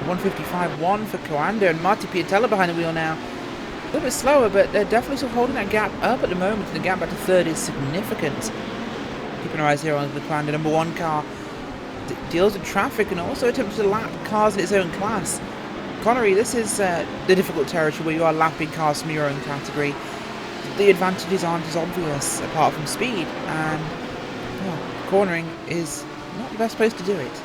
155.1 for Coanda, and Marty Piatella behind the wheel now. A little bit slower, but they're definitely still holding that gap up at the moment, and the gap back to third is significant. Keeping our eyes here on the Coanda number 1 car. Deals with traffic and also attempts to lap cars in its own class. Connery, this is the difficult territory where you are lapping cars from your own category. The advantages aren't as obvious apart from speed, and cornering is not the best place to do it.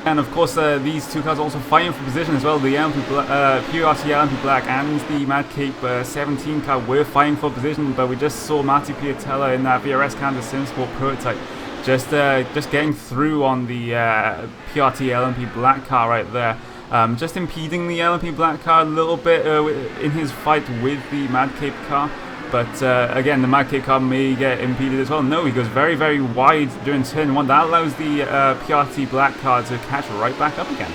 And of course, these two cars also fighting for position as well. The PRT LMP Black and the Madcape 17 car were fighting for position, but we just saw Marty Piatella in that VRS Canada SimSport prototype just getting through on the PRT LMP Black car right there. Just impeding the LMP Black car a little bit in his fight with the Madcape car. But again, the Madcape car may get impeded as well. No, he goes very, very wide during turn 1. That allows the PRT Black car to catch right back up again.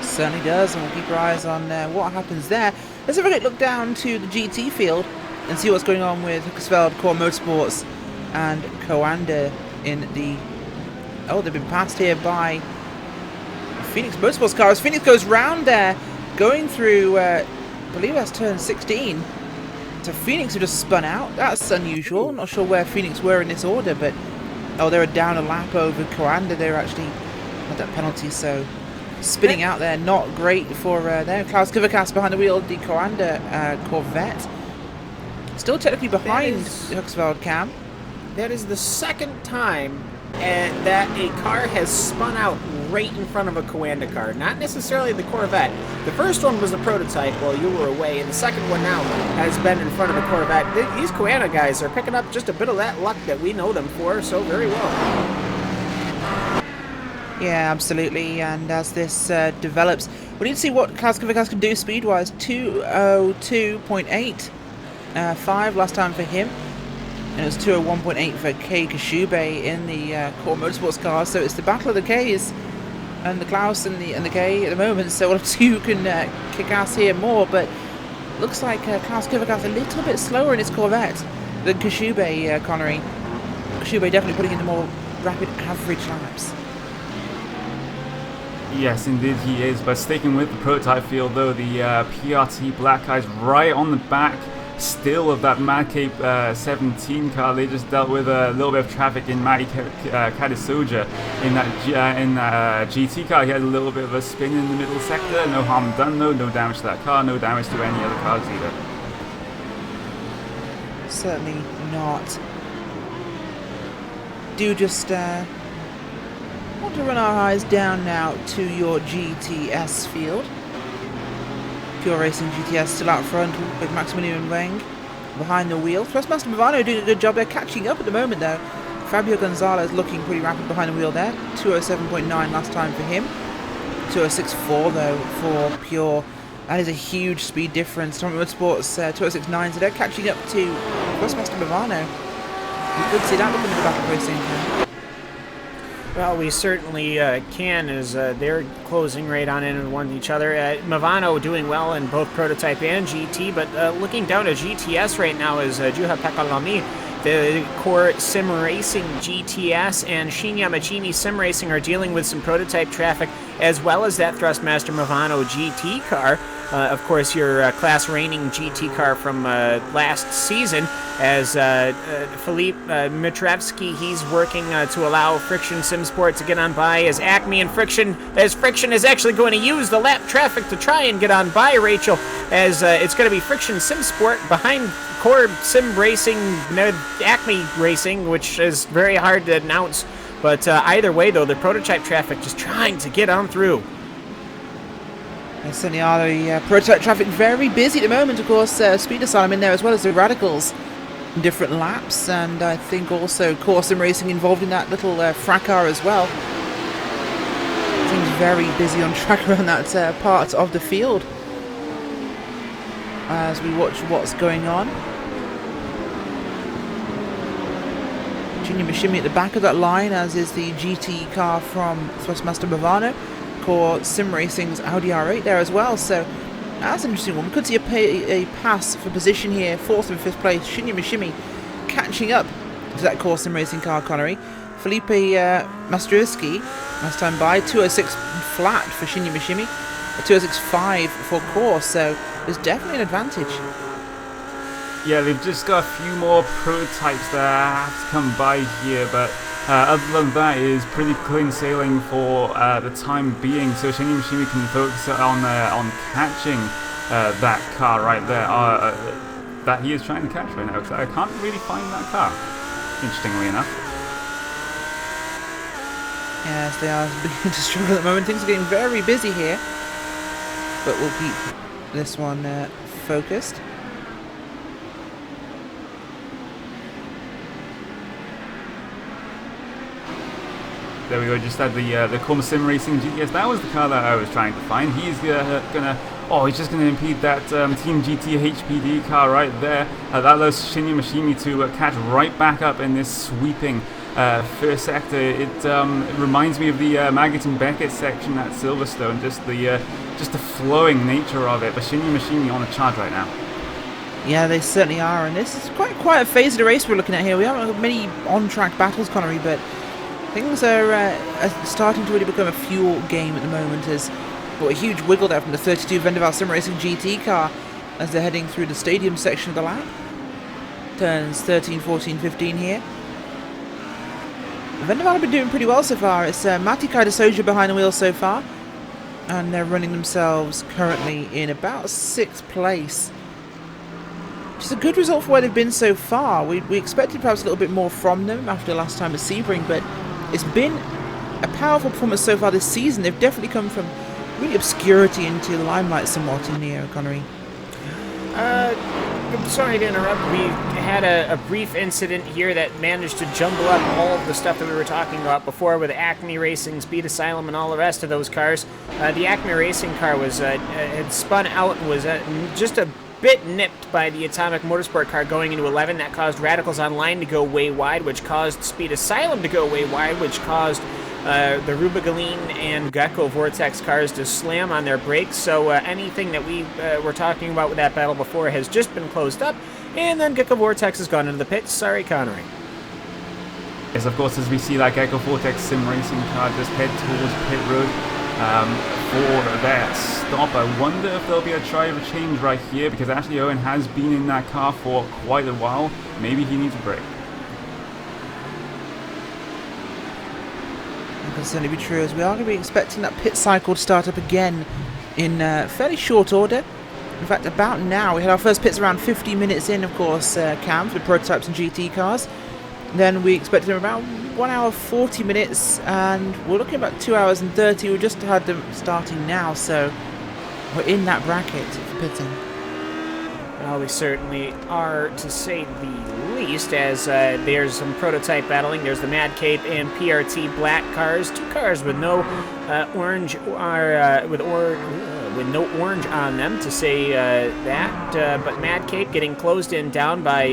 Certainly does, and we'll keep our eyes on what happens there. Let's have a quick look down to the GT field and see what's going on with Hookersveld Core Motorsports and Coanda in the... Oh, they've been passed here by Phoenix Motorsports cars. Phoenix goes round there, going through... I believe that's turn 16. So Phoenix have just spun out. That's unusual. Not sure where Phoenix were in this order, but they were down a lap over Coanda. They were actually had that penalty, so spinning out there, not great for them. Klaus Kiverkas behind the wheel of the Coanda Corvette. Still technically behind Hookersveld Cam. That is the second time that a car has spun out right in front of a Coanda car, not necessarily the Corvette. The first one was a prototype while you were away, and the second one now has been in front of the Corvette. These Coanda guys are picking up just a bit of that luck that we know them for so very well. Yeah, absolutely. And as this develops, we need to see what Klaus Kvyat can do speed-wise. 2:02.8, 5 last time for him, and it was 2:01.8 for Kei Kashube in the Core Motorsports car. So it's the battle of the Ks and the Klaus and the K at the moment. So we'll see who can kick ass here more. But looks like Klaus Kvyat a little bit slower in his Corvette than Kashube, Connery. Kashube definitely putting in the more rapid average laps. Yes, indeed he is. But sticking with the prototype field, though, the PRT Black guys right on the back still of that Madcape 17 car. They just dealt with a little bit of traffic in Matty Kadisoja in that GT car. He had a little bit of a spin in the middle sector. No harm done though. No damage to that car. No damage to any other cars either. Certainly not. Do just want to run our eyes down now to your GTS field. Pure Racing GTS still out front with Maximilian Weng behind the wheel. Thrustmaster Movano doing a good job there, catching up at the moment though. Fabio Gonzalez looking pretty rapid behind the wheel there. 2:07.9 last time for him. 2:06.4 though for Pure. That is a huge speed difference. Atomic Motorsports 2:06.9, so they're catching up to Thrustmaster Movano. You could see that looking at the back of Racing. Well, we certainly can, as they're closing right on in on each other. Movano doing well in both prototype and GT, but looking down at GTS right now is Juha-Pekka Lamy. The Core Sim Racing GTS and Shin Yamashimi Sim Racing are dealing with some prototype traffic, as well as that Thrustmaster Movano GT car. Of course, your class reigning GT car from last season, as Philippe Mitrevsky, he's working to allow Friction Sim Sport to get on by, as Acme and Friction is actually going to use the lap traffic to try and get on by Rachel, as it's going to be Friction Sim Sport behind Core Sim Racing, Acme Racing, which is very hard to announce. But either way, though, the prototype traffic just trying to get on through. They certainly are. The prototype traffic very busy at the moment. Of course, Speed Asylum in there, as well as the Radicals in different laps, and I think also Core Sim Racing involved in that little fracas as well. Seems very busy on track around that part of the field as we watch what's going on. Junior Mishimi at the back of that line, as is the GT car from Thrustmaster Movano. Core Sim Racing's Audi R8 there as well, so that's an interesting one. We could see a pass for position here, 4th and 5th place. Shinya Mishimi catching up to that Core Sim Racing car, Connery. Felipe Mastrowski last time by, 2:06 flat for Shinya Mishimi, a 2:06.5 for Core, so there's definitely an advantage. Yeah, they've just got a few more prototypes that have to come by here, but other than that, it is pretty clean sailing for the time being. So Shinya Mishimi can focus on catching that car right there that he is trying to catch right now, because I can't really find that car, interestingly enough. Yes, they are beginning to struggle at the moment. Things are getting very busy here, but we'll keep this one focused. There we go, just had the Core Sim Racing GTS. That was the car that I was trying to find. He's he's just gonna impede that Team GT HPD car right there. That allows Shinya Mishimi to catch right back up in this sweeping first sector. It reminds me of the Maggott and Beckett section at Silverstone, just the flowing nature of it. But Shinya Mishimi on a charge right now. Yeah, they certainly are, and this is quite a phase of the race we're looking at here. We haven't had many on-track battles, Connery, but things are starting to really become a fuel game at the moment, as a huge wiggle there from the 32 Vendaval Sim Racing GT car as they're heading through the stadium section of the lap. Turns 13, 14, 15 here. Vendaval have been doing pretty well so far. It's Matti Kaidasoja behind the wheel so far, and they're running themselves currently in about 6th place. Which is a good result for where they've been so far. We expected perhaps a little bit more from them after last time at Sebring, but it's been a powerful performance so far this season. They've definitely come from really obscurity into the limelight somewhat in Neo Connery. I'm sorry to interrupt. We had a brief incident here that managed to jumble up all of the stuff that we were talking about before with Acme Racing, Speed Asylum, and all the rest of those cars. The Acme Racing car was had spun out and was just a bit nipped by the Atomic Motorsport car going into 11. That caused Radicals Online to go way wide, which caused Speed Asylum to go way wide, which caused the Rubigaline and Gecko Vortex cars to slam on their brakes. So anything that we were talking about with that battle before has just been closed up, and then Gecko Vortex has gone into the pits. Sorry, Connery. Yes, of course, as we see that Gecko Vortex sim racing car just head towards pit road for their stop. I wonder if there'll be a driver change right here, because Ashley Owen has been in that car for quite a while. Maybe he needs a break. Can certainly be true, as we are going to be expecting that pit cycle to start up again in fairly short order. In fact, about now. We had our first pits around 50 minutes in, of course, Cam, for prototypes and GT cars. Then we expected them about 1 hour 40 minutes, and we're looking at about 2 hours and 30. We just had them starting now, so we're in that bracket for pitting. Well, we certainly are, to say the least, as there's some prototype battling. There's the Mad Cape and PRT black cars, two cars with no orange or with no orange on them, to say that. But Mad Cape getting closed in down by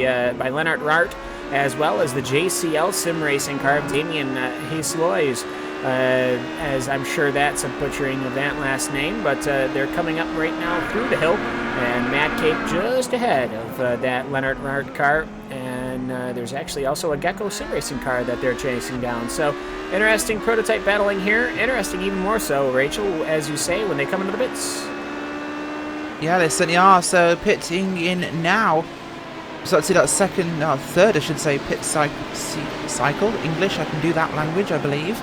Lennart Rart, as well as the JCL sim racing car of Damien Haselois. As I'm sure that's a butchering of that last name, but they're coming up right now through the hill, and Mad Cape just ahead of that Lennart Rart car, and there's actually also a Gecko sim racing car that they're chasing down. So interesting prototype battling here, interesting even more so, Rachel, as you say, when they come into the pits. Yeah, they certainly are. So pitting in now. So let's see that third, I should say, pit cycle. English, I can do that language, I believe.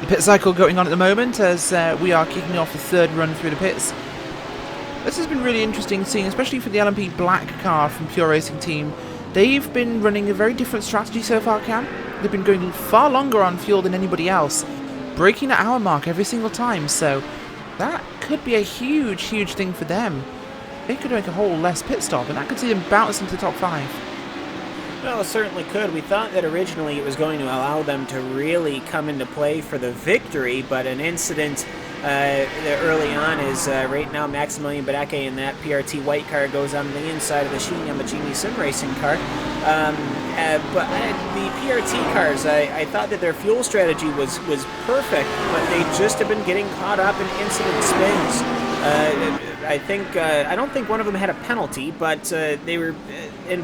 The pit cycle going on at the moment as we are kicking off the third run through the pits. This has been really interesting seeing, especially for the LMP Black car from Pure Racing Team. They've been running a very different strategy so far, Cam. They've been going far longer on fuel than anybody else, breaking that hour mark every single time, so that could be a huge, huge thing for them. They could make a whole less pit stop, and that could see them bounce into the top 5. Well, it certainly could. We thought that originally it was going to allow them to really come into play for the victory, but an incident early on is right now Maximilian Badake in that PRT white car goes on the inside of the Shin Yamachini sim racing car. But the PRT cars, I thought that their fuel strategy was perfect, but they just have been getting caught up in incident spins. I don't think one of them had a penalty, but they were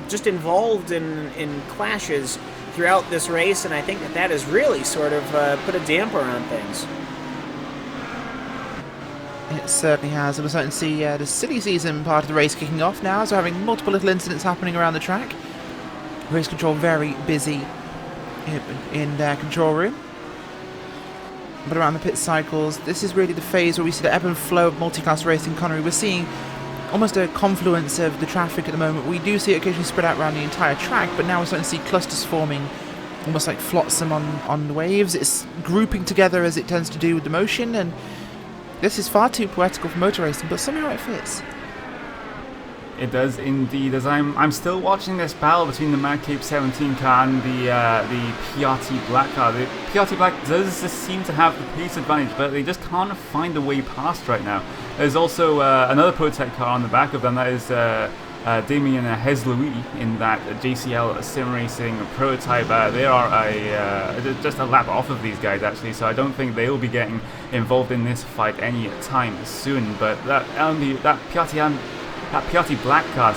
just involved in clashes throughout this race, and I think that has really sort of put a damper on things. It certainly has, and we're starting to see the silly season part of the race kicking off now, so having multiple little incidents happening around the track. Race control very busy in their control room. But around the pit cycles, this is really the phase where we see the ebb and flow of multiclass racing, Connery. We're seeing almost a confluence of the traffic at the moment. We do see it occasionally spread out around the entire track, but now we're starting to see clusters forming, almost like flotsam on the waves. It's grouping together as it tends to do with the motion, and this is far too poetical for motor racing, but somehow it fits. It does indeed, as I'm still watching this battle between the Mad Cape 17 car and the PRT Black car. The PRT Black does seem to have the pace advantage, but they just can't find a way past right now. There's also another prototype car on the back of them, that is Damien Hesloui in that JCL sim racing prototype. They are just a lap off of these guys actually, so I don't think they will be getting involved in this fight any time soon. But that PRT Black car,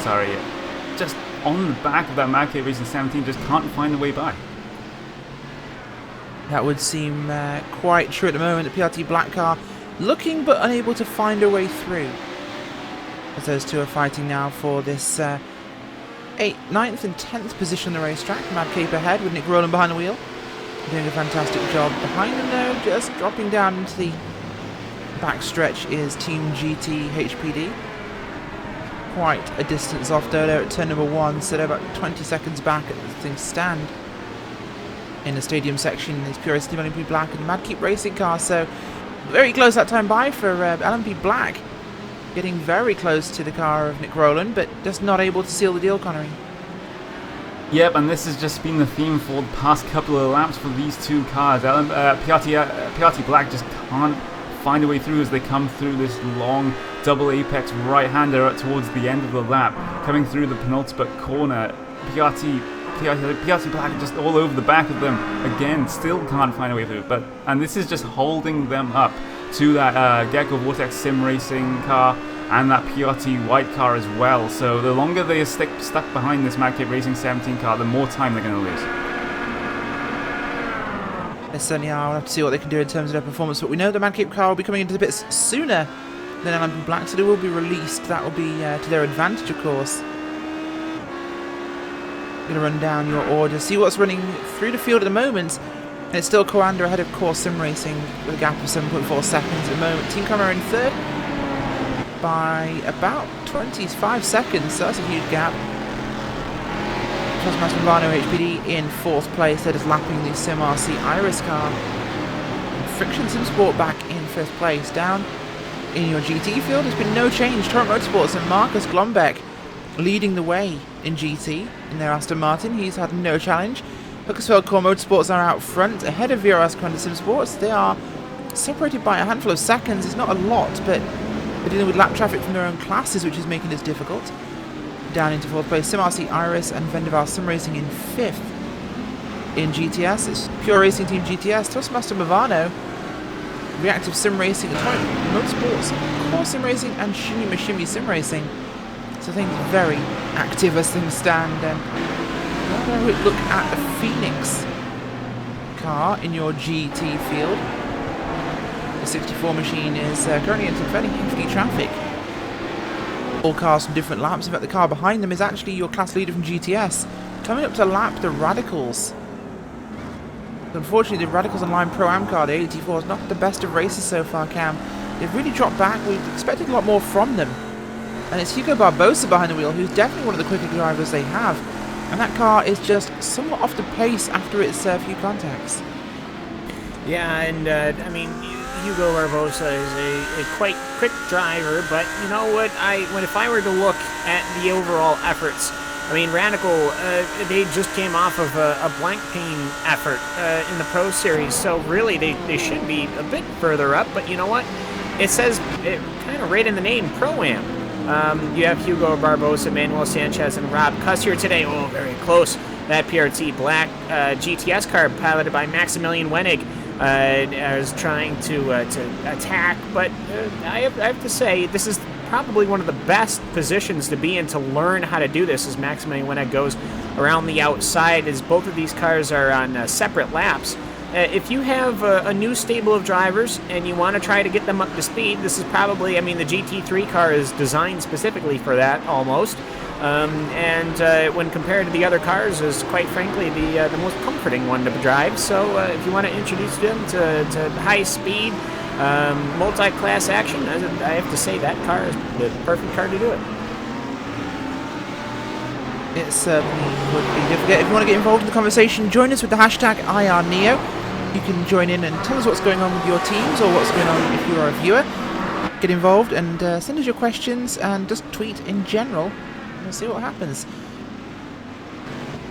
just on the back of that Mad Cape Racing 17, just can't find a way by. That would seem quite true at the moment. The PRT Black car looking but unable to find a way through. As those two are fighting now for this 8th, 9th and 10th position on the racetrack. Mad Cape ahead with Nick Rowland behind the wheel. Doing a fantastic job. Behind them though, just dropping down into the back stretch is Team GT HPD. Quite a distance off though. They're at turn number 1, so they're about 20 seconds back as things stand. in the stadium section is Pure Racing Team LMP Black and Madkeep Racing car. So very close that time by for LMP Black, getting very close to the car of Nick Rowland, but just not able to seal the deal, Connery. Yep, and this has just been the theme for the past couple of laps for these two cars. PRT Black just can't find a way through as they come through this long double apex right-hander towards the end of the lap. Coming through the penultimate corner, PRT Black just all over the back of them. Again, still can't find a way through. And this is just holding them up to that Gecko Vortex Sim Racing car and that PRT white car as well. So the longer they are stuck behind this Madkeep Racing 17 car, the more time they're going to lose. They certainly are. We'll have to see what they can do in terms of their performance. But we know the Madkeep car will be coming into the bits sooner than LMP Black, so they will be released. That will be to their advantage, of course. Going to run down your order, see what's running through the field at the moment. And it's still Coanda ahead of Core Sim Racing with a gap of 7.4 seconds at the moment. Team Camera in third by about 25 seconds, so that's a huge gap. Trustmaster Milano HPD in fourth place. They're just lapping the Sim RC Iris car. And Friction Sim Sport back in fifth place. Down in your GT field, there's been no change. Torrent Motorsports and Marcus Glombeck leading the way in GT in their Aston Martin. He's had no challenge. Hookersfeld Core Motorsports are out front ahead of VRS Coanda Sim Sports. They are separated by a handful of seconds. It's not a lot, but they're dealing with lap traffic from their own classes, which is making this difficult. Down into fourth place, Sim RC Iris and Vendaval Sim Racing in fifth. In GTS, it's Pure Racing Team GTS, Toastmaster Movano, Reactive Sim Racing, Atomic Motorsports, Core Sim Racing, and Shinny Mashimi Sim Racing. So things very active as things stand. And look at the Phoenix car in your GT field. The 64 machine is currently into fairly hefty traffic. All cars from different laps. In fact, the car behind them is actually your class leader from GTS, coming up to lap the Radicals. Unfortunately, the Radicals Online Pro-Am car, the 84, is not the best of races so far, Cam. They've really dropped back. We expected a lot more from them. And it's Hugo Barbosa behind the wheel, who's definitely one of the quicker drivers they have. And that car is just somewhat off the pace after its few contacts. Yeah, and I mean, Hugo Barbosa is a quite quick driver, but you know what? If I were to look at the overall efforts, I mean, Radical, they just came off of a blank pain effort in the Pro Series, so really they should be a bit further up. But you know what? It says it kind of right in the name, Pro-Am. You have Hugo Barbosa, Manuel Sanchez, and Rob Cuss here today. Oh, very close. That PRT Black GTS car piloted by Maximilian Wenig is trying to attack, but I have to say this is probably one of the best positions to be in to learn how to do this as Maximilian Wenig goes around the outside, as both of these cars are on separate laps. If you have a new stable of drivers and you want to try to get them up to speed, this is probably, I mean, the GT3 car is designed specifically for that, almost. And when compared to the other cars, is quite frankly the most comforting one to drive. So if you want to introduce them to high speed, multi-class action, I have to say that car is the perfect car to do it. It certainly would be. Don't forget, if you want to get involved in the conversation, join us with the hashtag IRNEO. You can join in and tell us what's going on with your teams or what's going on if you are a viewer. Get involved and send us your questions and just tweet in general. We'll see what happens.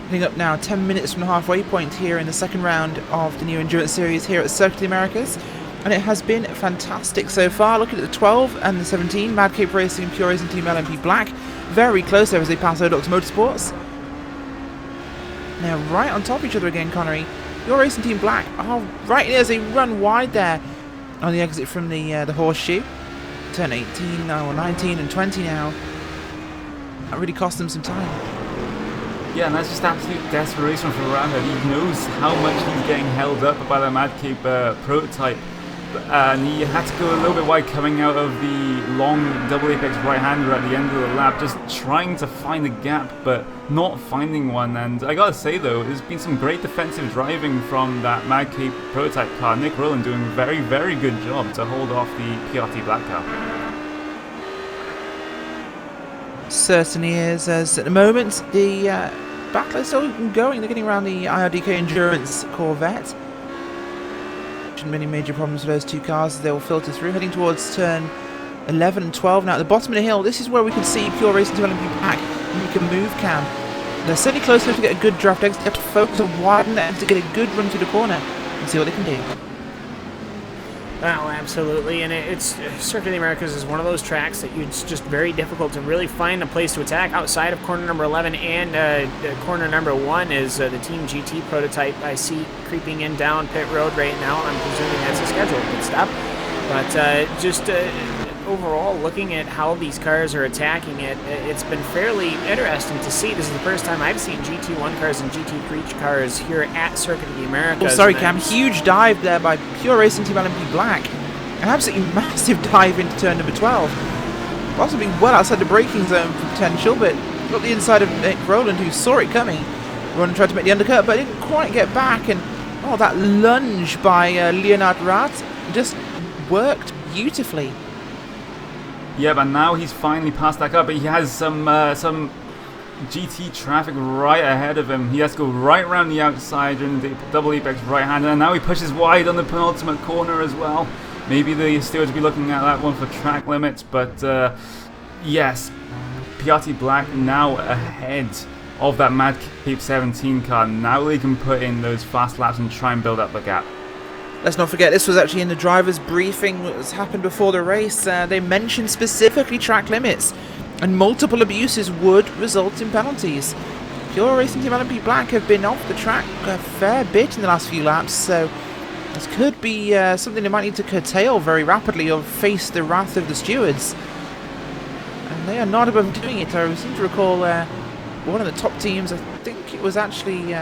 Heading up now 10 minutes from the halfway point here in the second round of the new Endurance Series here at Circuit of the Americas. And it has been fantastic so far. Looking at the 12 and the 17, Madkeep Racing and Pure Racing Team LMP Black. Very close there as they pass Odox Motorsports. Now right on top of each other again, Connery. Your Racing Team Black are right in as they run wide there on the exit from the horseshoe. Turn 18 now, or 19 and 20 now. That really cost them some time. Yeah, and that's just absolute desperation for Randa. He knows how much he's getting held up by the Madkeep prototype. And he had to go a little bit wide coming out of the long double apex right-hander at the end of the lap, just trying to find a gap, but not finding one. And I gotta say though, there's been some great defensive driving from that Madkeep prototype car. Nick Rowland doing a very, very good job to hold off the PRT Black car. Certainly is, as at the moment the battle is still going. They're getting around the IRDK Endurance Corvette. Shouldn't be any major problems for those two cars as they will filter through, heading towards turn 11 and 12 now. At the bottom of the hill, this is where we can see Pure Racing Team LMP back make a move cam. They're certainly close enough to get a good draft exit. They have to focus on widen that to get a good run through the corner and see what they can do. Oh, absolutely, and it's Circuit of the Americas is one of those tracks that it's just very difficult to really find a place to attack outside of corner number 11 and corner number 1 is the Team GT prototype I see creeping in down pit road right now. I'm presuming that's a scheduled pit stop, but just overall, looking at how these cars are attacking it, it's been fairly interesting to see. This is the first time I've seen GT1 cars and GT3 cars here at Circuit of the Americas. Oh, sorry, Cam. Huge dive there by Pure Racing Team LMP Black. An absolutely massive dive into turn number 12. Possibly well outside the braking zone potential, but got the inside of Nick Rowland, who saw it coming. Ron tried to make the undercut, but didn't quite get back. And oh, that lunge by Leonard Rath just worked beautifully. Yeah, but now he's finally passed that car, but he has some GT traffic right ahead of him. He has to go right around the outside during the double apex right-hander, and now he pushes wide on the penultimate corner as well. Maybe the stewards will be looking at that one for track limits, but yes, Piatti Black now ahead of that Mad Cape 17 car. Now they can put in those fast laps and try and build up the gap. Let's not forget, this was actually in the driver's briefing that was happened before the race. They mentioned specifically track limits, and multiple abuses would result in penalties. Pure Racing Team LMP Black have been off the track a fair bit in the last few laps, so this could be something they might need to curtail very rapidly or face the wrath of the stewards. And they are not above doing it. I seem to recall one of the top teams, I think it was actually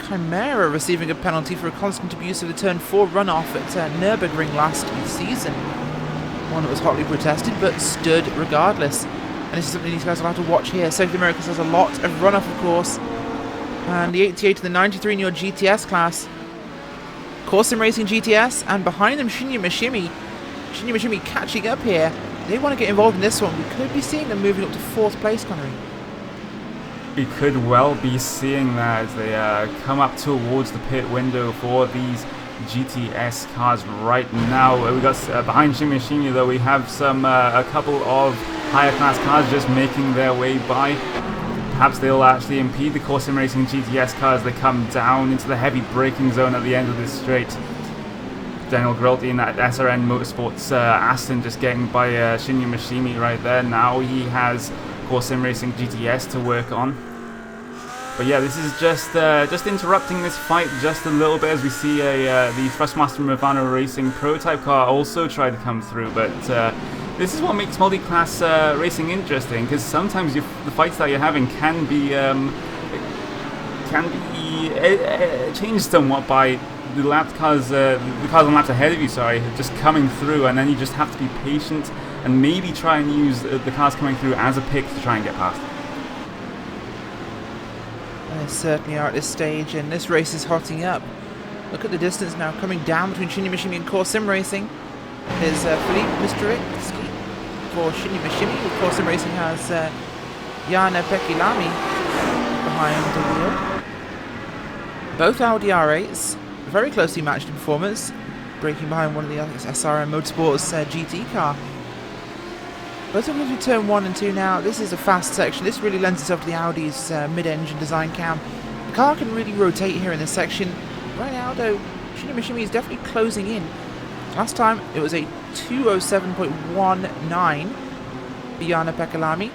Chimera, receiving a penalty for a constant abuse of the turn 4 runoff at Nürburgring last season. One that was hotly protested but stood regardless. And this is something these guys will have to watch here. Circuit of the Americas has a lot of runoff, of course. And the 88 to the 93 in your GTS class. Core Sim Racing GTS, and behind them Shinya Mishimi. Shinya Mishimi catching up here. They want to get involved in this one. We could be seeing them moving up to 4th place, Connery. We could well be seeing that as they come up towards the pit window for these GTS cars right now. We got behind Shinya though, we have some a couple of higher class cars just making their way by. Perhaps they'll actually impede the Core Sim Racing GTS cars as they come down into the heavy braking zone at the end of this straight. Daniel Grolty in that SRN Motorsports Aston just getting by Shinya Mishimi right there. Now he has Core Sim Racing GTS to work on. But yeah, this is just interrupting this fight just a little bit as we see the Thrustmaster Movano Racing prototype car also try to come through. But this is what makes multi-class racing interesting, because sometimes the fights that you're having can be changed somewhat by the cars on laps ahead of you, just coming through, and then you just have to be patient and maybe try and use the cars coming through as a pick to try and get past. They certainly are at this stage, and this race is hotting up. Look at the distance now coming down between Shinya Mishimi and Core Sim Racing. There's Philippe Mistritsky for Shinya Mishimi. Core Sim Racing has Jana Pekilami behind the wheel. Both Audi R8s, very closely matched in performance, braking behind one of the SRM Motorsports GT car. Both of them into turn 1 and 2 now. This is a fast section. This really lends itself to the Audi's mid-engine design cam. The car can really rotate here in this section. Right now, though, Shinya Mishimi is definitely closing in. Last time, it was a 207.19 for Jana Pekalami.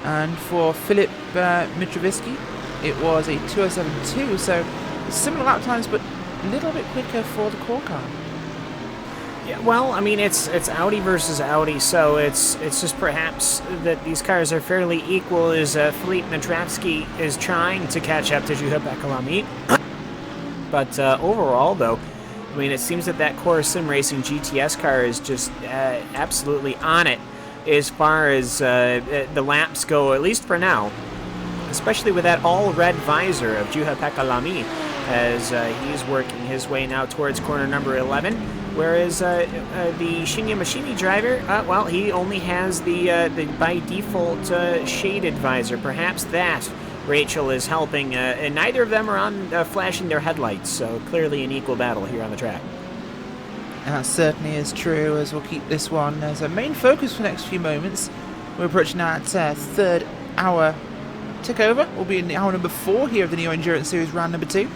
And for Filip Mitroviski, it was a 207.2. So, similar lap times, but a little bit quicker for the core car. Yeah, well, I mean, it's Audi versus Audi, so it's just perhaps that these cars are fairly equal as Philippe Mitroviski is trying to catch up to Juha Pekalami. But overall, though, I mean, it seems that Core Sim Racing GTS car is just absolutely on it as far as the laps go, at least for now. Especially with that all-red visor of Juha Pekalami as he's working his way now towards corner number 11. Whereas the Shinya Mishimi driver, well, he only has the by default shaded visor. Perhaps that Rachel is helping, and neither of them are on flashing their headlights, so clearly an equal battle here on the track. And that certainly is true, as we'll keep this one as a main focus for the next few moments. We're approaching that third hour tick over. We'll be in hour number 4 here of the Neo Endurance Series round number 2.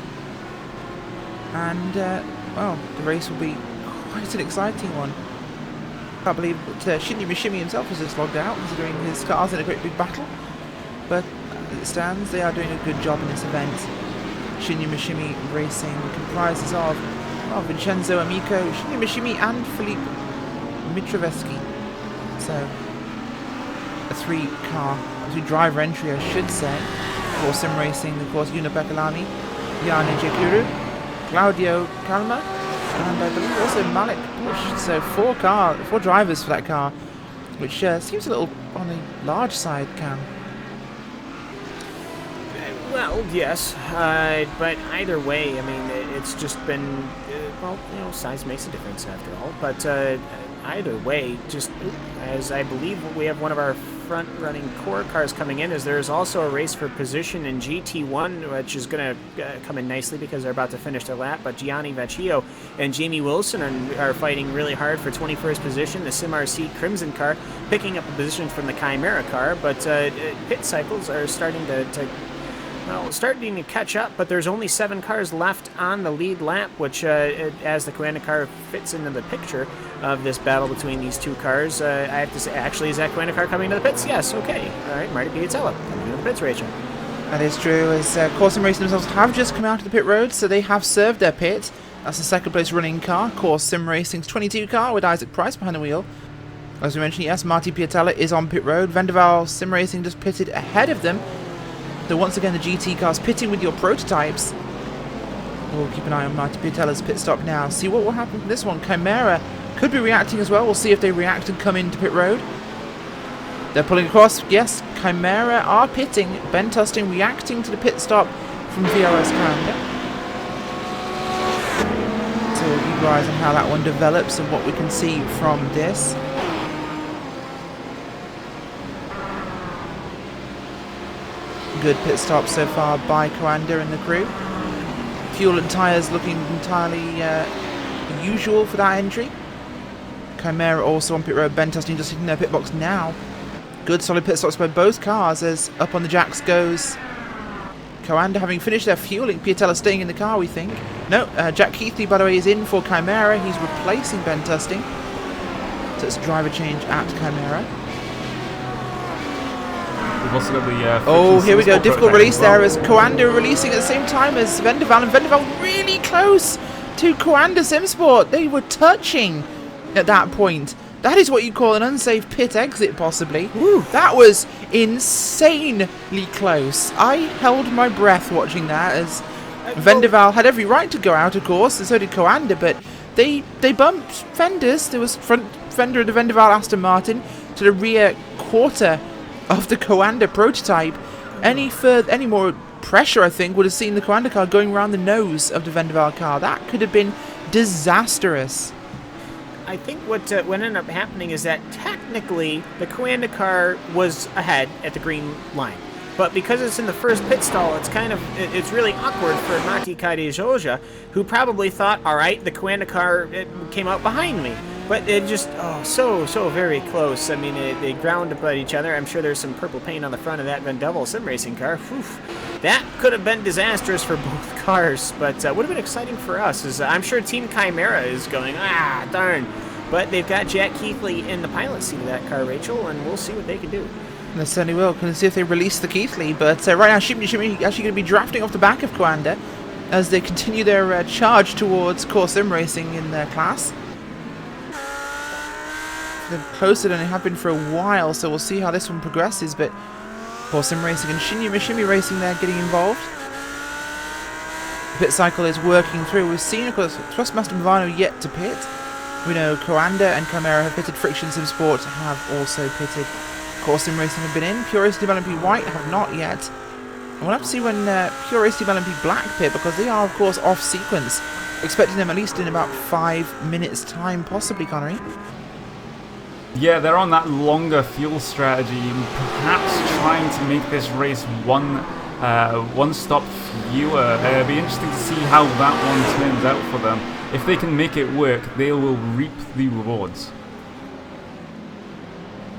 And, well, the race will be quite an exciting one. I can't believe that Shinya Mishimi himself has just logged out, considering his car's in a great big battle. But as it stands, they are doing a good job in this event. Shinya Mishimi Racing comprises of Vincenzo Amico, Shinya Mishimi, and Philippe Mitrovetsky. So, a 3-driver entry, I should say. For Sim Racing, of course, Yuna Bekalani, Yana Jekuru, Claudio Calma, and I believe also Malik Bush. So 4 drivers for that car, which seems a little on the large side, Cam. Well, yes, but either way, I mean, it's just been, well, you know, size makes a difference after all. But either way, just as I believe we have one of our front-running core cars coming in, as there's also a race for position in GT1, which is going to come in nicely because they're about to finish their lap. But Gianni Vecchio and Jamie Wilson are fighting really hard for 21st position. The SimRC Crimson car picking up a position from the Chimera car, but pit cycles are starting starting to catch up, but there's only 7 cars left on the lead lap, which, as the Coanda car fits into the picture of this battle between these 2 cars, I have to say, actually, is that Coanda car coming to the pits? Yes, okay. All right, Marty Piatella coming to the pits, Rachel. That is true, as Corsim Racing themselves have just come out of the pit road, so they have served their pit. That's the second place running car, Corsim Racing's 22 car, with Isaac Price behind the wheel. As we mentioned, yes, Marty Piatella is on pit road. Vendaval Sim Racing just pitted ahead of them. So once again, the GT cars pitting with your prototypes. We'll keep an eye on Marty Piatella's pit stop now. See what will happen from this one. Chimera could be reacting as well. We'll see if they react and come into pit road. They're pulling across. Yes, Chimera are pitting. Ben Tusting reacting to the pit stop from VRS Coanda. So we'll keep our eyes on how that one develops and what we can see from this. Good pit stop so far by Coanda and the crew. Fuel and tyres looking entirely usual for that entry. Chimera also on pit road. Ben Tustin just hitting their pit box now. Good solid pit stops by both cars as up on the jacks goes Coanda, having finished their fueling. Piatella staying in the car, we think. No, Jack Keithley, by the way, is in for Chimera. He's replacing Ben Tusting. So it's a driver change at Chimera. Oh, here we go. Difficult release there as Coanda releasing at the same time as Vendaval. And Vendaval really close to Coanda Simsport. They were touching at that point. That is what you call an unsafe pit exit, possibly. Woo. That was insanely close. I held my breath watching that as Vendaval had every right to go out, of course, and so did Coanda, but they bumped fenders. There was front fender of the Vendaval Aston Martin to the rear quarter of the Coanda prototype. Any more pressure, I think, would have seen the Coanda car going around the nose of the Vendaval car. That could have been disastrous. I think what ended up happening is that technically the Coanda car was ahead at the green line, but because it's in the first pit stall, it's really awkward for Mati Kaidejoja, who probably thought, all right, the Coanda car came out behind me. But it just, so very close. I mean, they ground up at each other. I'm sure there's some purple paint on the front of that Vendaval sim racing car. Whew. That could have been disastrous for both cars, but would have been exciting for us. As I'm sure Team Chimera is going, darn. But they've got Jack Keithley in the pilot seat of that car, Rachel, and we'll see what they can do. They certainly will. Can see if they release the Keithley. But right now, Shimmy actually going to be drafting off the back of Coanda as they continue their charge towards core sim racing in their class. They're closer than they have been for a while, so we'll see how this one progresses. But Core Sim Racing and Shinya Mishimi Racing there getting involved. The pit cycle is working through. We've seen, of course, Thrustmaster Movano yet to pit. We know Coanda and Chimera have pitted. Friction Sim Sport have also pitted. Core Sim Racing have been in. Pure Racing LMP White have not yet. And we'll have to see when Pure Racing LMP Black pit, because they are, of course, off sequence. Expecting them at least in about 5 minutes' time, possibly, Connery. Yeah, they're on that longer fuel strategy, perhaps trying to make this race one one stop fewer. It'll be interesting to see how that one turns out for them. If they can make it work, they will reap the rewards.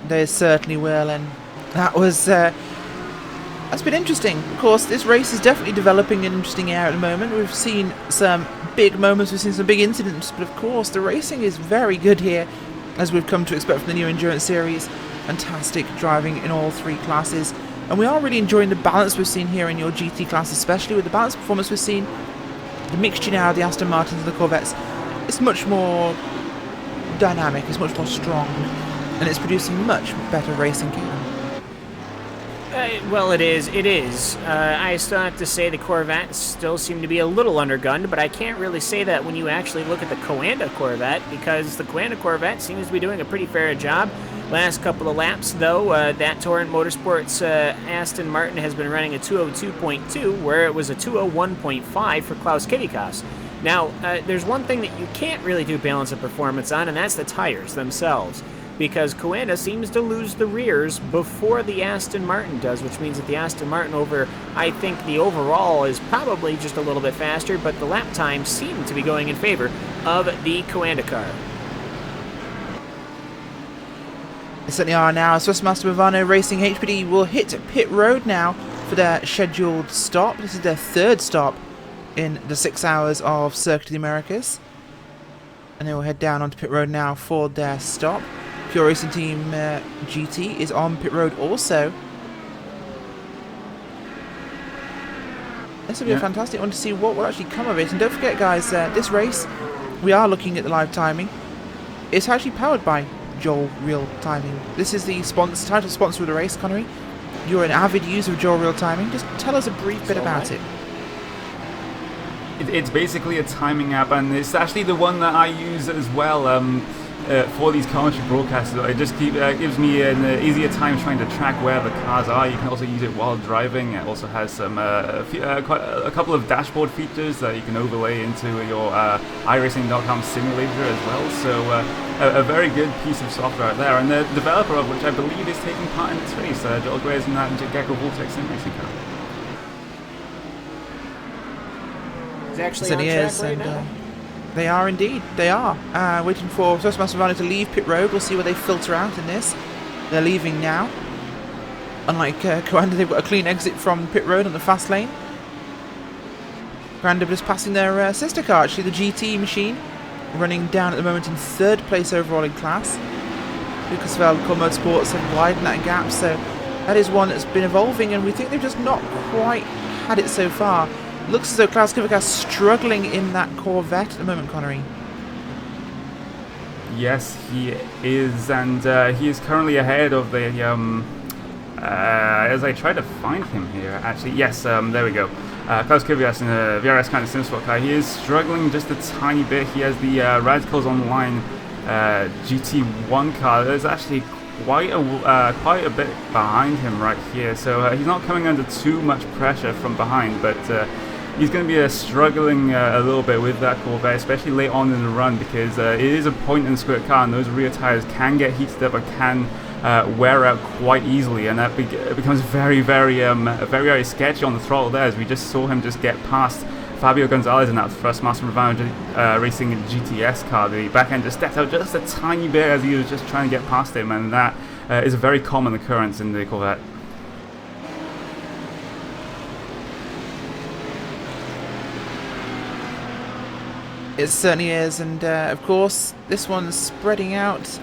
They certainly will, and that was that's been interesting. Of course, this race is definitely developing an interesting area at the moment. We've seen some big moments, we've seen some big incidents, but of course the racing is very good here, as we've come to expect from the new Endurance Series. Fantastic driving in all three classes, and we are really enjoying the balance we've seen here in your GT class, especially with the balanced performance we've seen. The mixture now of the Aston Martins and the Corvettes, it's much more dynamic, it's much more strong, and it's producing much better racing gear. Well, it is. It is. I still have to say the Corvettes still seem to be a little undergunned, but I can't really say that when you actually look at the Coanda Corvette, because the Coanda Corvette seems to be doing a pretty fair job. Last couple of laps, though, that Torrent Motorsports Aston Martin has been running a 202.2, where it was a 201.5 for Klaus Kivikas. Now, there's one thing that you can't really do balance of performance on, and that's the tires themselves, because Coanda seems to lose the rears before the Aston Martin does, which means that the Aston Martin over, I think the overall is probably just a little bit faster, but the lap times seem to be going in favor of the Coanda car. They certainly are now. Swiss Master Movano Racing HPD will hit pit road now for their scheduled stop. This is their third stop in the 6 hours of Circuit of the Americas. And they will head down onto pit road now for their stop. Pure Racing Team GT is on pit road also. This will be a fantastic one to see what will actually come of it. And don't forget, guys, this race, we are looking at the live timing. It's actually powered by Joel Real Timing. This is the title sponsor of the race, Connery. You're an avid user of Joel Real Timing. Just tell us a brief bit about it. It's basically a timing app, and it's actually the one that I use as well for these commentary broadcasts. It just gives me an easier time trying to track where the cars are. You can also use it while driving. It also has some a couple of dashboard features that you can overlay into your iRacing.com simulator as well. So a very good piece of software out there, and the developer of which I believe is taking part in this race, Joel Gray's and that Gecko Vortex Sim Racing car. It's actually on track right now. They are indeed. They are. Waiting for Swiss Master Movano to leave pit road. We'll see where they filter out in this. They're leaving now. Unlike Coanda, they've got a clean exit from pit road on the fast lane. Coanda just passing their sister car, actually, the GT machine, running down at the moment in third place overall in class. Lucasfeld Core Motorsports have widened that gap, so that is one that's been evolving, and we think they've just not quite had it so far. Looks as though Klaus Kivikas is struggling in that Corvette at the moment, Connery. Yes, he is, and he is currently ahead of the, as I try to find him here, actually, yes, there we go. Klaus Kivikas in a VRS kind of SimSport car. He is struggling just a tiny bit. He has the Radicals Online GT1 car. There's actually quite a bit behind him right here, so he's not coming under too much pressure from behind, but he's going to be struggling a little bit with that Corvette, especially late on in the run, because it is a point-and-squirt car, and those rear tires can get heated up or can wear out quite easily, and that becomes very, very sketchy on the throttle there, as we just saw him just get past Fabio Gonzalez in that Swiss Master Movano Racing GTS car. The back end just stepped out just a tiny bit as he was just trying to get past him, and that is a very common occurrence in the Corvette. It certainly is, and of course this one's spreading out.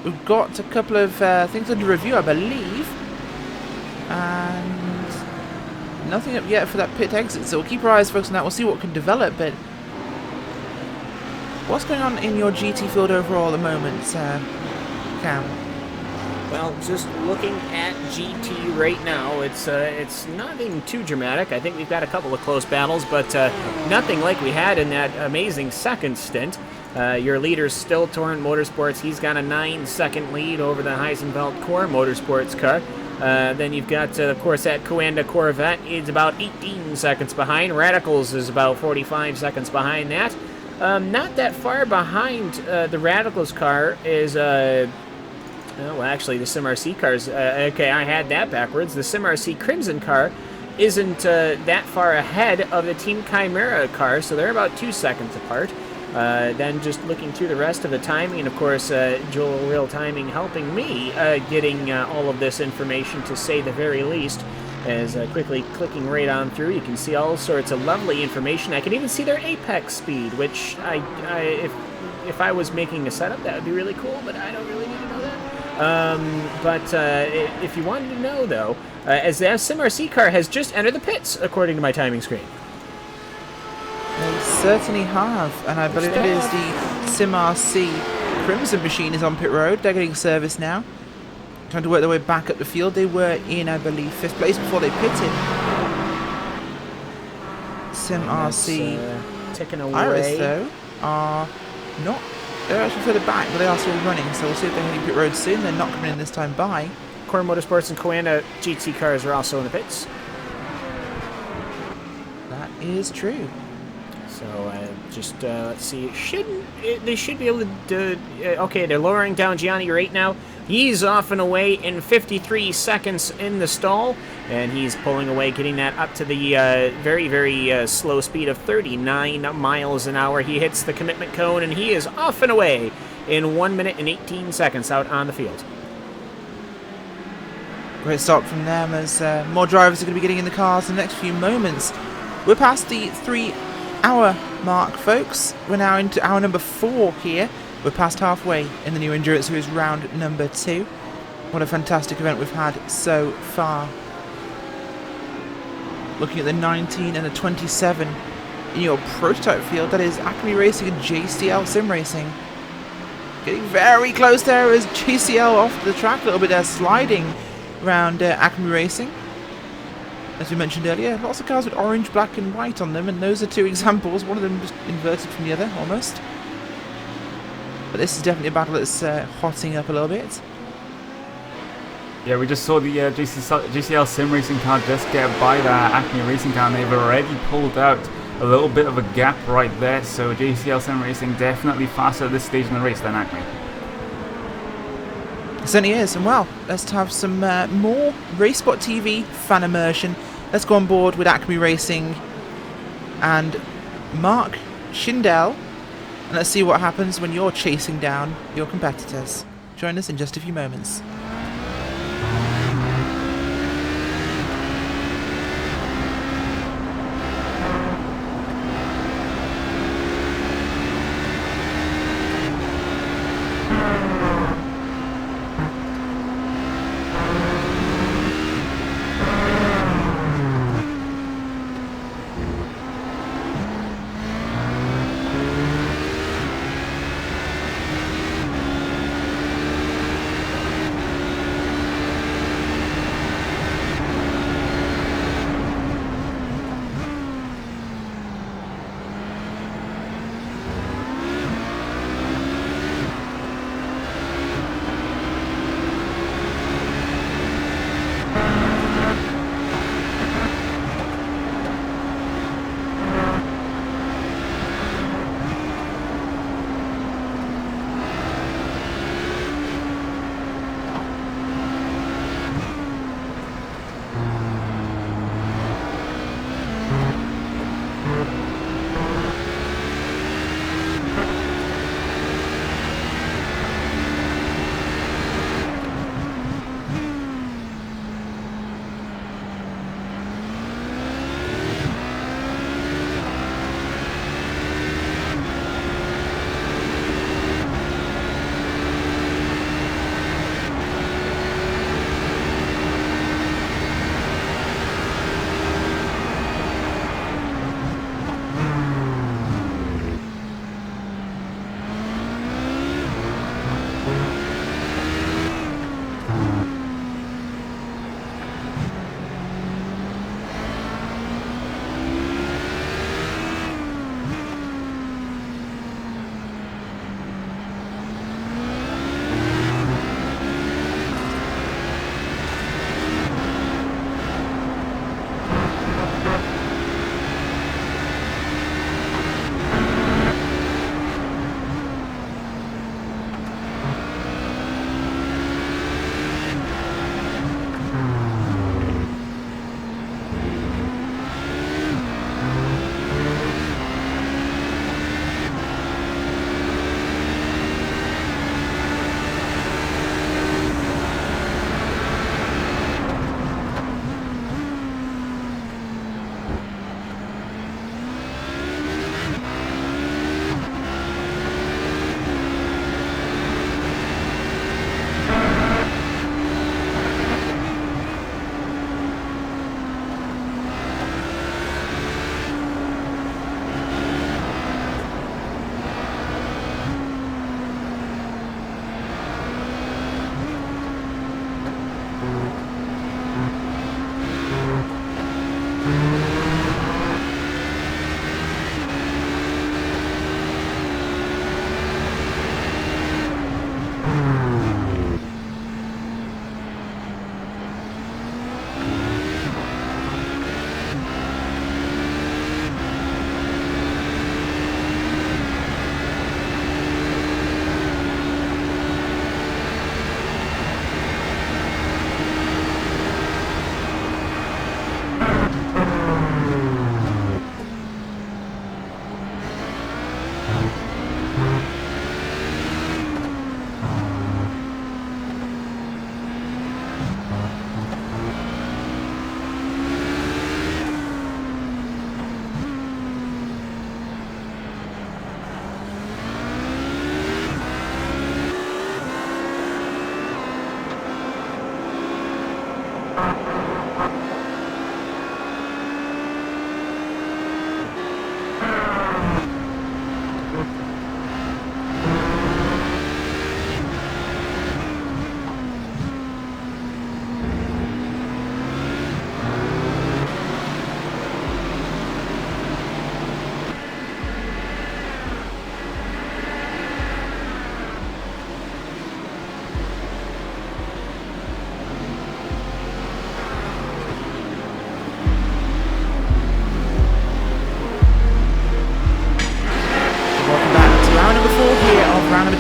We've got a couple of things under review, I believe, and nothing up yet for that pit exit, so we'll keep our eyes focused on that. We'll see what can develop, but what's going on in your GT field overall at the moment, Cam? Well, just looking at GT right now, it's nothing too dramatic. I think we've got a couple of close battles, but nothing like we had in that amazing second stint. Your leader's still Torrent Motorsports. He's got a 9-second lead over the Heisenfeld Core Motorsports car. Then you've got, of course, that Coanda Corvette. It's about 18 seconds behind. Radicals is about 45 seconds behind that. Not that far behind the Radicals car is... well, actually, the SimRC cars... okay, I had that backwards. The SimRC Crimson car isn't that far ahead of the Team Chimera car, so they're about 2 seconds apart. Then just looking through the rest of the timing, and of course Joel Real Timing helping me getting all of this information, to say the very least. As quickly clicking right on through, you can see all sorts of lovely information. I can even see their apex speed, which if I was making a setup, that would be really cool, but I don't really need to know that. But if you wanted to know, though, as the SimRC car has just entered the pits, according to my timing screen. They certainly have, and I believe it is the SimRC Crimson machine is on pit road. They're getting service now, trying to work their way back up the field. They were in, I believe, 5th place before they pitted. SimRC ticking away. Iris, though, are not. They're actually further back, but they are still running, so we'll see if they're hitting pit road soon. They're not coming in this time by. Core Motorsports and Coanda GT cars are also in the pits. That is true. So just let's see. They should be able to do. Okay, they're lowering down Gianni right now. He's off and away in 53 seconds in the stall, and he's pulling away, getting that up to the very, very slow speed of 39 miles an hour. He hits the commitment cone, and he is off and away in 1 minute and 18 seconds out on the field. Great start from them, as more drivers are going to be getting in the cars in the next few moments. We're past the 3-hour mark, folks. We're now into hour number 4 here. We're past halfway in the new Endurance Series round number 2. What a fantastic event we've had so far. Looking at the 19 and the 27 in your prototype field, that is Acme Racing and JCL Sim Racing. Getting very close there as JCL off the track a little bit there, sliding around Acme Racing. As we mentioned earlier, lots of cars with orange, black and white on them, and those are 2 examples, one of them just inverted from the other, almost. But this is definitely a battle that's hotting up a little bit. Yeah, we just saw the GCL Sim Racing car just get by that Acme Racing car, and they've already pulled out a little bit of a gap right there, so GCL Sim Racing definitely faster at this stage in the race than Acme. It certainly is, and well, let's have some more RaceSpotTV fan immersion. Let's go on board with Acme Racing and Mark Schindel, and let's see what happens when you're chasing down your competitors. Join us in just a few moments.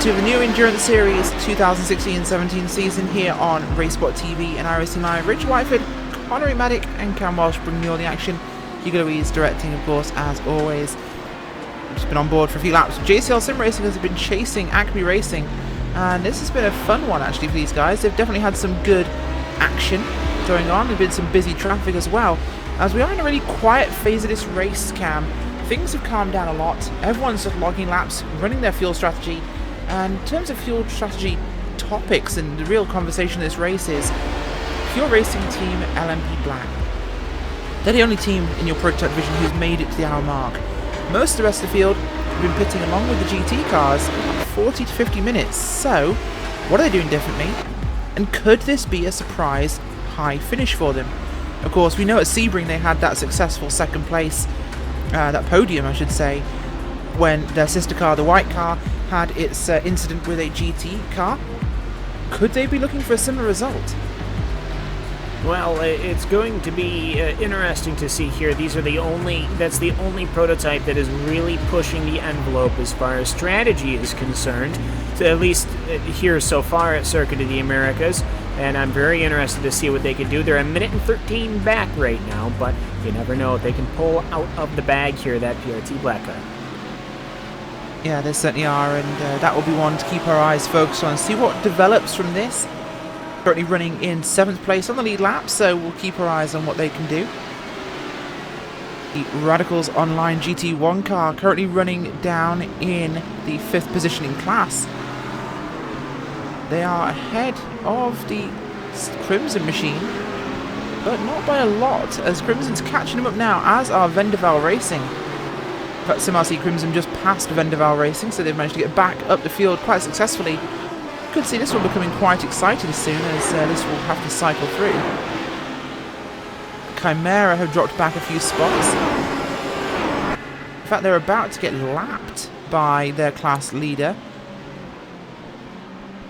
To the new Endurance Series 2016-17 season here on RaceSpotTV and iRacing Live. Rich Whiteford, Connery Maddock and Cam Walsh bringing you all the action. Hugo Louise directing, of course, as always. I've just been on board for a few laps. JCL Sim Racing has been chasing Acme Racing, and this has been a fun one actually for these guys. They've definitely had some good action going on. There's been some busy traffic as well. As we are in a really quiet phase of this race, Cam, things have calmed down a lot. Everyone's just logging laps, running their fuel strategy. And in terms of fuel strategy topics and the real conversation of this race is Pure Racing Team LMP Black. They're the only team in your prototype division who's made it to the hour mark. Most of the rest of the field have been pitting along with the GT cars about 40 to 50 minutes. So, what are they doing differently? And could this be a surprise high finish for them? Of course, we know at Sebring they had that successful second place, that podium I should say, when their sister car, the white car, had its incident with a GT car. Could they be looking for a similar result? Well, it's going to be interesting to see here. That's the only prototype that is really pushing the envelope as far as strategy is concerned, so at least here so far at Circuit of the Americas, and I'm very interested to see what they can do. They're a minute and 13 back right now, but you never know. They can pull out of the bag here, that PRT black car. Yeah, they certainly are, and that will be one to keep our eyes focused on. See what develops from this. Currently running in 7th place on the lead lap, so we'll keep our eyes on what they can do. The Radicals Online GT1 car currently running down in the 5th position in class. They are ahead of the Crimson machine, but not by a lot, as Crimson's catching them up now, as are Vendaval Racing. In fact, SimRC Crimson just passed Vendaval Racing, so they've managed to get back up the field quite successfully. Could see this one becoming quite exciting as soon as this will have to cycle through. Chimera have dropped back a few spots. In fact, they're about to get lapped by their class leader,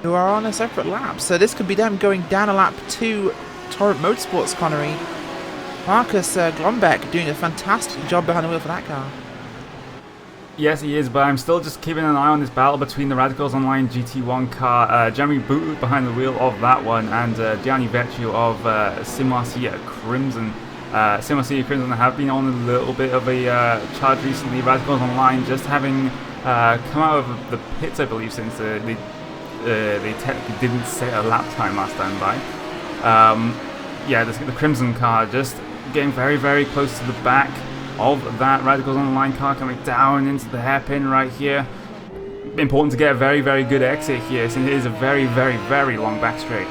who are on a separate lap. So this could be them going down a lap to Torrent Motorsports, Connery. Marcus Glombeck doing a fantastic job behind the wheel for that car. Yes, he is, but I'm still just keeping an eye on this battle between the Radicals Online GT1 car, Jeremy Boot behind the wheel of that one, and Gianni Vecchio of SimRC Crimson. SimRC Crimson have been on a little bit of a charge recently. Radicals Online just having come out of the pits, I believe, since they technically didn't set a lap time last time by. Yeah, the Crimson car just getting very, very close to the back of that Radicals Online car, coming down into the hairpin right here. Important to get a very, very good exit here, since it is a very, very, very long back straight.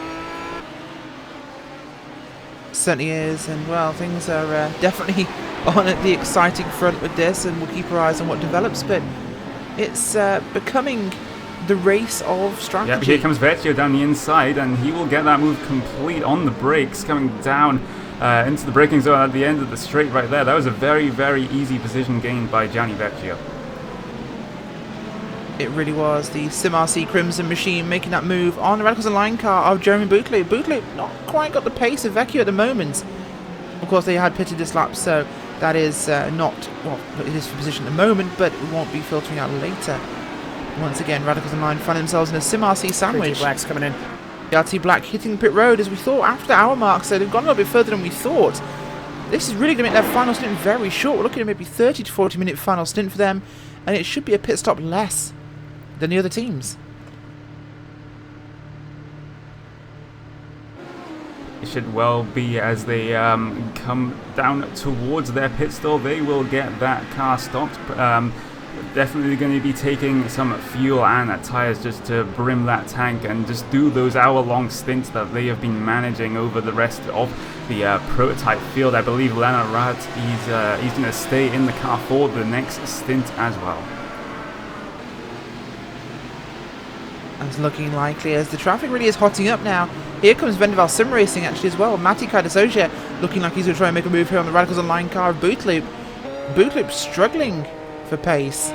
Certainly is, and well, things are definitely on at the exciting front with this, and we'll keep our eyes on what develops, but it's becoming the race of strategy. Yeah, here comes Vecchio down the inside, and he will get that move complete on the brakes, coming down into the braking zone at the end of the straight right there. That was a very, very easy position gained by Gianni Vecchio. It really was. The SimRC Crimson machine making that move on the Radicals Online car of Jeremy Bouclé. Bouclé not quite got the pace of Vecchio at the moment. Of course, they had pitted this lap, so that is not, well, it is for position at the moment, but it won't be filtering out later. Once again, Radicals Online find themselves in a SimRC sandwich. RT Black's coming in. RT Black hitting the pit road as we thought after the hour mark, so they've gone a little bit further than we thought. This is really going to make their final stint very short. We're looking at maybe 30 to 40 minute final stint for them, and it should be a pit stop less than the other teams. It should well be, as they come down towards their pit stall. They will get that car stopped. definitely going to be taking some fuel and tires just to brim that tank and just do those hour-long stints that they have been managing over the rest of the prototype field. I believe Lennart Rath, he's going to stay in the car for the next stint as well. That's looking likely as the traffic really is hotting up now. Here comes Vendaval Sim Racing actually as well. Matti Cardasoja looking like he's going to try and make a move here on the Radicals Online car of Bootloop. Bootloop struggling for pace.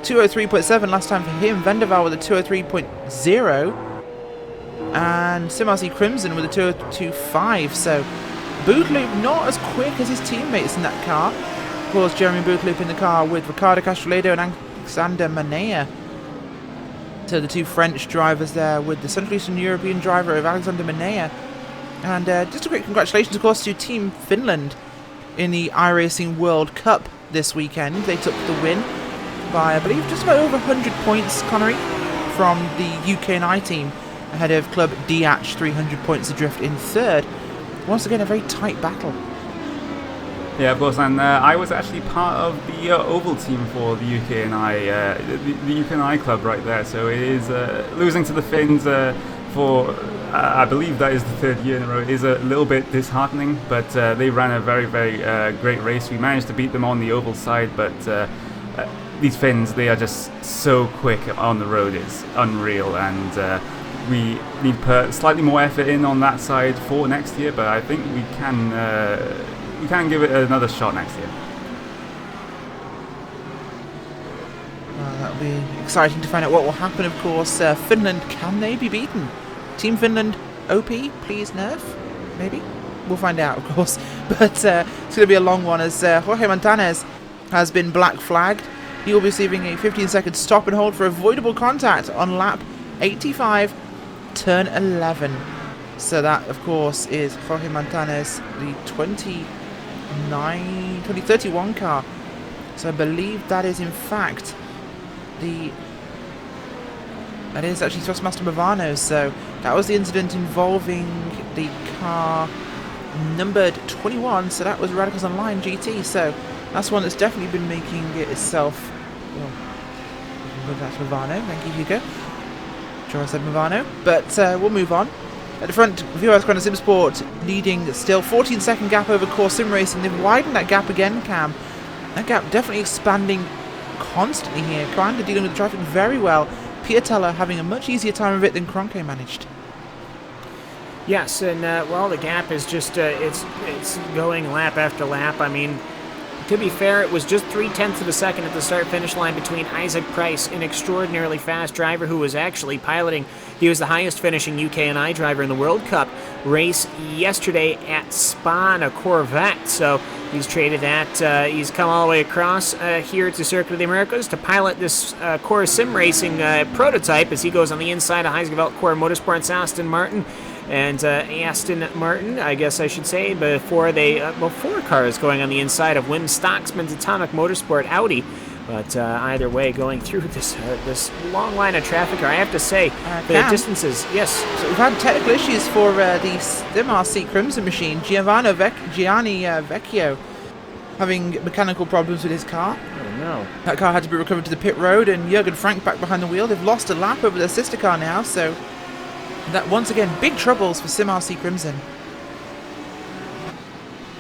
203.7 last time for him. Vendaval with a 203.0. And SimRC Crimson with a 202.5. So Bootloop not as quick as his teammates in that car. Of course, Jeremy Bootloop in the car with Ricardo Castroledo and Alexander Manea. So the two French drivers there with the Central Eastern European driver of Alexander Manea. And just a quick congratulations, of course, to Team Finland in the iRacing World Cup this weekend. They took the win by, I believe, just about over 100 points, Connery, from the UK&I team, ahead of Club Diach, 300 points adrift in third. Once again, a very tight battle. Yeah, of course, and I was actually part of the Oval team for the UK&I, the UK&I club right there, so it is losing to the Finns for, I believe that is the third year in a row. It is a little bit disheartening, but they ran a very, very great race. We managed to beat them on the Oval side, but these Finns, they are just so quick on the road, it's unreal, and we need to put slightly more effort in on that side for next year, but I think we can give it another shot next year. Well, that'll be exciting to find out what will happen, of course. Finland, can they be beaten? Team Finland, OP, please nerf? Maybe? We'll find out, of course. But it's going to be a long one as Jorge Montanez has been black flagged. He will be receiving a 15-second stop and hold for avoidable contact on lap 85, turn 11. So that, of course, is Jorge Montanez, the 2031 car. So I believe that is in fact that is actually Thrustmaster Movano. So that was the incident involving the car numbered 21. So that was Radicals Online GT. So that's one that's definitely been making it itself. Well, that's Movano. Thank you, Hugo. Sure, I said Movano, but we'll move on. At the front, VRS Chrono Sim Sport leading still, 14-second gap over Core Sim Racing. They've widened that gap again, Cam. That gap definitely expanding constantly here. Commander dealing with the traffic very well. Piatella having a much easier time of it than Cronke managed. Yes, and well, the gap is just it's going lap after lap. I mean, to be fair, it was just 0.3 of a second at the start-finish line between Isaac Price, an extraordinarily fast driver who was actually piloting. He was the highest-finishing UK&I driver in the World Cup race yesterday at Spa in a Corvette. So he's traded that. He's come all the way across here to Circuit of the Americas to pilot this Core Sim Racing prototype as he goes on the inside of Heisgeveld Core Motorsports Aston Martin. And Aston Martin, I guess I should say, before they, well, 4 cars going on the inside of Wim Stocksman's Atomic Motorsport Audi. But either way, going through this long line of traffic, I have to say, the distances, yes. So we've had technical issues for the SimRC Crimson machine. Gianni Vecchio having mechanical problems with his car. Oh no. That car had to be recovered to the pit road, and Jürgen Frank back behind the wheel. They've lost a lap over their sister car now, so that once again, big troubles for SimRC Crimson.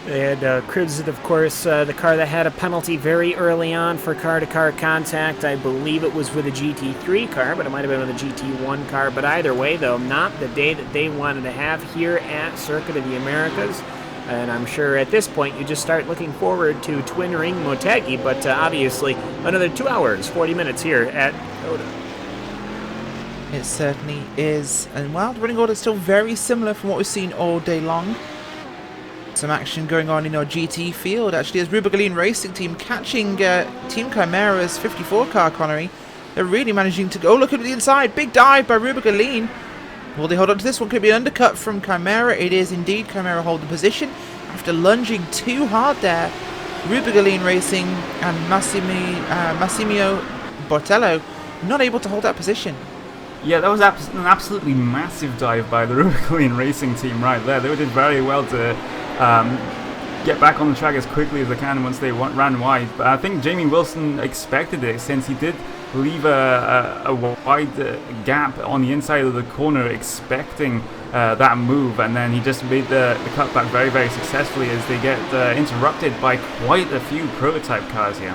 They had Crimson, of course, the car that had a penalty very early on for car-to-car contact. I believe it was with a GT3 car, but it might have been with a GT1 car. But either way, though, not the day that they wanted to have here at Circuit of the Americas. And I'm sure at this point you just start looking forward to Twin Ring Motegi, but obviously another 2 hours, 40 minutes here at COTA. It certainly is. And well, the running order is still very similar from what we've seen all day long. Some action going on in our GT field, actually, as Rubigaline Racing Team catching Team Chimera's 54 car, Connery. They're really managing to go. Oh, look at the inside. Big dive by Rubigaline. Will they hold on to this one? Could be an undercut from Chimera. It is indeed. Chimera hold the position after lunging too hard there. Rubigaline Racing and Massimio Bortello not able to hold that position. Yeah, that was an absolutely massive dive by the Rubigaline Racing Team right there. They did very well to get back on the track as quickly as they can once they ran wide. But I think Jamie Wilson expected it, since he did leave a wide gap on the inside of the corner, expecting that move, and then he just made the cutback very, very successfully as they get interrupted by quite a few prototype cars here.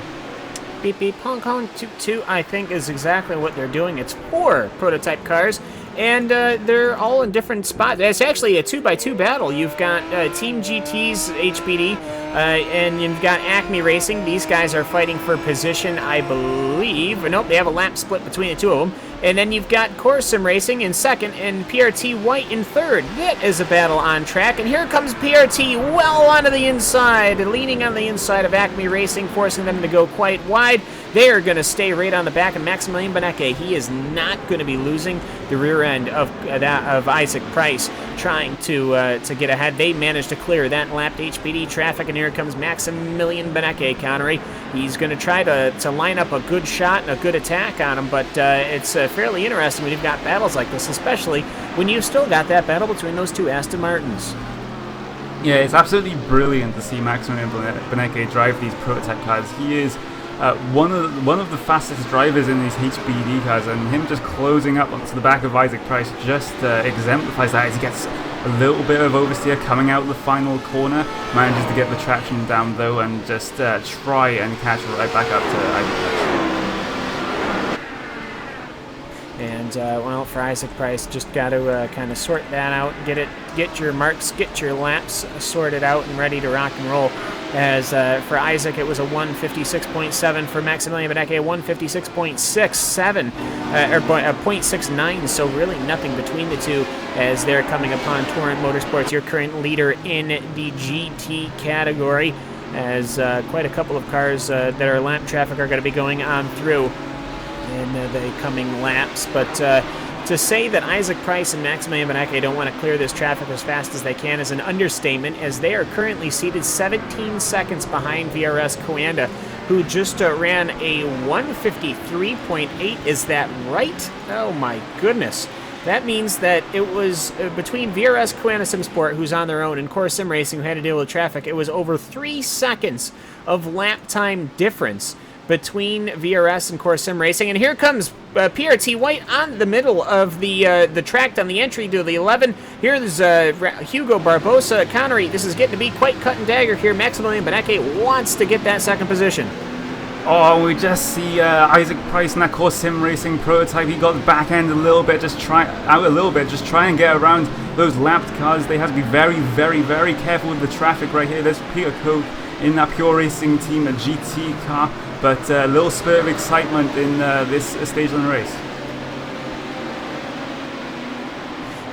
Beep beep, honk honk, toot toot, I think is exactly what they're doing. It's 4 prototype cars, and they're all in different spots. It's actually a 2x2 battle. You've got Team GT's HBD, and you've got Acme Racing. These guys are fighting for position, I believe. Nope, they have a lap split between the two of them. And then you've got Corsim Racing in second and PRT White in third. That is a battle on track. And here comes PRT well onto the inside, leaning on the inside of Acme Racing, forcing them to go quite wide. They are going to stay right on the back of Maximilian Benecke. He is not going to be losing the rear end of Isaac Price, trying to get ahead. They managed to clear that lapped HPD traffic, and here comes Maximilian Benecke, Connery. He's going to try to line up a good shot and a good attack on him, but it's fairly interesting when you've got battles like this, especially when you've still got that battle between those 2 Aston Martins. Yeah, it's absolutely brilliant to see Maximilian Benecke drive these prototype cars. He is one of the fastest drivers in these HBD cars, and him just closing up onto the back of Isaac Price just exemplifies that, as he gets a little bit of oversteer coming out of the final corner, manages to get the traction down though, and just try and catch right back up to Isaac Price. And, well, for Isaac Price, just got to kind of sort that out, get your marks, get your laps sorted out and ready to rock and roll. As for Isaac, it was a 156.7. For Maximilian Benecke, a 156.67, or 0.69, so really nothing between the two as they're coming upon Torrent Motorsports, your current leader in the GT category, as quite a couple of cars that are lap traffic are going to be going on through in the coming laps. But to say that Isaac Price and Maximilian Benecke don't want to clear this traffic as fast as they can is an understatement, as they are currently seated 17 seconds behind VRS Coanda, who just ran a 153.8. Is that right? Oh my goodness. That means that it was between VRS Coanda Simsport, who's on their own, and Core Sim Racing, who had to deal with traffic, it was over 3 seconds of lap time difference between VRS and Core Sim Racing. And here comes PRT White on the middle of the track on the entry to the 11. Here's Hugo Barbosa. Connery, this is getting to be quite cut and dagger here. Maximilian Benecke wants to get that second position. Oh, we just see Isaac Price in that Core Sim Racing prototype. He got the back end a little bit, just try and get around those lapped cars. They have to be very, very, very careful with the traffic right here. There's Peter Koch in that Pure Racing Team, a GT car, but a little spurt of excitement in this stage of the race.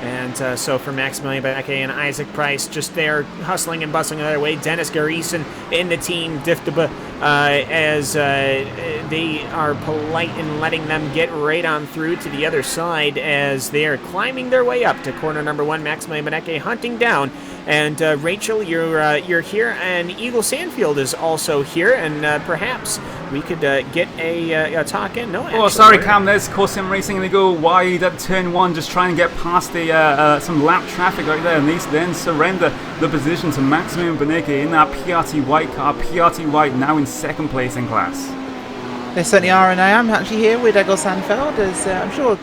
And so for Maximilian Benecke and Isaac Price, just there hustling and bustling the other way. Dennis Garrison in the team, Diftaba, as they are polite in letting them get right on through to the other side as they are climbing their way up to corner number 1. Maximilian Benecke hunting down. And Rachel, you're here, and Eagle Sandfield is also here, and perhaps we could get a talk in. No, actually, oh, sorry, Cam. There's Core Sim Racing, and they go wide at turn 1, just trying to get past some lap traffic right there, and they then surrender the position to Maximilian Benecke in that PRT White car. PRT White now in second place in class. They certainly are, and I am actually here with Egil Sandfeld, as I'm sure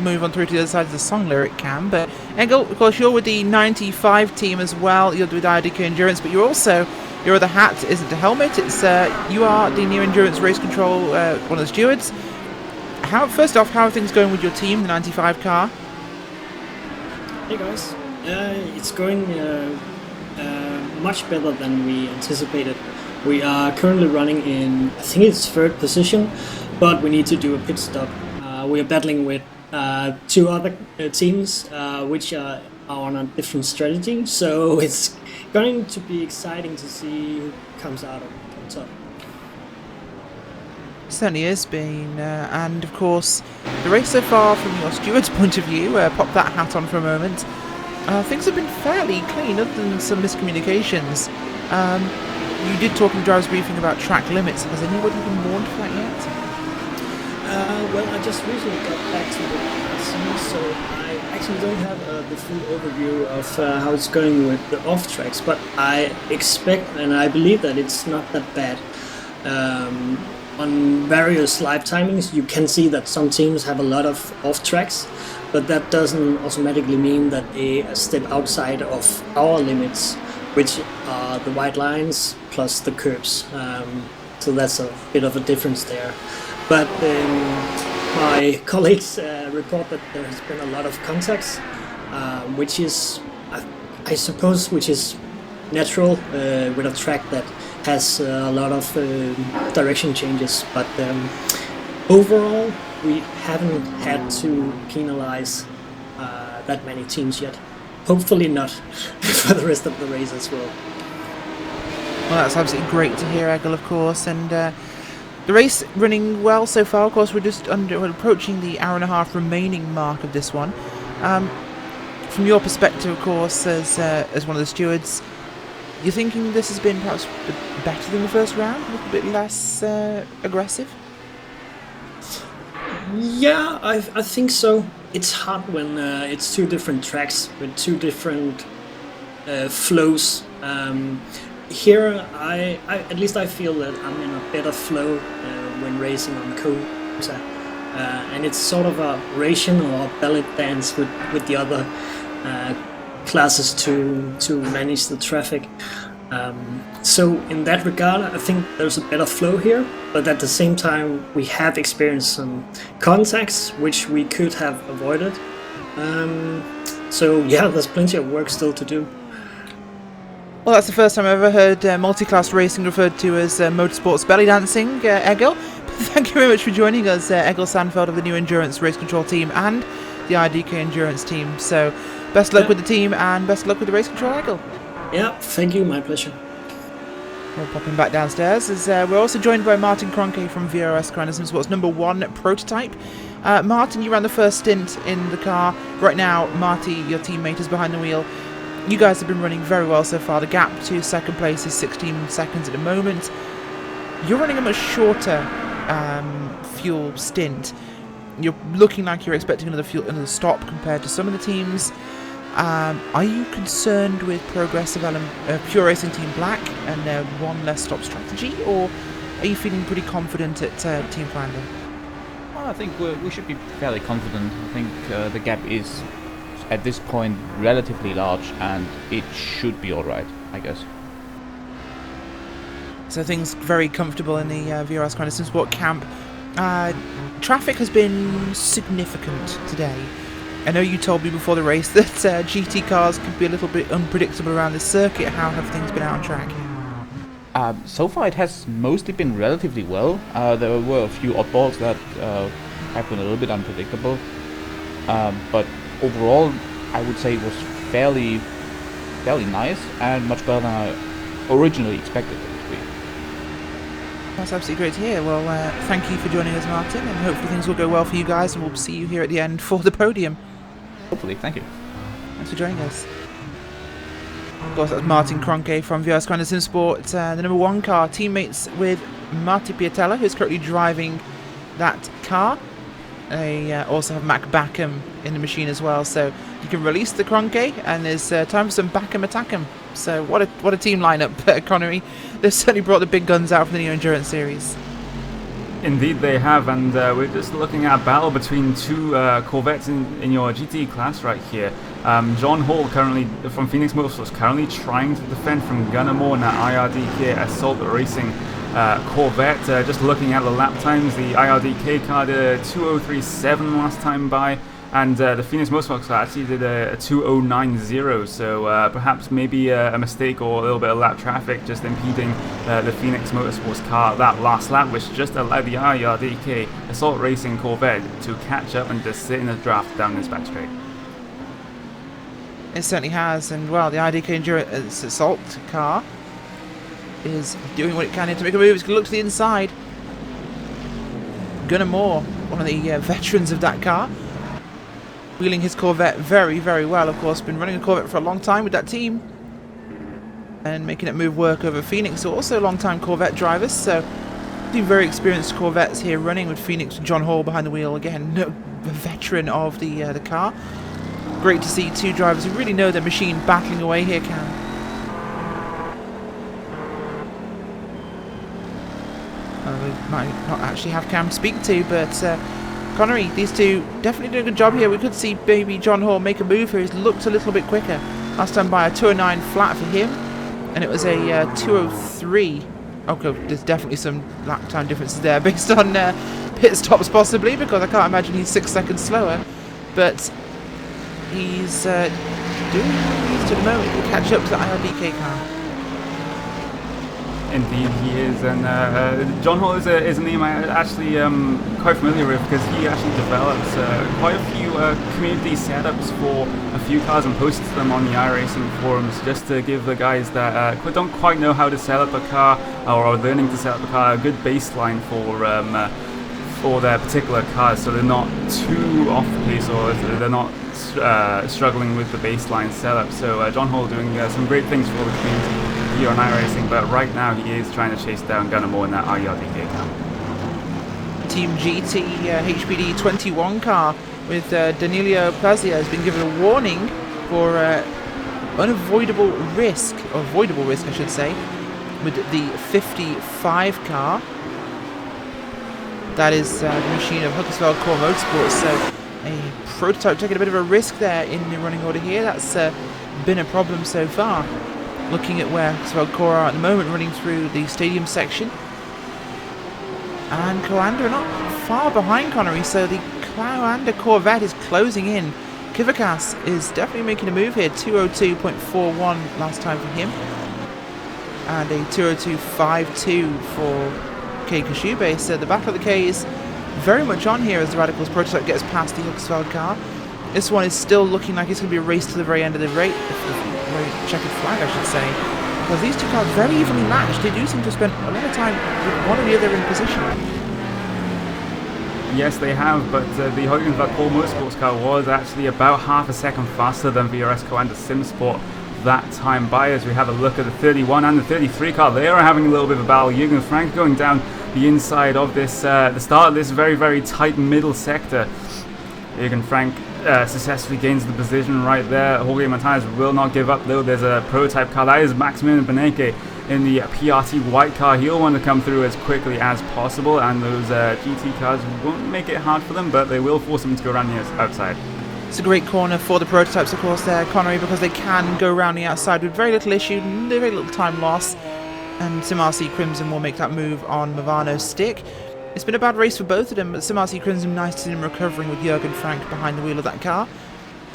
move on through to the other side of the song lyric, Cam. But Egil, of course, you're with the 95 team as well. You're with IDK Endurance, but you're also, your other hat isn't a helmet. It's you are the New Endurance Race Control, one of the stewards. First off, how are things going with your team, the 95 car? Hey guys, it's going much better than we anticipated. We are currently running in, I think it's 3rd position, but we need to do a pit stop. We are battling with 2 other teams, which are on a different strategy, so it's going to be exciting to see who comes out on top. Certainly has been, and of course, the race so far from your steward's point of view, pop that hat on for a moment, things have been fairly clean, other than some miscommunications. You did talk in the driver's briefing about track limits. Has anybody been warned for that yet? Well, I just recently got back to the RC, so I actually don't have the full overview of how it's going with the off tracks, but I expect and I believe that it's not that bad. On various live timings, you can see that some teams have a lot of off tracks, but that doesn't automatically mean that they step outside of our limits, which are the white lines plus the curbs. So that's a bit of a difference there. But my colleagues report that there has been a lot of contacts, which is, I suppose, which is natural with a track that has a lot of direction changes. But overall, we haven't had to penalize that many teams yet. Hopefully not for the rest of the race as well. Well, that's absolutely great to hear, Egil, of course, and the race running well so far. Of course, we're approaching the hour and a half remaining mark of this one. From your perspective, of course, as one of the stewards, you're thinking this has been perhaps better than the first round, a little bit less aggressive? Yeah, I think so. It's hard when it's two different tracks with two different flows. Here, I at least I feel that I'm in a better flow when racing on COTA, and it's sort of a ration or a ballet dance with the other classes to manage the traffic. So in that regard, I think there's a better flow here, but at the same time, we have experienced some contacts which we could have avoided. So yeah, there's plenty of work still to do. Well, that's the first time I've ever heard multi-class racing referred to as motorsports belly dancing, Egil. Thank you very much for joining us, Egil Sandfeld of the New Endurance Race Control team and the IDK Endurance team. So best of luck with the team and best of luck with the race control, Egil. Yeah, thank you, my pleasure. We're popping back downstairs as we're also joined by Martin Kroenke from VRS Grind Sports #1 prototype. Martin, you ran the first stint in the car. Right now, Marty, your teammate, is behind the wheel. You guys have been running very well so far. The gap to second place is 16 seconds at the moment. You're running a much shorter fuel stint. You're looking like you're expecting another stop compared to some of the teams. Are you concerned with progress of Pure Racing Team Black and their one less stop strategy, or are you feeling pretty confident at Team Flounder? Well, I think we should be fairly confident. I think the gap is at this point relatively large, and it should be alright, I guess. So things very comfortable in the VRS Grind Sport camp. Traffic has been significant today. I know you told me before the race that GT cars could be a little bit unpredictable around this circuit. How have things been out on track? So far it has mostly been relatively well. There were a few oddballs that have been a little bit unpredictable. But overall, I would say it was fairly nice and much better than I originally expected it to be. That's absolutely great to hear. Well, thank you for joining us, Martin, and hopefully things will go well for you guys, and we'll see you here at the end for the podium. Hopefully, thank you. Thanks for joining us. Of course, that's Martin Kroenke from VRS Grind Sport, the #1 car, teammates with Marty Piatella, who's currently driving that car. They also have Mac Backham in the machine as well, so you can release the Kroenke, and there's time for some Backham attack 'em. So what a team lineup, Connery. They've certainly brought the big guns out for the New Endurance Series. Indeed they have, and we're just looking at a battle between two Corvettes in your GT class right here. John Hall, currently from Phoenix Motorsports, currently trying to defend from Gunnar Moore in that IRDK Assault Racing Corvette. Just looking at the lap times, the IRDK car did a 2:03.7 last time by, and the Phoenix Motorsports car actually did a 2:09.0, so perhaps maybe a mistake or a little bit of lap traffic just impeding the Phoenix Motorsports car that last lap, which just allowed the IRDK Assault Racing Corvette to catch up and just sit in a draft down this back straight. It certainly has, and well, the IDK Endurance Assault car is doing what it can to make a move. It's going to look to the inside. Gunnar Moore, one of the veterans of that car, wheeling his Corvette very, very well. Of course, been running a Corvette for a long time with that team and making it move work over Phoenix, also long-time Corvette drivers. So, two very experienced Corvettes here running with Phoenix, John Hall behind the wheel again, a veteran of the car. Great to see two drivers who really know their machine battling away here, Cam. We might not actually have Cam to speak to, but Connery, these two definitely doing a good job here. We could see maybe John Hall make a move here. He's looked a little bit quicker. Last time by a 209 flat for him, and it was a 203. Okay, there's definitely some lap time differences there based on pit stops possibly, because I can't imagine he's 6 seconds slower. But he's doing what he needs to the moment to catch up to the IRDK car. Indeed, he is, and John Hall is a name I actually quite familiar with, because he actually develops quite a few community setups for a few cars and posts them on the iRacing forums, just to give the guys that don't quite know how to set up a car or are learning to set up a car a good baseline for their particular cars, so they're not too off pace or they're not struggling with the baseline setup. So John Hall doing some great things for the community here on iRacing, but right now he is trying to chase down Gunnar Moore in that IRDK car. Team GT HPD 21 car with Danilo Plazia has been given a warning for unavoidable risk, or avoidable risk I should say, with the 55 car. That is the machine of Huddersfield Core Motorsports, so a prototype taking a bit of a risk there in the running order here. That's been a problem so far. Looking at where Huddersfield Core are at the moment, running through the stadium section. And Coanda not far behind Connery, so the Coanda Corvette is closing in. Kivakas is definitely making a move here, 202.41 last time for him. And a 202.52 for Kei Koshube, so the Battle of the K is very much on here as the Radicals prototype gets past the Huddersfield car. This one is still looking like it's going to be a race to the very end of the race, very checkered flag I should say, because these two cars are very evenly matched. They do seem to spend a lot of time with one or the other in position. Yes, they have, but the Heugenberg Core Motorsports car was actually about half a second faster than VRS Coanda SimSport that time by. As we have a look at the 31 and the 33 car, they are having a little bit of a battle. Jürgen Frank going down the inside of this, the start of this very, very tight middle sector. Jürgen Frank successfully gains the position right there. Jorge Martinez will not give up though. There's a prototype car, that is Maximilian Beneke in the PRT white car. He'll want to come through as quickly as possible, and those GT cars won't make it hard for them, but they will force them to go around the outside. It's a great corner for the prototypes, of course, there, Connery, because they can go around the outside with very little issue, very little time loss. And SimRC Crimson will make that move on Movano's stick. It's been a bad race for both of them, but SimRC Crimson, nice to see them recovering with Jürgen Frank behind the wheel of that car,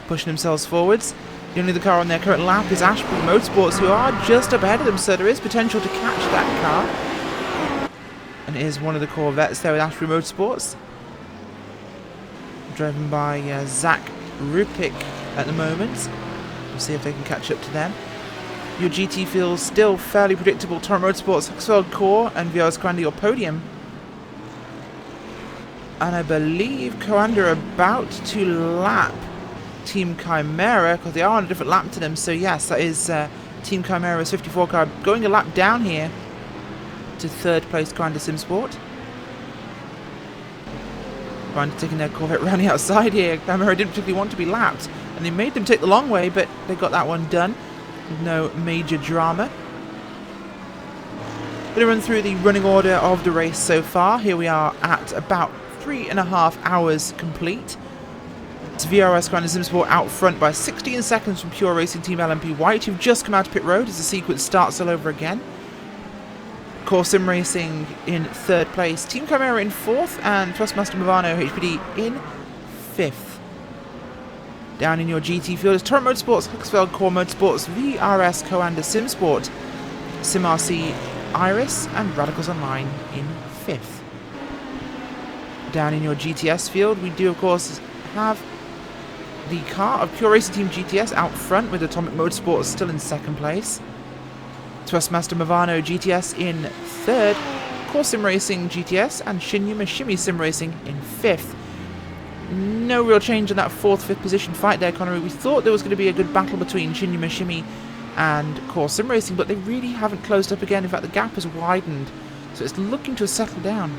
pushing themselves forwards. The only other car on their current lap is Ashbury Motorsports, who are just up ahead of them, so there is potential to catch that car. And it is one of the Corvettes there with Ashbury Motorsports, driven by Zach Rupik at the moment. We'll see if they can catch up to them. Your GT feels still fairly predictable. Torrent Motorsports, Huddersfield Core, and VRS Coanda your podium. And I believe Coanda are about to lap Team Chimera, because they are on a different lap to them. So yes, that is Team Chimera's 54 car going a lap down here to third place Coanda SimSport. Coanda taking their Corvette around the outside here. Chimera didn't particularly want to be lapped, and they made them take the long way, but they got that one done with no major drama. Going to run through the running order of the race so far. Here we are at about 3.5 hours complete. It's VRS Coanda SimSport out front by 16 seconds from Pure Racing Team LMP White, who've just come out of pit road as the sequence starts all over again. Core Sim Racing in third place, Team Chimera in fourth, and Thrustmaster Movano HPD in fifth. Down in your GT field is Torrent Motorsports, Huddersfield Core Motorsports, VRS Coanda SimSport, SimRC Iris, and Radicals Online in fifth. Down in your GTS field, we do of course have the car of Pure Racing Team GTS out front, with Atomic Motorsports still in second place. Thrustmaster Movano GTS in third, Core Sim Racing GTS, and Shinyuma Shimi Sim Racing in fifth. No real change in that fourth, fifth position fight there, Connery. We thought there was going to be a good battle between Shinyuma Shimi and Core Sim Racing, but they really haven't closed up again. In fact, the gap has widened, so it's looking to have settled down.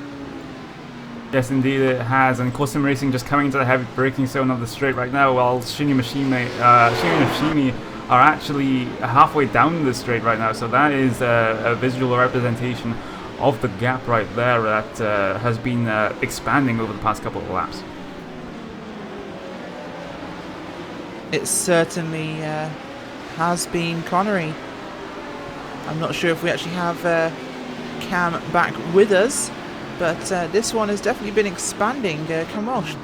Yes, indeed it has, and Core Sim Racing just coming into the heavy braking zone of the straight right now, while Shinny Machine are actually halfway down the straight right now, so that is a visual representation of the gap right there that has been expanding over the past couple of laps. It certainly has been, Connery. I'm not sure if we actually have Cam back with us, but this one has definitely been expanding. Cam Walsh.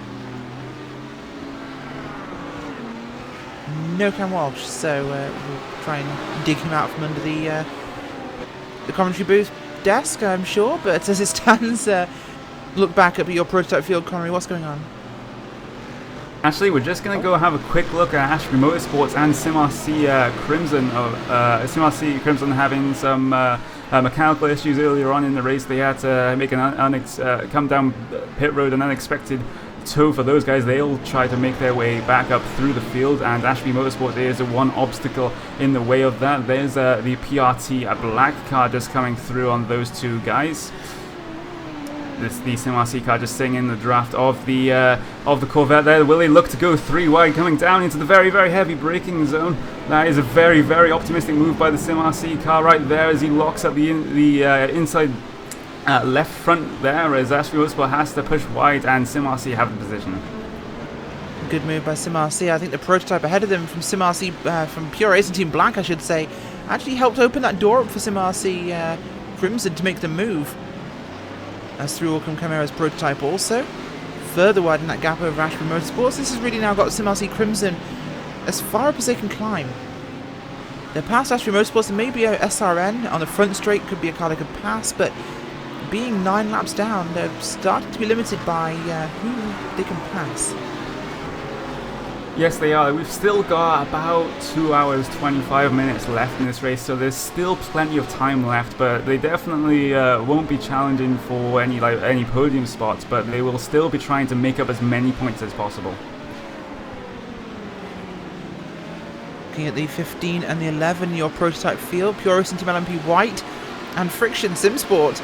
No Cam Walsh, so we'll try and dig him out from under the commentary booth desk, I'm sure. But as it stands, look back at your prototype field, Connery. What's going on? Actually, we're just going to go have a quick look at Ashby Motorsports and SimRC Crimson. SimRC Crimson having some mechanical issues earlier on in the race. They had to make come down pit road, an unexpected tow for those guys. They'll try to make their way back up through the field, and Ashby Motorsports is one obstacle in the way of that. There's the PRT, a black car just coming through on those two guys. The SimRC car just staying in the draft of the Corvette there. Will they look to go 3 wide, coming down into the very, very heavy braking zone? That is a very, very optimistic move by the SimRC car right there as he locks up the inside left front there, as Ashby Motorsport has to push wide and SimRC have the position. Good move by SimRC. I think the prototype ahead of them from SimRC, from Pure Racing Team Black, I should say, actually helped open that door up for SimRC Crimson to make the move. As through will come Camara's prototype also. Further widen that gap over Ashby Motorsports. This has really now got SimRC Crimson as far up as they can climb. They're past Ashby Motorsports and maybe a SRN on the front straight could be a car they could pass, but being 9 laps down, they're starting to be limited by who they can pass. Yes, they are. We've still got about 2 hours 25 minutes left in this race, so there's still plenty of time left. But they definitely won't be challenging for any podium spots, but they will still be trying to make up as many points as possible. Looking at the 15 and the 11, your prototype field, Pure Racing Team LMP White and Friction Simsport.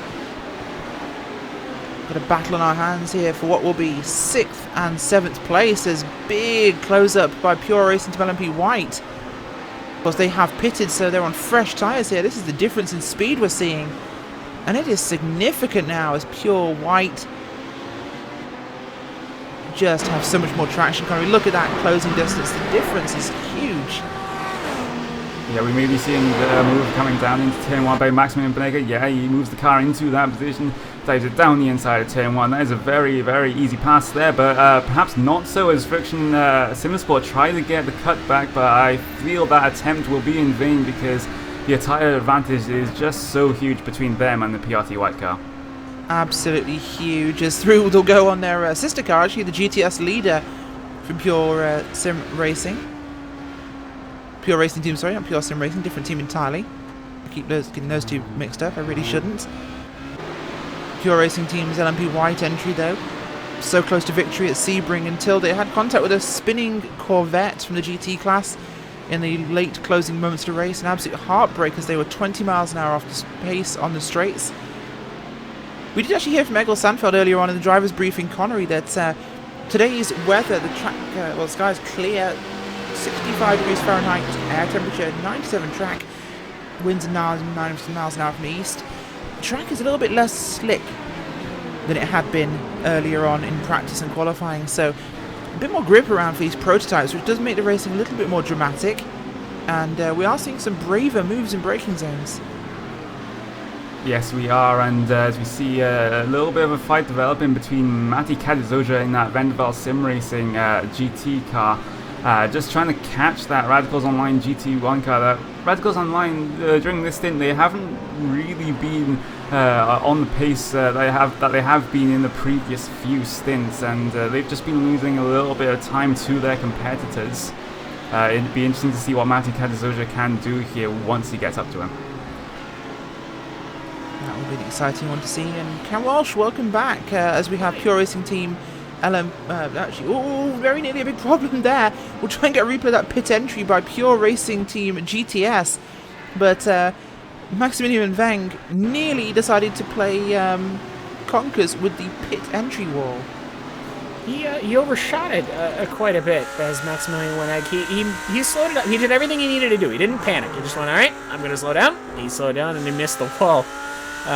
Got a battle on our hands here for what will be 6th and 7th place. There's big close-up by Pure Racing Team LMP White. Of course, they have pitted, so they're on fresh tyres here. This is the difference in speed we're seeing. And it is significant now as Pure White just have so much more traction. Can we look at that closing distance? The difference is huge. Yeah, we may be seeing the move coming down into turn 1 by Maximilian Benega. Yeah, he moves the car into that position, dives it down the inside of turn 1. That is a very, very easy pass there, but perhaps not so as Friction Simsport try to get the cut back, but I feel that attempt will be in vain because the tyre advantage is just so huge between them and the PRT white car. Absolutely huge, as through they'll go on their sister car, actually the GTS leader from Pure Sim Racing. Pure Racing Team, sorry, not Pure Sim Racing, different team entirely. I keep getting those two mixed up, I really shouldn't. Pure Racing Team's LMP White entry though, so close to victory at Sebring until they had contact with a spinning Corvette from the GT class in the late closing moments of the race. An absolute heartbreak as they were 20 miles an hour off the pace on the straights. We did actually hear from Egil Sandfeld earlier on in the driver's briefing, Connery, that today's weather, the track, well, the sky's clear, 65 degrees Fahrenheit air temperature, 97 track, winds 9 miles an hour from the east. The track is a little bit less slick than it had been earlier on in practice and qualifying, so a bit more grip around for these prototypes, which does make the racing a little bit more dramatic, and we are seeing some braver moves in braking zones. Yes, we are, and as we see a little bit of a fight developing between Matti Kadizoja in that Vendaval Sim Racing GT car, just trying to catch that Radicals Online GT1 car. That Radicals Online during this stint, they haven't really been on the pace that they have been in the previous few stints, and they've just been losing a little bit of time to their competitors. It'd be interesting to see what Matti Kadizoja can do here once he gets up to him. That will be an exciting one to see. And Cam Walsh, welcome back as we have Pure Racing Team actually, very nearly a big problem there. We'll try and get a replay of that pit entry by Pure Racing Team GTS, but Maximilian Weng nearly decided to play conquers with the pit entry wall. He overshot it quite a bit as Maximilian Wenegg. He slowed it up. He did everything he needed to do. He didn't panic. He just went, all right, I'm going to slow down. He slowed down and he missed the wall. He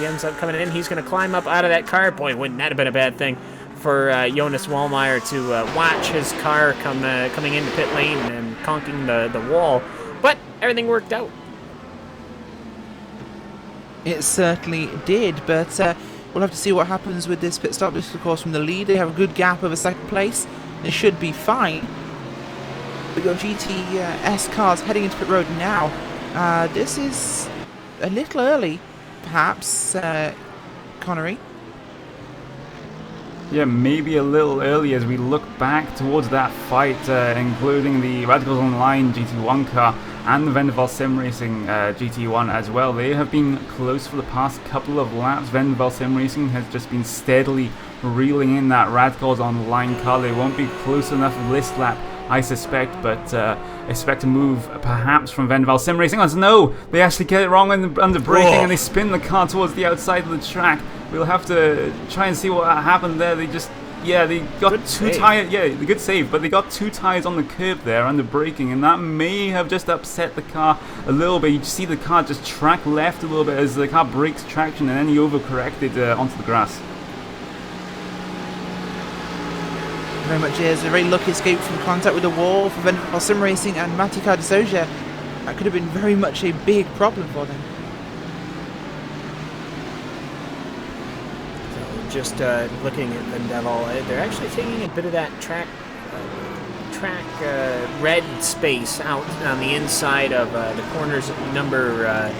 ends up coming in. He's going to climb up out of that car. Boy, wouldn't that have been a bad thing for Jonas Wallmeyer to watch his car coming into pit lane and conking the wall. But everything worked out. It certainly did, but we'll have to see what happens with this pit stop. This, of course, from the lead. They have a good gap over second place. It should be fine. But your GTS cars heading into pit road now. This is a little early, perhaps, Connery. Yeah, maybe a little early as we look back towards that fight, including the Radicals Online GT1 car and the Vendaval Sim Racing GT1 as well. They have been close for the past couple of laps. Vendaval Sim Racing has just been steadily reeling in that Radicals Online car. They won't be close enough this lap, I suspect, but expect a move perhaps from Vendaval Sim Racing. Oh no, they actually get it wrong under braking and they spin the car towards the outside of the track. We'll have to try and see what happened there. They got good two save. tires. Yeah, good save, but they got two tires on the curb there under braking, and that may have just upset the car a little bit. You see the car just track left a little bit as the car breaks traction, and then he overcorrected onto the grass. Very much is a very lucky escape from contact with the wall for Vendaval Sim Racing and Matika de Soja. That could have been very much a big problem for them. Just looking at Vendaval, they're actually taking a bit of that track red space out on the inside of the corners number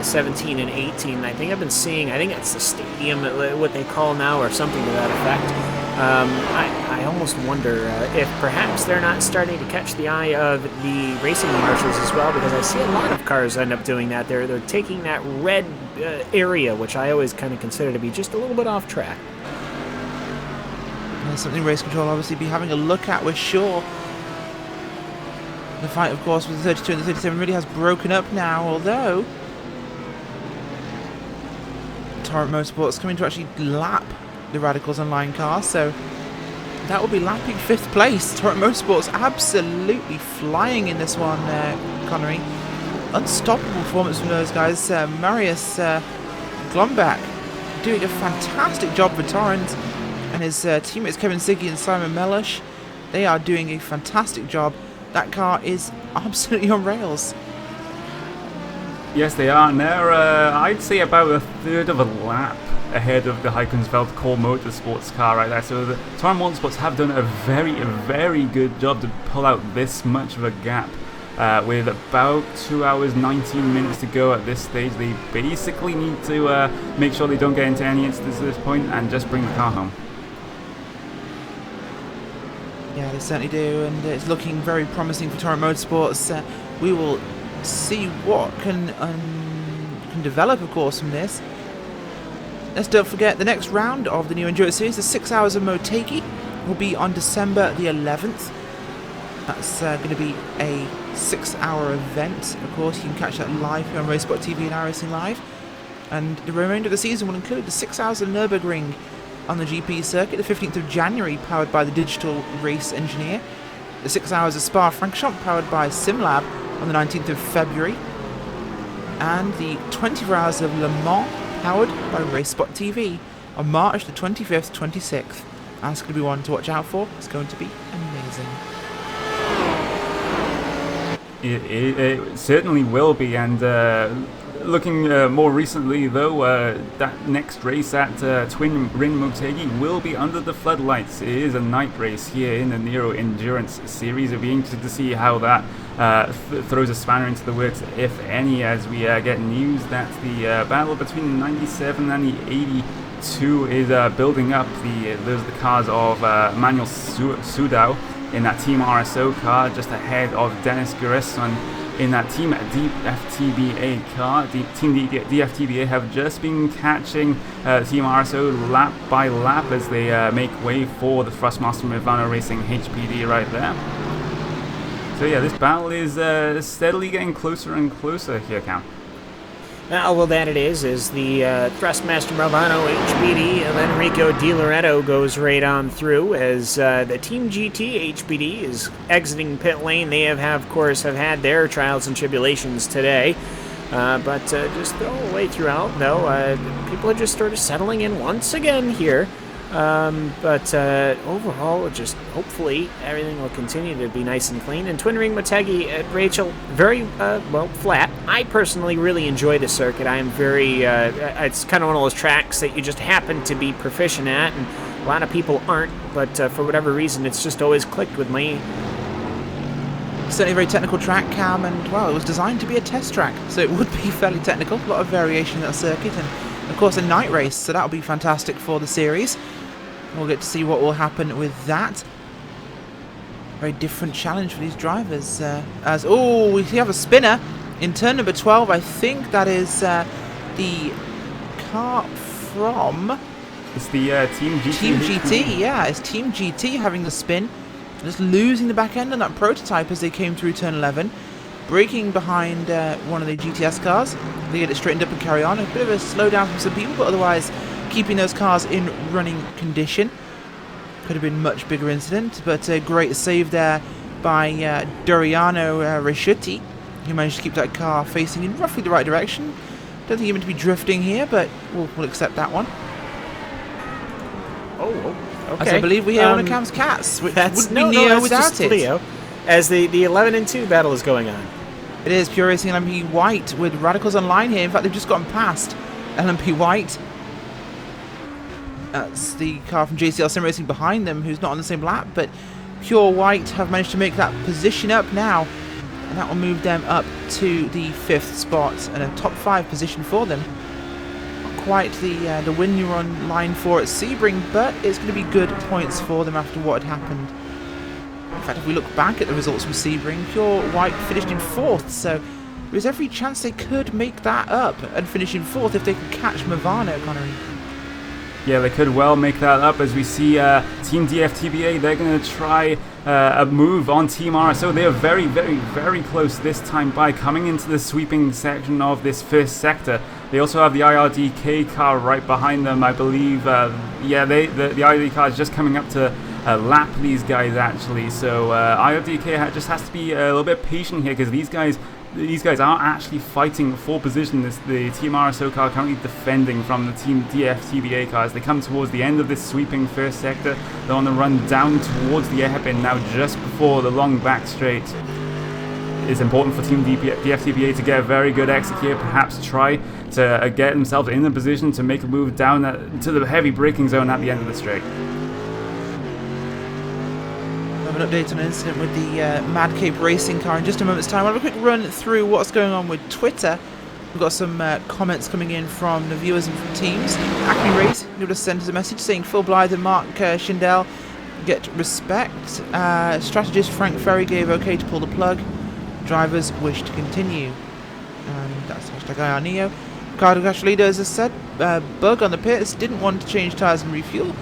17 and 18. I think I've been seeing, I think it's the stadium, what they call now, or something to that effect. I almost wonder if perhaps they're not starting to catch the eye of the racing marshals as well, because I see a lot of cars end up doing that. They're taking that red area, which I always kind of consider to be just a little bit off track. There's something race control obviously be having a look at, we're sure. The fight, of course, with the 32 and the 37 really has broken up now, although Torrent Motorsports coming to actually lap the Radicals Online car, so that will be lapping 5th place. Torrent Motorsports absolutely flying in this one, Connery. Unstoppable performance from those guys. Marius Glombach doing a fantastic job for Torrent, and his teammates Kevin Siggy and Simon Melush, they are doing a fantastic job. That car is absolutely on rails. Yes, they are, and they're, I'd say, about a third of a lap ahead of the Heikensveld Core Motorsports car right there. So the Torrent Motorsports have done a very good job to pull out this much of a gap. With about 2 hours 19 minutes to go at this stage, they basically need to make sure they don't get into any incidents at this point and just bring the car home. Yeah, they certainly do, and it's looking very promising for Torrent Motorsports. We will see what can develop, of course, from this. Let's don't forget the next round of the new Enduro Series, the 6 Hours of Motegi, will be on December the 11th. That's going to be a 6-hour event. Of course, you can catch that live here on RaceSpotTV and iRacing Live. And the remainder of the season will include the 6 Hours of Nürburgring on the GP circuit, the 15th of January, powered by the Digital Race Engineer. The 6 Hours of Spa-Francorchamps, powered by SimLab, on the 19th of February. And the 24 Hours of Le Mans, powered by RaceSpotTV, on March the 25th, 26th. That's going to be one to watch out for. It's going to be amazing. It certainly will be, and looking more recently though, that next race at Twin Ring Motegi will be under the floodlights. It is a night race here in the Nero Endurance Series. It'll be interesting to see how that throws a spanner into the works, if any, as we get news that the battle between the 97 and the 82 is building up. Those are the cars of Manuel Sudau in that Team RSO car, just ahead of Dennis Guresson in that Team DFTBA car. Team DFTBA have just been catching Team RSO lap by lap as they make way for the Thrustmaster Movano Racing HPD right there. So yeah, this battle is steadily getting closer and closer here, Cam. Well, that it is the Thrustmaster Movano HBD of Enrico Di Loretto goes right on through as the Team GT HBD is exiting pit lane. They of course, have had their trials and tribulations today. But just the whole way throughout, though, people are just sort of settling in once again here. But overall, just hopefully everything will continue to be nice and clean. And Twin Ring Motegi at Rachel, very, well, flat. I personally really enjoy the circuit. I am very, it's kind of one of those tracks that you just happen to be proficient at, and a lot of people aren't, but for whatever reason, it's just always clicked with me. Certainly a very technical track, Cam, and, well, it was designed to be a test track, so it would be fairly technical. A lot of variation in that circuit, and, of course, a night race, so that'll be fantastic for the series. We'll get to see what will happen with that. Very different challenge for these drivers. We have a spinner in turn number 12. I think that is the car from... It's the Team GT. Team GT, yeah. It's Team GT having the spin. Just losing the back end on that prototype as they came through turn 11. Braking behind one of the GTS cars. They get it straightened up and carry on. A bit of a slowdown from some people, but otherwise keeping those cars in running condition. Could have been a much bigger incident, but a great save there by Doriano Resciuti, who managed to keep that car facing in roughly the right direction. Don't think he meant to be drifting here, but we'll accept that one. Oh, okay. As I believe we hear one of Cam's cats, which would be Neo that's without just it. Leo, as the 11 and 2 battle is going on. It is Pure Racing and LMP White with Radicals online here. In fact, they've just gotten past LMP White. That's the car from JCL Sim Racing behind them, who's not on the same lap, but Pure White have managed to make that position up now, and that will move them up to the 5th spot and a top 5 position for them. Not quite the win you're on line for at Sebring, but it's going to be good points for them after what had happened. In fact, if we look back at the results from Sebring, Pure White finished in 4th, so there's every chance they could make that up and finish in 4th if they could catch Movano, Connery. Yeah, they could well make that up as we see Team DFTBA. They're going to try a move on Team RSO. They are very, very, very close this time by coming into the sweeping section of this first sector. They also have the IRDK car right behind them, I believe. The IRDK car is just coming up to lap these guys, actually. So IRDK just has to be a little bit patient here because these guys are actually fighting for position. The Team RSO car currently defending from the Team DFTBA cars. They come towards the end of this sweeping first sector. They're on the run down towards the hairpin now, just before the long back straight. It's important for Team DFTBA to get a very good exit here, perhaps try to get themselves in a position to make a move down to the heavy braking zone at the end of the straight. An update on an incident with the Mad Cape Racing car in just a moment's time. I'll have a quick run through what's going on with Twitter. We've got some comments coming in from the viewers and from teams. Acme Race, who just sent us a message saying Phil Blythe and Mark Schindel get respect. Strategist Frank Ferry gave okay to pull the plug. Drivers wish to continue. And that's hashtag IRNeo. Ricardo Castledo, as I said, bug on the pits, didn't want to change tyres and refuel.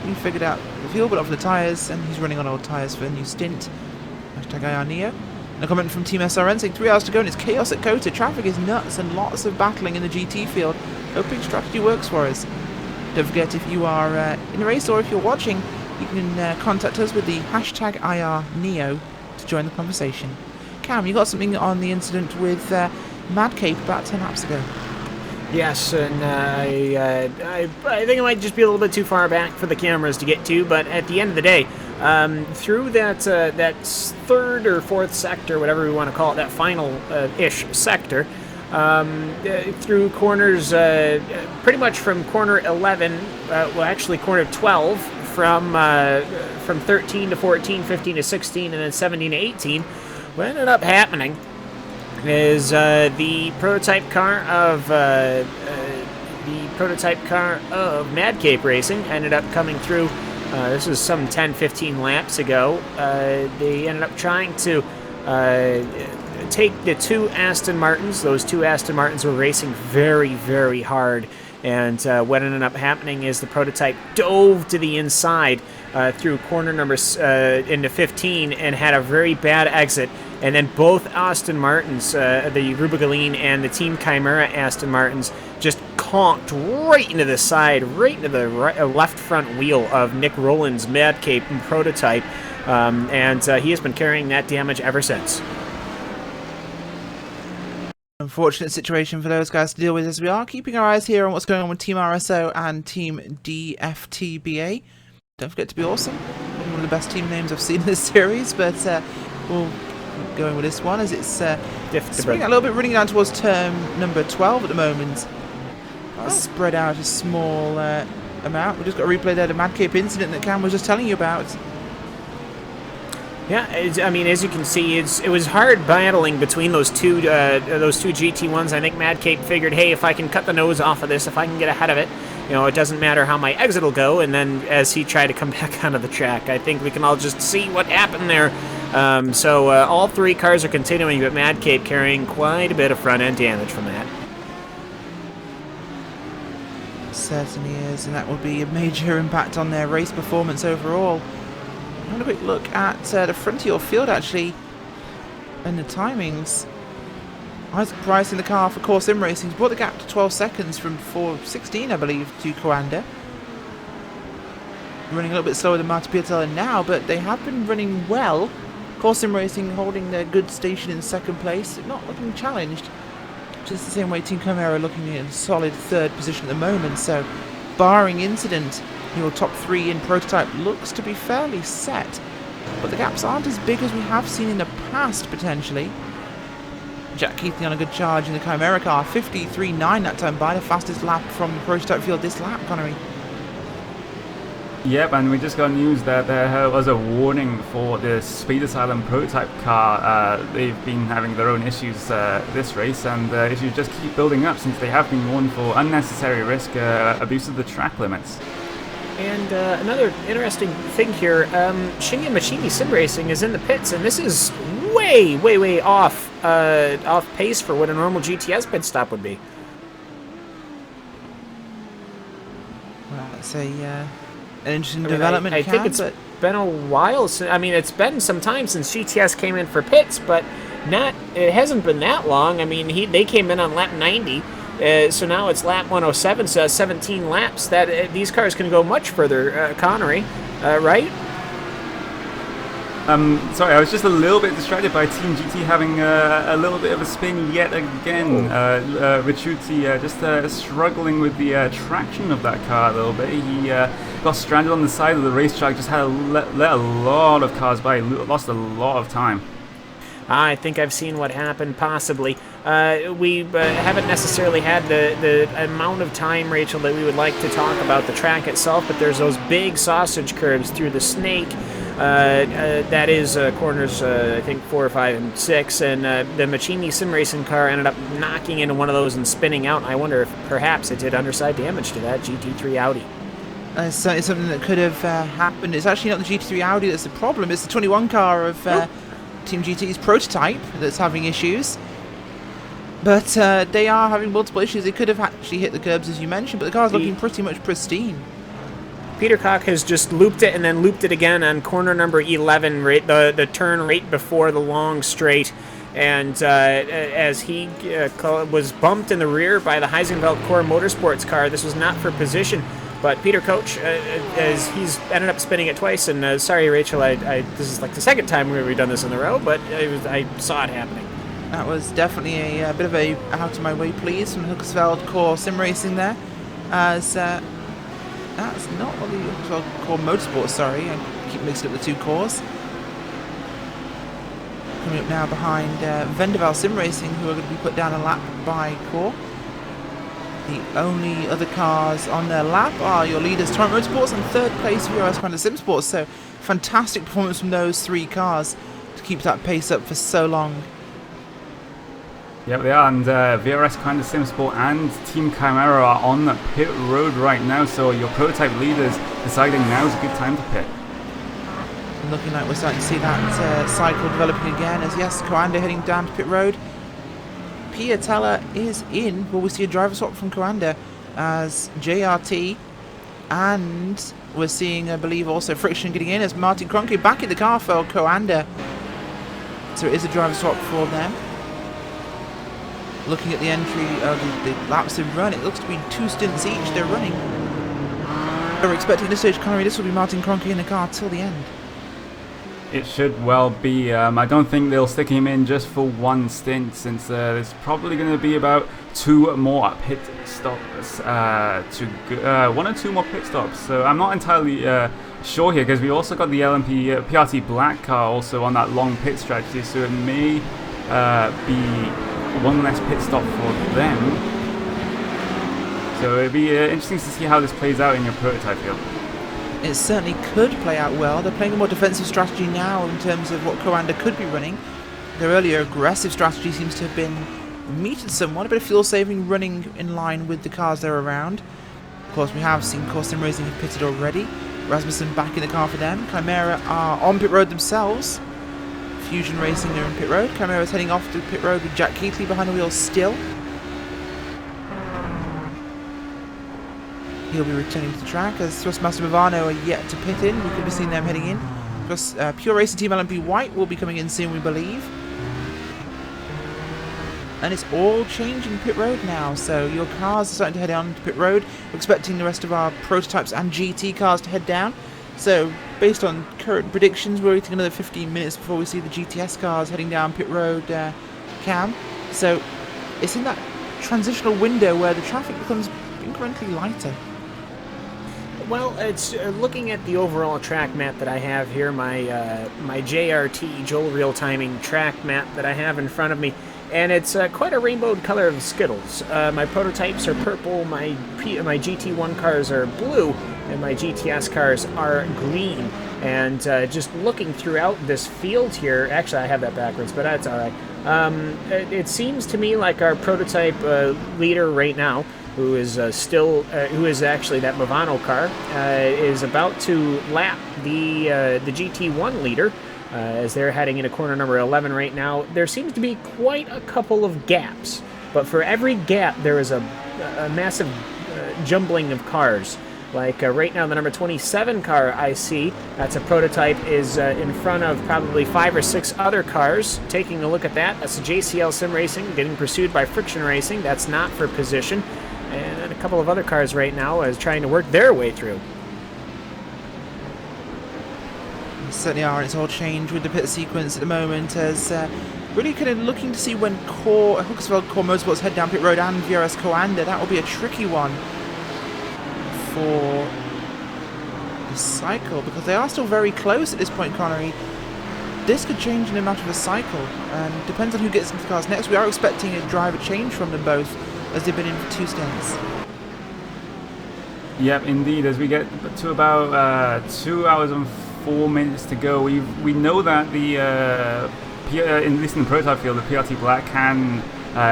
We figured out the fuel, but not for the tyres, and he's running on old tyres for a new stint. Hashtag IRNeo. And a comment from Team SRN saying 3 hours to go and it's chaos at COTA. Traffic is nuts and lots of battling in the GT field. Hoping strategy works for us. Don't forget, if you are in a race or if you're watching, you can contact us with the hashtag IRNeo to join the conversation. Cam, you got something on the incident with Mad Cape about 10 laps ago. Yes, and I think it might just be a little bit too far back for the cameras to get to, but at the end of the day, through that third or fourth sector, whatever we want to call it, that final-ish sector, through corners, pretty much from corner 11, actually corner 12, from 13 to 14, 15 to 16, and then 17 to 18, what ended up happening is the prototype car of Mad Cape Racing ended up coming through. This was some 10-15 laps ago. They ended up trying to take the two Aston Martins. Those two Aston Martins were racing very, very hard. And what ended up happening is the prototype dove to the inside through corner number into 15 and had a very bad exit. And then both Aston Martins, the Rubigaline and the Team Chimera Aston Martins, just conked right into the side, right into the left front wheel of Nick Rowland's Madcape prototype. And he has been carrying that damage ever since. Unfortunate situation for those guys to deal with, as we are keeping our eyes here on what's going on with Team RSO and Team DFTBA. Don't forget to be awesome. One of the best team names I've seen in this series, but we'll keep going with this one as it's spreading out a little bit, running down towards turn number 12 at the moment. Spread out a small amount. We've just got a replay there, the Madcape incident that Cam was just telling you about. Yeah, I mean, as you can see, it was hard battling between those two GT1s. I think Madcape figured, hey, if I can cut the nose off of this, if I can get ahead of it, it doesn't matter how my exit will go. And then as he tried to come back onto the track, I think we can all just see what happened there. So all three cars are continuing, but Madcape carrying quite a bit of front-end damage from that. Certainly is, and that will be a major impact on their race performance overall. Have a quick look at the front of your field, actually, and the timings. Isaac Price in the car for Core Sim Racing brought the gap to 12 seconds from 4:16, I believe, to Coanda. Running a little bit slower than Marta Piatella now, but they have been running well. Core Sim Racing holding their good station in second place, not looking challenged. Just the same way Team Chimera looking in a solid third position at the moment, so barring incident, your top three in prototype looks to be fairly set, but the gaps aren't as big as we have seen in the past, potentially. Jack Keithley on a good charge in the Chimera car, 53.9 that time by, the fastest lap from the prototype field this lap, Connery. Yep, and we just got news that there was a warning for the Speed Asylum prototype car. They've been having their own issues this race, and issues just keep building up since they have been warned for unnecessary risk, abuse of the track limits. And another interesting thing here, Shinya Machini Sim Racing is in the pits, and this is way off pace for what a normal GTS pit stop would be. Well, that's an interesting development. I think it's been a while since. I mean, it's been some time since GTS came in for pits, but it hasn't been that long. I mean, they came in on lap 90. So now it's lap 107, so 17 laps. That these cars can go much further, Connery, right? Sorry, I was just a little bit distracted by Team GT having a little bit of a spin yet again. Ricciuti just struggling with the traction of that car a little bit. He got stranded on the side of the racetrack, just had to let a lot of cars by, lost a lot of time. I think I've seen what happened, possibly. We haven't necessarily had the amount of time, Rachel, that we would like to talk about the track itself, but there's those big sausage curves through the snake. That is corners, I think, 4, 5, and 6, and the Machini Sim Racing car ended up knocking into one of those and spinning out. I wonder if perhaps it did underside damage to that GT3 Audi. It's certainly something that could have happened. It's actually not the GT3 Audi that's the problem, it's the 21 car of Team GT's prototype that's having issues. But they are having multiple issues. They could have actually hit the curbs, as you mentioned, but the car's looking pretty much pristine. Peter Koch has just looped it and then looped it again on corner number 11, right, the turn right before the long straight. And as he was bumped in the rear by the Heisenfeld Core Motorsports car, this was not for position. But Peter Koch, as he's ended up spinning it twice, and sorry, Rachel, this is like the second time we've done this in a row, but I saw it happening. That was definitely a bit of a out of my way please from Hookersfeld Core Sim Racing there, as that's not what the Hookersfeld Core Motorsports, sorry, I keep mixing up the two cores. Coming up now behind Vendaval Sim Racing, who are going to be put down a lap by Core. The only other cars on their lap are your leaders, Torrent Motorsports, and third place VRS Quanta Sim Sports. So fantastic performance from those three cars to keep that pace up for so long. Yep, they are, and VRS Quanta Sim Sport and Team Chimera are on the pit road right now, so your prototype leaders deciding now is a good time to pit. Looking like we're starting to see that cycle developing again, as yes, Coanda heading down to pit road. Piatella is in. Will we see a driver swap from Coanda as JRT and We're seeing, I believe, also friction getting in as Martin Kroenke back in the car for Coanda. So it is a driver swap for them. Looking at the entry of the laps they've run, it looks to be 2 stints each they're running. We're expecting this stage, Connery, this will be Martin Kroenke in the car till the end. It should well be. I don't think they'll stick him in just for 1 stint, since there's probably going to be about 2 more pit stops 1 or 2 more pit stops. So I'm not entirely sure here, because we also got the LMP PRT Black car also on that long pit strategy, so it may be 1 less pit stop for them. So it'd be interesting to see how this plays out in your prototype field. It certainly could play out well. They're playing a more defensive strategy now in terms of what Coanda could be running. Their earlier aggressive strategy seems to have been metered somewhat, a bit of fuel saving running in line with the cars they're around. Of course, we have seen Core Sim Racing have pitted already. Rasmussen back in the car for them. Chimera are on pit road themselves. Fusion Racing are in pit road. Chimera's heading off to pit road with Jack Keithley behind the wheel still. He'll be returning to the track as Thrustmaster Movano are yet to pit in. We could be seeing them heading in. Plus, Pure Racing Team LMP White will be coming in soon, we believe. And it's all changing pit road now, so your cars are starting to head on to pit road. We're expecting the rest of our prototypes and GT cars to head down. So, based on current predictions, we're waiting another 15 minutes before we see the GTS cars heading down pit road, Cam. So, it's in that transitional window where the traffic becomes incrementally lighter. Well, it's looking at the overall track map that I have here, my JRT Joel Real Timing track map that I have in front of me, and it's quite a rainbow color of Skittles. My prototypes are purple, my GT1 cars are blue, and my GTS cars are green. And just looking throughout this field here, actually I have that backwards, but that's all right. It seems to me like our prototype leader right now, who is who is actually that Movano car, is about to lap the GT1 leader as they're heading into corner number 11 right now. There seems to be quite a couple of gaps, but for every gap there is a massive jumbling of cars. Like right now, the number 27 car I see, that's a prototype, is in front of probably 5 or 6 other cars. Taking a look at that, that's a JCL Sim Racing getting pursued by Friction Racing. That's not for position. And then a couple of other cars right now is trying to work their way through. They certainly are, and it's all changed with the pit sequence at the moment as really kind of looking to see when Hookersville Core Motorsports head down pit road and VRS Coanda. That will be a tricky one for the cycle, because they are still very close at this point, Connery. This could change in a matter of a cycle, and depends on who gets into the cars next. We are expecting a driver change from them both, as they've been in for 2 stints. Yep, indeed. As we get to about 2 hours and 4 minutes to go, we know that the in the prototype field, the PRT Black can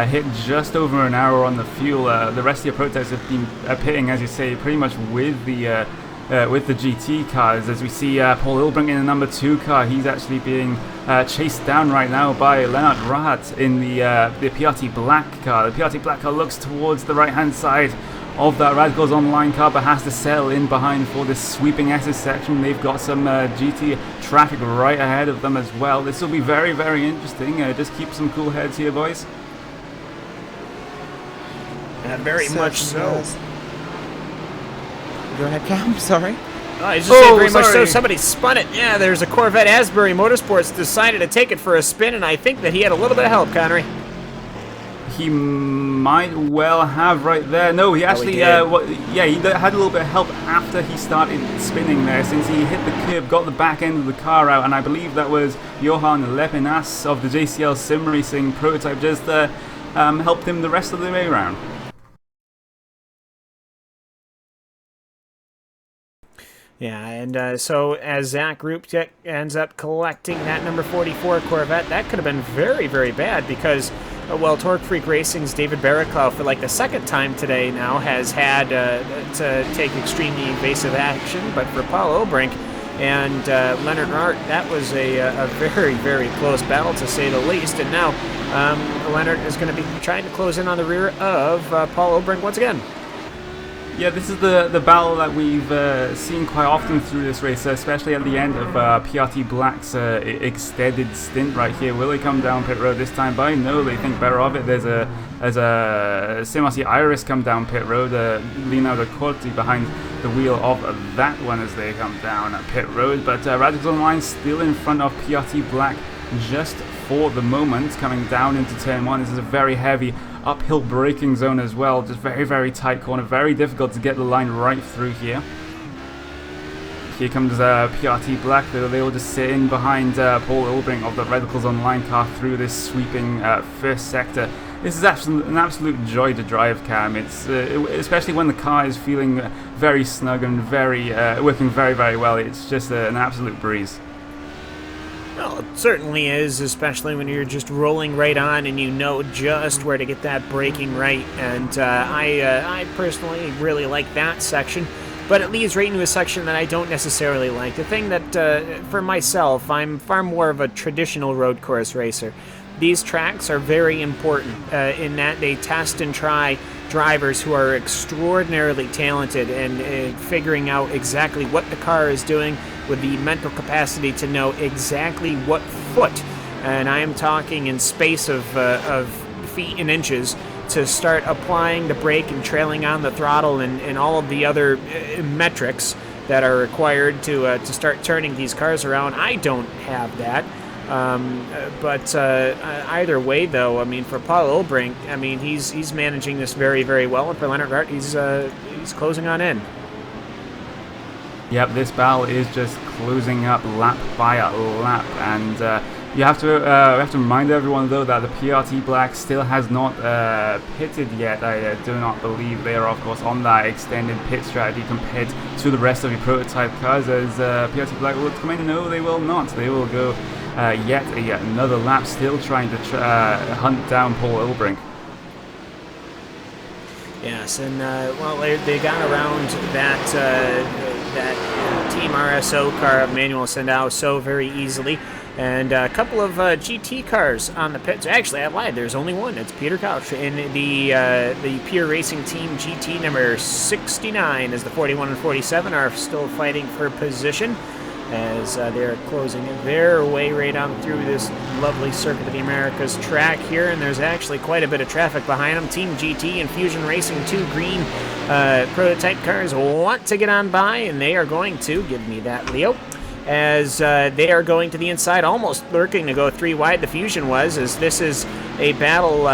hit just over an hour on the fuel. The rest of your prototypes have been pitting, as you say, pretty much with the GT cars. As we see Paul Hilbrink in the number 2 car, he's actually being chased down right now by Lennart Rahat in the PRT Black car. The PRT Black car looks towards the right-hand side of that Radgors Online car, but has to settle in behind for this sweeping SS section. They've got some GT traffic right ahead of them as well. This will be very, very interesting. Just keep some cool heads here, boys. Very much so. Go ahead, Cam. Sorry. I just say very much so. Somebody spun it. Yeah, there's a Corvette Asbury Motorsports decided to take it for a spin, and I think that he had a little bit of help, Connery. He might well have right there. No, he actually, he had a little bit of help after he started spinning there, since he hit the curb, got the back end of the car out, and I believe that was Johan Lepinas of the JCL Sim Racing prototype just helped him the rest of the way around. Yeah, and so as Zach Rupchik ends up collecting that number 44 Corvette, that could have been very, very bad, because well, Torque Freak Racing's David Barraclough, for like the 2nd time today now, has had to take extremely evasive action. But for Paul Obrink and Leonard Hart, that was a very, very close battle, to say the least. And now Leonard is going to be trying to close in on the rear of Paul Obrink once again. Yeah, this is the battle that we've seen quite often through this race, especially at the end of PRT Black's extended stint right here. Will they come down pit road this time? But no, they think better of it. There's a CMRC Iris come down pit road, Leonardo Corti behind the wheel of that one as they come down pit road. But Radicals Online still in front of PRT Black just for the moment, coming down into turn 1. This is a very heavy uphill braking zone as well, just very, very tight corner, very difficult to get the line right through here. Here comes PRT Black, though they will just sit in behind Paul Ilbring of the Radicals Online car through this sweeping first sector. This is an absolute joy to drive, Cam. It's especially when the car is feeling very snug and working very, very well. It's just an absolute breeze. Well, it certainly is, especially when you're just rolling right on and you know just where to get that braking right. And I personally really like that section, but it leads right into a section that I don't necessarily like. The thing that, for myself, I'm far more of a traditional road course racer. These tracks are very important in that they test and try drivers who are extraordinarily talented and figuring out exactly what the car is doing with the mental capacity to know exactly what foot, and I am talking in space of feet and inches, to start applying the brake and trailing on the throttle and all of the other metrics that are required to start turning these cars around. I don't have that. But either way, though, I mean, for Paul Ilbrink, I mean, he's managing this very, very well, and for Leonard Rart, he's closing on in. Yep, this battle is just closing up lap by lap, and we have to remind everyone though that the PRT Black still has not pitted yet. I do not believe they are, of course, on that extended pit strategy compared to the rest of the prototype cars. As PRT Black will come in, no, they will not. They will go yet another lap, still trying to hunt down Paul Ilbrink. Yes, and well, they got around that Team RSO car of Manuel Sendao so very easily, and a couple of GT cars on the pits. Actually, I lied. There's only one. It's Peter Couch in the Pure Racing Team GT number 69, as the 41 and 47 are still fighting for position, as they're closing their way right on through this lovely Circuit of the Americas track here, and there's actually quite a bit of traffic behind them. Team GT and Fusion Racing, two green prototype cars, want to get on by, and they are going to, give me that, Leo, as they are going to the inside, almost lurking to go 3 wide. The Fusion was, as this is a battle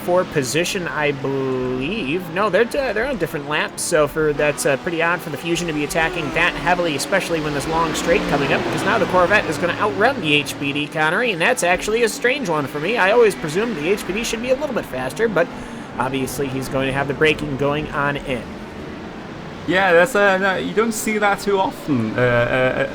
for position, I believe. No, they're on different laps, so that's pretty odd for the Fusion to be attacking that heavily, especially when this long straight coming up, because now the Corvette is going to outrun the HPD, Connery, and that's actually a strange one for me. I always presumed the HPD should be a little bit faster, but obviously he's going to have the braking going on in. Yeah, that's no, you don't see that too often. A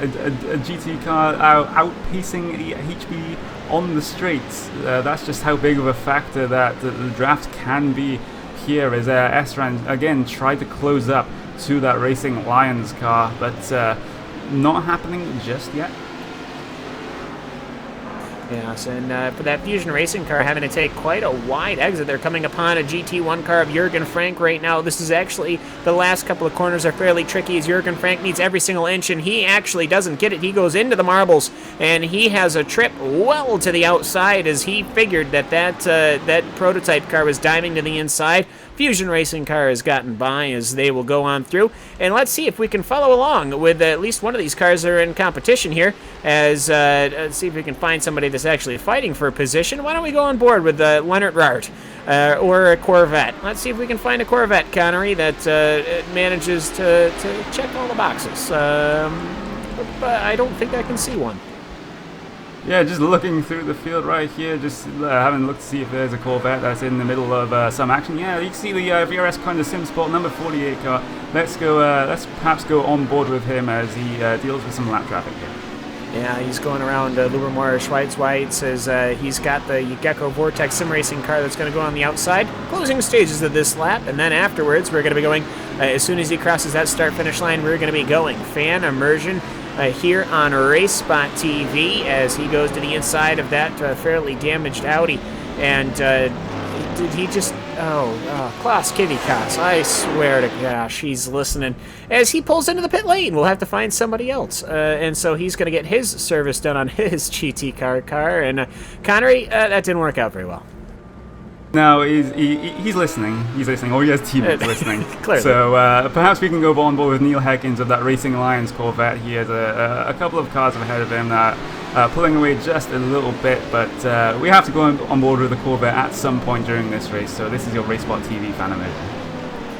GT car outpacing the HB on the straights. That's just how big of a factor that the draft can be here. As Esran again tried to close up to that Racing Lions car, but not happening just yet. Yes, and for that Fusion Racing car having to take quite a wide exit. They're coming upon a GT1 car of Jurgen Frank right now. This is actually, the last couple of corners are fairly tricky, as Jurgen Frank needs every single inch, and he actually doesn't get it. He goes into the marbles, and he has a trip well to the outside, as he figured that prototype car was diving to the inside. Fusion Racing car has gotten by, as they will go on through. And let's see if we can follow along with at least one of these cars that are in competition here, as let's see if we can find somebody that's actually fighting for a position. Why don't we go on board with Leonard Rart or a Corvette? Let's see if we can find a Corvette, Connery, that manages to check all the boxes. But I don't think I can see one. Yeah, just looking through the field right here, just having a look to see if there's a Corvette that's in the middle of some action. Yeah, you can see the VRS Conda SimSport number 48 car. Let's perhaps go on board with him as he deals with some lap traffic here. Yeah, he's going around Lubermoor Schweitz, as he's got the Gecko Vortex Sim Racing car that's going to go on the outside. Closing stages of this lap, and then afterwards we're going to be going, as soon as he crosses that start-finish line, we're going to be going fan immersion here on RaceSpotTV, as he goes to the inside of that fairly damaged Audi. And did he just Klaus Kivikas, I swear to gosh, he's listening. As he pulls into the pit lane, we'll have to find somebody else. And so he's going to get his service done on his GT car. And Connery, that didn't work out very well. No, he's listening. He's listening. Or he has teammates listening. Clearly. So perhaps we can go on board with Neil Heckins of that Racing Alliance Corvette. He has a couple of cars ahead of him that pulling away just a little bit, but we have to go on board with the Corvette at some point during this race. So this is your RaceSpotTV fan of it.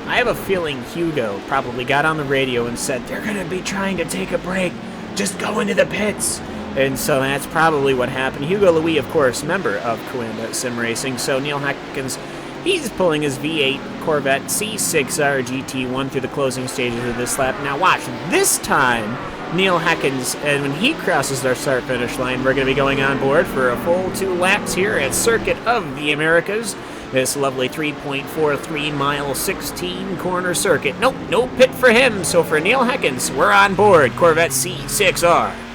I have a feeling Hugo probably got on the radio and said, they're going to be trying to take a break. Just go into the pits. And so that's probably what happened. Hugo Louis, of course, member of Coanda Sim Racing. So Neil Heckins, he's pulling his V8 Corvette C6R GT1 through the closing stages of this lap. Now watch, this time, Neil Heckins, and when he crosses our start-finish line, we're going to be going on board for a full 2 laps here at Circuit of the Americas. This lovely 3.43-mile, 16-corner circuit. Nope, no pit for him. So for Neil Heckins, we're on board Corvette C6R.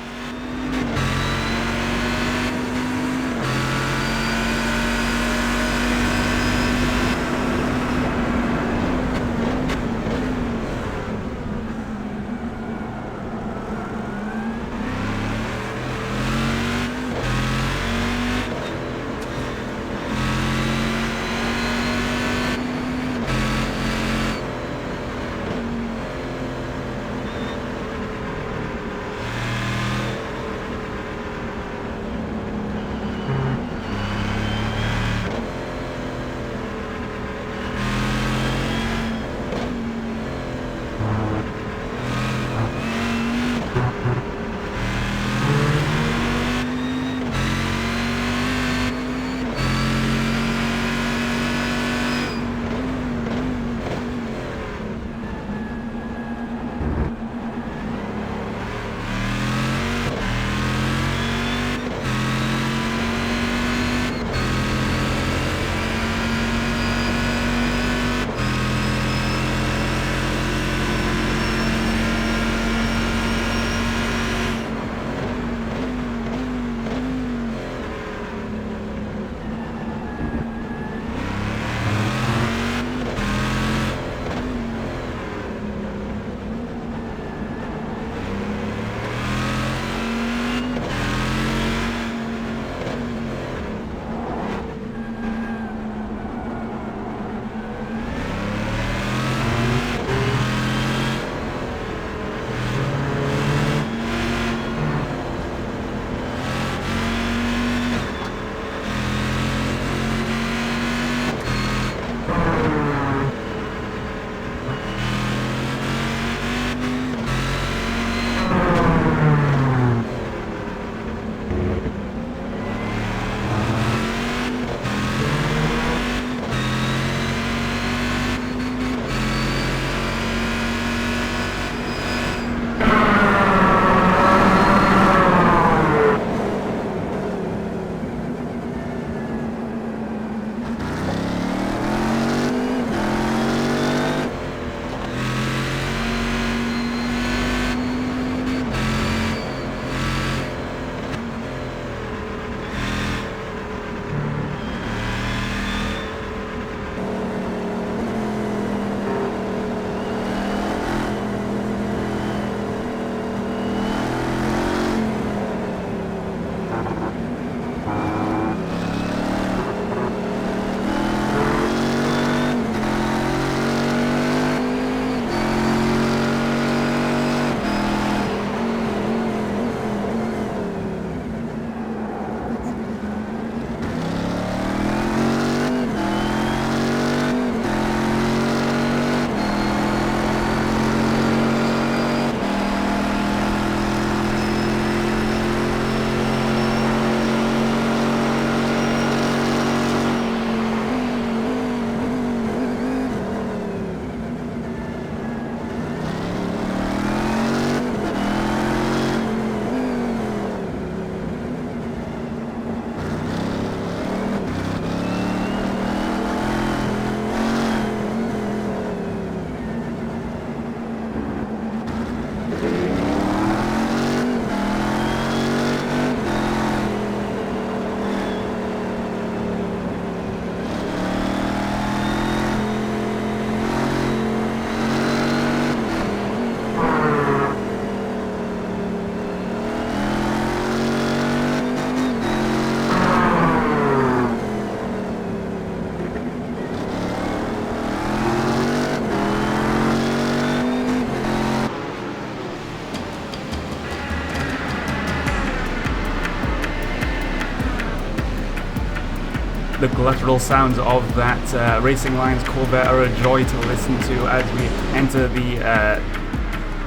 the guttural sounds of that Racing Lions Corvette are a joy to listen to as we enter the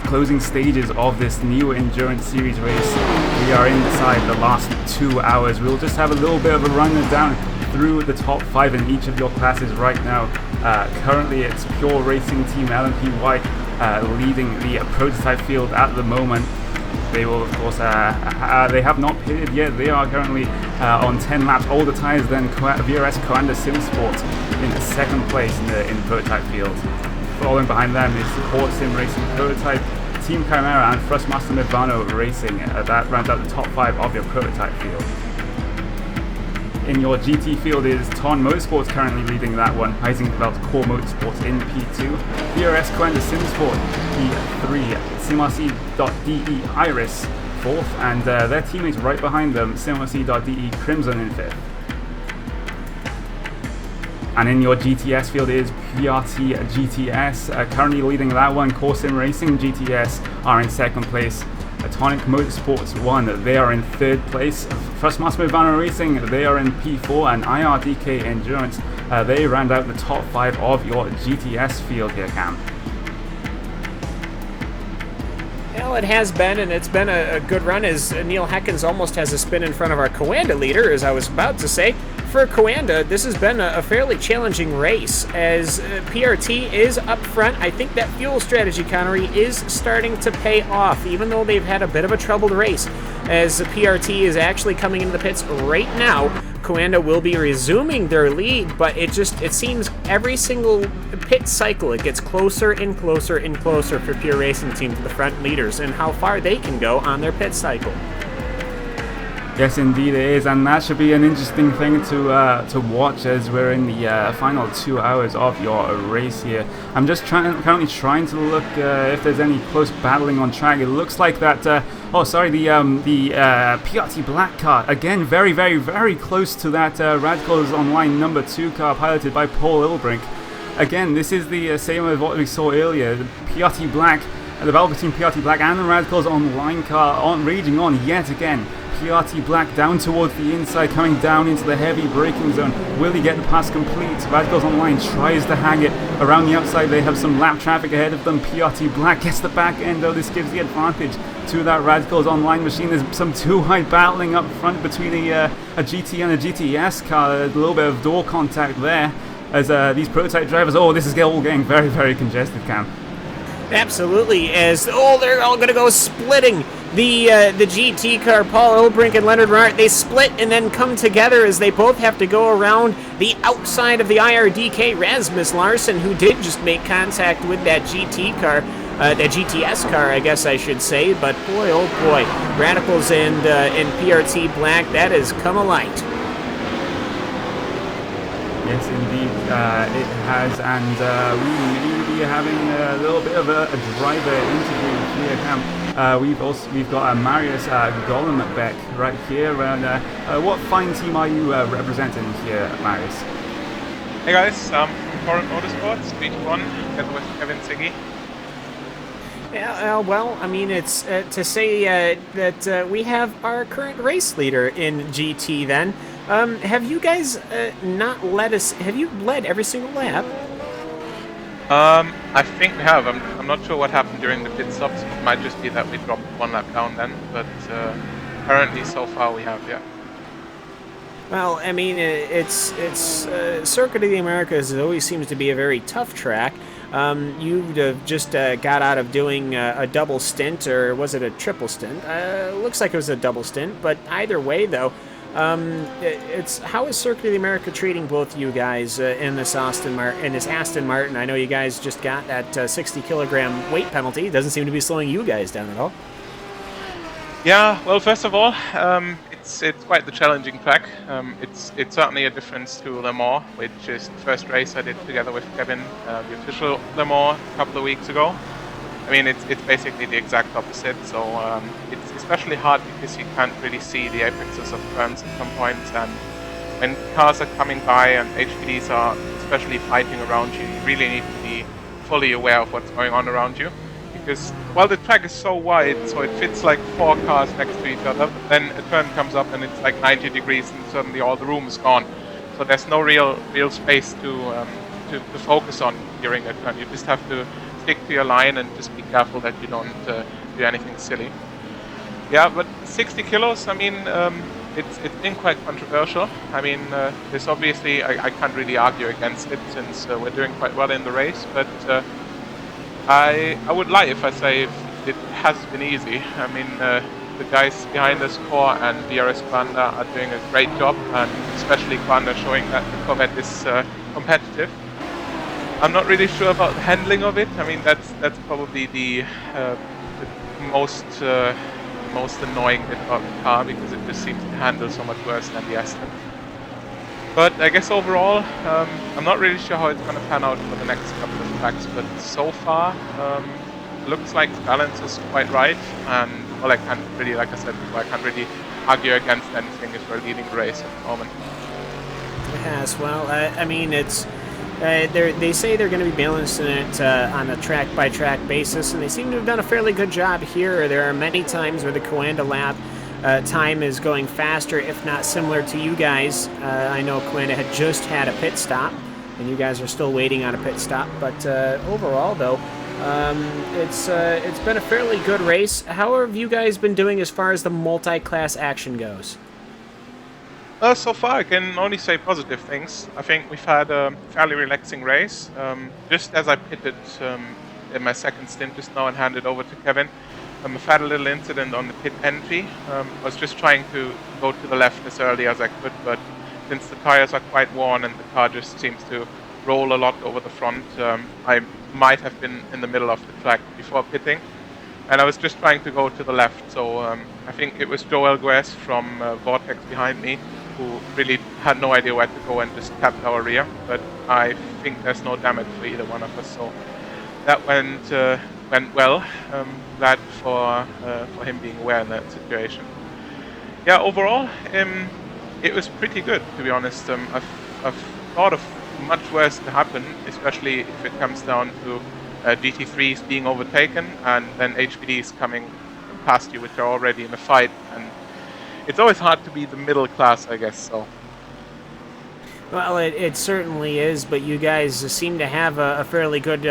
closing stages of this new Endurance Series race. We are inside the last 2 hours. We'll just have a little bit of a run down through the top 5 in each of your classes right now. Currently it's Pure Racing Team LMP White leading the prototype field at the moment. They will, of course, they have not pitted yet. They are currently on 10 laps older tyres than VRS Coanda Simsport in the second place in the prototype field. Following behind them is Hort Sim Racing Prototype, Team Chimera and Thrustmaster Nirvana Racing. That rounds out the top 5 of your prototype field. In your GT field is Ton Motorsports currently leading that one. Heisenfeld Core Motorsports in P2. VRS Coanda Simsport P3. SimRC.de Iris 4th, and their teammates right behind them, SimRC.de Crimson in 5th. And in your GTS field is PRT GTS, currently leading that one. Core Sim Racing GTS are in second place. Atonic Motorsports 1, they are in third place. Thrustmaster Nirvana Racing, they are in P4, and IRDK Endurance, they round out the top 5 of your GTS field here, Cam. Well, it has been, and it's been a good run, as Neil Heckens almost has a spin in front of our Coanda leader, as I was about to say. For Coanda, this has been a fairly challenging race, as PRT is up front. I think that fuel strategy, Connery, is starting to pay off, even though they've had a bit of a troubled race, as PRT is actually coming into the pits right now. Coanda will be resuming their lead, but it seems every single pit cycle it gets closer and closer and closer for Pure Racing Team to the front leaders and how far they can go on their pit cycle. Yes, indeed it is, and that should be an interesting thing to watch as we're in the final 2 hours of your race here. I'm just currently trying to look if there's any close battling on track. It looks like that. The PRT Black car again, very, very, very close to that Radicals Online number 2 car piloted by Paul Ilbrink. Again, this is the same as what we saw earlier. The PRT Black, the battle between PRT Black and the Radicals Online car raging on yet again. PRT Black down towards the inside, coming down into the heavy braking zone. Will he get the pass complete? Radicals Online tries to hang it around the outside. They have some lap traffic ahead of them. PRT Black gets the back end, though. This gives the advantage to that Radicals Online machine. There's some two-high battling up front between a GT and a GTS car. A little bit of door contact there as these prototype drivers. Oh, this is all getting very, very congested, Cam. Absolutely, as they're all going to go splitting. The GT car, Paul Ilbrink and Leonard Mart, they split and then come together as they both have to go around the outside of the IRDK Rasmus Larson, who did just make contact with that GT car, that GTS car, I guess I should say. But boy, oh boy, Radicals and PRT Black, that has come alight. Yes, indeed, it has, and we may be having a little bit of a driver interview here, Cam. We've got Marius Golombek right here. And what fine team are you representing here, Marius? Hey guys, Foreign Motorsports, BT1, together with Kevin Siggy. Yeah, well, I mean, it's to say that we have our current race leader in GT then. Have you guys not led us? Have you led every single lap? I think we have. I'm not sure what happened during the pit stops. It might just be that we dropped one lap down then, but apparently so far we have, yeah. Well, I mean, it's Circuit of the Americas always seems to be a very tough track. You just got out of doing a double stint, or was it a triple stint? Looks like it was a double stint, but either way, though, how is Circuit of the America treating both you guys in this Aston Martin? I know you guys just got that 60 kilogram weight penalty. It doesn't seem to be slowing you guys down at all. Yeah, well, first of all, it's quite the challenging track. It's certainly a difference to Le Mans, which is the first race I did together with Kevin, the official Le Mans a couple of weeks ago. I mean, it's basically the exact opposite, so it's especially hard because you can't really see the apexes of turns at some points, and when cars are coming by and HPDs are especially fighting around you, you really need to be fully aware of what's going on around you. Because, well, the track is so wide, so it fits like 4 cars next to each other, but then a turn comes up and it's like 90 degrees and suddenly all the room is gone. so there's no real space to focus on during a turn. You just have to stick to your line and just be careful that you don't do anything silly. Yeah, but 60 kilos, I mean, it's been quite controversial. I mean, this obviously, I can't really argue against it since we're doing quite well in the race, but I would lie if I say it has been easy. I mean, the guys behind us, Core and VRS Quanda, are doing a great job, and especially Quanda showing that the Corvette is competitive. I'm not really sure about the handling of it. I mean, that's probably the most annoying bit about the car, because it just seems to handle so much worse than the Aston. But I guess overall, I'm not really sure how it's going to pan out for the next couple of tracks, but so far, looks like the balance is quite right, and well, I can't really, like I said before, I can't really argue against anything if we're leading the race at the moment. Yes, well, I mean, it's they say they're going to be balancing it on a track-by-track basis, and they seem to have done a fairly good job here. There are many times where the Coanda lap time is going faster, if not similar to you guys. I know Coanda had just had a pit stop, and you guys are still waiting on a pit stop, but overall, though, it's been a fairly good race. How have you guys been doing as far as the multi-class action goes? So far, I can only say positive things. I think we've had a fairly relaxing race. Just as I pitted in my second stint just now and handed over to Kevin, I've had a little incident on the pit entry. I was just trying to go to the left as early as I could, but since the tires are quite worn and the car just seems to roll a lot over the front, I might have been in the middle of the track before pitting. And I was just trying to go to the left, so I think it was Joel Guess from Vortex behind me who really had no idea where to go and just tapped our rear. But I think there's no damage for either one of us, so that went well. Glad for him being aware in that situation. Yeah, overall, it was pretty good, to be honest. I've thought of much worse to happen, especially if it comes down to GT3s being overtaken and then HPDs coming past you, which are already in a fight. And it's always hard to be the middle class, I guess, so. Well, it certainly is, but you guys seem to have a fairly good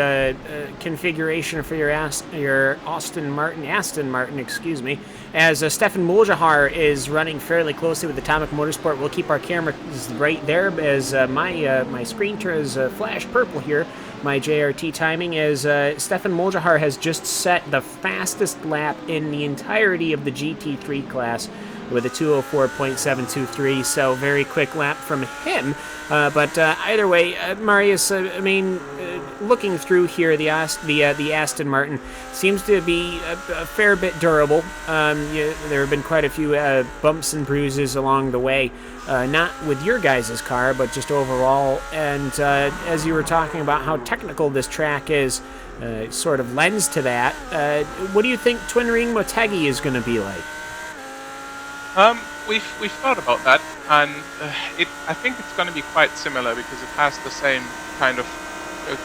configuration for your Aston Martin, excuse me, as Stefan Moljahar is running fairly closely with Atomic Motorsport. We'll keep our cameras right there as my screen turns flash purple here. My JRT timing as Stefan Moljahar has just set the fastest lap in the entirety of the GT3 class with a 2:04.723, so very quick lap from him. But either way, Marius, I mean, looking through here, the Aston Martin seems to be a fair bit durable. There have been quite a few bumps and bruises along the way, not with your guys' car, but just overall. And as you were talking about how technical this track is, sort of lends to that. What do you think Twin Ring Motegi is going to be like? We've thought about that, and I think it's going to be quite similar because it has the same kind of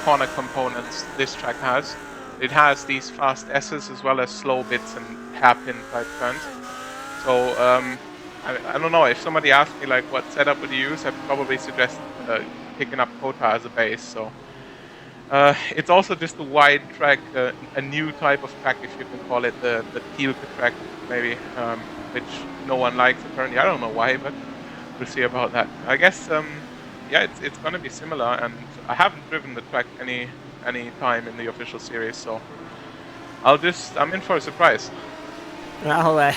corner components this track has. It has these fast S's as well as slow bits and hairpin type turns. So I don't know, if somebody asked me like what setup would you use, I'd probably suggest picking up COTA as a base. So it's also just a wide track, a new type of track, if you can call it, the Tilke track maybe. Which no one likes apparently. I don't know why, but we'll see about that. I guess, yeah, it's going to be similar, and I haven't driven the track any time in the official series, so I'm in for a surprise. Well,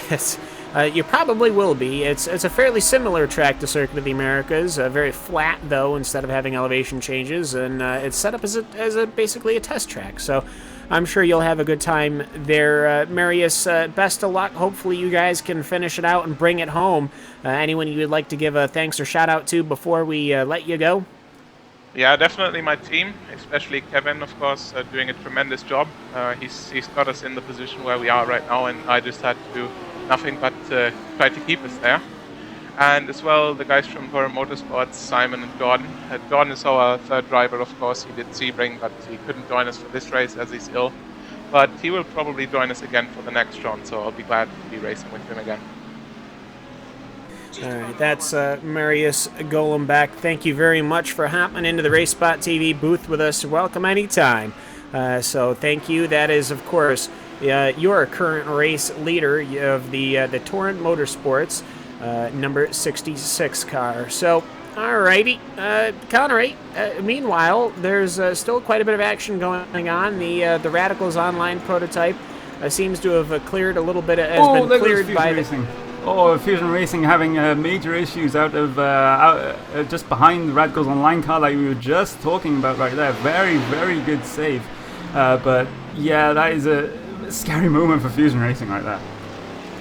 you probably will be. It's a fairly similar track to Circuit of the Americas, very flat though instead of having elevation changes, and it's set up as basically a test track. So I'm sure you'll have a good time there. Marius, best of luck. Hopefully you guys can finish it out and bring it home. Anyone you would like to give a thanks or shout out to before we let you go? Yeah, definitely my team, especially Kevin, of course, doing a tremendous job. He's got us in the position where we are right now, and I just had to do nothing but try to keep us there. And as well, the guys from Torrent Motorsports, Simon and Jordan. Jordan is our third driver, of course. He did Sebring, but he couldn't join us for this race as he's ill. But he will probably join us again for the next round, so I'll be glad to be racing with him again. All right, that's Marius Golembeck. Thank you very much for hopping into the RaceSpot TV booth with us. Welcome anytime. So thank you. That is, of course, your current race leader of the Torrent Motorsports number 66 car. So, alrighty, Connery. Meanwhile, there's still quite a bit of action going on. The Radicals online prototype seems to have cleared a little bit. Has been cleared by Racing. Fusion Racing having major issues out just behind the Radicals Online car, like we were just talking about right there. Very, very good save. But yeah, that is a scary moment for Fusion Racing right there.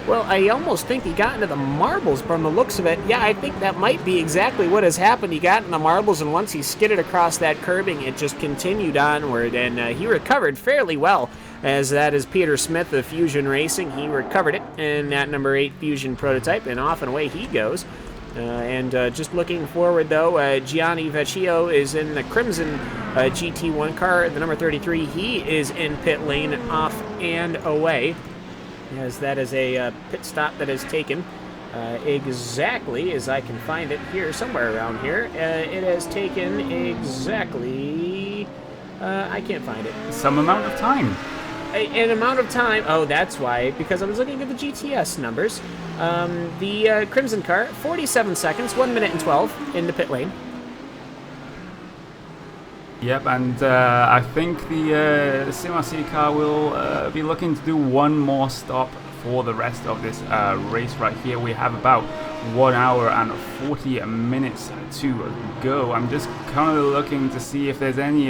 Well, I almost think he got into the marbles from the looks of it. Yeah, I think that might be exactly what has happened. He got in the marbles, and once he skidded across that curbing, it just continued onward, and he recovered fairly well, as that is Peter Smith of Fusion Racing. He recovered it in that number 8 Fusion prototype, and off and away he goes. Just looking forward, though, Gianni Vecchio is in the Crimson GT1 car, the number 33. He is in pit lane, off and away, as that is a pit stop that is taken exactly as I can find it here, somewhere around here. It has taken exactly, I can't find it. Some amount of time. An amount of time. Oh, that's why, because I was looking at the GTS numbers. The Crimson car, 47 seconds, 1 minute and 12 in the pit lane. Yep, and I think the CMRC car will be looking to do one more stop for the rest of this race right here. We have about 1 hour and 40 minutes to go. I'm just kind of looking to see if there's any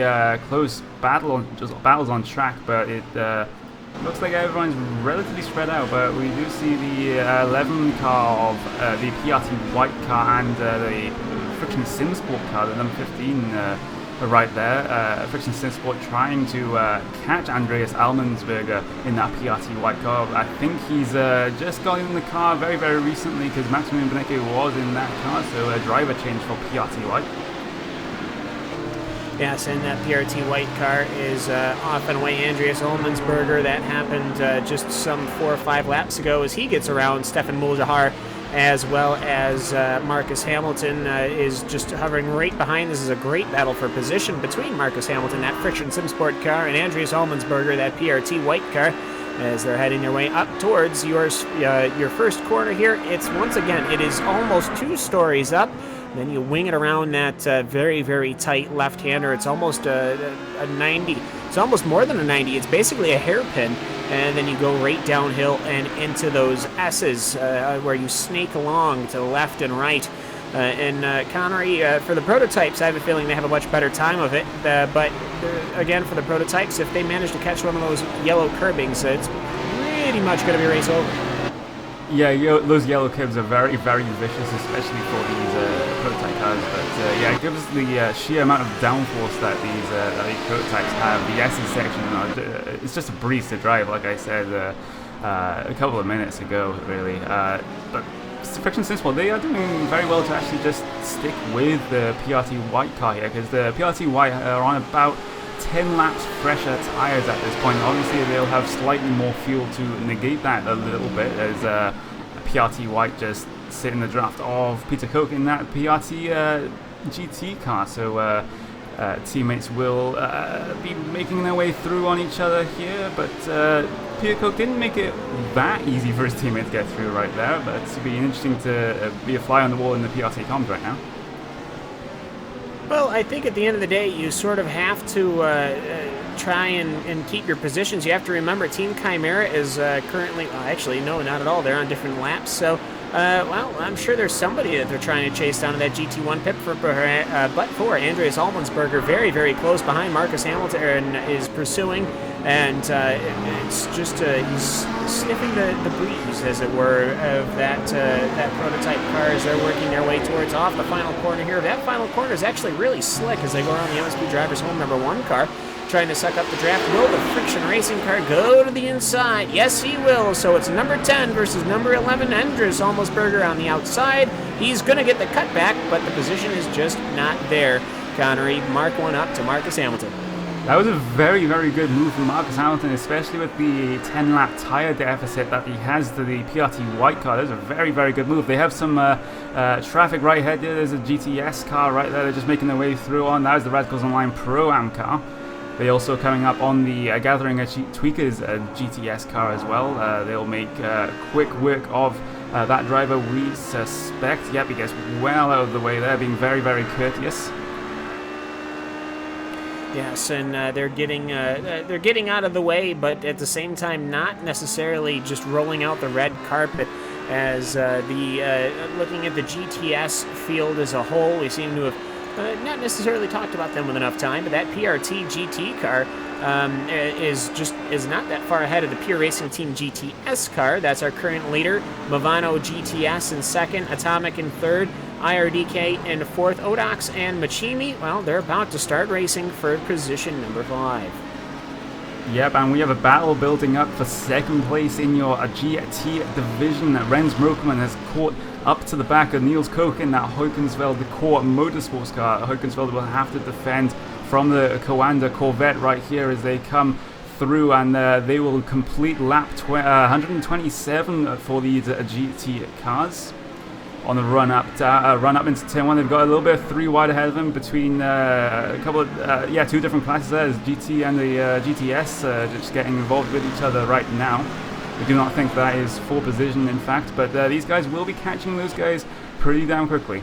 close battles on track, but it looks like everyone's relatively spread out. But we do see the 11 car of the PRT White car and the Friction Sim Sport car, the number 15. Right there, Friction Sim Sport trying to catch Andreas Almensberger in that PRT White car. I think he's just got in the car very, very recently, because Maximilian Benecke was in that car, so a driver change for PRT White. Yes, and that PRT White car is off and away. Andreas Almensberger, that happened just some 4 or 5 laps ago, as he gets around Stefan Muljahar, as well as Marcus Hamilton is just hovering right behind. This is a great battle for position between Marcus Hamilton, that Friction Sim Sport car, and Andreas Almensberger, that PRT White car, as they're heading their way up towards your first corner here. It's once again, it is almost 2 stories up. Then you wing it around that very, very tight left-hander. It's almost a 90. It's almost more than a 90. It's basically a hairpin. And then you go right downhill and into those S's where you snake along to the left and right. Connery, for the prototypes, I have a feeling they have a much better time of it. But again, for the prototypes, if they manage to catch one of those yellow curbings, it's pretty much going to be a race over. Yeah, those yellow curbs are very, very vicious, especially for these prototype cars. But yeah, it gives the sheer amount of downforce that these prototypes have. The SE section, it's just a breeze to drive, like I said a couple of minutes ago, really. But Friction Sim Sport, they are doing very well to actually just stick with the PRT White car here, because the PRT White are on about 10 laps fresher tyres at this point. Obviously they'll have slightly more fuel to negate that a little bit, as PRT White just sit in the draft of Peter Koch in that PRT GT car. So teammates will be making their way through on each other here, but Peter Koch didn't make it that easy for his teammate to get through right there, but it's be interesting to be a fly on the wall in the PRT comms right now. Well, I think at the end of the day, you sort of have to try and keep your positions. You have to remember Team Chimera is currently, well, actually, no, not at all. They're on different laps. So, well, I'm sure there's somebody that they're trying to chase down in that GT1 pit but for Andreas Almensberger, very, very close behind Marcus Hamilton is pursuing. And it's just, he's sniffing the breeze, as it were, of that prototype car as they're working their way towards off the final corner here. That final corner is actually really slick as they go around the MSP Drivers Home number 1 car, trying to suck up the draft. Will the Friction Racing car go to the inside? Yes, he will. So it's number 10 versus number 11, Andreas Almensberger on the outside. He's going to get the cutback, but the position is just not there. Connery, mark one up to Marcus Hamilton. That was a very, very good move from Marcus Hamilton, especially with the 10-lap tyre deficit that he has to the PRT white car. That was a very, very good move. They have some traffic right ahead there. There's a GTS car right there. They're just making their way through on. That was the Radicals Online Pro-Am car. They also coming up on the Gathering Tweakers GTS car as well. They'll make quick work of that driver, we suspect. Yep, he gets well out of the way there, being very, very courteous. Yes, and they're getting out of the way, but at the same time, not necessarily just rolling out the red carpet. As looking at the GTS field as a whole, we seem to have not necessarily talked about them with enough time, but that PRT GT car is not that far ahead of the Pure Racing Team GTS car. That's our current leader. Movano GTS in second, Atomic in third, IRDK in fourth. Odox and Machimi, well, they're about to start racing for position number 5. Yep, and we have a battle building up for second place in your GT division. Rens Broekman has caught up to the back of Niels Koch in that Heukensveld, the core motorsports car. Heukensveld will have to defend from the Coanda Corvette right here as they come through, and they will complete lap 127 for these GT cars. On the run up into turn 1, they've got a little bit of 3 wide ahead of them between a couple of 2 different classes there. There's GT and the GTS just getting involved with each other right now. We do not think that is for position, in fact, but these guys will be catching those guys pretty damn quickly.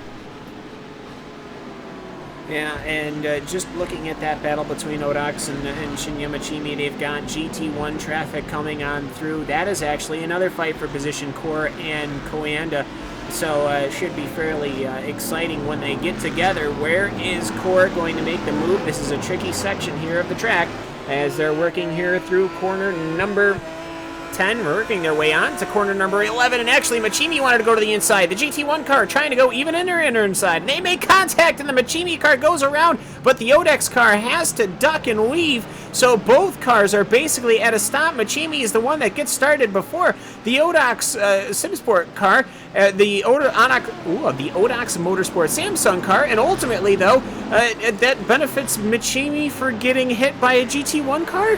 Yeah, and just looking at that battle between Odox and Shinya Machimi, they've got GT1 traffic coming on through. That is actually another fight for position, Core and Coanda. So it should be fairly exciting when they get together. Where is Core going to make the move? This is a tricky section here of the track as they're working here through corner number 10, working their way on to corner number 11, and actually Machimi wanted to go to the inside. The GT1 car trying to go even inner inside. They make contact and the Machimi car goes around, but the Odex car has to duck and weave, so both cars are basically at a stop. Machimi is the one that gets started before the Odox Simsport car, the Odox Motorsport Samsung car, and ultimately though, that benefits Machimi for getting hit by a GT1 car.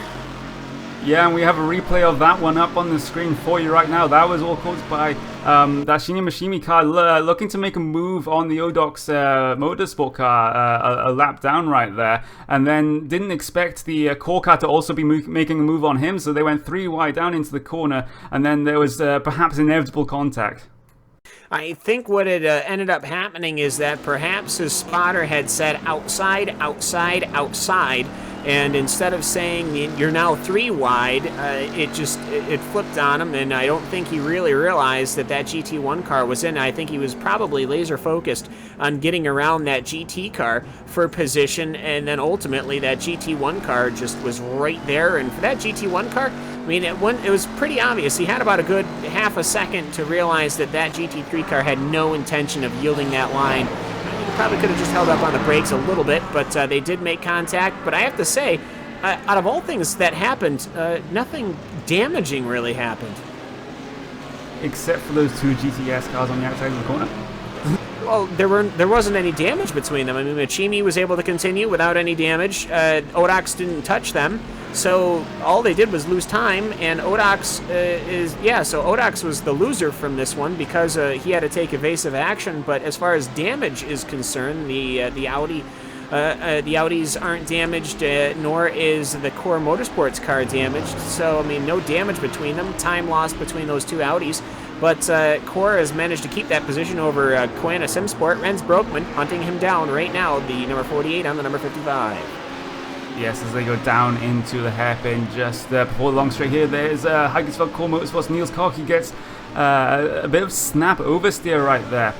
Yeah, and we have a replay of that one up on the screen for you right now. That was all caused by that Shinya Machimi car looking to make a move on the Odox Motorsport car, a lap down right there, and then didn't expect the Core car to also be making a move on him, so they went 3 wide down into the corner, and then there was perhaps inevitable contact. I think what it ended up happening is that perhaps his spotter had said outside, outside, outside, and instead of saying you're now 3 wide, it flipped on him, and I don't think he really realized that GT1 car was in. I think he was probably laser focused on getting around that GT car for position, and then ultimately that GT1 car just was right there, and for that GT1 car, I mean, it was pretty obvious. He had about a good half a second to realize that GT3 car had no intention of yielding that line. Probably could have just held up on the brakes a little bit, but they did make contact. But I have to say, out of all things that happened, nothing damaging really happened. Except for those 2 GTS cars on the outside of the corner. Well, there wasn't any damage between them. I mean, Machimi was able to continue without any damage. Odox didn't touch them, so all they did was lose time. And Odox so Odox was the loser from this one because he had to take evasive action. But as far as damage is concerned, the Audis aren't damaged, nor is the Core Motorsports car damaged. So I mean, no damage between them. Time lost between those 2 Audis. But Core has managed to keep that position over Coanda Simsport. Rens Broekman hunting him down right now, the number 48 on the number 55. Yes, as they go down into the hairpin just before the long straight here, there's Heugensveld Core Motorsports. Niels Koch, he gets a bit of snap oversteer right there.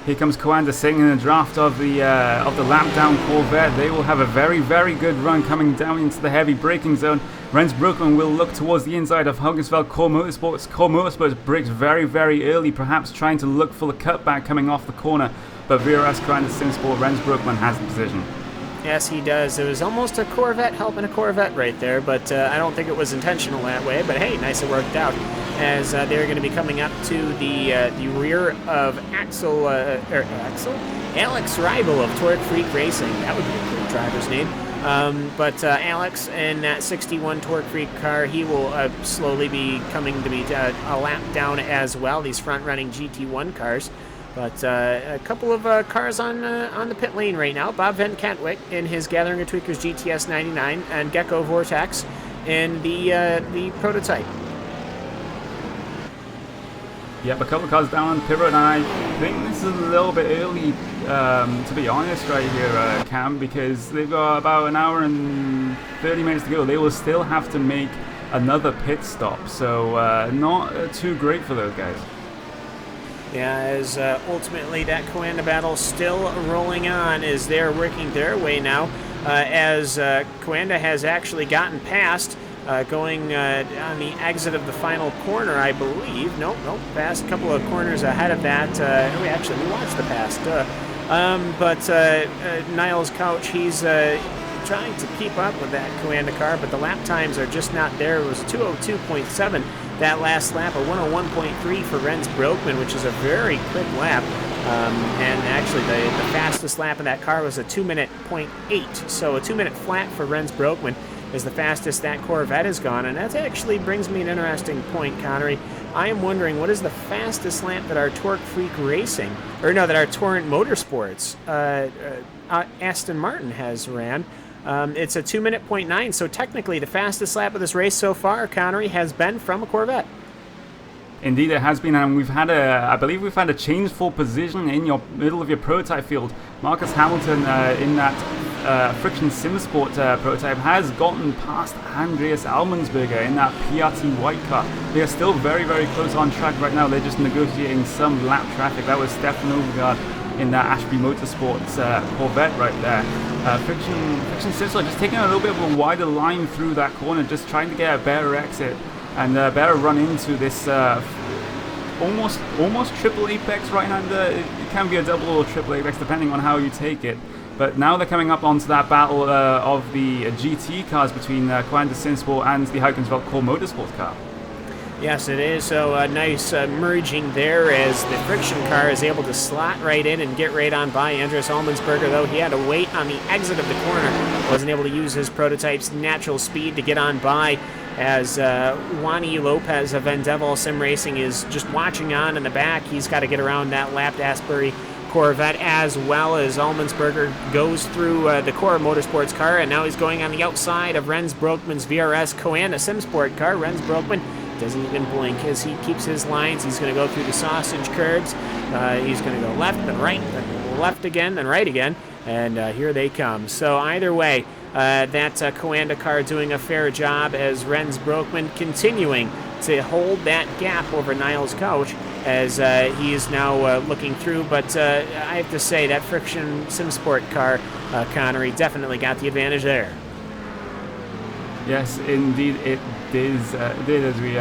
Here comes Coanda sitting in the draft of the lap down Corvette. They will have a very, very good run coming down into the heavy braking zone. Rens Broekman will look towards the inside of Heugensveld Core Motorsports. Core Motorsports brakes very, very early, perhaps trying to look for the cutback coming off the corner. But VRS Coanda Simsport, Rens Broekman has the position. Yes, he does. It was almost a Corvette helping a Corvette right there, but I don't think it was intentional that way. But hey, nice it worked out, as they're going to be coming up to the rear of Alex Rybel of Torque Freak Racing. That would be a great driver's name. But Alex in that 61 Torque Freak car, he will slowly be coming to be a lap down as well, these front-running GT1 cars. But a couple of cars on the pit lane right now. Bob Van Kentwick in his Gathering of Tweakers GTS 99 and Gecko Vortex in the prototype. Yep, a couple of cars down on the pit road, and I think this is a little bit early, to be honest, right here, Cam, because they've got about an hour and 30 minutes to go. They will still have to make another pit stop, so not too great for those guys. Yeah, as ultimately that Coanda battle still rolling on as they're working their way now, as Coanda has actually gotten past. Going on the exit of the final corner, I believe. Nope, past a couple of corners ahead of that. We watched the pass. But Niles Couch, he's trying to keep up with that Coanda car, but the lap times are just not there. It was 202.7 that last lap, a 101.3 for Renz Broekman, which is a very quick lap. And actually, the fastest lap of that car was a 2-minute 0.8, so a 2-minute flat for Renz Broekman is the fastest that Corvette has gone, and that actually brings me an interesting point, Connery. I am wondering, what is the fastest lap that our Torque Freak Racing, that our Torrent Motorsports Aston Martin has ran? It's a 2-minute 0.9, so technically the fastest lap of this race so far, Connery, has been from a Corvette. Indeed, it has been, and I believe we've had a change for position in your middle of your prototype field. Marcus Hamilton in that Friction SimSport prototype has gotten past Andreas Almensberger in that PRT white car. They are still very, very close on track right now. They're just negotiating some lap traffic. That was Stefan Overgaard in that Ashby Motorsports Corvette right there. Friction SimSport just taking a little bit of a wider line through that corner, just trying to get a better exit and a better run into this almost triple apex right-hander. It can be a double or triple apex depending on how you take it. But now they're coming up onto that battle of the GT cars between Coanda SimSport and the Huikensveld Core Motorsports car. Yes, it is. So a nice merging there as the friction car is able to slot right in and get right on by Andreas Almensberger, though he had to wait on the exit of the corner. Wasn't able to use his prototype's natural speed to get on by, as Juani Lopez of Vendeval Sim Racing is just watching on in the back. He's got to get around that lapped Asbury Corvette, as well as Almensberger goes through the Core Motorsports car, and now he's going on the outside of Renz Broekman's VRS Coanda SimSport car. Renz Broekman doesn't even blink as he keeps his lines. He's going to go through the sausage curbs. He's going to go left, then right, then left again, then right again, and here they come. So either way, that Coanda car doing a fair job as Renz Broekman continuing to hold that gap over Niles Couch as he is now looking through. But I have to say that Friction SimSport car, Connery, definitely got the advantage there. Yes, indeed it did, as we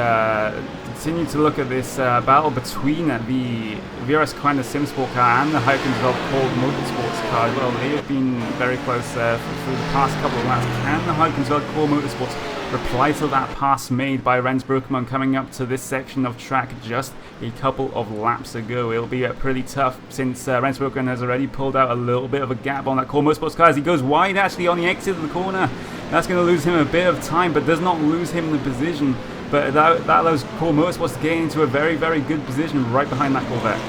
continue to look at this battle between the VRS Coanda SimSport car and the Huikensveld Core Motorsports car. Well, they have been very close through the past couple of laps. Can the Huikensveld Core Motorsports reply to that pass made by Renz Broekman coming up to this section of track just a couple of laps ago? It'll be pretty tough since Renz Broekman has already pulled out a little bit of a gap on that Core Motorsports car as he goes wide actually on the exit of the corner. That's going to lose him a bit of time, but does not lose him the position. But that allows Core Motorsports to get into a very, very good position right behind that Corvette.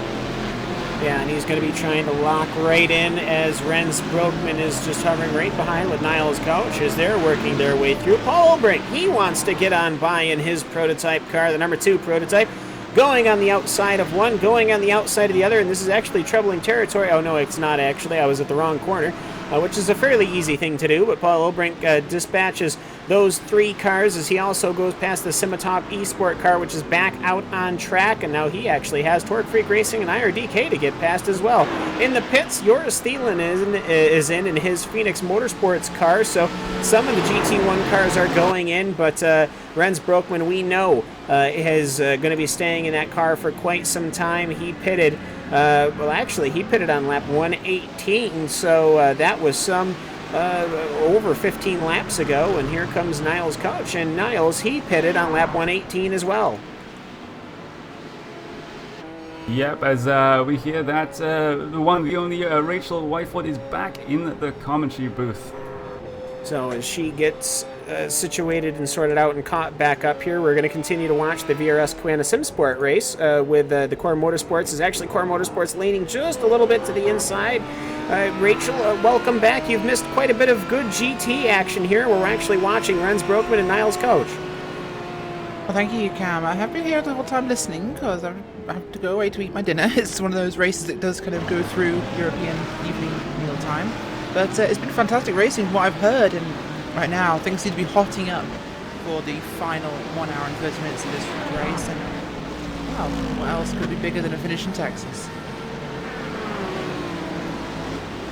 Yeah, and he's going to be trying to lock right in as Renz Broekman is just hovering right behind with Niles Couch as they're working their way through. Paul Olbrink, he wants to get on by in his prototype car, the number 2 prototype, going on the outside of one, going on the outside of the other, and this is actually troubling territory. Oh, no, it's not actually. I was at the wrong corner, which is a fairly easy thing to do, but Paul Olbrink dispatches those 3 cars as he also goes past the Simatop eSport car, which is back out on track, and now he actually has Torque Freak Racing and IRDK to get past as well. In the pits, Joris Thielen is in his Phoenix Motorsports car, so some of the GT1 cars are going in, but Renz Broekman, we know, is going to be staying in that car for quite some time. He pitted, he pitted on lap 118, so that was some over 15 laps ago, and here comes Niles Couch, and Niles, he pitted on lap 118 as well. Yep, as we hear that the one, the only Rachel Whitefoot is back in the commentary booth. So as she gets situated and sorted out and caught back up here, we're going to continue to watch the VRS Koana SimSport race with the Core Motorsports. Is actually Core Motorsports leaning just a little bit to the inside. Rachel, welcome back. You've missed quite a bit of good GT action here. We're actually watching Rens Broekman and Niles Coach. Well, thank you, Cam. I have been here the whole time listening because I have to go away to eat my dinner. It's one of those races that does kind of go through European evening meal time. But it's been fantastic racing from what I've heard, and right now things seem to be hotting up for the final 1 hour and 30 minutes of this race. And well, what else could be bigger than a finish in Texas?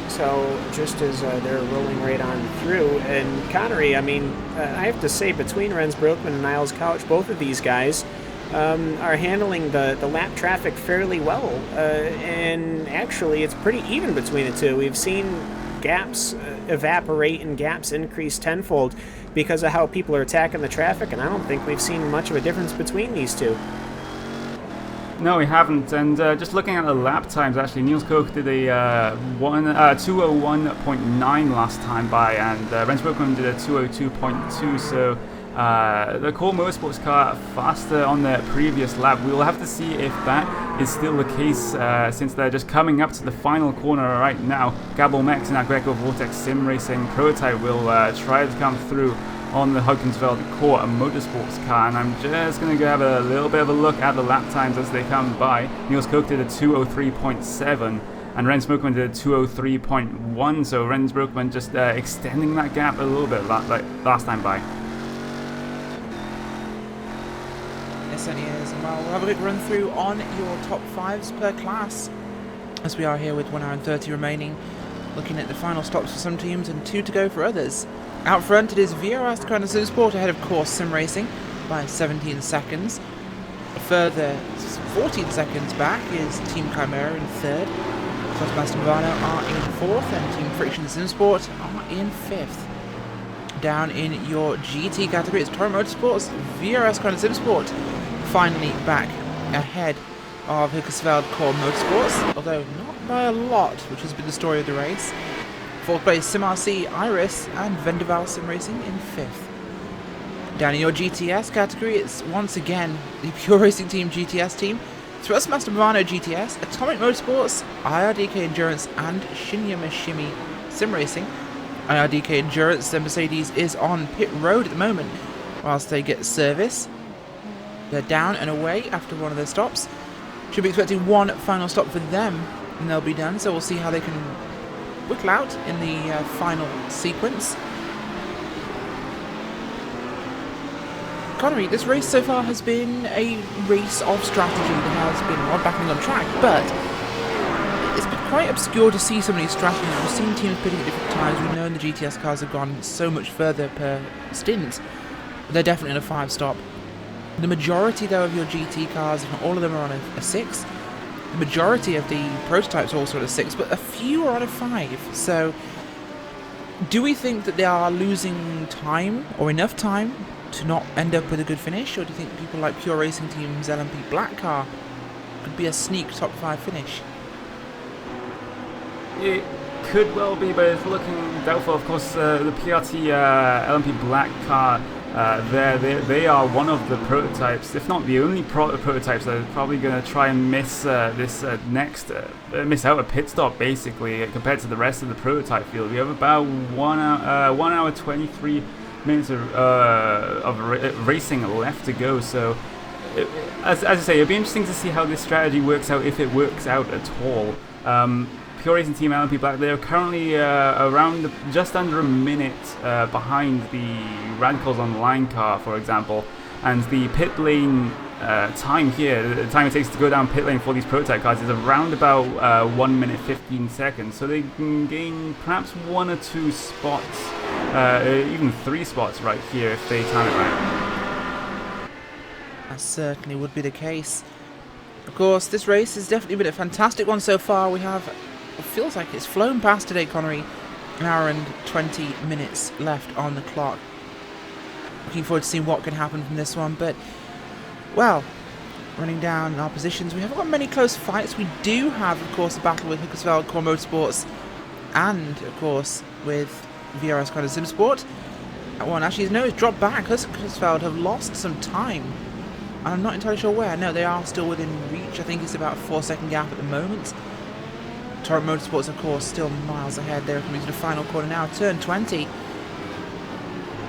So just as they're rolling right on through, and Connery, I mean, I have to say, between Rens Broekman and Niles Couch, both of these guys are handling the lap traffic fairly well, and actually it's pretty even between the two. We've seen gaps evaporate and gaps increase tenfold because of how people are attacking the traffic, and I don't think we've seen much of a difference between these two. No, we haven't. And just looking at the lap times, actually, Niels Koch did a 201.9 last time by, and Rens Broekman did a 202.2. So the Core Motorsports car faster on the previous lap. We will have to see if that is still the case since they're just coming up to the final corner right now. Gabor Mex and Agrego Vortex Sim Racing prototype will try to come through on the Huggensveld Core Motorsports car, and I'm just going to go have a little bit of a look at the lap times as they come by. Niels Koch did a 203.7 and Rens Broekman did a 203.1, so Rens Broekman just extending that gap a little bit like last time by. It certainly is. Well, we'll have a quick run through on your top fives per class as we are here with 1 hour and 30 remaining, looking at the final stops for some teams and 2 to go for others. Out front it is VRS Koana SimSport ahead of Course Sim Racing by 17 seconds. A further 14 seconds back is Team Chimera in third. Cosmas and Vano are in fourth, and Team Friction SimSport are in fifth. Down in your GT category, it's Toro Motorsports, VRS Koana SimSport finally back ahead of Hukkersveld Core Motorsports, although not by a lot, which has been the story of the race. Fourth place, SimRC, Iris, and Vendaval Sim Racing in fifth. Down in your GTS category, it's once again the Pure Racing Team GTS team. Thrustmaster Murano GTS, Atomic Motorsports, IRDK Endurance, and Shinya Mishimi Sim Racing. IRDK Endurance, the Mercedes is on pit road at the moment whilst they get service. They're down and away after one of their stops. Should be expecting one final stop for them and they'll be done, so we'll see how they can whittle out in the final sequence. Connery, this race so far has been a race of strategy. There has been a lot of battling on track, but it's been quite obscure to see some of these strategies. We've seen teams pitting at different times. We know the GTS cars have gone so much further per stint. They're definitely in a 5-stop. The majority, though, of your GT cars, if not all of them, are on a 6. The majority of the prototypes are also at a 6, but a few are on a 5. So, do we think that they are losing time, or enough time, to not end up with a good finish? Or do you think people like Pure Racing Team's LMP Black car could be a sneak top 5 finish? It could well be, but it's looking doubtful. Of course, the PRT LMP Black car, they are one of the prototypes, if not the only prototypes that are probably going to try and miss miss out a pit stop, basically, compared to the rest of the prototype field. We have about 1 hour 23 minutes of racing left to go, so as I say, it'll be interesting to see how this strategy works out, if it works out at all. Pure Racing Team LMP Black, they're currently around just under a minute behind the Radicals Online car, for example, and the pit lane time here, the time it takes to go down pit lane for these prototype cars, is around about 1 minute 15 seconds, so they can gain perhaps 1 or 2 spots, even 3 spots right here if they time it right. That certainly would be the case. Of course, this race has definitely been a fantastic one so far. We have, it feels like it's flown past today, Connery. 1 hour and 20 minutes left on the clock. Looking forward to seeing what can happen from this one, but, well, running down our positions, we haven't got many close fights. We do have, of course, a battle with Hukkersveld Core Motorsports and, of course, with VRS kind of sim sport. That one actually, his nose dropped back. Husfeld have lost some time. And I'm not entirely sure where. No, they are still within reach. I think it's about a 4-second gap at the moment. Torrent Motorsports, of course, still miles ahead. They're coming to the final corner now. Turn 20.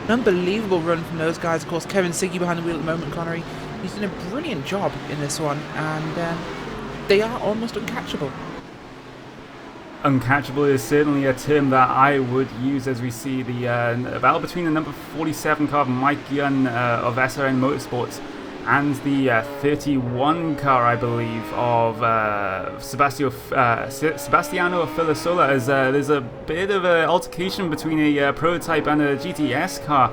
An unbelievable run from those guys. Of course, Kevin Siggy behind the wheel at the moment, Connery. He's done a brilliant job in this one. And they are almost uncatchable. Uncatchable is certainly a term that I would use as we see the battle between the number 47 car of Mike Gunn of SRN Motorsports and the 31 car, I believe, of Sebastiano Filosola, as there's a bit of an altercation between a prototype and a GTS car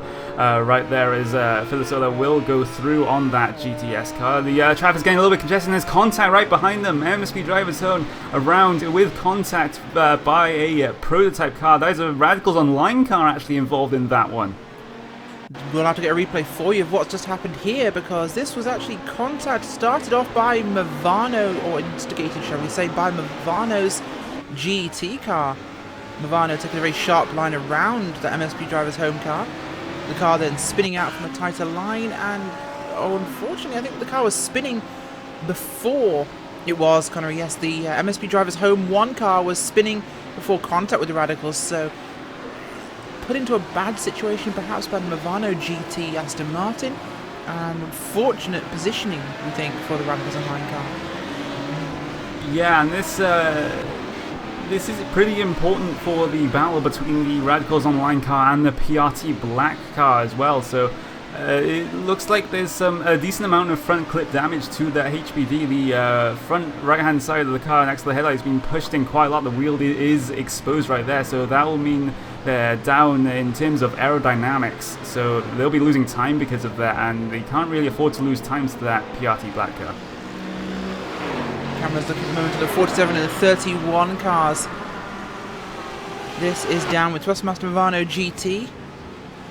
right there, as Filosola will go through on that GTS car. The traffic's getting a little bit congested, and there's contact right behind them. MSP Drivers Zone around with contact by a prototype car. There's a Radicals Online car actually involved in that one. We'll have to get a replay for you of what's just happened here, because this was actually contact started off by Movano, or instigated, shall we say, by Movano's GT car. Movano taking a very sharp line around the MSP driver's home car. The car then spinning out from a tighter line, and unfortunately I think the car was spinning before it was, Connery, yes, the MSP driver's home 1 car was spinning before contact with the Radicals, so put into a bad situation perhaps by the Movano GT Aston Martin, and unfortunate positioning, we think, for the Radicals Online car. Yeah, and this is pretty important for the battle between the Radicals Online car and the PRT Black car as well. So it looks like there's a decent amount of front clip damage to the HBD. The front right-hand side of the car next to the headlight has been pushed in quite a lot. The wheel is exposed right there, so that will mean they're down in terms of aerodynamics. So they'll be losing time because of that, and they can't really afford to lose time to that PRT Black car. Cameras looking at the moment at the 47 and the 31 cars. This is down with Thrustmaster Movano GT,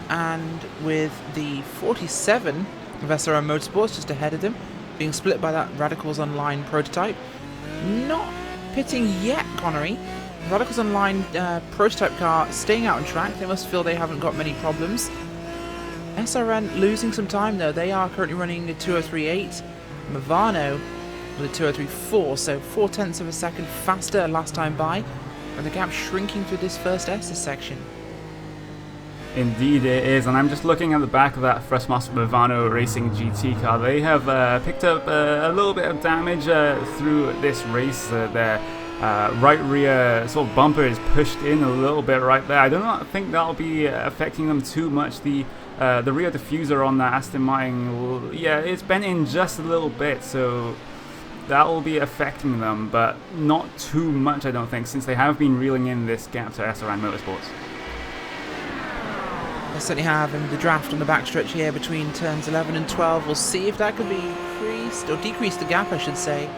and with the 47 of SRM Motorsports just ahead of them, being split by that Radicals Online prototype. Not pitting yet, Connery. Radicals Online prototype car staying out on track. They must feel they haven't got many problems. SRN losing some time though. They are currently running a 2:03.8. Movano with a 2:03.4, so 0.4 of a second faster last time by, and the gap shrinking through this first S's section. Indeed it is, and I'm just looking at the back of that Thrustmaster Movano Racing GT car. They have picked up a little bit of damage through this race. Their right rear sort of bumper is pushed in a little bit right there. I do not think that'll be affecting them too much. The rear diffuser on that Aston Martin, yeah, it's bent in just a little bit, so that will be affecting them, but not too much, I don't think, since they have been reeling in this gap to SRN Motorsports. They certainly have, and the draft on the backstretch here between turns 11 and 12. We'll see if that could be increased, or decrease the gap, I should say.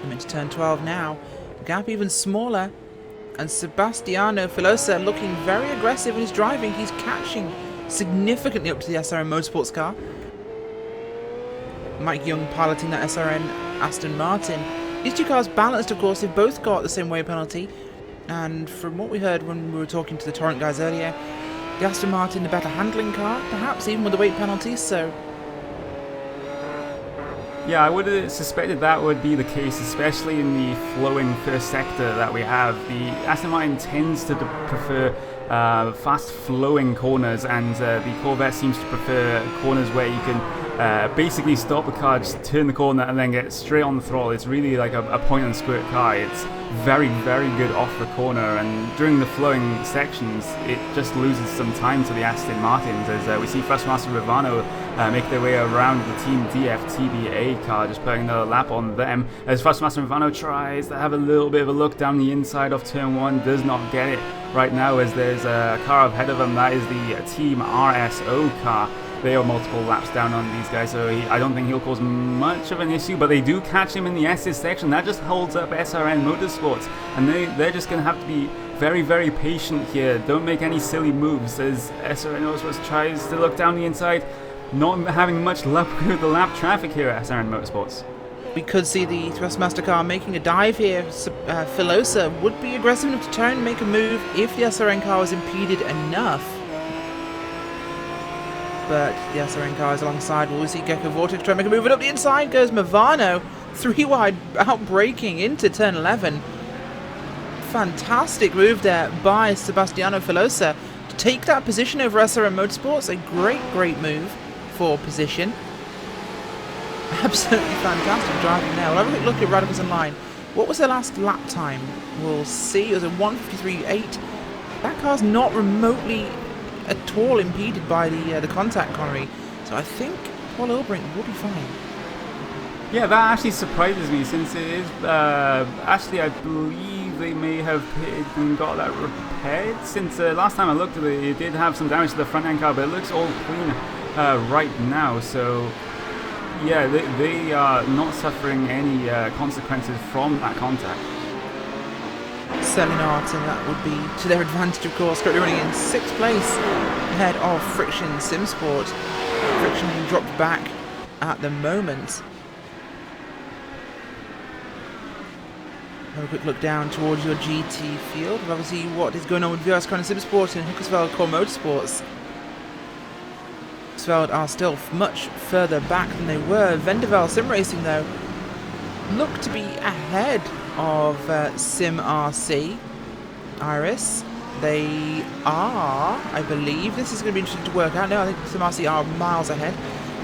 I'm into turn 12 now. The gap even smaller, and Sebastiano Filosa looking very aggressive in his driving. He's catching significantly up to the SRN Motorsports car. Mike Young piloting that SRN Aston Martin. These two cars balanced, of course. They've both got the same weight penalty, and from what we heard when we were talking to the Torrent guys earlier, the Aston Martin the better handling car, perhaps even with the weight penalties, so... Yeah, I would have suspected that would be the case, especially in the flowing first sector that we have. The Aston Martin tends to prefer fast-flowing corners, and the Corvette seems to prefer corners where you can basically stop the car, just turn the corner, and then get straight on the throttle. It's really like a point-and-squirt car. It's very, very good off the corner, and during the flowing sections, it just loses some time to the Aston Martins, as we see Thrustmaster Movano make their way around the Team DFTBA car, just putting another lap on them, as Thrustmaster Movano tries to have a little bit of a look down the inside of turn 1, does not get it right now, as there's a car ahead of them. That is the Team RSO car. They are multiple laps down on these guys, so I don't think he'll cause much of an issue, but they do catch him in the S's section. That just holds up SRN Motorsports, and they're just going to have to be very, very patient here. Don't make any silly moves, as SRN Motorsports tries to look down the inside, not having much luck with the lap traffic here at SRN Motorsports. we could see the Thrustmaster car making a dive here. Filosa would be aggressive enough to try and make a move if the SRN car was impeded enough. But the SRN car is alongside. We'll see Gecko Vortex try and make a move, and up the inside goes Movano. 3 wide out braking into turn 11. Fantastic move there by Sebastiano Filosa to take that position over SRM Motorsports. A great move for position. Absolutely fantastic driving there. We'll have a quick look at Radicals Online. What was their last lap time? We'll see. It was a 1:53.8. That car's not remotely at all impeded by the contact, Connery. So I think Paul Ilbrink will be fine. Yeah, that actually surprises me, since it is actually, I believe they may have pitted and got that repaired, since last time I looked at it, it did have some damage to the front end car, but it looks all clean right now. So yeah, they are not suffering any consequences from that contact. Certainly not, and that would be to their advantage, of course. Currently running in 6th place ahead of Friction Simsport. Friction being dropped back at the moment. Have a quick look down towards your GT field. Obviously, what is going on with VRS Crown Simsport and Hookersveld Core Motorsports. Hookersveld are still much further back than they were. Vendevel Sim Racing, though, look to be ahead of Sim RC. Iris, they are, I believe, this is going to be interesting to work out now. I think Sim RC are miles ahead.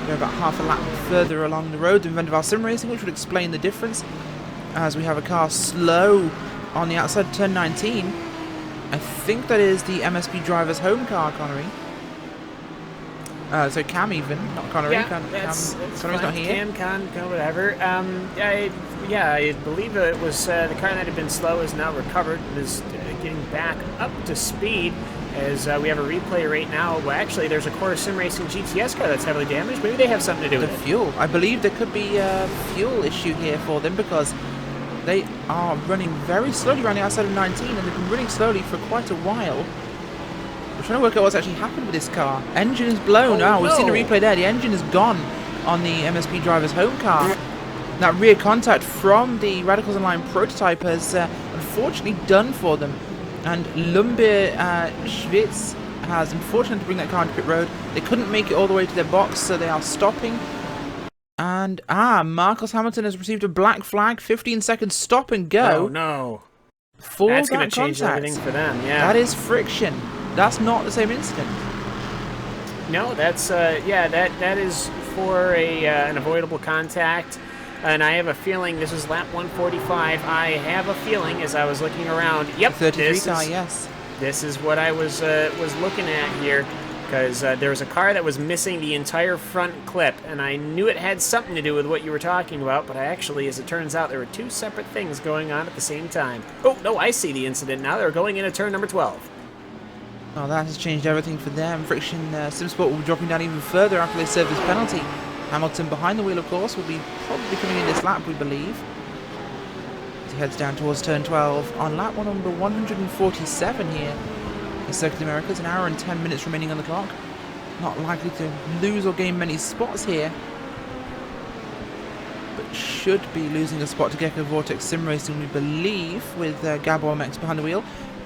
They're about half a lap further along the road than Vendevel Sim Racing, which would explain the difference, as we have a car slow on the outside of turn 19. I think that is the MSP driver's home car, Connery. So Cam even, not Connery. Yeah, Connery's fine. not here. Cam, Con, whatever. I believe it was the car that had been slow is now recovered and is getting back up to speed, as we have a replay right now. Well, actually, there's a Core Sim Racing GTS car that's heavily damaged. Maybe they have something to do with it. Fuel. I believe there could be a fuel issue here for them, because they are running very slowly around the outside of 19, and they've been running slowly for quite a while. We're trying to work out what's actually happened with this car. Engine is blown. We've seen the replay there. The engine is gone on the MSP driver's home car. That rear contact from the Radicals Online prototype has unfortunately done for them. And Lumbe Schwitz has unfortunately to bring that car into pit road. They couldn't make it all the way to their box, so they are stopping. And Marcus Hamilton has received a black flag. 15 seconds stop and go. Oh no. For That's going to change everything for them, yeah. That is friction. That's not the same incident. No, that's that is for an avoidable contact, and I have a feeling this is lap 145. I have a feeling, as I was looking around. Yep, 33 car, yes. This is what I was looking at here, because there was a car that was missing the entire front clip, and I knew it had something to do with what you were talking about, but actually, as it turns out, there were two separate things going on at the same time. Oh no, I see the incident now. They're going into turn number 12. Well, that has changed everything for them. Friction Simsport will be dropping down even further after they serve this penalty. Hamilton behind the wheel, of course, will be probably coming in this lap, we believe. As he heads down towards turn 12 on lap number 147 here in Circuit of the Americas. An hour and 10 minutes remaining on the clock. Not likely to lose or gain many spots here, but should be losing a spot to Gecko Vortex Sim Racing, we believe, with Gabor MX behind the wheel.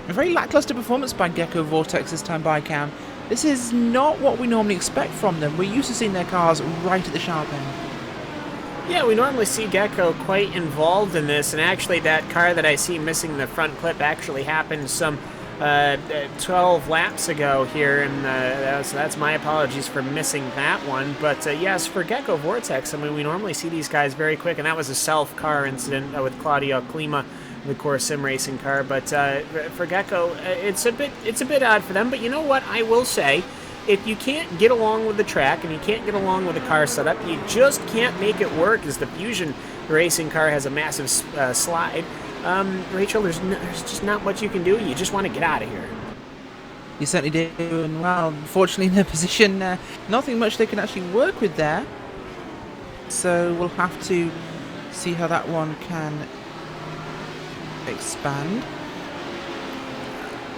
A very lackluster performance by Gecko Vortex this time by Cam. This is not what we normally expect from them. We're used to seeing their cars right at the sharp end. Yeah, we normally see Gecko quite involved in this, and actually that car that I see missing the front clip actually happened some 12 laps ago here, and so that's my apologies for missing that one. But yes, for Gecko Vortex, I mean, we normally see these guys very quick, and that was a self-car incident with Claudio Klima, the Core Sim Racing car. But for Gecko, it's a bit odd for them. But you know what? I will say, if you can't get along with the track and you can't get along with the car setup, you just can't make it work. As the Fusion racing car has a massive slide, Rachel, there's just not much you can do. You just want to get out of here. You certainly do, and well, unfortunately in their position, nothing much they can actually work with there. So we'll have to see how that one can expand.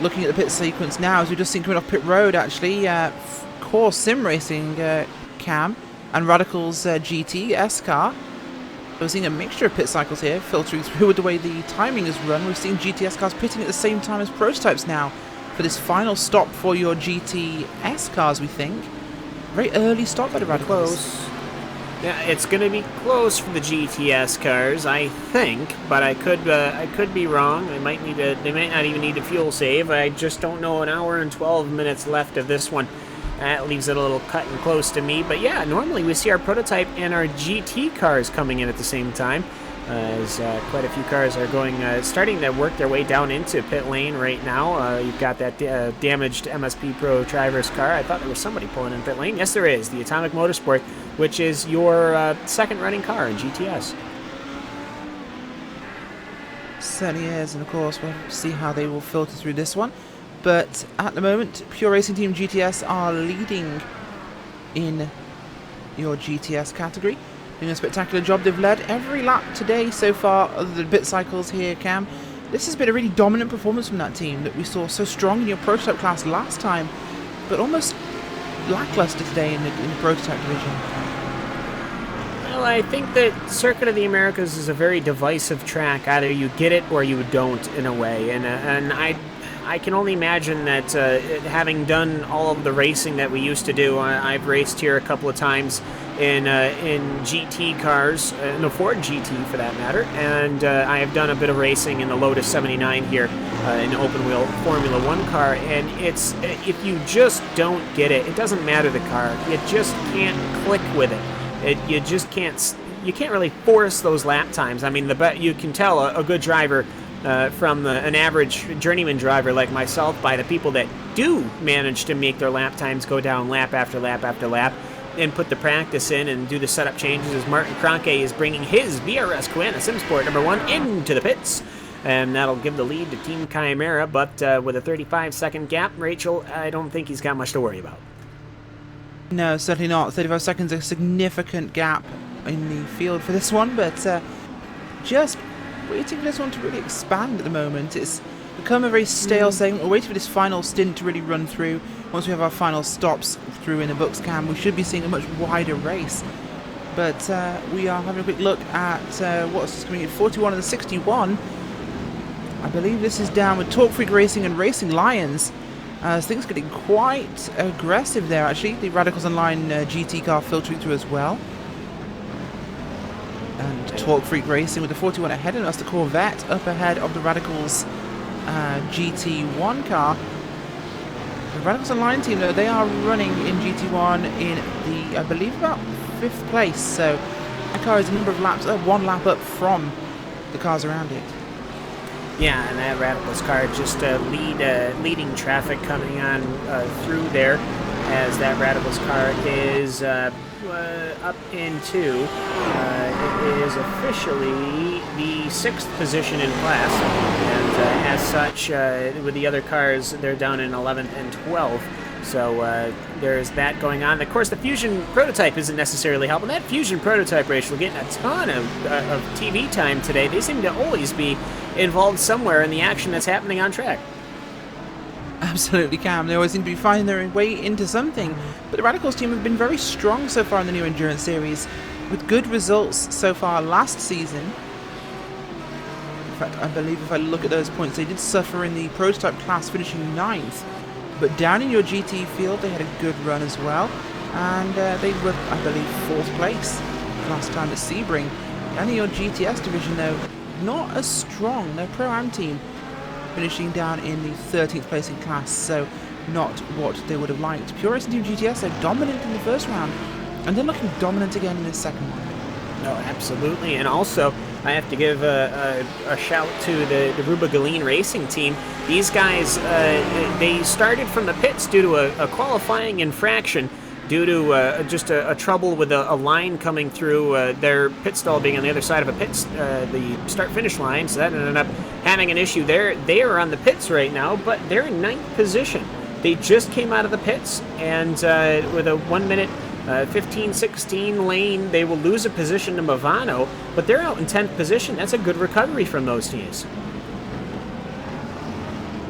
Looking at the pit sequence now, as we've just seen coming off pit road, actually, Core Sim Racing Cam and Radicals GT S car We're seeing a mixture of pit cycles here, filtering through with the way the timing is run. We've seen GTS cars pitting at the same time as prototypes now for this final stop for your GTS cars, we think. Very early stop by the Radicals. Close. Yeah, it's going to be close for the GTS cars, I think, but I could be wrong. They might not even need a fuel save. I just don't know. An hour and 12 minutes left of this one. That leaves it a little cut and close to me. But yeah, normally we see our prototype and our GT cars coming in at the same time. As quite a few cars are starting to work their way down into pit lane right now. You've got that damaged MSP Pro Drivers car. I thought there was somebody pulling in pit lane. Yes, there is. The Atomic Motorsport, which is your second running car in GTS. Certainly is, and of course we'll see how they will filter through this one. But at the moment, Pure Racing Team GTS are leading in your GTS category. Doing a spectacular job. They've led every lap today so far, other than pit cycles here, Cam. This has been a really dominant performance from that team that we saw so strong in your prototype class last time, but almost lackluster today in the prototype division. Well, I think that Circuit of the Americas is a very divisive track. Either you get it or you don't, in a way. And I can only imagine that having done all of the racing that we used to do, I've raced here a couple of times in GT cars, in a Ford GT for that matter, and I have done a bit of racing in the Lotus 79 here in open wheel Formula 1 car, and it's if you just don't get it, it doesn't matter the car, you just can't click with it. You just can't. You can't really force those lap times. I mean, you can tell a good driver from an average journeyman driver like myself by the people that do manage to make their lap times go down lap after lap after lap and put the practice in and do the setup changes as Martin Kroenke is bringing his VRS Koana SimSport #1 into the pits. And that'll give the lead to Team Chimera, but with a 35-second gap, Rachel, I don't think he's got much to worry about. No, certainly not. 35 seconds, a significant gap in the field for this one, but just waiting for this one to really expand at the moment. It's become a very stale segment. We're waiting for this final stint to really run through. Once we have our final stops through in the books, Cam, we should be seeing a much wider race. But we are having a quick look at what's coming in 41 and the 61. I believe this is down with Talk Freak Racing and Racing Lions. Things getting quite aggressive there, actually. The Radicals Online GT car filtering through as well. And Talk Freak Racing with the 41 ahead, and that's the Corvette up ahead of the Radicals GT1 car. The Radicals Online team, though, they are running in GT1 in the, I believe, about 5th place. So that car is a number of laps, one lap up from the cars around it. Yeah, and that Radicals car just leading traffic coming on through there as that Radicals car is up into, it is officially the 6th position in class, and as such, with the other cars, they're down in 11th and 12th. So there's that going on. Of course, the Fusion prototype isn't necessarily helping. That Fusion prototype race will get a ton of TV time today. They seem to always be involved somewhere in the action that's happening on track. Absolutely, Cam. They always seem to be finding their way into something. But the Radicals team have been very strong so far in the new Endurance Series, with good results so far last season. In fact, I believe if I look at those points, they did suffer in the prototype class, finishing 9th. But down in your GT field, they had a good run as well. And they were, I believe, 4th place last time at Sebring. Down in your GTS division, though, not as strong. Their Pro-Am team finishing down in the 13th place in class, so not what they would have liked. Pure Racing Team GTS, they're dominant in the first round, and they're looking dominant again in the second one. No, absolutely. And also, I have to give a shout to the Ruba Galeen Racing team. These guys, they started from the pits due to a qualifying infraction, due to just a trouble with a line coming through, their pit stall being on the other side of the start-finish line, so that ended up having an issue there. They are on the pits right now, but they're in 9th position. They just came out of the pits, and with a 1 minute 15-16 lane, they will lose a position to Movano, but they're out in 10th position. That's a good recovery from those teams.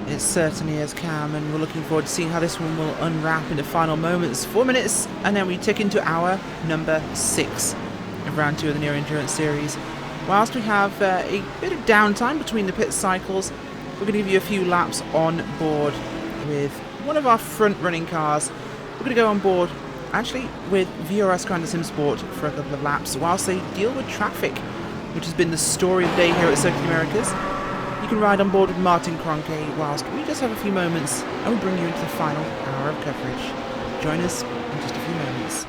It certainly is, Cam, and we're looking forward to seeing how this one will unwrap in the final moments. 4 minutes, and then we tick into hour number 6 of round 2 of the Neo Endurance Series. Whilst we have a bit of downtime between the pit cycles, we're going to give you a few laps on board with one of our front-running cars. We're going to go on board, actually, with VRS Grand Sim Sport for a couple of laps whilst they deal with traffic, which has been the story of the day here at Circuit of the Americas. You can ride on board with Martin Kroenke whilst we just have a few moments and we'll bring you into the final hour of coverage. Join us in just a few moments.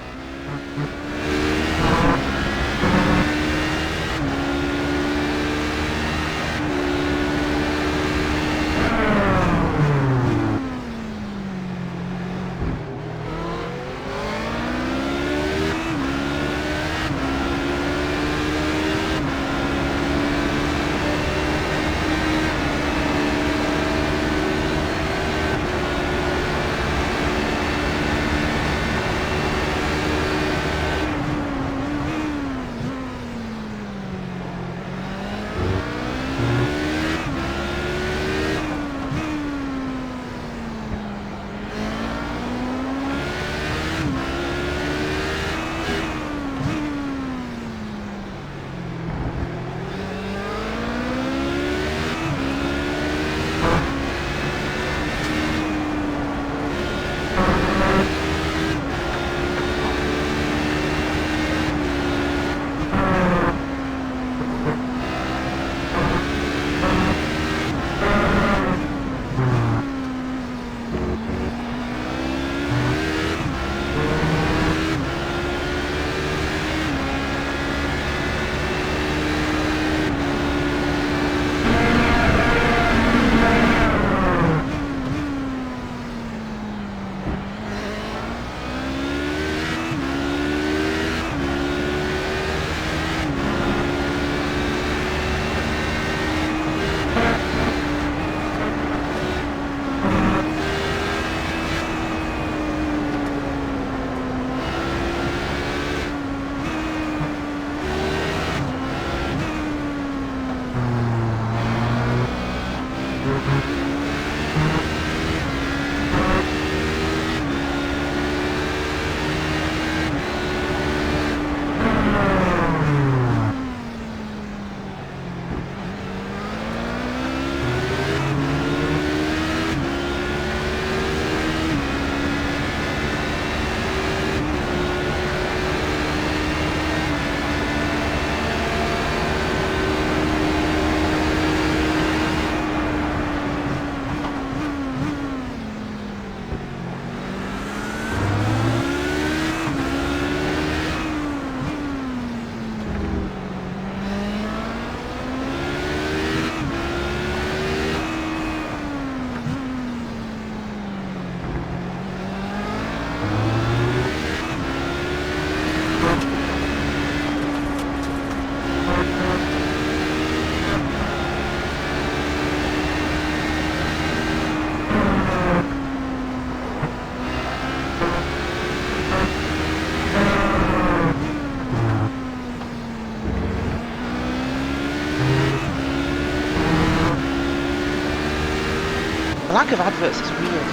The lack of adverts is weird.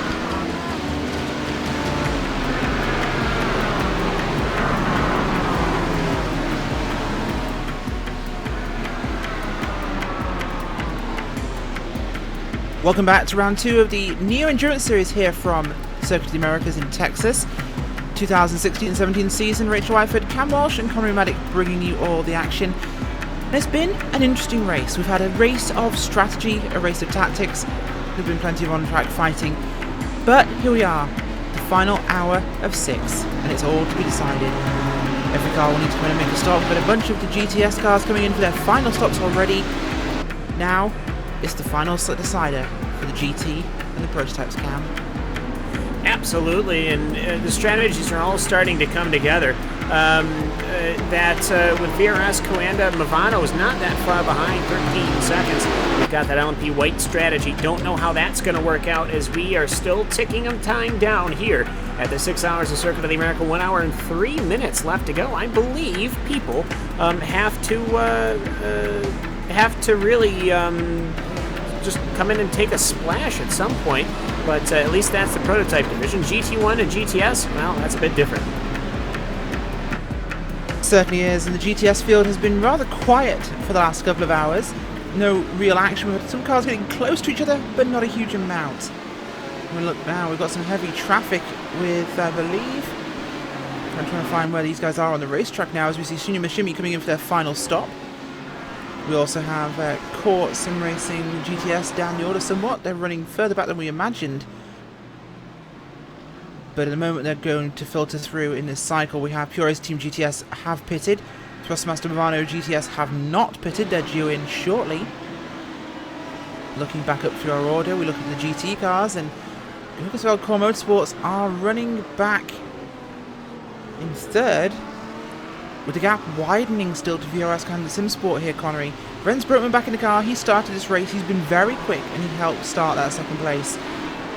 Welcome back to round 2 of the Neo Endurance Series here from Circuit of the Americas in Texas. 2016-17 season, Rachel Whiteford, Cam Walsh and Connery Maddock bringing you all the action. And it's been an interesting race. We've had a race of strategy, a race of tactics. There's been plenty of on-track fighting. But here we are, the final hour of 6, and it's all to be decided. Every car will need to come in and make a stop, but a bunch of the GTS cars coming in for their final stops already. Now, it's the final decider for the GT and the prototypes, Cam. Absolutely, and the strategies are all starting to come together. With VRS, Coanda, Movano is not that far behind, 13 seconds. We've got that LMP White strategy. Don't know how that's going to work out as we are still ticking of time down here at the 6 hours of Circuit of the America. 1 hour and 3 minutes left to go. I believe people have to really just come in and take a splash at some point. But at least that's the prototype division. GT1 and GTS, well, that's a bit different. certainly is, and the GTS field has been rather quiet for the last couple of hours. No real action. We've had some cars getting close to each other, but not a huge amount. We look now, we've got some heavy traffic with, I believe, I'm trying to find where these guys are on the racetrack now as we see Shinya Mishimi coming in for their final stop. We also have Core Sim Racing GTS down the order somewhat. They're running further back than we imagined. But at the moment they're going to filter through in this cycle. We have Pure Race Team GTS have pitted. Thrustmaster Movano GTS have not pitted. They're due in shortly. Looking back up through our order, we look at the GT cars, and Lucasfeld Core Motorsports are running back in third, with the gap widening still to VRS Canada SimSport here, Connery. Renz Brotman back in the car. He started this race. He's been very quick, and he helped start that second place.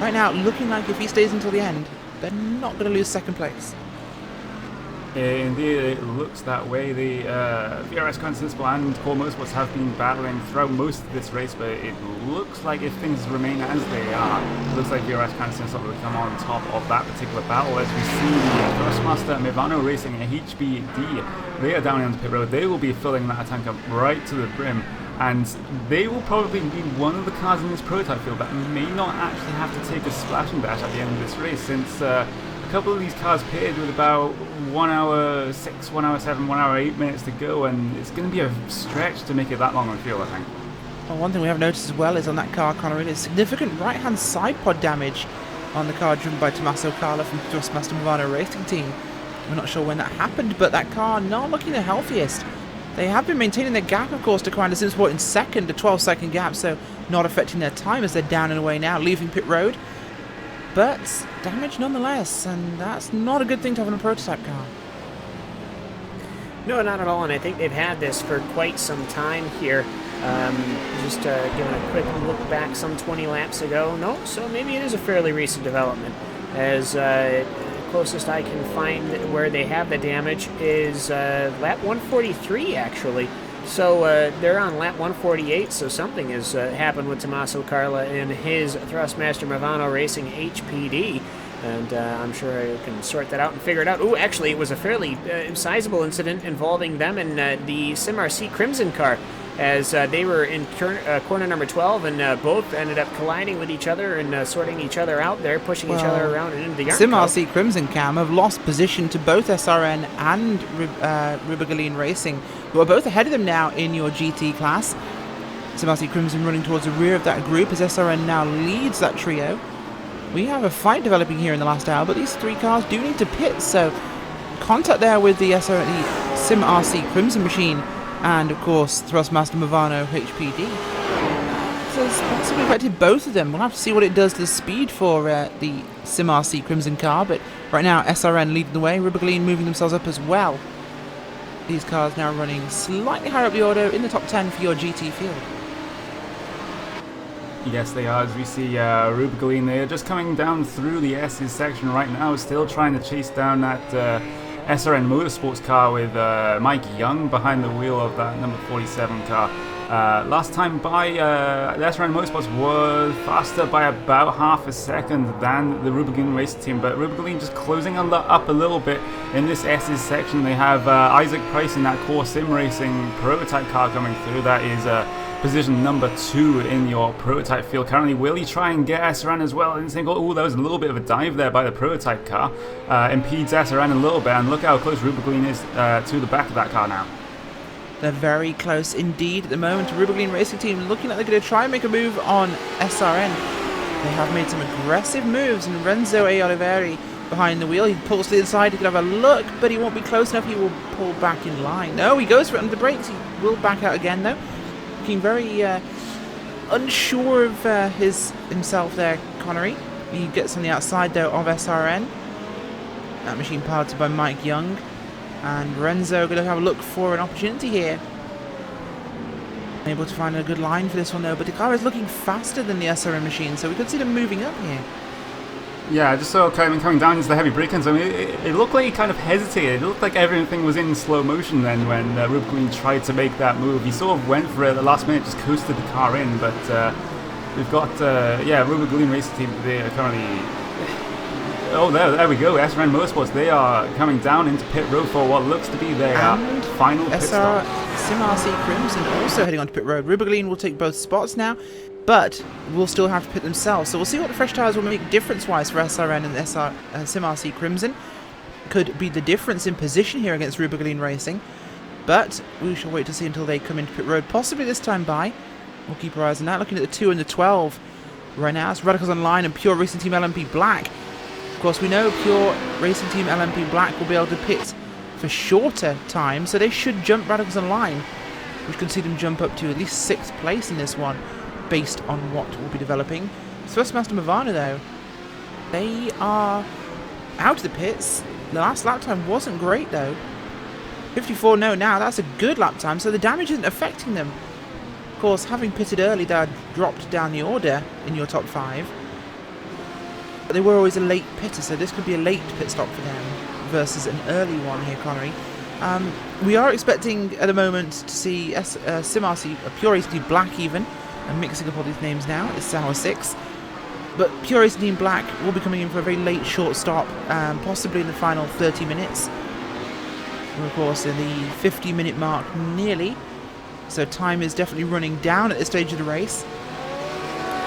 Right now, looking like if he stays until the end, they're not going to lose second place. Indeed, it looks that way. The VRS Canada SimSport and Core Motorsports have been battling throughout most of this race, but it looks like if things remain as they are, it looks like VRS Canada SimSport will come on top of that particular battle. As we see Thrustmaster Movano Racing and HBD, they are down on the pit road. They will be filling that tank up right to the brim, and they will probably be one of the cars in this prototype field that may not actually have to take a splashing dash at the end of this race, since a couple of these cars pitted with about 1 hour 6, 1 hour 7, 1 hour 8 minutes to go, and it's going to be a stretch to make it that long on field, I think. Well, one thing we have noticed as well is on that car, Connery, is significant right-hand side pod damage on the car driven by Tommaso Carla from Thrustmaster Movano Racing Team. We're not sure when that happened, but that car not looking the healthiest. They have been maintaining their gap, of course, to Canada SimSport in second, a 12-second gap, so not affecting their time as they're down and away now, leaving pit road. But damage nonetheless, and that's not a good thing to have on a prototype car. No, not at all, and I think they've had this for quite some time here. Just giving a quick look back some 20 laps ago. No, so maybe it is a fairly recent development. As closest I can find where they have the damage is lap 143, actually. So they're on lap 148, so something has happened with Tommaso Carla in his Thrustmaster Movano Racing HPD. And I'm sure I can sort that out and figure it out. Ooh, actually, it was a fairly sizable incident involving them and the SimRC Crimson car, as they were in corner number 12, and both ended up colliding with each other and sorting each other out there, pushing each other around and into the yard. SimRC Crimson Cam have lost position to both SRN and Rubigaline Racing, who are both ahead of them now in your GT class. SimRC Crimson running towards the rear of that group as SRN now leads that trio. We have a fight developing here in the last hour, but these three cars do need to pit, so contact there with the SimRC Crimson machine and, of course, Thrustmaster Movano HPD. So it's possibly affected both of them. We'll have to see what it does to the speed for the SimRC Crimson car, but right now SRN leading the way, Rubigaline moving themselves up as well. These cars now running slightly higher up the order in the top 10 for your GT field. Yes, they are, as we see Rubigaline. They're just coming down through the S's section right now, still trying to chase down that SRN Motorsports car with Mike Young behind the wheel of that number 47 car. Last time by, the SRN Motorsports was faster by about half a second than the Rubigaline Racing Team, but Rubigaline just closing up a little bit in this S's section. They have Isaac Price in that Core Sim Racing prototype car coming through. That is position number 2 in your prototype field currently. Will he try and get SRN as well? And think, oh, there was a little bit of a dive there by the prototype car. Impedes SRN a little bit, and look how close Rubigaline is to the back of that car now. They're very close indeed at the moment. Rubigaline Racing Team looking like they're going to try and make a move on SRN. They have made some aggressive moves, and Renzo A. Oliveri behind the wheel. He pulls to the inside, he could have a look, but he won't be close enough. He will pull back in line. No, he goes for it under the brakes. He will back out again though. Looking very unsure of himself there, Connery. He gets on the outside though of SRN. That machine piloted by Mike Young. And Renzo going to have a look for an opportunity here. Able to find a good line for this one though, but the car is looking faster than the SRN machine, so we could see them moving up here. Yeah, I just saw coming down into the heavy braking zone. It looked like he kind of hesitated. It looked like everything was in slow motion then when Rubigaline tried to make that move. He sort of went for it at the last minute, just coasted the car in, but we've got, Rubigaline Racing Team, they are currently Oh, there we go. SRN Motorsports, they are coming down into pit road for what looks to be their final pit stop. Sim RC Crimson also heading onto pit road. Rubergline will take both spots now, but will still have to pit themselves. So we'll see what the fresh tyres will make difference-wise for SRN and Sim RC Crimson. Could be the difference in position here against Rubergline Racing, but we shall wait to see until they come into pit road, possibly this time by. We'll keep our eyes on that. Looking at the 2 and the 12 right now, it's Radicals Online and Pure Racing Team LMP Black. Of course, we know Pure Racing Team LMP Black will be able to pit for shorter time, so they should jump Radicals Online, which can see them jump up to at least 6th place in this one, based on what we'll be developing. Thrustmaster Movano, though, they are out of the pits. The last lap time wasn't great, though. 54 no now, that's a good lap time, so the damage isn't affecting them. Of course, having pitted early, they dropped down the order in your top 5. But they were always a late pitter, so this could be a late pit stop for them versus an early one here, Connery. We are expecting at the moment to see Sim RC, Pure Racing Team Black even. I'm mixing up all these names now, it's hour 6. But Pure Racing Team Black will be coming in for a very late short stop, possibly in the final 30 minutes. We're of course in the 50-minute mark nearly, so time is definitely running down at this stage of the race.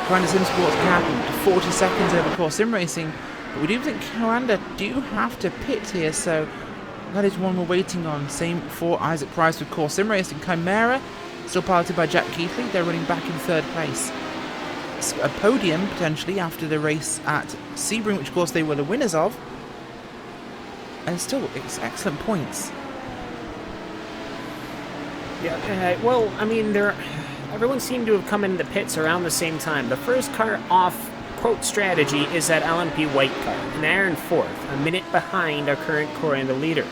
Coanda Sim Sports cap 40 seconds over Core Sim Racing, but we do think Coanda do have to pit here, so that is one we're waiting on. Same for Isaac Price with Core Sim Racing. Chimera, still piloted by Jack Keithley, they're running back in 3rd place. A podium potentially after the race at Sebring, which of course they were the winners of, and still it's excellent points. Yeah, well, I mean, everyone seemed to have come into the pits around the same time. The first car off quote strategy is that LMP white car, and they're in 4th, a minute behind our current Coanda leader.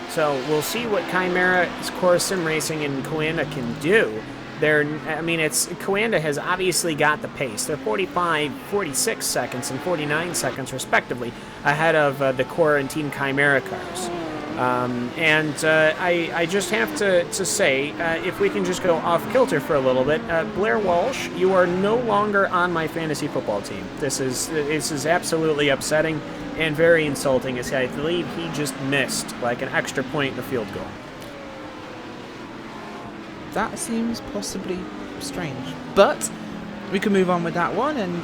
So we'll see what Chimera's Core Sim Racing and Coanda can do. Coanda has obviously got the pace. They're 45, 46 seconds, and 49 seconds, respectively, ahead of the Core and Team Chimera cars. I just have to say, if we can just go off kilter for a little bit, Blair Walsh, you are no longer on my fantasy football team. This is absolutely upsetting and very insulting, as I believe he just missed like an extra point in the field goal. That seems possibly strange, but we can move on with that one, and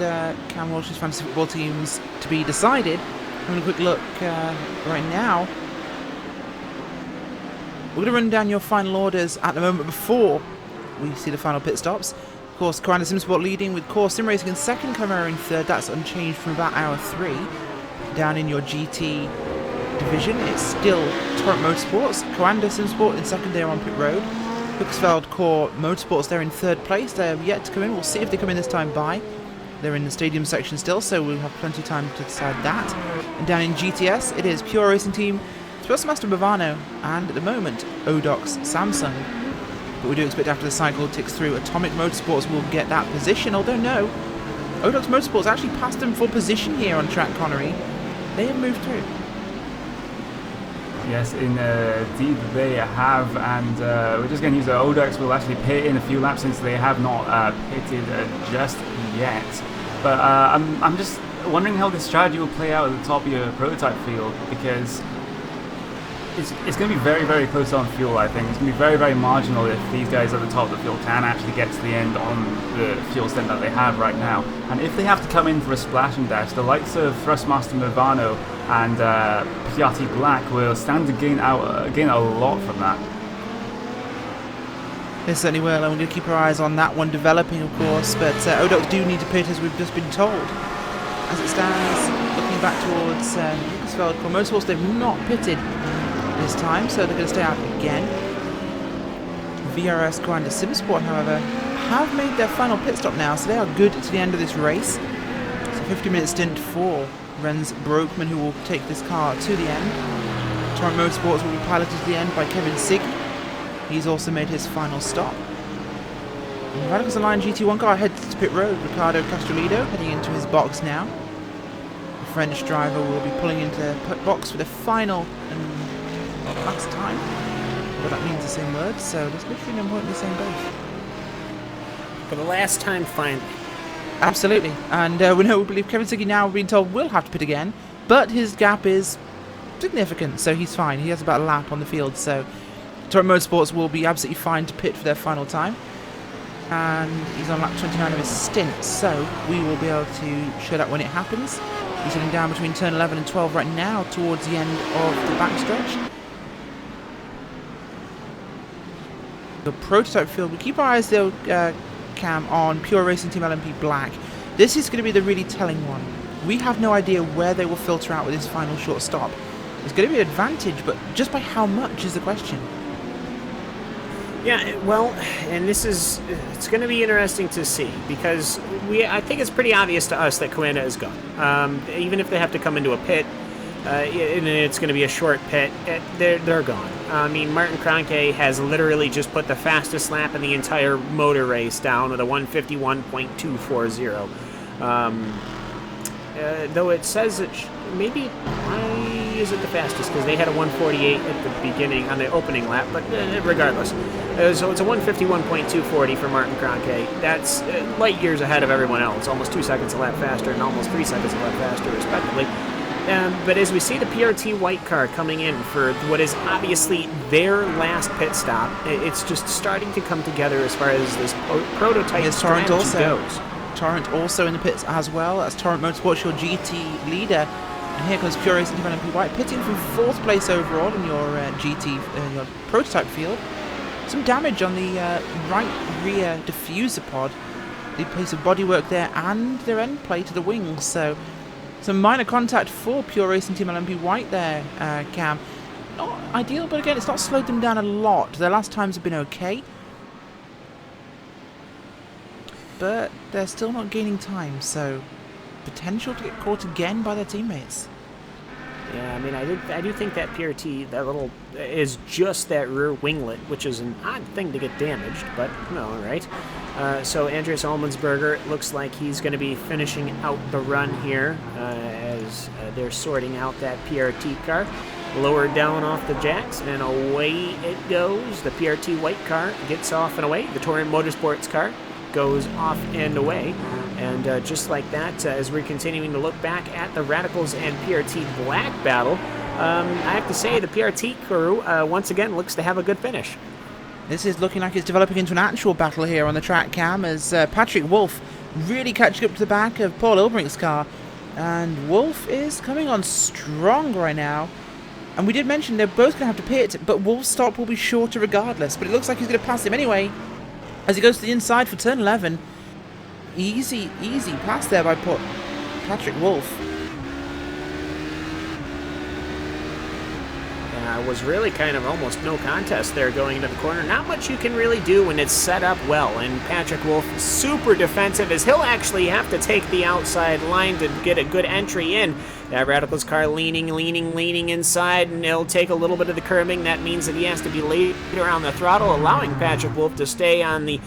Cam Walsh's fantasy football teams to be decided. Having a quick look right now. We're going to run down your final orders at the moment before we see the final pit stops. Of course, Coanda Sim Sport leading with Core Sim Racing in 2nd, Chimera in 3rd. That's unchanged from about hour 3. Down in your GT division, it's still Torrent Motorsports. Coanda Sim Sport in 2nd, they're on pit road. Hooksveld Core Motorsports, they're in 3rd place. They're yet to come in. We'll see if they come in this time by. They're in the stadium section still, so we'll have plenty of time to decide that. And down in GTS, it is Pure Racing Team, Thrustmaster Bavano, and at the moment, Odox Samsung. But we do expect after the cycle ticks through, Atomic Motorsports will get that position, although no, Odox Motorsports actually passed them for position here on track, Connery. They have moved through. Yes, indeed they have, and we're just going to use the Odox. Will actually pit in a few laps since they have not pitted just yet. But I'm just wondering how this strategy will play out at the top of your prototype field, because it's going to be very, very close on fuel, I think. It's going to be very, very marginal if these guys at the top of the field can actually get to the end on the fuel stint that they have right now. And if they have to come in for a splash and dash, the likes of Thrustmaster Movano and Piatti Black will stand to gain a lot from that. They certainly will, and we're going to keep our eyes on that one developing, of course. But Odox do need to pit, as we've just been told. As it stands, looking back towards Lucasfeld Core Motorsports, they've not pitted this time, so they're going to stay out again. VRS Coanda Sim Sport, however, have made their final pit stop now, so they are good to the end of this race. It's a 50-minute stint for Renz Broekman, who will take this car to the end. Torrent Motorsports will be piloted to the end by Kevin Siggy. He's also made his final stop. And Radicals Online GT1 car heads to pit road. Ricardo Castrolido heading into his box now. The French driver will be pulling into the box for the final and last time. But that means the same words, so there's literally no point in saying both. For the last time, finally. Absolutely. And we believe Kevin Siggy now being told will have to pit again. but his gap is significant, so he's fine. He has about a lap on the field, so Torrent Motorsports will be absolutely fine to pit for their final time. And he's on lap 29 of his stint, so we will be able to show that when it happens. He's heading down between turn 11 and 12 right now towards the end of the backstretch. The prototype field, we keep our eyes though, Cam, on Pure Racing Team LMP Black. This is going to be the really telling one. We have no idea where they will filter out with this final short stop. It's going to be an advantage, but just by how much is the question. Yeah, well, and it's going to be interesting to see, because I think it's pretty obvious to us that COTA is gone. Even if they have to come into a pit, and it's going to be a short pit, they're gone. I mean, Martin Kroenke has literally just put the fastest lap in the entire motor race down with a 151.240. Though it says it maybe, why is it the fastest? Because they had a 148 at the beginning on the opening lap, but regardless. So it's a 151.240 for Martin Kroenke. That's light years ahead of everyone else, almost 2 seconds a lap faster and almost 3 seconds a lap faster, respectively. But as we see the PRT white car coming in for what is obviously their last pit stop, it's just starting to come together as far as this prototype strategy goes. Torrent also in the pits as well. That's Torrent Motorsports, your GT leader. And here comes Pure Racing Team LMP White, pitting from 4th place overall in your GT, your prototype field. Some damage on the right rear diffuser pod, the piece of bodywork there, and their end plate to the wings. So some minor contact for Pure Racing Team LMP White there, Cam. Not ideal, but again, it's not slowed them down a lot. Their last times have been okay, but they're still not gaining time, so potential to get caught again by their teammates. Yeah, I mean, I do think that PRT, that little, is just that rear winglet, which is an odd thing to get damaged, but no, all right. So Andreas Allmansberger, it looks like he's going to be finishing out the run here as they're sorting out that PRT car. Lowered down off the jacks, and away it goes. The PRT white car gets off and away. The Torrent Motorsports car goes off and away. And just like that, as we're continuing to look back at the Radicals and PRT Black battle, I have to say the PRT crew once again looks to have a good finish. This is looking like it's developing into an actual battle here on the track, Cam, as Patrick Wolf really catching up to the back of Paul Ilbrink's car. And Wolf is coming on strong right now. And we did mention they're both going to have to pit, but Wolf's stop will be shorter regardless. But it looks like he's going to pass him anyway as he goes to the inside for turn 11. Easy pass there by Patrick Wolf. Yeah, it was really kind of almost no contest there going into the corner. Not much you can really do when it's set up well. And Patrick Wolf is super defensive as he'll actually have to take the outside line to get a good entry in. That Radicals car leaning inside, and he'll take a little bit of the curbing. That means that he has to be later on the throttle, allowing Patrick Wolf to stay on the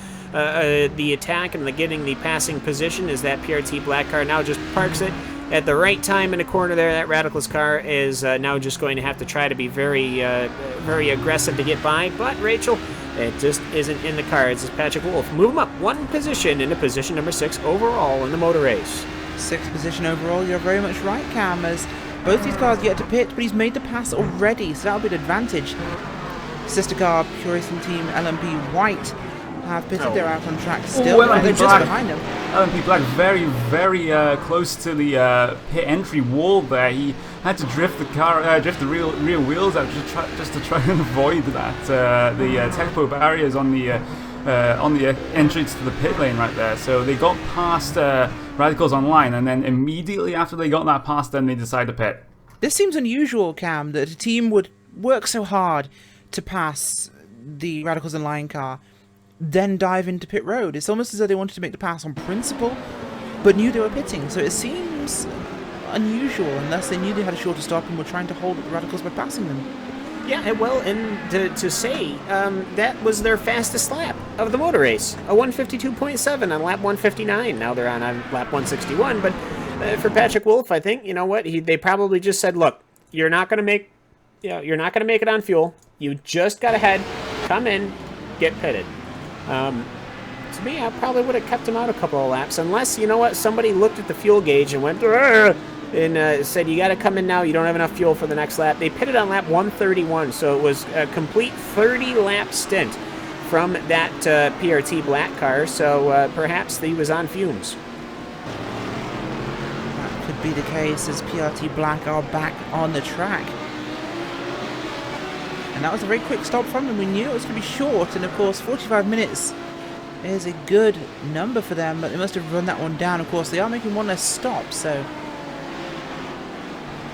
attack and getting the passing position as that PRT black car now just parks it at the right time in the corner there. That Radicals car is now just going to have to try to be very aggressive to get by, but Rachel, it just isn't in the cards as Patrick Wolf move him up one position into position number 6 overall in the motor race. 6th position overall, you're very much right, Cam, as both these cars get to pit, but he's made the pass already, so that'll be an advantage. Sister car, Pure Racing Team LMP White, have pitted. They're out on track still. They're just behind him. LMP Black very close to the pit entry wall there. He had to drift the car, drift the rear wheels out just to try and avoid that. The Tekpo barriers on the entrance to the pit lane right there. So they got past Radicals online, and then immediately after they got that past them, they decided to pit. This seems unusual, Cam, that a team would work so hard to pass the Radicals Online car, then dive into pit road. It's almost as though they wanted to make the pass on principle, but knew they were pitting. So it seems unusual, unless they knew they had a shorter stop and were trying to hold up the Radicals by passing them. Yeah, well, and to say, that was their fastest lap of the motor race. A 152.7 on lap 159. Now they're on lap 161, but for Patrick Wolf, I think, you know what, they probably just said, look, you're not going to make it on fuel. You just got to come in, get pitted. To me, I probably would have kept him out a couple of laps, unless, you know what, somebody looked at the fuel gauge and went, and said, you got to come in now. You don't have enough fuel for the next lap. They pitted on lap 131, so it was a complete 30-lap stint from that PRT black car, so perhaps he was on fumes. That could be the case, as PRT Black are back on the track. And that was a very quick stop from them. We knew it was going to be short, and of course 45 minutes is a good number for them, but they must have run that one down. Of course, they are making one less stop, so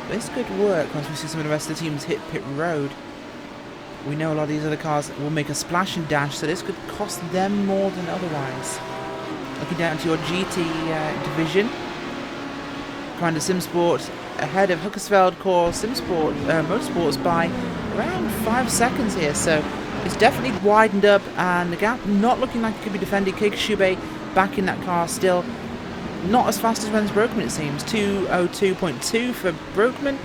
this could work once we see some of the rest of the teams hit pit road. We know a lot of these other cars will make a splash and dash, so this could cost them more than otherwise. Looking down to your GT division, Commander Simsport ahead of Hookersfeld Core Simsport Motorsports by around 5 seconds here, so it's definitely widened up, and the gap not looking like it could be defended. Kikushube back in that car still. Not as fast as Ren's Brokeman, it seems. 2:02.2 for Brokeman,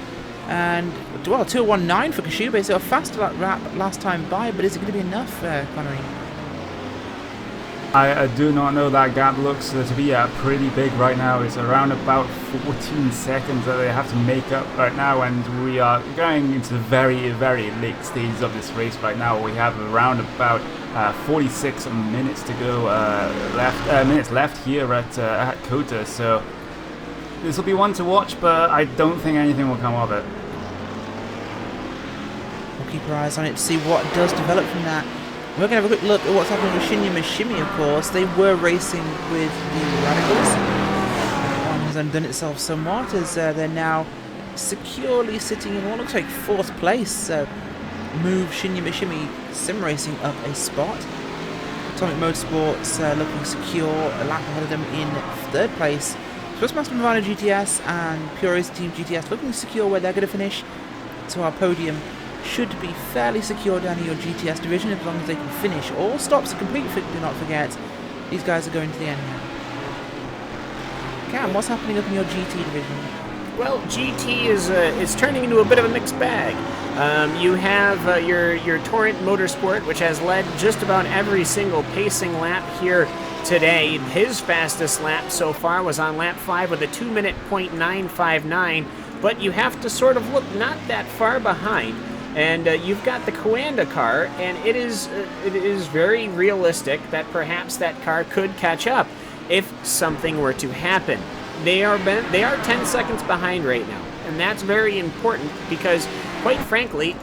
and well, 2:19 for Kikushube, so a faster lap last time by, but is it going to be enough, Connery? I do not know. That gap looks to be pretty big right now. It's around about 14 seconds that they have to make up right now, and we are going into the very, very late stages of this race right now. We have around about 46 minutes to go left here at COTA, so this will be one to watch, but I don't think anything will come of it. We'll keep our eyes on it to see what does develop from that. We're going to have a quick look at what's happening with Shinya Mishimi, of course. They were racing with the Radicals. One has undone itself somewhat, as they're now securely sitting in what looks like 4th place. Move Shinya Mishimi Sim Racing up a spot. Atomic Motorsports looking secure, a lap ahead of them in 3rd place. Swissmaster Movano GTS and Pure Racing Team GTS looking secure where they're going to finish. So our podium should be fairly secure down in your GTS division as long as they can finish. All stops are complete, do not forget. These guys are going to the end now. Cam, what's happening up in your GT division? Well, GT is turning into a bit of a mixed bag. You have your Torrent Motorsport, which has led just about every single pacing lap here today. His fastest lap so far was on lap 5 with a 2-minute .959, but you have to sort of look not that far behind. And you've got the Coanda car, and it is very realistic that perhaps that car could catch up if something were to happen. They are 10 seconds behind right now, and that's very important because, quite frankly,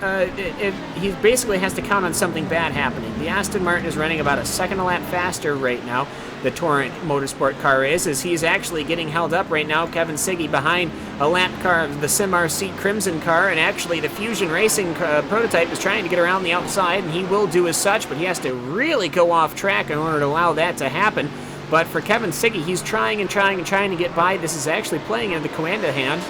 he basically has to count on something bad happening. The Aston Martin is running about a second a lap faster right now. The Torrent Motorsport car is, as he's actually getting held up right now, Kevin Siggy, behind a lap car of the Sim RC Crimson car, and actually the Fusion Racing prototype is trying to get around the outside, and he will do as such, but he has to really go off track in order to allow that to happen. But for Kevin Siggy, he's trying and trying and trying to get by. This is actually playing into the Coanda hand,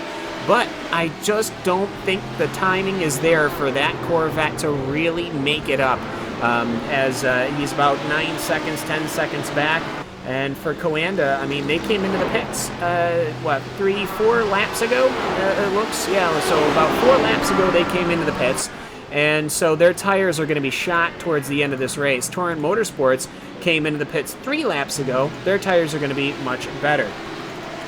but I just don't think the timing is there for that Corvette to really make it up, as he's about 9 seconds, 10 seconds back. And for Coanda, I mean, they came into the pits, 3-4 laps ago, it looks? Yeah, so about 4 laps ago they came into the pits, and so their tires are going to be shot towards the end of this race. Torrent Motorsports came into the pits 3 laps ago. Their tires are going to be much better.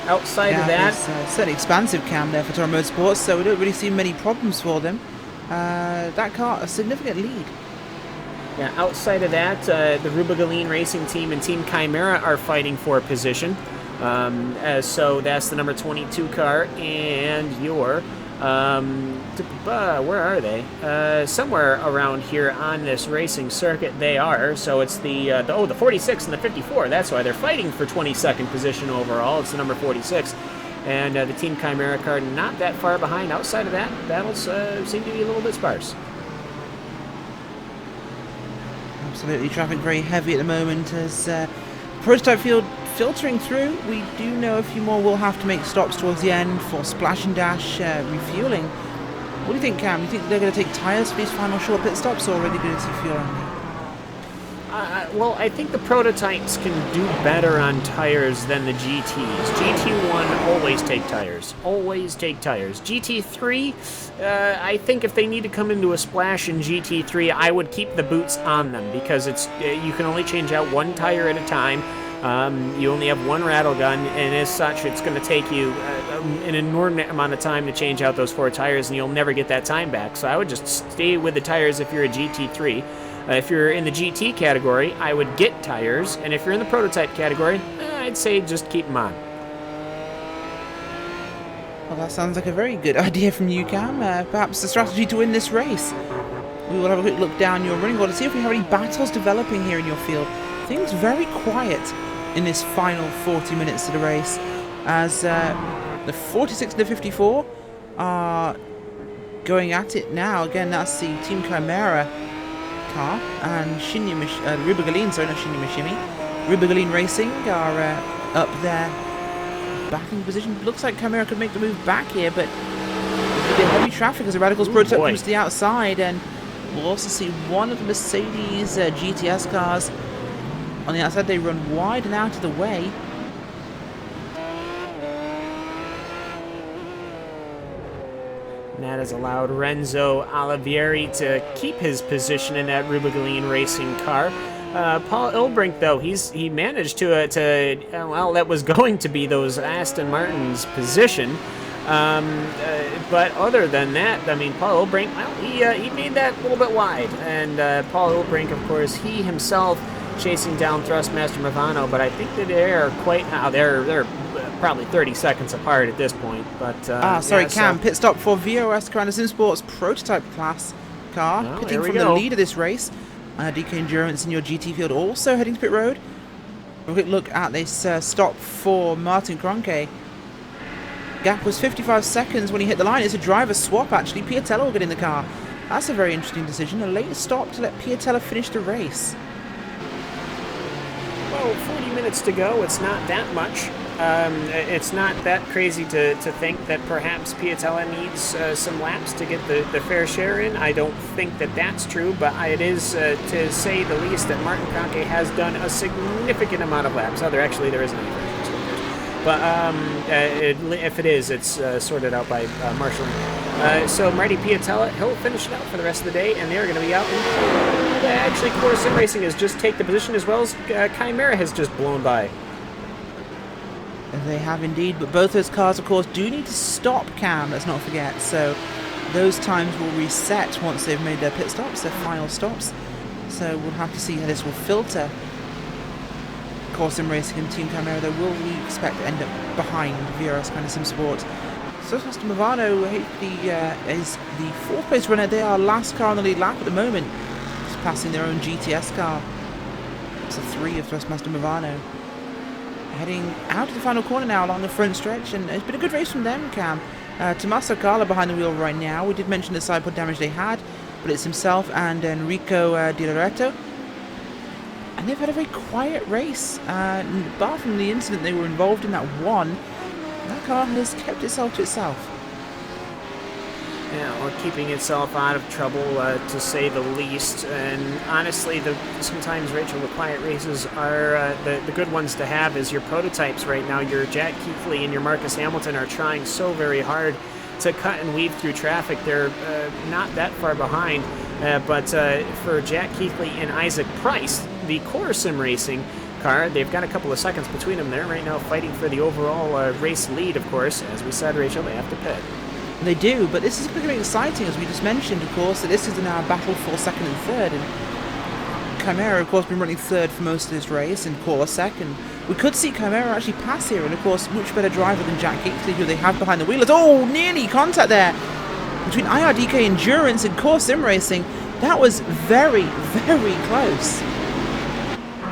Outside of that, it's certainly expansive cam there for Torrent Motorsports, so we don't really see many problems for them. That car, a significant lead. Yeah, outside of that, the Rubigaline Racing Team and Team Chimera are fighting for position. So that's the number 22 car, and your where are they? Somewhere around here on this racing circuit they are. So it's the 46 and the 54. That's why they're fighting for 22nd position overall. It's the number 46. And the Team Chimera car not that far behind. Outside of that, battles seem to be a little bit sparse. Absolutely, traffic very heavy at the moment as prototype field filtering through. We do know a few more will have to make stops towards the end for splash and dash refueling. What do you think, Cam? Do you think they're going to take tyres for these final short pit stops, or are they going to see fuel only? Well, I think the prototypes can do better on tires than the GTs. GT1 always take tires. Always take tires. GT3, I think if they need to come into a splash in GT3, I would keep the boots on them because it's you can only change out 1 tire at a time. You only have 1 rattle gun, and as such, it's going to take you an inordinate amount of time to change out those 4 tires, and you'll never get that time back. So I would just stay with the tires if you're a GT3. If you're in the GT category, I would get tires, and if you're in the prototype category, I'd say just keep them on. Well, that sounds like a very good idea from you, Cam. Perhaps the strategy to win this race. We will have a quick look down your running order to see if we have any battles developing here in your field. Things very quiet in this final 40 minutes of the race, as the 46 and the 54 are going at it now. Again, that's the Team Chimera car, and Rubigaline, sorry, not Shinya Mishimi. Rubigaline Racing are up there, backing position. Looks like Chimera could make the move back here, but there's a bit heavy traffic as the Radicals prototype comes to the outside, and we'll also see one of the Mercedes GTS cars on the outside. They run wide and out of the way. And that has allowed Renzo Olivieri to keep his position in that Rubigaline Racing car. Paul Ilbrink, though, he managed to well, that was going to be those Aston Martin's position. But other than that, I mean, Paul Ilbrink, well, he made that a little bit wide. And Paul Ilbrink, of course, he himself chasing down Thrustmaster Movano, but I think that they're quite now. They're probably 30 seconds apart at this point. But sorry, yeah, Cam, pit stop for VRS Caranda Sim Sports prototype class car, pitting from the lead of this race. DK Endurance in your GT field also heading to pit road. A quick look at this stop for Martin Cronke. Gap was 55 seconds when he hit the line. It's a driver swap, actually. Piatella will get in the car. That's a very interesting decision. A late stop to let Piatella finish the race. Well, 40 minutes to go. It's not that much. It's not that crazy to think that perhaps Piatella needs some laps to get the fair share in. I don't think that that's true, but it is, to say the least, that Martin Cronke has done a significant amount of laps. There isn't any pressure. But if it is, it's sorted out by marshalling. So Marty Piatella, he'll finish it out for the rest of the day, and they're going to be out. Actually, Core Sim Racing has just taken the position, as well as Chimera has just blown by. They have indeed, but both those cars, of course, do need to stop, Cam, let's not forget. So those times will reset once they've made their pit stops, their final stops. So we'll have to see how this will filter. Core Sim Racing and Team Chimera, though, will we expect to end up behind VRS Caranda Sim Sports. So Thrustmaster Movano is the 4th place runner. They are last car on the lead lap at the moment, just passing their own GTS car. It's a 3 of Thrustmaster Movano. Heading out of the final corner now along the front stretch, and it's been a good race from them, Cam. Tommaso Carla behind the wheel right now. We did mention the side pod damage they had, but it's himself and Enrico Di Loreto. And they've had a very quiet race. Apart from the incident they were involved in, that one, that car has kept itself to itself. Yeah, or keeping itself out of trouble, to say the least. And honestly, sometimes, Rachel, the quiet races are the good ones to have. Is your prototypes right now. Your Jack Keithley and your Marcus Hamilton are trying so very hard to cut and weave through traffic. They're not that far behind. But for Jack Keithley and Isaac Price, the Core Sim Racing car, they've got a couple of seconds between them there right now, fighting for the overall race lead, of course. As we said, Rachel, they have to pit. They do, but this is becoming exciting, as we just mentioned, of course, that this is now a battle for 2nd and 3rd, and Chimera, of course, been running 3rd for most of this race, and Core 2nd. We could see Chimera actually pass here, and of course, much better driver than Jack Keithley, who they have behind the wheel. Oh, nearly contact there between IRDK Endurance and Core Sim Racing. That was very, very close.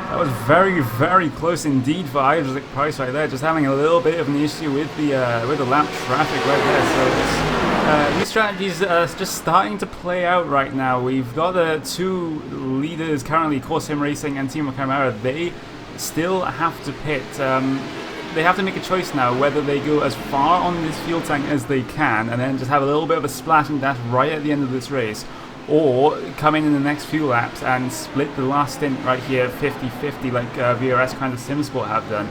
That was very, very close indeed for Isaac Price right there. Just having a little bit of an issue with the lap traffic right there. So these strategies are just starting to play out right now. We've got the 2 leaders currently, Core Sim Racing and Team Chimera. They still have to pit. They have to make a choice now whether they go as far on this fuel tank as they can and then just have a little bit of a splash and dash right at the end of this race, or come in the next few laps and split the last stint right here 50-50 like VRS Caranda Sim Sport have done.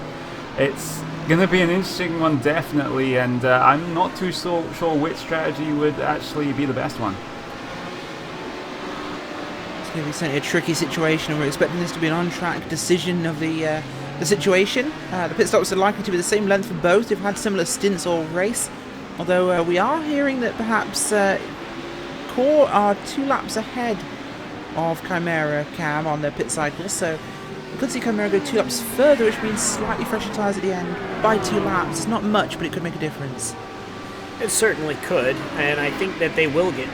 It's going to be an interesting one, definitely, and I'm not too sure which strategy would actually be the best one. It's going to be certainly a tricky situation, and we're expecting this to be an on-track decision of the the situation. The pit stops are likely to be the same length for both. They've had similar stints all race. Although we are hearing that perhaps Core are 2 laps ahead of Chimera Cam on their pit cycle. So we could see Chimera go 2 laps further, which means slightly fresher tyres at the end by 2 laps. It's not much, but it could make a difference. It certainly could, and I think that they will get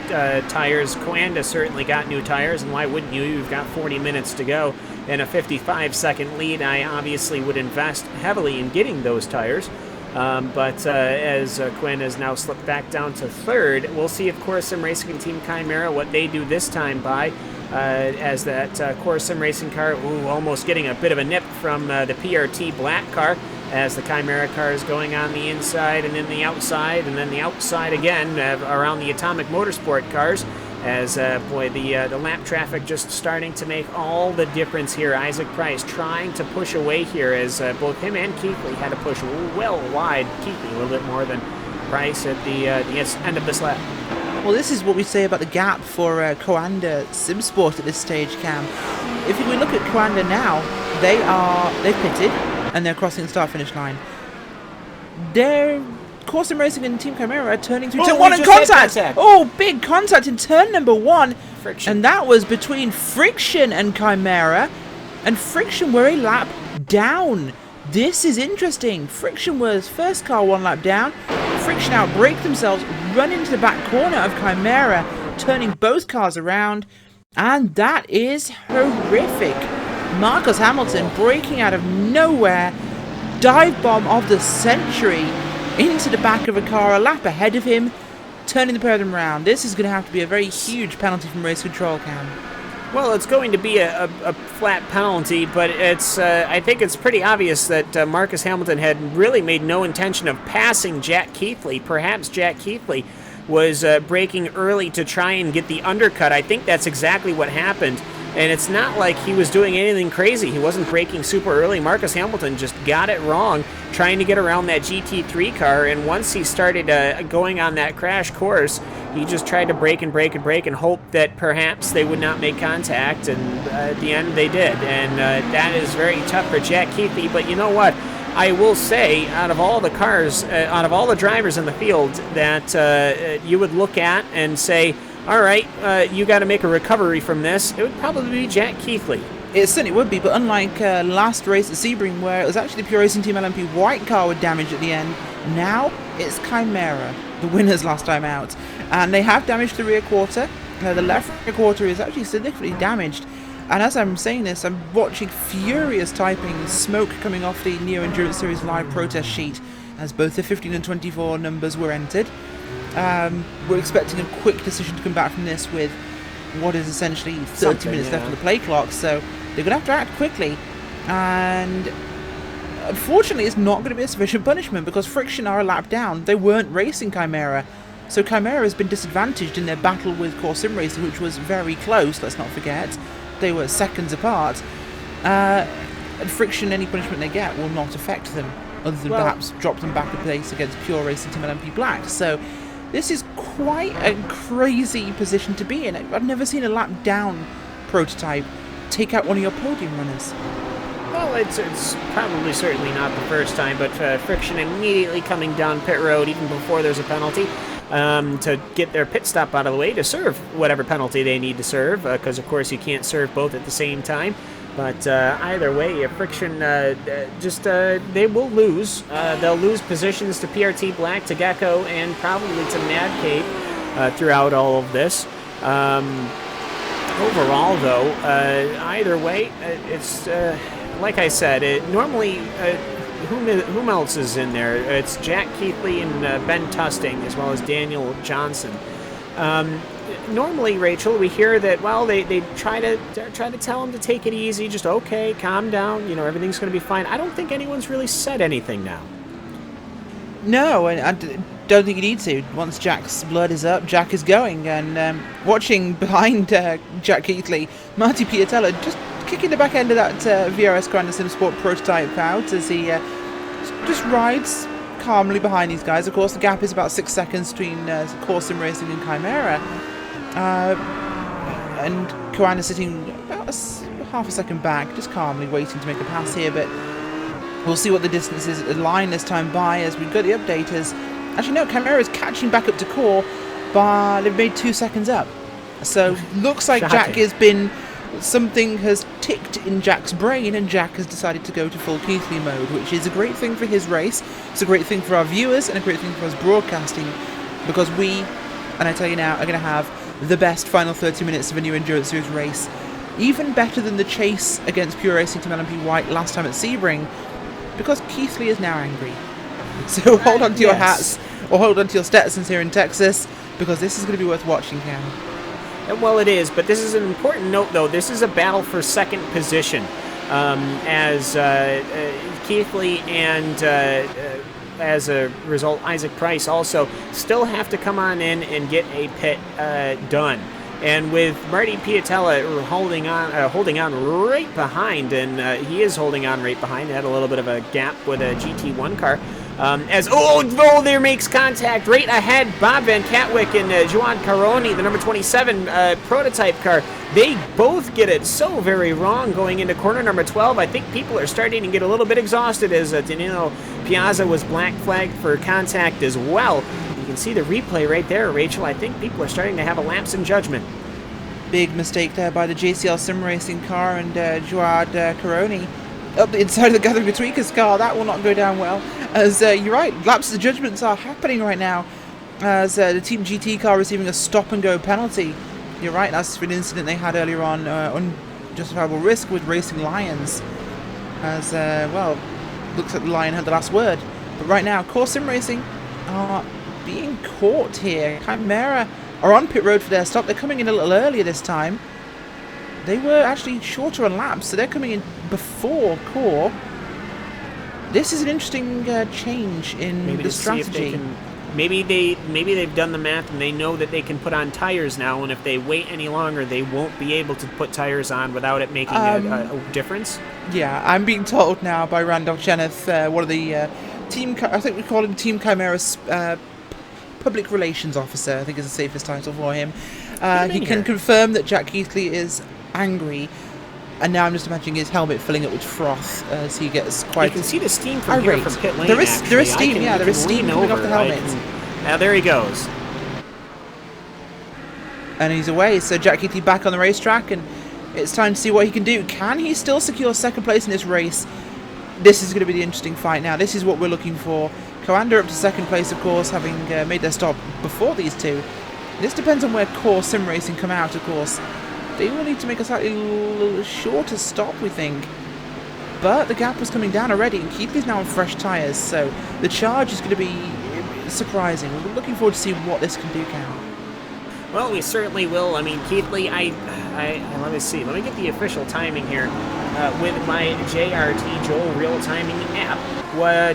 tires. Coanda certainly got new tires, and why wouldn't you? You've got 40 minutes to go and a 55-second lead. I obviously would invest heavily in getting those tires, but as Coanda has now slipped back down to 3rd, we'll see, of course, Sim Racing and Team Chimera, what they do this time by, as that Core Sim Racing car, almost getting a bit of a nip from the PRT black car, as the Chimera car is going on the inside and then the outside and then the outside again around the Atomic Motorsport cars, as boy, the lap traffic just starting to make all the difference here. Isaac Price trying to push away here, as both him and Keithley had to push well wide. Keithley a little bit more than Price at the end of this lap. Well, this is what we say about the gap for Coanda Simsport at this stage, Cam. If we look at Coanda now, they've pitted and they're crossing the start-finish line. Their Core Sim Racing and Team Chimera are turning through turn 1 and contact! Oh, big contact in turn number 1. Friction. And that was between Friction and Chimera. And Friction were a lap down. This is interesting. Friction was first car 1 lap down. Friction outbraked themselves, run into the back corner of Chimera, turning both cars around. And that is horrific. Marcus Hamilton breaking out of nowhere, dive bomb of the century into the back of a car a lap ahead of him, turning the pair of them around. This is going to have to be a very huge penalty from race control, Cam. Well, it's going to be a flat penalty, but it's I think it's pretty obvious that Marcus Hamilton had really made no intention of passing Jack Keithley. Perhaps Jack Keithley was braking early to try and get the undercut. I think that's exactly what happened. And it's not like he was doing anything crazy. He wasn't braking super early. Marcus Hamilton just got it wrong, trying to get around that GT3 car. And once he started going on that crash course, he just tried to brake and brake and brake and hope that perhaps they would not make contact. And at the end, they did. And that is very tough for Jack Keithley. But you know what? I will say, out of all the cars, out of all the drivers in the field that you would look at and say, all right, you got to make a recovery from this, it would probably be Jack Keithley. It certainly would be, but unlike last race at Sebring, where it was actually the Pure Racing Team LMP white car with damage at the end, now it's Chimera, the winners last time out. And they have damaged the rear quarter. The left rear quarter is actually significantly damaged. And as I'm saying this, I'm watching furious typing, smoke coming off the Neo Endurance Series live protest sheet, as both the 15 and 24 numbers were entered. We're expecting a quick decision to come back from this with what is essentially 30 minutes left on the play clock, so they're going to have to act quickly. And unfortunately, it's not going to be a sufficient punishment because Friction are a lap down. They weren't racing Chimera, so Chimera has been disadvantaged in their battle with Core Sim Racing, which was very close, let's not forget. They were seconds apart. And Friction, any punishment they get will not affect them, other than perhaps drop them back a place against Pure Racing Team LMP Black. So this is quite a crazy position to be in. I've never seen a lap down prototype take out one of your podium runners. Well, it's probably certainly not the first time, but Friction immediately coming down pit road even before there's a penalty to get their pit stop out of the way to serve whatever penalty they need to serve, because of course you can't serve both at the same time. But either way, Friction they will lose. They'll lose positions to PRT Black, to Gecko, and probably to Mad Cape throughout all of this. Overall, though, either way, it's like I said. Normally, whom else is in there? It's Jack Keithley and Ben Tusting, as well as Daniel Johnson. Normally, Rachel, we hear that, well, they try to tell him to take it easy, just okay, calm down, you know, everything's going to be fine. I don't think anyone's really said anything now. No, and I don't think you need to. Once Jack's blood is up, Jack is going. And watching behind Jack Keithley, Marty Piatella just kicking the back end of that VRS Coanda Simsport prototype out as he just rides calmly behind these guys. Of course, the gap is about 6 seconds between Core Sim Racing and Chimera. And Coanda sitting about half a second back, just calmly waiting to make a pass here. But We'll see what the distance is at the line this time by as we got the updaters. Actually, no, Chimera is catching back up to Core, but they've made 2 seconds up. So, looks like Jack has been... Something has ticked in Jack's brain, and Jack has decided to go to full Keithley mode, which is a great thing for his race. It's a great thing for our viewers, and a great thing for us broadcasting, because we, and I tell you now, are going to have the best final 30 minutes of a new Endurance Series race. Even better than the chase against Pure Racing Team LMP White last time at Sebring, because Keithley is now angry. So hold on to your hats, or hold on to your Stetsons here in Texas, because this is going to be worth watching, Cam. Well, it is, but this is an important note, though. This is a battle for second position, as Keithley and, as a result, Isaac Price also still have to come on in and get a pit done. And with Marty Piatella holding on right behind, and he is holding on right behind. They had a little bit of a gap with a GT1 car. There makes contact right ahead. Bob Van Katwick and Juan Caroni, the number 27 prototype car. They both get it so very wrong going into corner number 12. I think people are starting to get a little bit exhausted as Danilo Piazza was black flagged for contact as well. You can see the replay right there, Rachel. I think people are starting to have a lapse in judgment. Big mistake there by the JCL Sim Racing car and Juan Caroni. Up the inside of the Gathering Tweakers car, that will not go down well. As you're right, lapses of judgments are happening right now. As the Team GT car receiving a stop-and-go penalty. You're right, that's an incident they had earlier on, unjustifiable risk with Racing Lions. As, looks like the Lion had the last word. But right now, Core Sim Racing are being caught here. Chimera are on pit road for their stop. They're coming in a little earlier this time. They were actually shorter on laps, so they're coming in before Core. This is an interesting change in the strategy. Maybe they've done the math and they know that they can put on tires now, and if they wait any longer, they won't be able to put tires on without it making a difference. Yeah, I'm being told now by Randolph Cheneth, one of the I think we call him Team Chimera's Public Relations Officer, I think is the safest title for him. He can confirm that Jack Keithley is angry, and now I'm just imagining his helmet filling up with froth as he gets quite. You can see the steam from here from pit lane. There is steam, there is steam coming off the helmet. Now there he goes, and he's away. So Jack Keithley back on the racetrack, and it's time to see what he can do. Can he still secure second place in this race? This is going to be the interesting fight now. This is what we're looking for. Coanda up to second place, of course, having made their stop before these two. This depends on where Core Sim Racing come out, of course. They will need to make a slightly shorter stop, we think. But the gap was coming down already, and Keithley's now on fresh tyres, so the charge is going to be surprising. We're looking forward to see what this can do, Cal. Well, we certainly will. I mean, Keithley, let me see. Let me get the official timing here with my JRT Joel Real Timing app.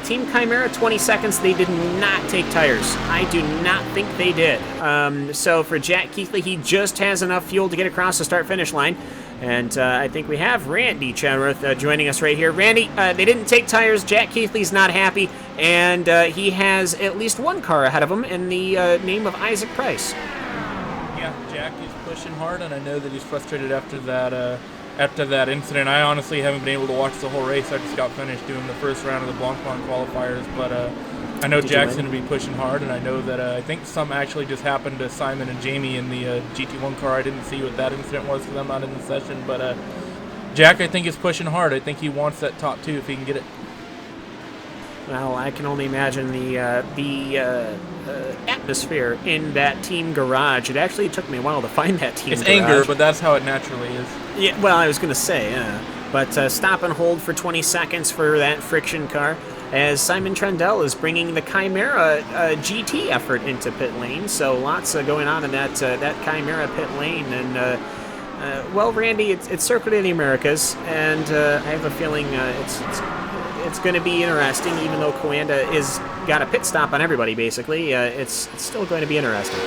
Team Chimera, 20 seconds. They did not take tires. I do not think they did. So for Jack Keithley, he just has enough fuel to get across the start-finish line. And I think we have Randy Chenroth joining us right here. Randy, they didn't take tires. Jack Keithley's not happy. And he has at least one car ahead of him in the name of Isaac Price. Yeah, Jack is pushing hard, and I know that he's frustrated after that incident. I honestly haven't been able to watch the whole race. I just got finished doing the first round of the Blancpain qualifiers, but I know Jack's going to be pushing hard, and I know that I think some actually just happened to Simon and Jamie in the GT1 car. I didn't see what that incident was because I'm not in the session, but Jack, I think, is pushing hard. I think he wants that top two if he can get it. Well, I can only imagine the atmosphere in that team garage. It actually took me a while to find that team garage. It's anger, but that's how it naturally is. Yeah, well, I was going to say, yeah. But stop and hold for 20 seconds for that friction car as Simon Trendell is bringing the Chimera GT effort into pit lane. So lots going on in that Chimera pit lane. And, well, Randy, it's Circuit of the Americas, and I have a feeling it's going to be interesting, even though Coanda is got a pit stop on everybody, basically. It's still going to be interesting.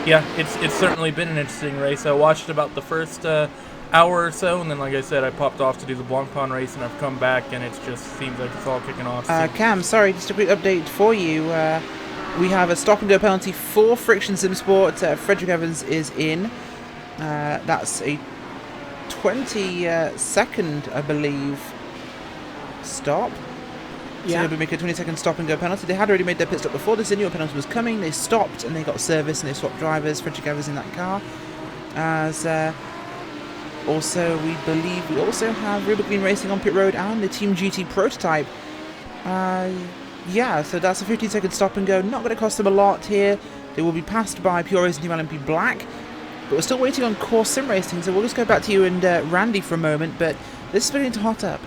Yeah, it's certainly been an interesting race. I watched about the first hour or so, and then, like I said, I popped off to do the Blancpain race, and I've come back, and it just seems like it's all kicking off. Cam, sorry, just a quick update for you. We have a stop-and-go penalty for Friction Sim Sport. Frederick Evans is in. That's a 20-second, I believe, stop. So they'll be making a 20-second stop-and-go penalty. They had already made their pit stop before the Zinio penalty was coming. They stopped and they got service and they swapped drivers. Frederick Evers in that car. As also, we believe we also have Ruber Green Racing on pit road and the Team GT prototype. Yeah, so that's a 15-second stop-and-go. Not going to cost them a lot here. They will be passed by Pure Racing Team LMP Black. But we're still waiting on Core Sim Racing, so we'll just go back to you and Randy for a moment. But this is beginning to hot up.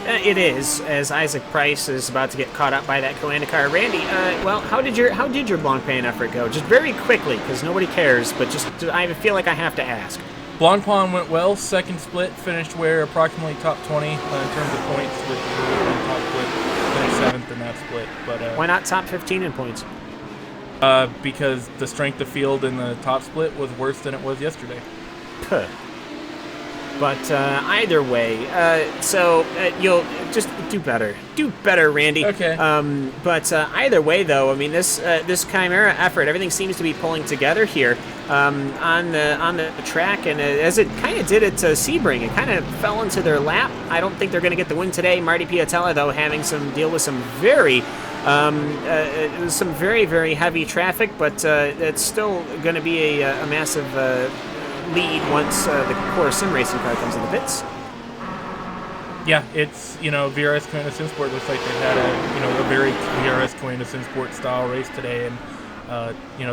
It is, as Isaac Price is about to get caught up by that Coanda car. Randy, well, how did your Blancpain effort go? Just very quickly, because nobody cares, but just I feel like I have to ask. Blancpain went well. Second split finished where approximately top 20 in terms of points, with the top split finished 7th in that split. But why not top 15 in points? Because the strength of field in the top split was worse than it was yesterday. Puh. But either way, so you'll just do better. Do better, Randy. Okay. But either way, though, I mean, this Chimera effort, everything seems to be pulling together here on the track, and as it kind of did at Sebring, it kind of fell into their lap. I don't think they're going to get the win today. Marty Piatella, though, having some deal with some very very heavy traffic, but it's still going to be a massive lead once the Core Sim Racing car comes in the pits. Yeah, it's, VRS Coanda SimSport looks like they've had a very VRS Coanda SimSport style race today, and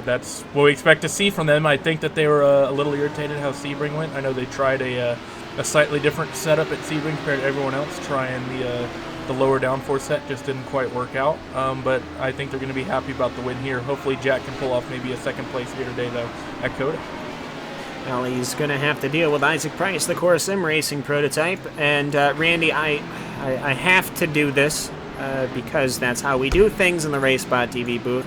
that's what we expect to see from them. I think that they were a little irritated how Sebring went. I know they tried a slightly different setup at Sebring compared to everyone else, trying the lower downforce set just didn't quite work out, but I think they're going to be happy about the win here. Hopefully Jack can pull off maybe a second place here today, though, at COTA. Well, he's going to have to deal with Isaac Price, the Core Sim Racing prototype. And Randy, I have to do this because that's how we do things in the RaceSpotTV booth.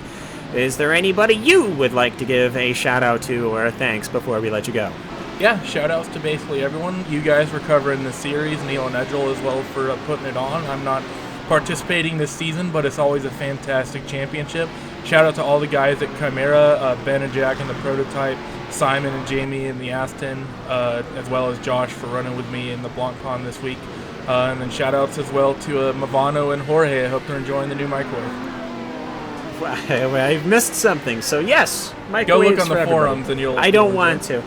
Is there anybody you would like to give a shout-out to or a thanks before we let you go? Yeah, shout-outs to basically everyone. You guys were covering the series, Neil and Edgel as well for putting it on. I'm not participating this season, but it's always a fantastic championship. Shout-out to all the guys at Chimera, Ben and Jack in the prototype, Simon and Jamie in the Aston, as well as Josh for running with me in the Blancpain this week. And then shout-outs as well to Mavano and Jorge. I hope they're enjoying the new microwave. Well, I've missed something, so yes, microwaves. Go look on the forums and you'll... I don't want to.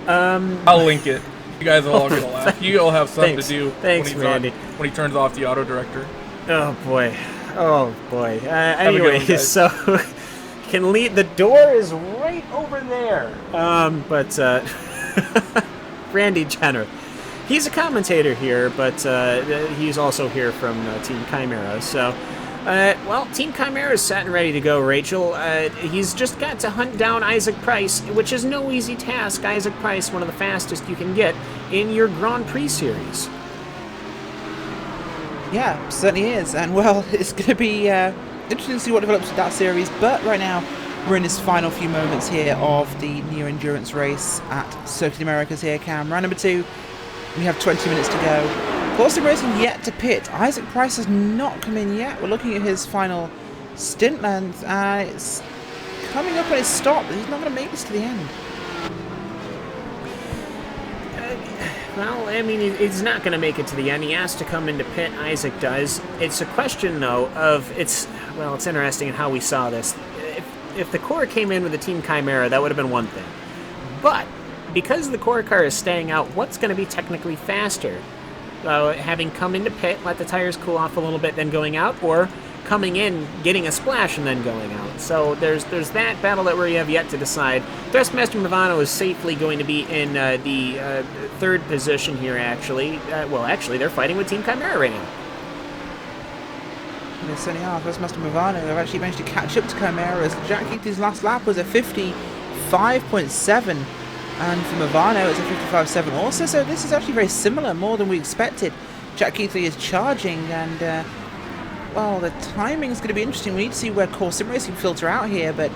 I'll link it. You guys will all get a laugh. You'll have something to do Thanks, Randy. When he turns off the auto director. Oh boy. Anyway, so can lead. The door is right over there. But Randy Jenner, he's a commentator here, but he's also here from Team Chimera. So, Team Chimera is set and ready to go. Rachel, he's just got to hunt down Isaac Price, which is no easy task. Isaac Price, one of the fastest you can get in your Grand Prix series. Yeah, certainly is, and well, it's going to be interesting to see what develops with that series, but right now we're in this final few moments here of the Neo Endurance race at Circuit Americas here, Cam. Round number 2, we have 20 minutes to go. Core Sim Racing yet to pit. Isaac Price has not come in yet. We're looking at his final stint length, and it's coming up on his stop. He's not going to make this to the end. Well, I mean, he's not going to make it to the end. He has to come into pit. Isaac does. It's a question, though, of it's interesting in how we saw this. If the core came in with the Team Chimera, that would have been one thing. But because the core car is staying out, what's going to be technically faster? Having come into pit, let the tires cool off a little bit, then going out, or coming in, getting a splash, and then going out. So there's that battle that we have yet to decide. Thrustmaster Mavano is safely going to be in the third position here, actually. Actually, they're fighting with Team Chimera right now. They certainly are. Thrustmaster Mavano have actually managed to catch up to Chimera, as Jack Keithley's last lap was a 55.7, and for Mavano it's a 55.7 also, so this is actually very similar, more than we expected. Jack Keithley is charging, and the timing is going to be interesting. We need to see where Core Sim Racing filter out here, but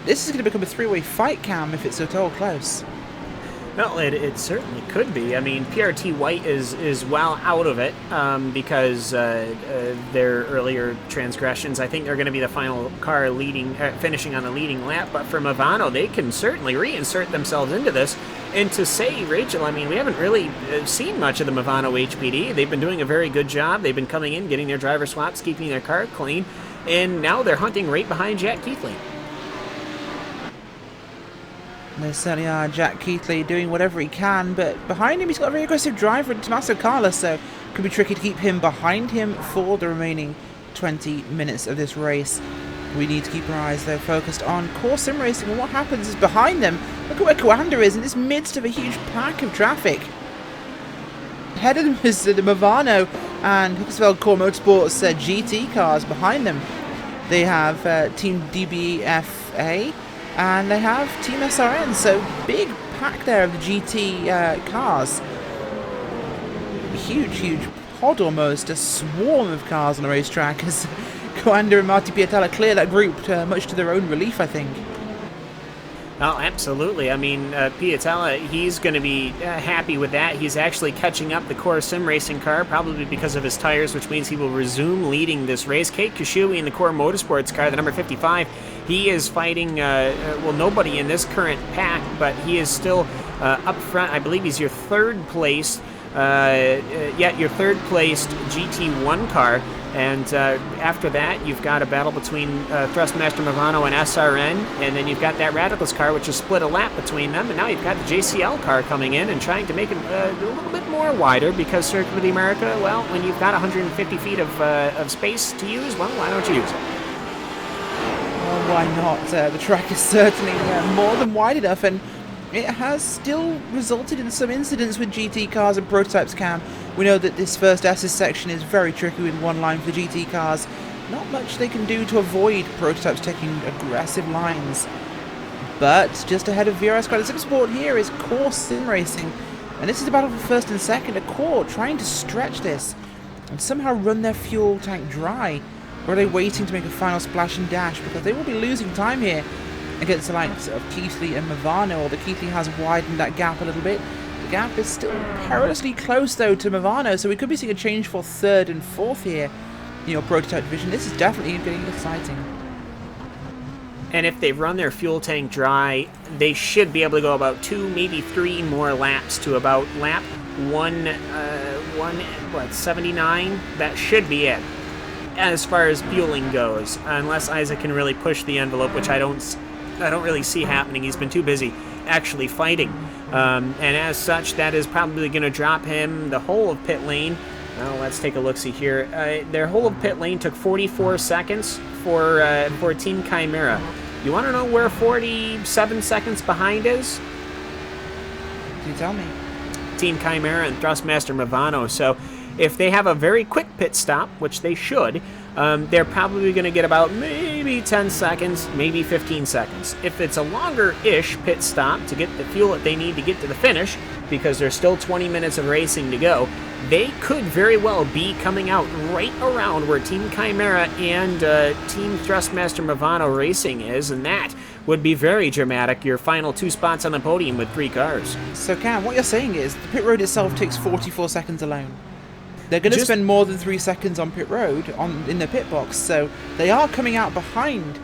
this is going to become a three-way fight, Cam, if it's at all close. Well, it certainly could be. I mean, PRT White is well out of it because their earlier transgressions. I think they're going to be the final car finishing on the leading lap. But for Movano, they can certainly reinsert themselves into this. And to say, Rachel, I mean, we haven't really seen much of the Movano HPD. They've been doing a very good job. They've been coming in, getting their driver swaps, keeping their car clean, and now they're hunting right behind Jack Keithley. They certainly are. Jack Keithley doing whatever he can, but behind him he's got a very aggressive driver in Tommaso Carla, so it could be tricky to keep him behind him for the remaining 20 minutes of this race. We need to keep our eyes, though, focused on core sim racing, and what happens is behind them, look at where Coanda is in this midst of a huge pack of traffic. Ahead of them is the Movano and Hookersville Core Motorsports GT cars. Behind them they have Team DBFA and they have Team SRN, so big pack there of the GT cars. Huge pod almost, a swarm of cars on the racetrack as Coanda and Marty Piatella clear that group, much to their own relief, I think. Oh, absolutely. I mean, Piatella, he's going to be happy with that. He's actually catching up the Core Sim Racing car, probably because of his tires, which means he will resume leading this race. Kate Kashui in the Core Motorsports car, the number 55, he is fighting, well, nobody in this current pack, but he is still up front. I believe he's your third placed, your third placed GT1 car. And after that, you've got a battle between Thrustmaster Movano and SRN, and then you've got that Radicals car, which has split a lap between them, and now you've got the JCL car coming in and trying to make it a little bit more wider, because Circuit of the America, well, when you've got 150 feet of space to use, well, why don't you use it? Well, why not? The track is certainly more than wide enough, and it has still resulted in some incidents with GT cars and prototypes, Cam. We know that this first S's section is very tricky with one line for the GT cars. Not much they can do to avoid prototypes taking aggressive lines. But just ahead of VRS Car Sim Sport here is Core Sim Racing. And this is the battle for first and second. A Core trying to stretch this and somehow run their fuel tank dry. Or are they waiting to make a final splash and dash? Because they will be losing time here against the likes of Keithley and Movano, although Keithley has widened that gap a little bit. The gap is still perilously close, though, to Movano, so we could be seeing a change for third and fourth here in your prototype division. This is definitely getting exciting. And if they run their fuel tank dry, they should be able to go about 2, maybe 3 more laps to about lap 79? That should be it, as far as fueling goes, unless Isaac can really push the envelope, which I don't really see happening. He's been too busy actually fighting. And as such, that is probably going to drop him the whole of pit lane. Well, let's take a look-see here. Their whole of pit lane took 44 seconds for Team Chimera. You want to know where 47 seconds behind is? You tell me. Team Chimera and Thrustmaster Movano. So if they have a very quick pit stop, which they should, they're probably going to get about maybe 10 seconds, maybe 15 seconds. If it's a longer-ish pit stop to get the fuel that they need to get to the finish, because there's still 20 minutes of racing to go, they could very well be coming out right around where Team Chimera and Team Thrustmaster Movano Racing is, and that would be very dramatic. Your final 2 spots on the podium with 3 cars. So, Cam, what you're saying is the pit road itself takes 44 seconds alone. They're going to spend more than 3 seconds on pit road in the pit box, so they are coming out behind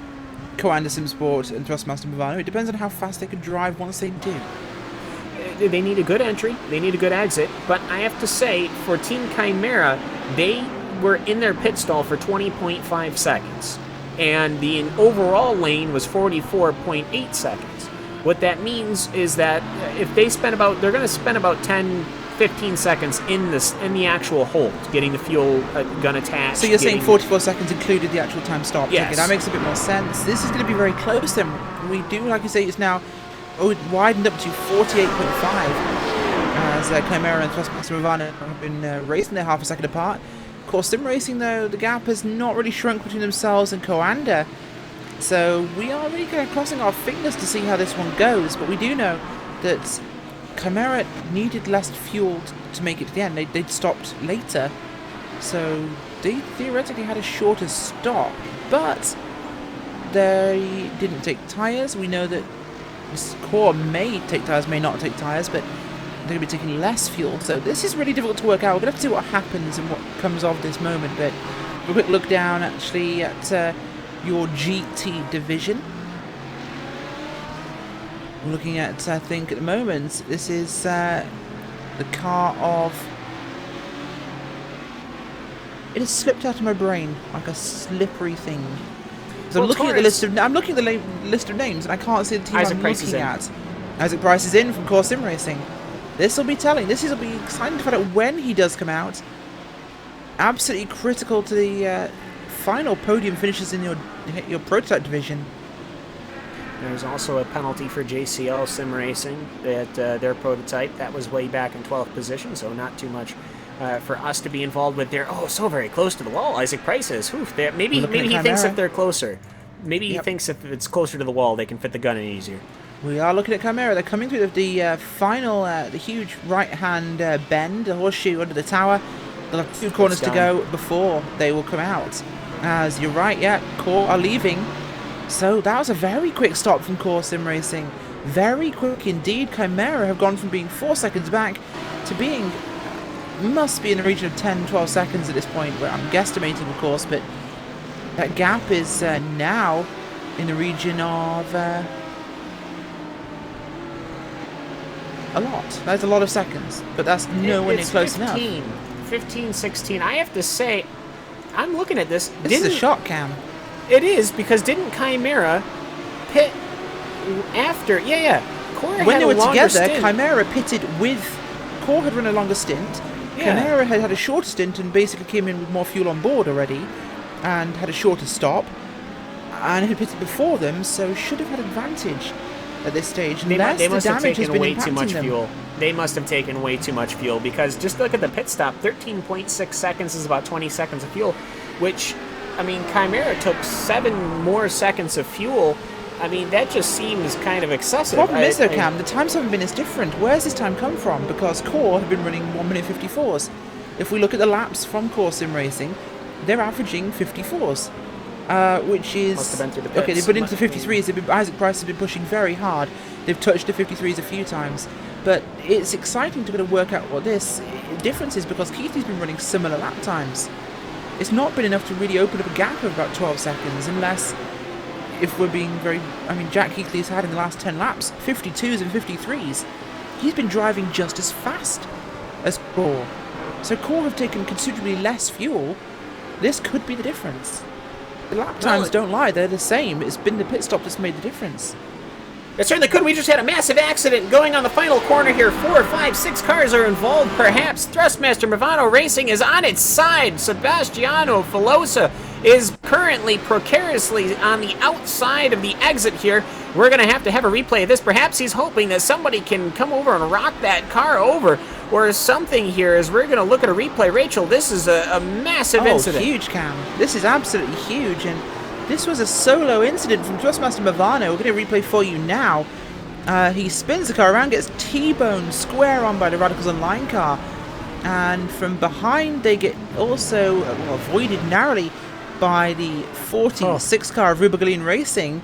Coanda Sim Sport and Thrustmaster Movano. It depends on how fast they can drive once they do. They need a good entry, they need a good exit, but I have to say, for Team Chimera, they were in their pit stall for 20.5 seconds, and the overall lane was 44.8 seconds. What that means is that if they spend they're going to spend about 10-15 seconds in the actual hold, getting the fuel gun attached. So you're saying 44 seconds included the actual time stop? Yes. Okay, that makes a bit more sense. This is going to be very close then. We do, like you say, it's now widened up to 48.5 as Chimera and Thrustmaster Movano have been racing there half a second apart. Of course, Sim Racing, though, the gap has not really shrunk between themselves and Coanda. So we are really kind of crossing our fingers to see how this one goes, but we do know that Chimera needed less fuel to make it to the end. They'd stopped later, so they theoretically had a shorter stop, but they didn't take tyres. We know that This core may take tyres, may not take tyres, but they're going to be taking less fuel. So this is really difficult to work out. We're going to have to see what happens and what comes of this moment. But a quick look down actually at your GT division. Looking at, I think at the moment, this is the car of... It has slipped out of my brain like a slippery thing. So I'm looking at the list of list of names, and I can't see the team I'm looking at. Isaac Price is in from Core Sim Racing. This will be telling. This will be exciting to find out when he does come out. Absolutely critical to the final podium finishes in your prototype division. There's also a penalty for JCL Sim Racing at their prototype. That was way back in 12th position, so not too much for us to be involved with there. Oh, so very close to the wall. Isaac Price is. Maybe he thinks if they're closer. Maybe he thinks if it's closer to the wall, they can fit the gun in easier. We are looking at Chimera. They're coming through the final, the huge right-hand bend, the horseshoe under the tower. They'll have 2 corners to go before they will come out. As you're right, yeah, Core are leaving. So that was a very quick stop from Core Sim Racing. Very quick indeed. Chimera have gone from being 4 seconds back to being, must be in the region of 10-12 seconds at this point, where I'm guesstimating, of course, but that gap is now in the region of a lot. That's a lot of seconds, but that's nowhere near close enough. 15, 16. I have to say, I'm looking at this. This is a shot cam. It is, because didn't Chimera pit after? Yeah. Core when had they were a longer together, stint. Chimera pitted with... Core had run a longer stint. Yeah. Chimera had had a shorter stint and basically came in with more fuel on board already and had a shorter stop and had pitted before them, so should have had advantage at this stage. They must have taken way too much them. fuel. They must have taken way too much fuel, because just look at the pit stop. 13.6 seconds is about 20 seconds of fuel, which, I mean, Chimera took 7 more seconds of fuel. I mean, that just seems kind of excessive. The problem is, though, Cam, the times haven't been as different. Where's this time come from? Because Core have been running 1:54s. If we look at the laps from Core Sim Racing, they're averaging 54s. Which is... Must have been through the pits. Okay, they've been into the 53s. Isaac Price has been pushing very hard. They've touched the 53s a few times. But it's exciting to kind of work out what this difference is, because Keithley's been running similar lap times. It's not been enough to really open up a gap of about 12 seconds, unless, if we're being very... I mean, Jack Keithley's had in the last 10 laps 52s and 53s. He's been driving just as fast as Core. So Core have taken considerably less fuel. This could be the difference. The lap times don't lie, they're the same. It's been the pit stop that's made the difference. It certainly could. We just had a massive accident going on the final corner here. 4, 5, 6 cars are involved, perhaps. Thrustmaster Movano Racing is on its side. Sebastiano Filosa is currently precariously on the outside of the exit here. We're going to have a replay of this. Perhaps he's hoping that somebody can come over and rock that car over or something here, as we're going to look at a replay. Rachel, this is a massive incident. Huge, Cam. This is absolutely huge, and this was a solo incident from Thrustmaster Movano. We're going to replay for you now. He spins the car around, gets T-boned square on by the Radicals Online car, and from behind they get also avoided narrowly by the 46 car of Rubergalene Racing.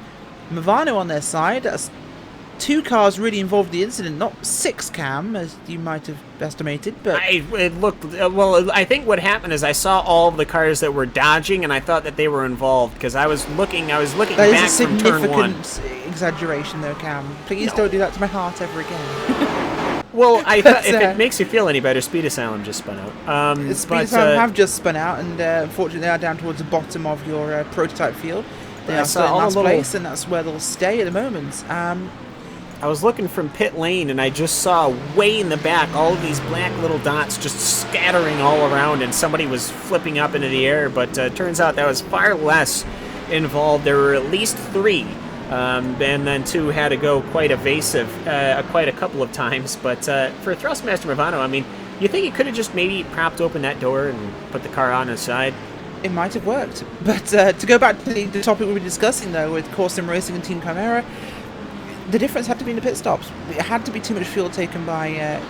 Movano on their side. That's 2 cars really involved in the incident, not 6, Cam, as you might have estimated. But it looked well. I think what happened is I saw all of the cars that were dodging, and I thought that they were involved, because I was looking back from turn 1. That is a significant exaggeration, though, Cam. Please don't do that to my heart ever again. Well, I thought, if it makes you feel any better, Speed Asylum just spun out. Speed Asylum have just spun out, and unfortunately they are down towards the bottom of your prototype field. They are still in last place, and that's where they'll stay at the moment. I was looking from pit lane, and I just saw way in the back all of these black little dots just scattering all around, and somebody was flipping up into the air, but turns out that was far less involved. There were at least 3, and then 2 had to go quite evasive quite a couple of times. But for Thrustmaster Movano, I mean, you think he could have just maybe propped open that door and put the car on his side? It might have worked. But to go back to the topic we were discussing, though, with Core Sim Racing and Team Chimera, the difference had to be in the pit stops. It had to be too much fuel taken by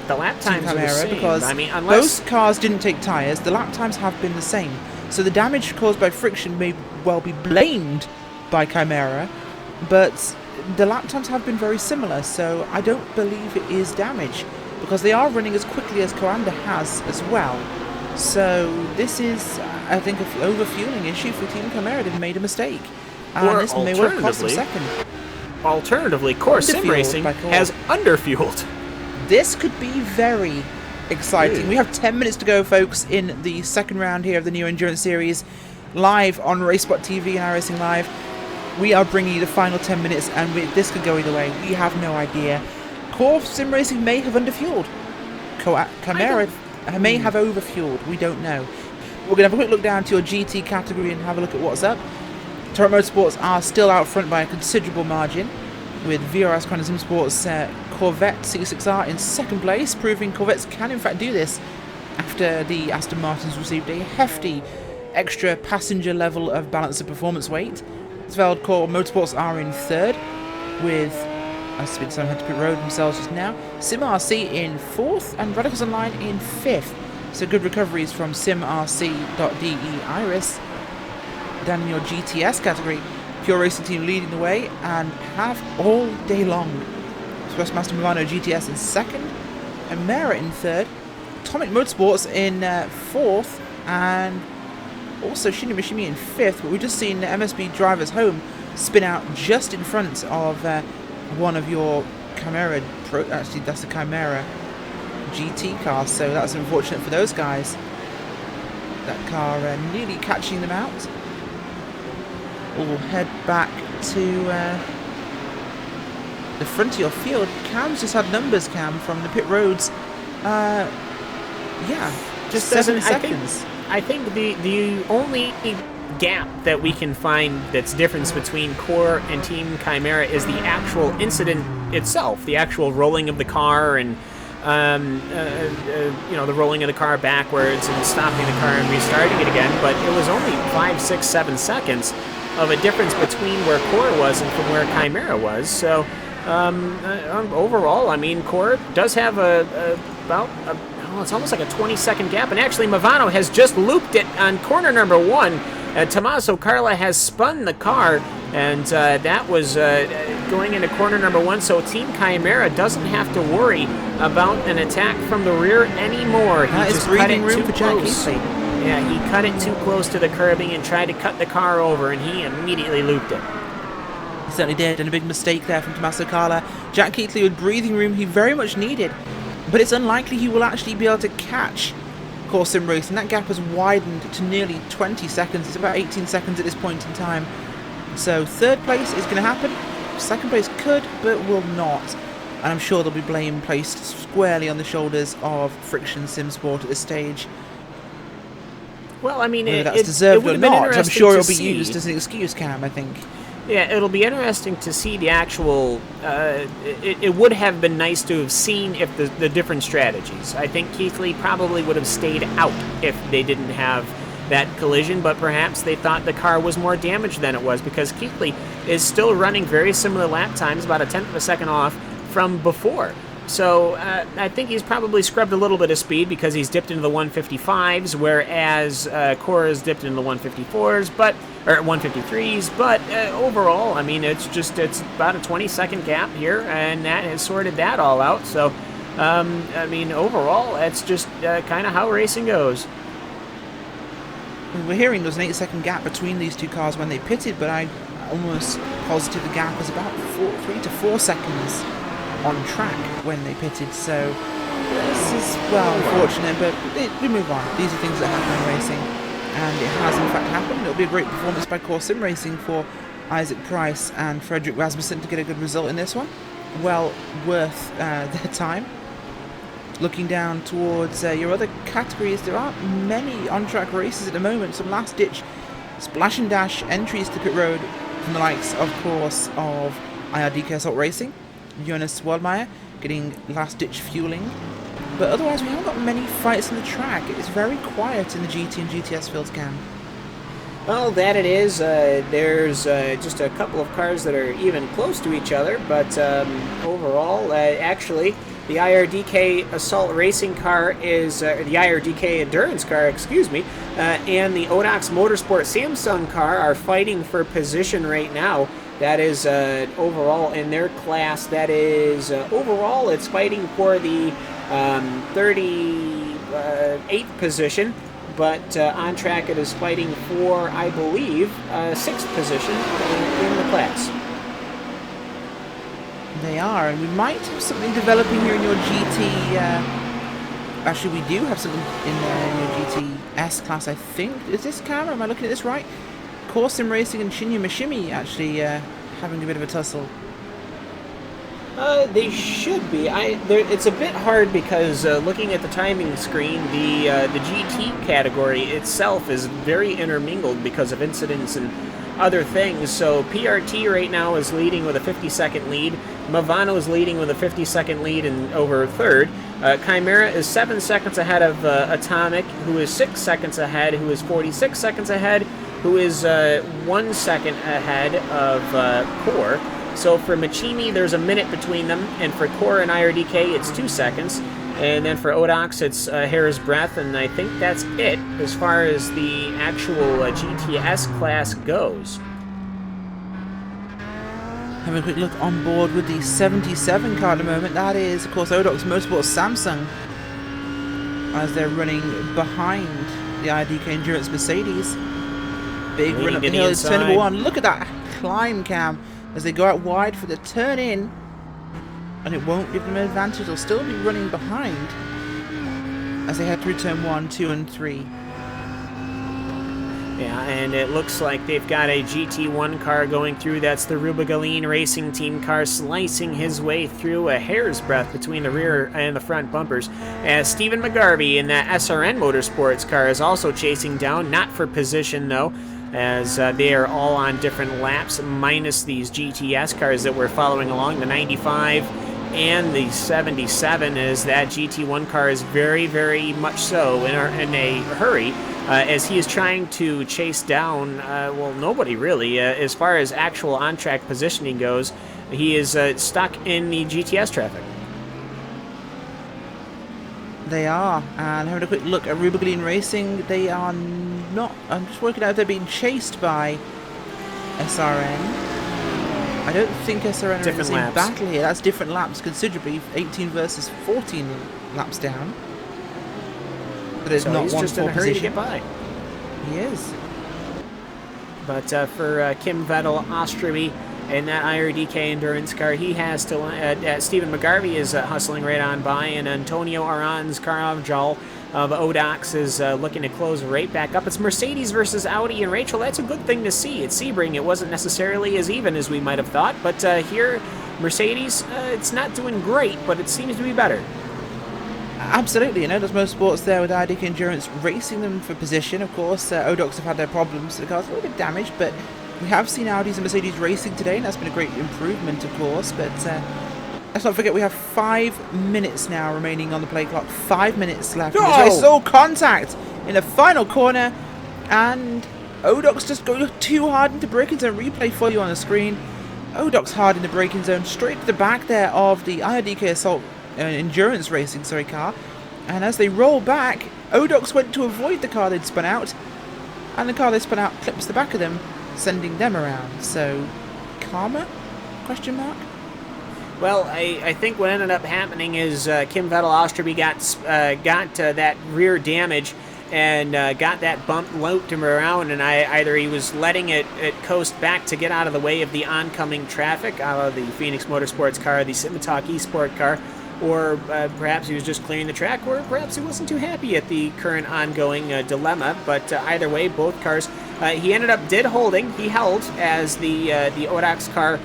the lap times Team are the Chimera, same. because I mean, unless those cars didn't take tyres. The lap times have been the same. So the damage caused by friction may well be blamed by Chimera, but the lap times have been very similar, so I don't believe it is damage, because they are running as quickly as Coanda has as well. So this is, I think, an overfueling issue for Team Chimera. They've made a mistake. And this may well have cost them second. Alternatively, Core Sim Racing has underfueled. This could be very exciting. We have 10 minutes to go, folks, in the second round here of the new Endurance Series, live on RaceSpotTV and iRacing Live. We are bringing you the final 10 minutes, and this could go either way. We have no idea. Core Sim Racing may have underfueled. Chimera may have overfueled. We don't know. We're going to have a quick look down to your GT category and have a look at what's up. Toronto Motorsports are still out front by a considerable margin, with VRS Crown Sim Sports Corvette C6R in second place, proving Corvettes can in fact do this after the Aston Martins received a hefty extra passenger level of balance of performance weight. Sveldcore Motorsports are in third, with Someone had to pit road themselves just now. Sim RC in fourth, and Radicals Online in fifth. So good recoveries from SimRC.de Iris. Down in your GTS category, Pure Racing Team leading the way and have all day long. Expressmaster Milano GTS in second, Chimera in third, Atomic Motorsports in fourth, and also Shinny Mishimi in fifth. But we've just seen MSB Drivers Home spin out just in front of one of your Chimera, actually that's the Chimera GT car, so that's unfortunate for those guys. That car nearly catching them out. We'll head back to the front of your field. Cam's just had numbers, Cam, from the pit roads. Yeah, just 7 seconds. I think the only gap that we can find that's difference between Core and Team Chimera is the actual incident itself, the actual rolling of the car and the rolling of the car backwards and stopping the car and restarting it again. But it was only 5, 6, 7 seconds of a difference between where Core was and from where Chimera was. So overall, I mean, Core does have it's almost like a 20-second gap, and actually Movano has just looped it on corner number 1. Tommaso Carla has spun the car, and that was going into corner number 1, so Team Chimera doesn't have to worry about an attack from the rear anymore. He just cut it too close. Yeah, he cut it too close to the curbing and tried to cut the car over, and he immediately looped it. He certainly did, and a big mistake there from Tommaso Carla. Jack Keighley with breathing room he very much needed, but it's unlikely he will actually be able to catch Core Sim Racing. That gap has widened to nearly 20 seconds. It's about 18 seconds at this point in time. So third place is going to happen. Second place could, but will not. And I'm sure there'll be blame placed squarely on the shoulders of Friction Sim Sport at this stage. Well, I mean, whether that's deserved or not, I'm sure it'll be used as an excuse, Cam, I think. Yeah, it'll be interesting to see the actual... it would have been nice to have seen if the different strategies. I think Keighley probably would have stayed out if they didn't have that collision, but perhaps they thought the car was more damaged than it was, because Keighley is still running very similar lap times, about a tenth of a second off from before. So I think he's probably scrubbed a little bit of speed because he's dipped into the 155s, whereas Core has dipped into the 154s, or 153s. But overall, I mean, it's about a 20-second gap here, and that has sorted that all out. So, I mean, overall, that's just kind of how racing goes. We're hearing there's an 8-second gap between these two cars when they pitted, but I'm almost positive the gap is about 3 to 4 seconds on track when they pitted, so this is, well, unfortunate, but we move on. These are things that happen in racing, and it has in fact happened. It'll be a great performance by Core Sim Racing for Isaac Price and Frederick Rasmussen to get a good result in this one. Well worth their time. Looking down towards your other categories, there aren't many on-track races at the moment. Some last-ditch splash and dash entries to pit road from the likes, of course, of IRDK Assault Racing, Jonas Waldmeyer getting last-ditch fueling. But otherwise, we haven't got many fights on the track. It's very quiet in the GT and GTS fields, Cam. Well, that it is. There's just a couple of cars that are even close to each other, but overall, actually, the IRDK Assault Racing car is, the IRDK Endurance car, excuse me, and the Odox Motorsport Samsung car are fighting for position right now. That is overall in their class. That is overall, it's fighting for the 38th position. But on track, it is fighting for, I believe, 6th position in the class. They are, and we might have something developing here in your GT. Actually, we do have something in your GTS class, I think. Is this camera? Am I looking at this right? Corsim Racing and Shinya Mishimi actually having a bit of a tussle. They should be. It's a bit hard because looking at the timing screen, the GT category itself is very intermingled because of incidents and other things. So PRT right now is leading with a 50-second lead. Movano is leading with a 50-second lead and over third. Chimera is 7 seconds ahead of Atomic, who is 6 seconds ahead, who is 46 seconds ahead, who is 1 second ahead of Core. So for Machimi, there's a minute between them, and for Core and IRDK, it's 2 seconds. And then for Odox, it's a hair's breadth, and I think that's it as far as the actual GTS class goes. Having a quick look on board with the 77 car at the moment. That is, of course, Odox Motorsports Samsung, as they're running behind the IRDK Endurance Mercedes. Big run up the hill. It's turn number 1. Look at that climb cam as they go out wide for the turn in, and it won't give them an advantage. They'll still be running behind as they head through turn 1, 2, and 3. Yeah, and it looks like they've got a GT1 car going through. That's the Rubigaline Racing Team car slicing his way through a hair's breadth between the rear and the front bumpers. As Stephen McGarvey in that SRN Motorsports car is also chasing down, not for position though, as they are all on different laps, minus these GTS cars that we're following along, the 95 and the 77, as that GT1 car is very, very much so in a hurry, as he is trying to chase down, well, nobody really. As far as actual on-track positioning goes, he is stuck in the GTS traffic. They are, and having a quick look at Rubigaline Racing, they are not. I'm just working out if they're being chased by SRN. I don't think SRN are in the same battle here. That's different laps considerably, 18 versus 14 laps down. But there's not he's one just in a hurry to get by. He is. But for Kim Vettel, Ostrowby, in that IRDK endurance car, he has to. Stephen McGarvey is hustling right on by, and Antonio Aran's Caravajal of Odox is looking to close right back up. It's Mercedes versus Audi, and Rachel, that's a good thing to see. At Sebring, it wasn't necessarily as even as we might have thought, but here, Mercedes, it's not doing great, but it seems to be better. Absolutely, you know, there's Motorsports there with IRDK Endurance racing them for position. Of course, Odox have had their problems. The car's a little bit damaged, but we have seen Audis and Mercedes racing today, and that's been a great improvement, of course. But let's not forget we have 5 minutes now remaining on the play clock. 5 minutes left. I saw contact in the final corner, and Odox just go too hard into braking zone. Replay for you on the screen. Odox hard in the braking zone, straight to the back there of the IRDK Assault Endurance Racing car. And as they roll back, Odox went to avoid the car they'd spun out, and the car they spun out clips the back of them, sending them around. So, karma? Question mark? Well, I think what ended up happening is Kim Vettel Ostrowby got that rear damage and got that bump, looped him around, and either he was letting it coast back to get out of the way of the oncoming traffic out of the Phoenix Motorsports car, the Simatalk eSport car, or perhaps he was just clearing the track, or perhaps he wasn't too happy at the current ongoing dilemma. But either way, both cars, he ended up holding. He held as the Odox car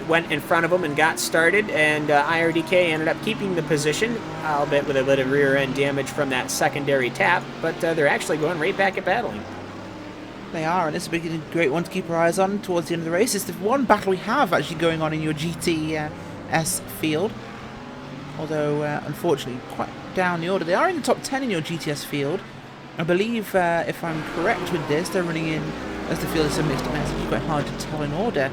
went in front of him and got started, and IRDK ended up keeping the position, albeit with a bit of rear end damage from that secondary tap. But they're actually going right back at battling. They are, and this will be a great one to keep our eyes on towards the end of the race. It's the one battle we have actually going on in your GTS field. Although, unfortunately, quite down the order. They are in the top 10 in your GTS field. I believe, if I'm correct with this, they're running in, as the field is a mixed mess, it's quite hard to tell in order.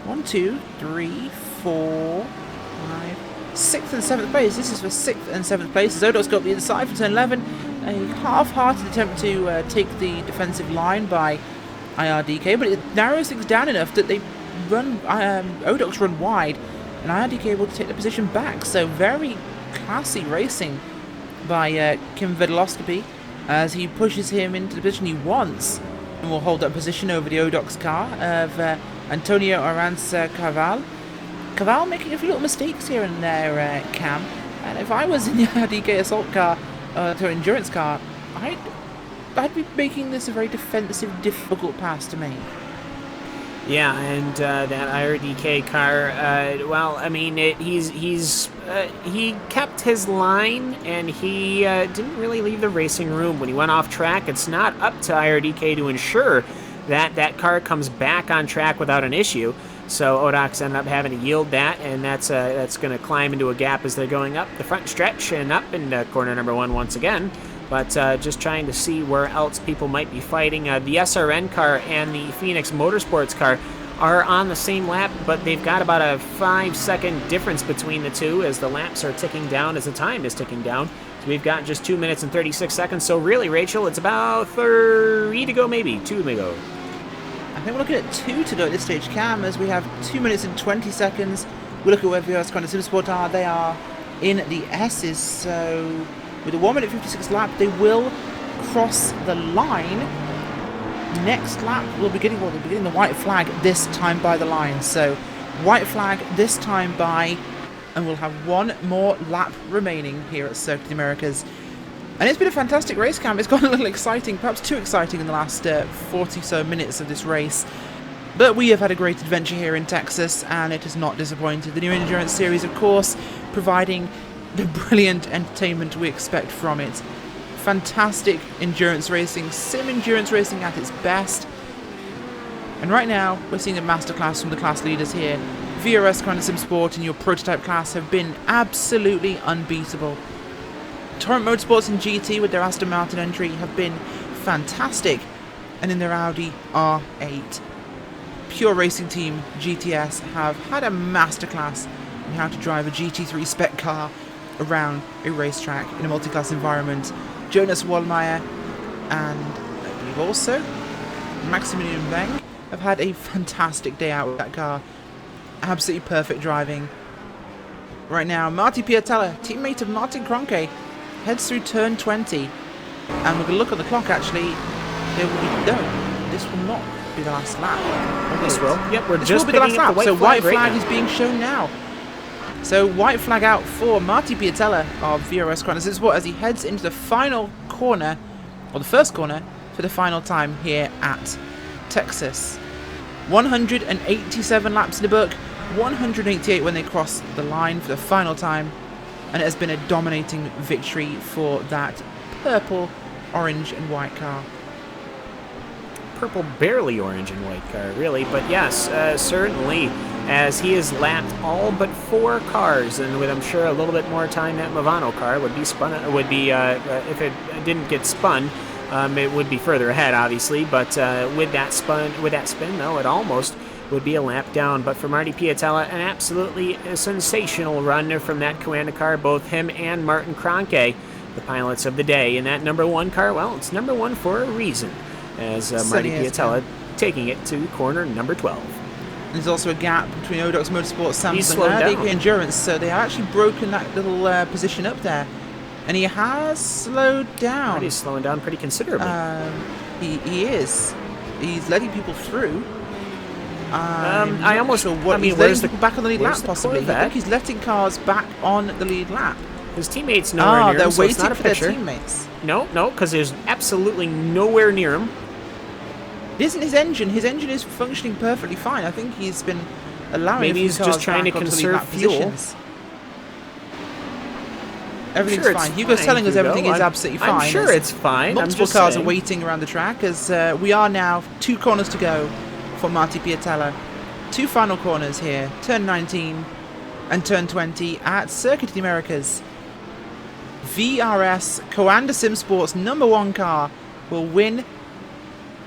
1, 2, 3, 4, 5, 6th and 7th place. This is for 6th and 7th place. Odox got the inside for turn 11. A half-hearted attempt to take the defensive line by IRDK, but it narrows things down enough that they run Odox run wide, and IRDK able to take the position back. So very classy racing by Kim Vedaloscopy as he pushes him into the position he wants, and will hold that position over the Odox car of Antonio Aranza Carval. Carval making a few little mistakes here and there, Cam. And if I was in the IRDK assault car, to endurance car, I'd be making this a very defensive, difficult pass to make. Yeah, and that IRDK car, well, I mean, he kept his line, and he didn't really leave the racing room. When he went off track, it's not up to IRDK to ensure that that car comes back on track without an issue. So Odox ended up having to yield that, and that's going to climb into a gap as they're going up the front stretch and up into corner number 1 once again. But just trying to see where else people might be fighting. The SRN car and the Phoenix Motorsports car are on the same lap, but they've got about a 5-second difference between the two as the laps are ticking down, as the time is ticking down. So we've got just 2 minutes and 36 seconds. So really, Rachel, it's about 3 to go, maybe 2 to go. I think we're looking at 2 to go at this stage, Cam, as we have 2 minutes and 20 seconds. We look at where VRS Kind of Simsport are. They are in the S's, so with a 1 minute 56 lap, they will cross the line. Next lap, they'll be getting the white flag this time by the line. So white flag this time by, and we'll have 1 more lap remaining here at Circuit of the Americas. And it's been a fantastic race, Cam. It's gotten a little exciting, perhaps too exciting in the last 40 so minutes of this race. But we have had a great adventure here in Texas, and it has not disappointed. The new Endurance Series, of course, providing the brilliant entertainment we expect from it. Fantastic endurance racing, sim endurance racing at its best. And right now, we're seeing a masterclass from the class leaders here. VRS Kind of Sim Sport and your prototype class have been absolutely unbeatable. Torrent Motorsports and GT with their Aston Martin entry have been fantastic, and in their Audi R8. Pure Racing Team GTS have had a masterclass in how to drive a GT3 spec car around a racetrack in a multi-class environment. Jonas Wallmeyer and I believe also Maximilian Weng have had a fantastic day out with that car. Absolutely perfect driving. Right now, Marty Piatella, teammate of Martin Kroenke, heads through turn 20, and we're going to look at the clock. Actually, this will not be the last lap. This will. Yep, we're this just will be the last picking up lap. the So white white flag right is being shown now. So white flag out for Marty Piatella of VRS Kind of Sim Sport as he heads into the final corner, or the first corner, for the final time here at Texas. 187 laps in the book, 188 when they cross the line for the final time. And it has been a dominating victory for that purple, orange and white car. Purple, barely orange and white car, really. But yes, certainly, as he has lapped all but 4 cars, and with, I'm sure, a little bit more time, that Movano car would be spun. Would be if it didn't get spun, it would be further ahead, obviously. But with that spin, though, it almost would be a lap down. But for Marty Piatella, an absolutely sensational run from that Coanda car, both him and Martin Kroenke, the pilots of the day. And that number 1 car, well, it's number 1 for a reason, as Marty Piatella taking it to corner number 12. There's also a gap between Odox Motorsports, Samsung, and RaceSpotTV Endurance, so they have actually broken that little position up there. And he has slowed down. He's slowing down pretty considerably. He is. He's letting people through. I almost. Sure what, I mean, he's where's letting people back on the lead lap, possibly. I think he's letting cars back on the lead lap. His teammates nowhere near him, so it's not a picture. Their teammates. No, because there's absolutely nowhere near him. It isn't his engine. His engine is functioning perfectly fine. I think he's been allowing. Maybe he's just trying to conserve fuel. Everything's fine. Hugo's telling us everything is absolutely fine. I'm sure it's fine. Multiple cars are waiting around the track as we are now 2 corners to go for Marty Piatella. 2 final corners here, turn 19 and turn 20 at Circuit of the Americas. VRS Coanda Sim Sports number 1 car will win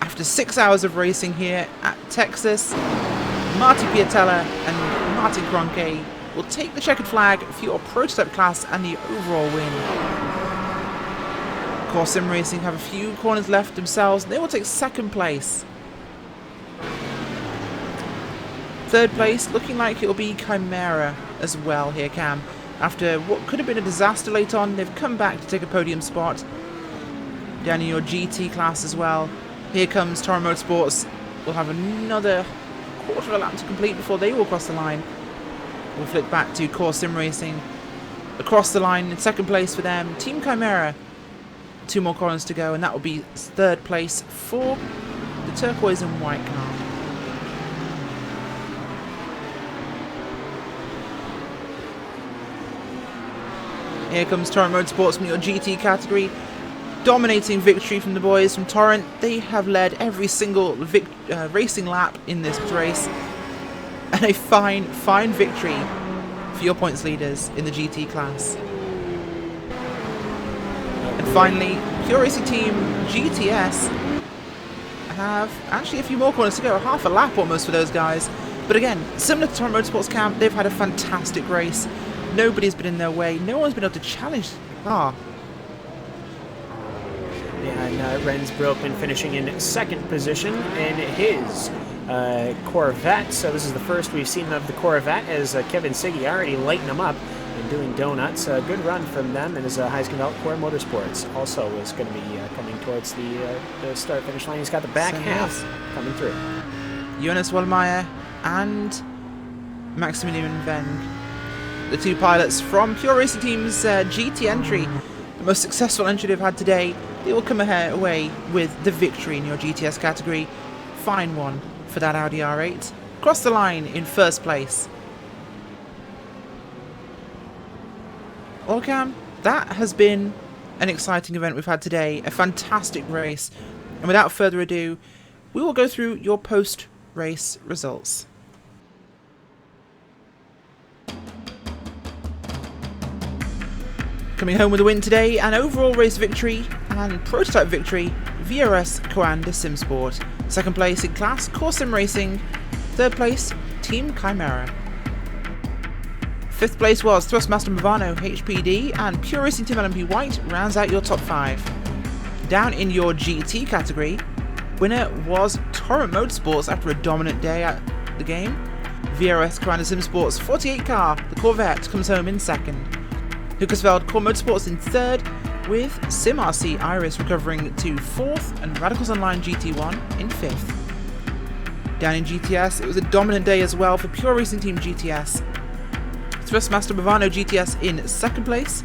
after 6 hours of racing here at Texas. Marty Piatella and Martin Kroenke will take the checkered flag for your prototype class and the overall win. Of course, Sim Racing have a few corners left themselves. They will take 2nd place. Third place, looking like it'll be Chimera as well here, Cam. After what could have been a disaster late on, they've come back to take a podium spot. Down in your GT class as well. Here comes Toro Motorsports. We'll have another quarter of a lap to complete before they will cross the line. We'll flick back to Core Sim Racing. Across the line in second place for them, Team Chimera. 2 more corners to go, and that will be third place for the turquoise and white car. Here comes Torrent Motorsports from your GT category. Dominating victory from the boys from Torrent. They have led every single racing lap in this race. And a fine victory for your points leaders in the GT class. And finally, Pure Racing Team GTS have actually a few more corners to go. Half a lap almost for those guys. But again, similar to Torrent Motorsports Camp, they've had a fantastic race. Nobody's been in their way. No one's been able to challenge the car. Yeah, and Renz Broekman finishing in second position in his Corvette. So this is the first we've seen of the Corvette as Kevin Siggy already lighting them up and doing donuts. A good run from them, and as Heisgenveld Core Motorsports also is going to be coming towards the start-finish line. He's got the back half coming through. Jonas Wallmeyer and Maximilian Veng, the 2 pilots from Pure Racing Team's GT entry, the most successful entry they've had today. They will come away with the victory in your GTS category. Fine one for that Audi R8. Across the line in first place. Well, Cam, that has been an exciting event we've had today. A fantastic race. And without further ado, we will go through your post-race results. Coming home with a win today, an overall race victory and prototype victory, VRS Coanda Simsport. Second place in class, Core Sim Racing. Third place, Team Chimera. Fifth place was Thrustmaster Movano HPD, and Pure Racing Team LMP White rounds out your top 5. Down in your GT category, winner was Torrent Motorsports after a dominant day at the game. VRS Coanda Simsport's 48 car, the Corvette, comes home in second. Hukkersveld Core Motorsports in third, with SimRC Iris recovering to fourth, and Radicals Online GT1 in fifth. Down in GTS, it was a dominant day as well for Pure Racing Team GTS. Thrustmaster Movano GTS in second place,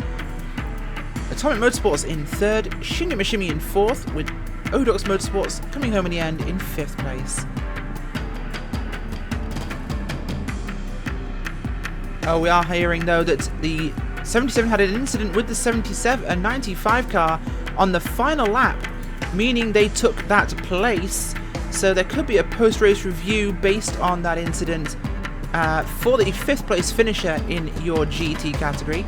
Atomic Motorsports in third, Shinya Mishimi in fourth, with Odox Motorsports coming home in the end in fifth place. Oh, we are hearing though that the 77 had an incident with the 95 car on the final lap, meaning they took that place. So there could be a post-race review based on that incident for the 5th place finisher in your GT category.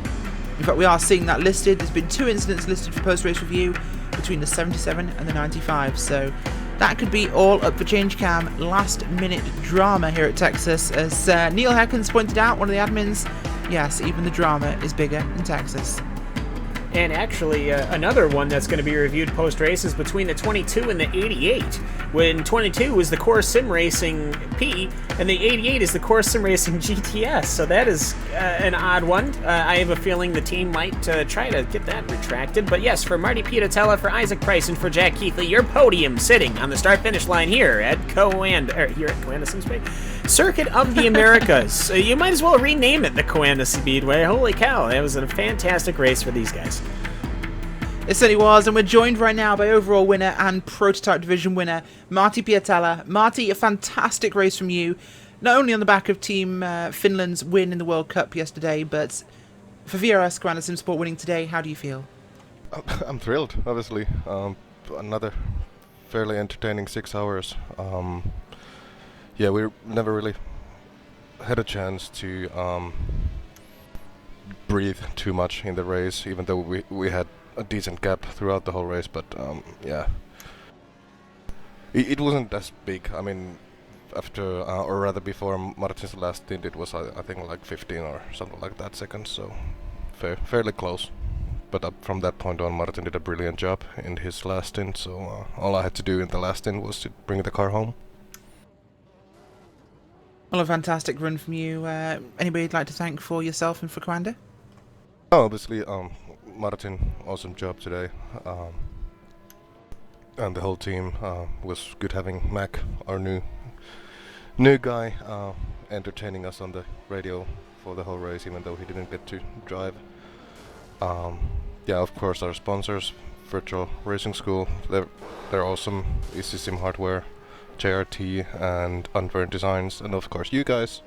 In fact, we are seeing that listed. There's been 2 incidents listed for post-race review between the 77 and the 95. So that could be all up for change, Cam. Last-minute drama here at Texas. As Neil Heckens pointed out, one of the admins, yes, even the drama is bigger in Texas. And actually, another one that's going to be reviewed post-race is between the 22 and the 88. When 22 was the Core Sim Racing P, and the 88 is the Core Sim Racing GTS. So that is an odd one. I have a feeling the team might try to get that retracted. But yes, for Marty Piatella, for Isaac Price, and for Jack Keithley, your podium sitting on the start-finish line here at Coanda Simspeed. Circuit of the Americas. You might as well rename it the Coanda Speedway. Holy cow, that was a fantastic race for these guys. It certainly was, and we're joined right now by overall winner and prototype division winner, Marty Piatella. Marty, a fantastic race from you, not only on the back of Team Finland's win in the World Cup yesterday, but for VRS Coanda Simsport winning today, how do you feel? I'm thrilled, obviously. Another fairly entertaining 6 hours. Yeah, we never really had a chance to breathe too much in the race, even though we had a decent gap throughout the whole race, but yeah. It wasn't as big. I mean, after, or rather before Martin's last stint, it was, I think, like 15 or something like that seconds, so fairly close. But from that point on, Martin did a brilliant job in his last stint, so all I had to do in the last stint was to bring the car home. Well, a fantastic run from you. Anybody you'd like to thank for yourself and for Commander? Oh, obviously, Martin, awesome job today. And the whole team was good having Mac, our new guy, entertaining us on the radio for the whole race, even though he didn't get to drive. Yeah, of course, our sponsors, Virtual Racing School, they're awesome. Easy Sim Hardware, JRT, and Unburned Designs, and of course you guys.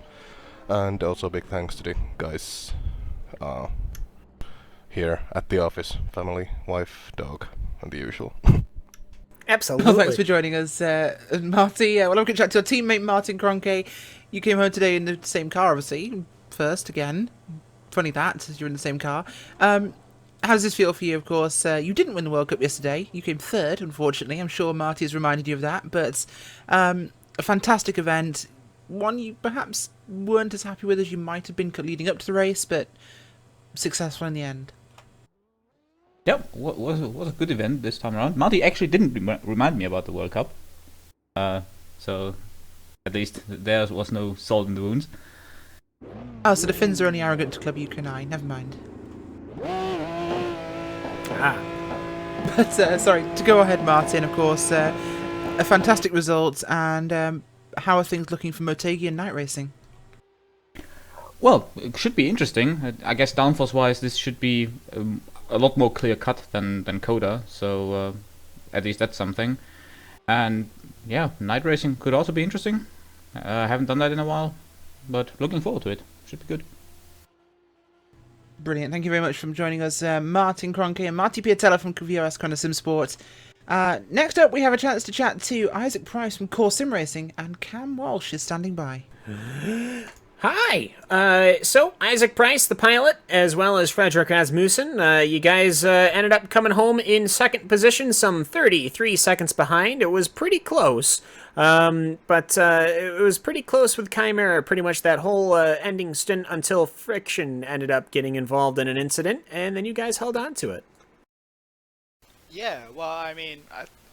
And also big thanks to the guys here at the office, family, wife, dog, and the usual. Absolutely. Well, thanks for joining us, Marty. Well, I'm going to chat to your teammate, Martin Kroenke. You came home today in the same car, obviously. First, again. Funny that, you're in the same car. How does this feel for you, of course? You didn't win the World Cup yesterday. You came third, unfortunately. I'm sure Marty has reminded you of that. But a fantastic event. One you perhaps weren't as happy with as you might have been leading up to the race, but successful in the end. Yep, was a good event this time around. Marty actually didn't remind me about the World Cup, so at least there was no salt in the wounds. Oh, so the Finns are only arrogant to Club UK9. Never mind. But sorry, to go ahead, Martin. Of course, a fantastic result. And how are things looking for Motegi and night racing? Well, it should be interesting. I guess downforce-wise, this should be a lot more clear-cut than COTA, so at least that's something. And yeah, night racing could also be interesting. I haven't done that in a while, but looking forward to it. Should be good. Brilliant. Thank you very much for joining us, Martin Kroenke and Marty Piatella from VRS Kind of Sim Sport. Next up, we have a chance to chat to Isaac Price from Core Sim Racing, and Cam Walsh is standing by. Hi. So Isaac Price, the pilot, as well as Frederick Rasmussen. You guys ended up coming home in second position, some 33 seconds behind. It was pretty close. But it was pretty close with Chimera, pretty much that whole ending stint until Friction ended up getting involved in an incident, and then you guys held on to it. Yeah, well, I mean,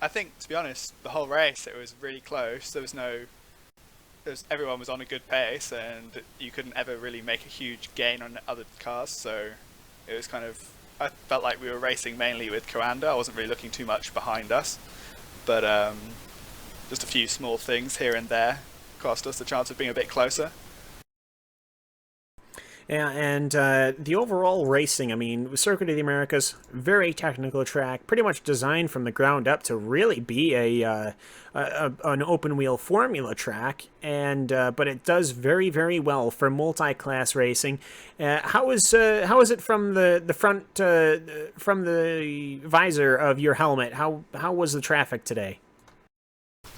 I think, to be honest, the whole race, it was really close. Everyone was on a good pace, and you couldn't ever really make a huge gain on other cars, so it was kind of... I felt like we were racing mainly with Coanda. I wasn't really looking too much behind us, but just a few small things here and there cost us the chance of being a bit closer. Yeah, and the overall racing, I mean, Circuit of the Americas, very technical track, pretty much designed from the ground up to really be an open wheel formula track, and but it does very, very well for multi-class racing. How is it from the front from the visor of your helmet? How was the traffic today?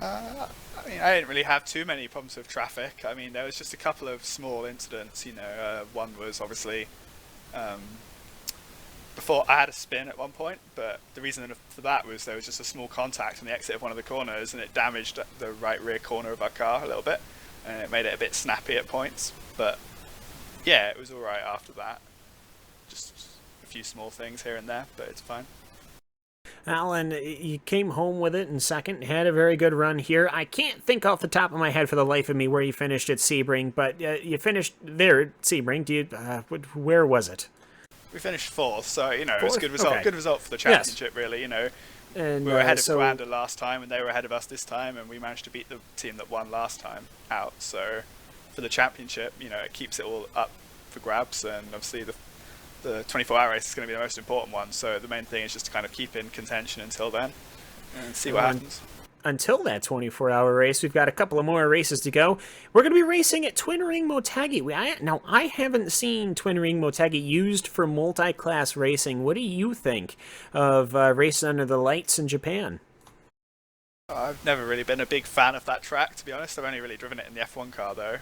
I mean, I didn't really have too many problems with traffic. I mean, there was just a couple of small incidents, you know. One was obviously before I had a spin at one point, but the reason for that was there was just a small contact on the exit of one of the corners, and it damaged the right rear corner of our car a little bit, and it made it a bit snappy at points. But yeah, it was all right after that. Just a few small things here and there, but it's fine. Alan, you came home with it in second, had a very good run here. I can't think off the top of my head for the life of me where you finished at Sebring, but you finished there at Sebring. Where was it? We finished fourth, so, you know, Fourth? it was a good result. Okay. Good result for the championship, really, you know. And, we were ahead of Coanda last time, and they were ahead of us this time, and we managed to beat the team that won last time out. So, for the championship, you know, it keeps it all up for grabs, and obviously the 24-hour race is going to be the most important one, so the main thing is just to kind of keep in contention until then and see what happens. Until that 24-hour race, we've got a couple of more races to go. We're going to be racing at Twin Ring Motegi. Now, I haven't seen Twin Ring Motegi used for multi-class racing. What do you think of racing under the lights in Japan? I've never really been a big fan of that track, to be honest. I've only really driven it in the F1 car, though.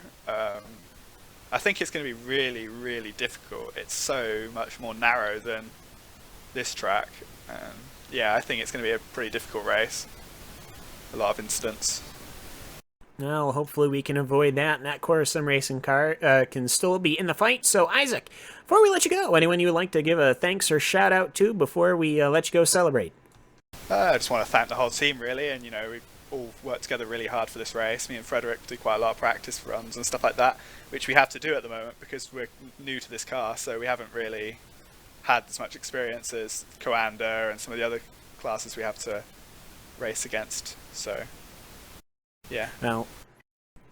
I think it's going to be really, really difficult. It's so much more narrow than this track. Yeah, I think it's going to be a pretty difficult race. A lot of incidents. Well, hopefully we can avoid that, and that Core Sim Racing car can still be in the fight. So, Isaac, before we let you go, anyone you would like to give a thanks or shout out to before we let you go celebrate? I just want to thank the whole team, really, and, you know, all worked together really hard for this race. Me and Frederick did quite a lot of practice runs and stuff like that, which we have to do at the moment because we're new to this car, so we haven't really had as much experience as Coanda and some of the other classes we have to race against. So, yeah. Now,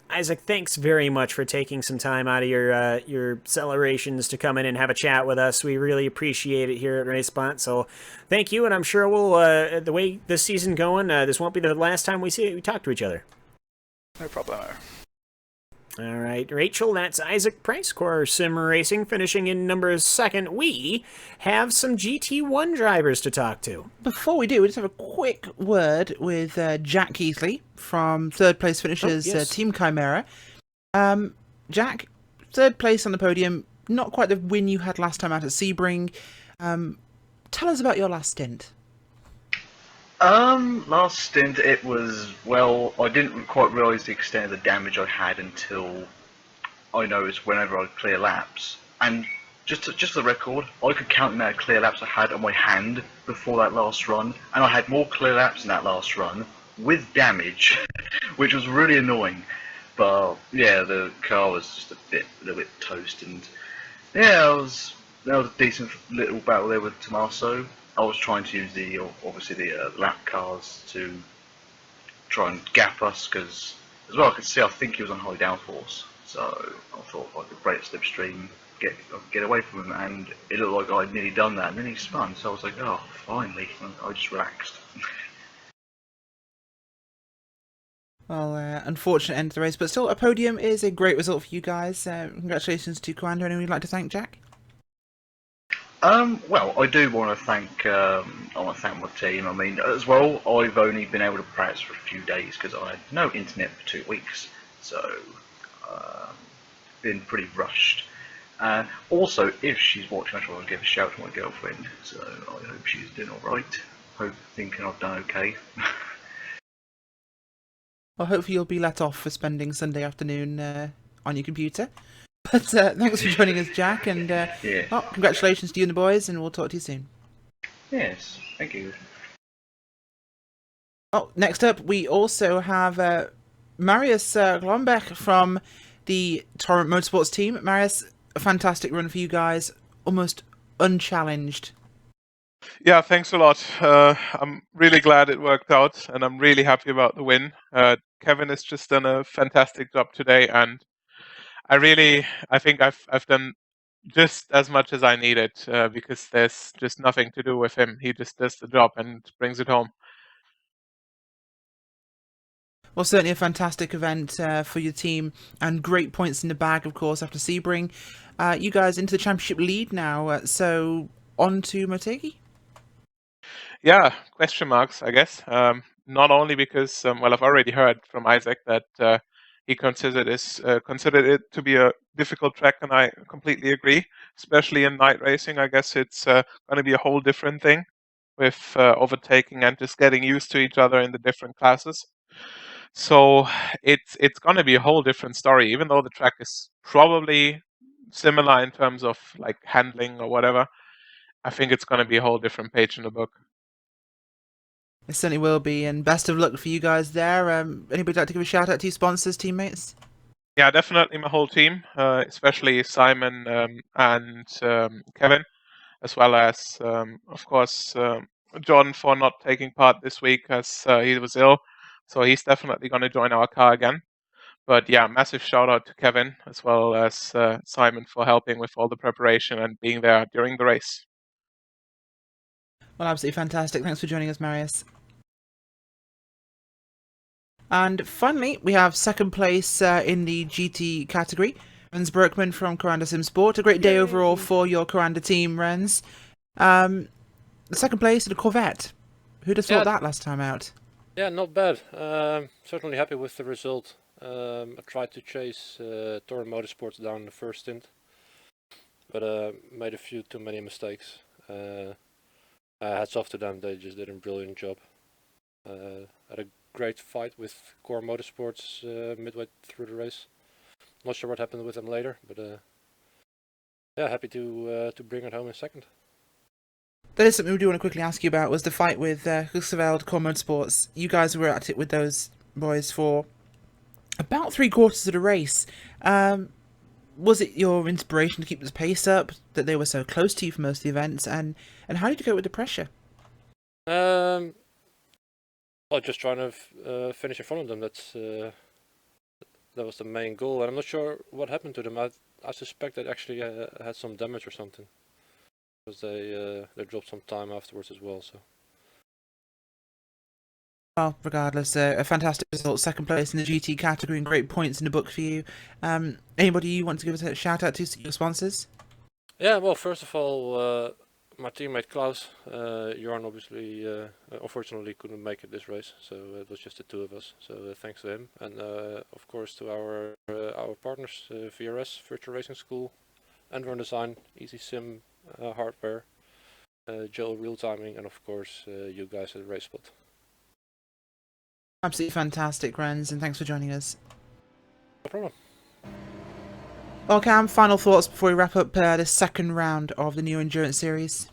Isaac, thanks very much for taking some time out of your celebrations to come in and have a chat with us. We really appreciate it here at RaceSpot. So, thank you, and I'm sure we'll the way this season going, this won't be the last time we talk to each other. No problem. All right, Rachel, that's Isaac Price, Core Sim Racing, finishing in number 2nd. We have some GT1 drivers to talk to. Before we do, we just have a quick word with Jack Keithley from third place finishers Team Chimera. Jack, third place on the podium, not quite the win you had last time out at Sebring. Tell us about your last stint. Last stint, it was, well, I didn't quite realise the extent of the damage I had until I noticed whenever I'd clear laps. And just for the record, I could count the amount of clear laps I had on my hand before that last run, and I had more clear laps in that last run with damage, which was really annoying. But yeah, the car was just a little bit toast, and yeah, that was a decent little battle there with Tommaso. I was trying to use obviously the lap cars to try and gap us, because as well I could see I think he was on high downforce, so I thought if I could break the slipstream, get away from him, and it looked like I'd nearly done that, and then he spun, so I was like, oh, finally, and I just relaxed. Well, unfortunate end to the race, but still a podium is a great result for you guys. Congratulations to Coanda. Anyone you'd like to thank, Jack? Well, I do want to thank my team. I mean, as well, I've only been able to practice for a few days because I had no internet for 2 weeks, so been pretty rushed. Also, if she's watching, I just want to give a shout to my girlfriend. So I hope she's doing all right. Thinking I've done okay. Well, hopefully you'll be let off for spending Sunday afternoon on your computer. But thanks for joining us, Jack, and congratulations to you and the boys, and we'll talk to you soon. Yes, thank you. Oh, next up, we also have Marius Glombeck from the Torrent Motorsports team. Marius, a fantastic run for you guys, almost unchallenged. Yeah, thanks a lot. I'm really glad it worked out, and I'm really happy about the win. Kevin has just done a fantastic job today, and I think I've done just as much as I needed because there's just nothing to do with him. He just does the job and brings it home. Well, certainly a fantastic event for your team, and great points in the bag, of course, after Sebring. You guys into the championship lead now, so on to Motegi? Yeah, question marks, I guess. Not only because, well, I've already heard from Isaac that he considered it to be a difficult track, and I completely agree. Especially in night racing, I guess it's going to be a whole different thing with overtaking and just getting used to each other in the different classes. So it's going to be a whole different story, even though the track is probably similar in terms of like handling or whatever. I think it's going to be a whole different page in the book. It certainly will be, and best of luck for you guys there. Anybody like to give a shout out to your sponsors, teammates? Yeah, definitely my whole team, especially Simon and Kevin, as well as, of course, John for not taking part this week as he was ill. So he's definitely going to join our car again. But yeah, massive shout out to Kevin as well as Simon for helping with all the preparation and being there during the race. Well, absolutely fantastic. Thanks for joining us, Marius. And finally, we have second place in the GT category. Renz Berkman from Coanda Sim Sport. A great day overall for your Coanda team, Renz. The second place in the Corvette. Who'd have thought that last time out? Yeah, not bad. Certainly happy with the result. I tried to chase Torrent Motorsports down in the first stint, but made a few too many mistakes. Hats off to them, they just did a brilliant job. Had a great fight with Core Motorsports midway through the race. Not sure what happened with them later, but yeah, happy to bring it home in second. That is something we do want to quickly ask you about, was the fight with Husserveld Core Motorsports. You guys were at it with those boys for about 3/4 of the race. Was it your inspiration to keep this pace up, that they were so close to you for most of the events, and how did you go with the pressure? Well, just trying to finish in front of them. That was the main goal, and I'm not sure what happened to them. I suspect they actually had some damage or something, because they dropped some time afterwards as well. So. Well, regardless, a fantastic result, second place in the GT category, and great points in the book for you. Anybody you want to give us a shout out to, your sponsors? Yeah, well, first of all, my teammate Klaus, Jorn obviously, unfortunately couldn't make it this race, so it was just the two of us. So thanks to him, and of course to our partners, VRS Virtual Racing School, Enron Design, Easy Sim Hardware, Joe Real Timing, and of course you guys at RaceSpot. Absolutely fantastic, Renz, and thanks for joining us. No problem. Well, Cam, final thoughts before we wrap up the second round of the new Endurance Series?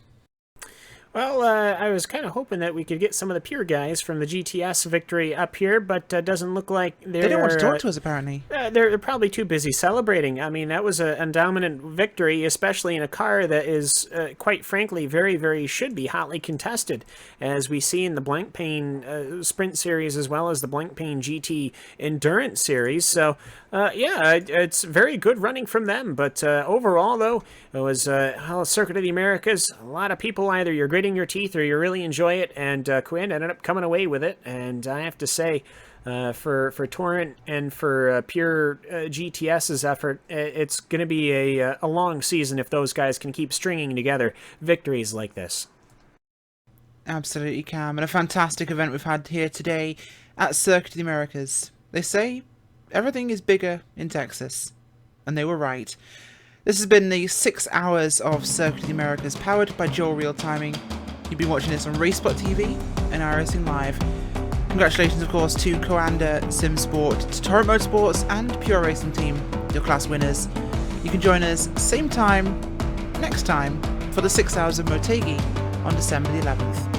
Well, I was kind of hoping that we could get some of the pure guys from the GTS victory up here, but doesn't look like they don't want to talk to us, apparently. They're probably too busy celebrating. I mean, that was a dominant victory, especially in a car that is, quite frankly, very, very should be hotly contested, as we see in the Blancpain Sprint Series as well as the Blancpain GT Endurance Series. So, yeah, it's very good running from them. But overall, though, it was Circuit of the Americas. A lot of people, either you're gritting your teeth or you really enjoy it, and Quinn ended up coming away with it. And I have to say, for Torrent and for pure GTS's effort, it's going to be a long season if those guys can keep stringing together victories like this. Absolutely, Cam, and a fantastic event we've had here today at Circuit of the Americas. They say everything is bigger in Texas, and they were right. This has been the 6 hours of Circuit of the Americas, powered by Joel Real Timing. You've been watching this on RaceSpotTV and iRacing Live. Congratulations, of course, to Coanda, SimSport, to Torrent Motorsports, and Pure Racing Team, your class winners. You can join us same time next time for the 6 hours of Motegi on December the 11th.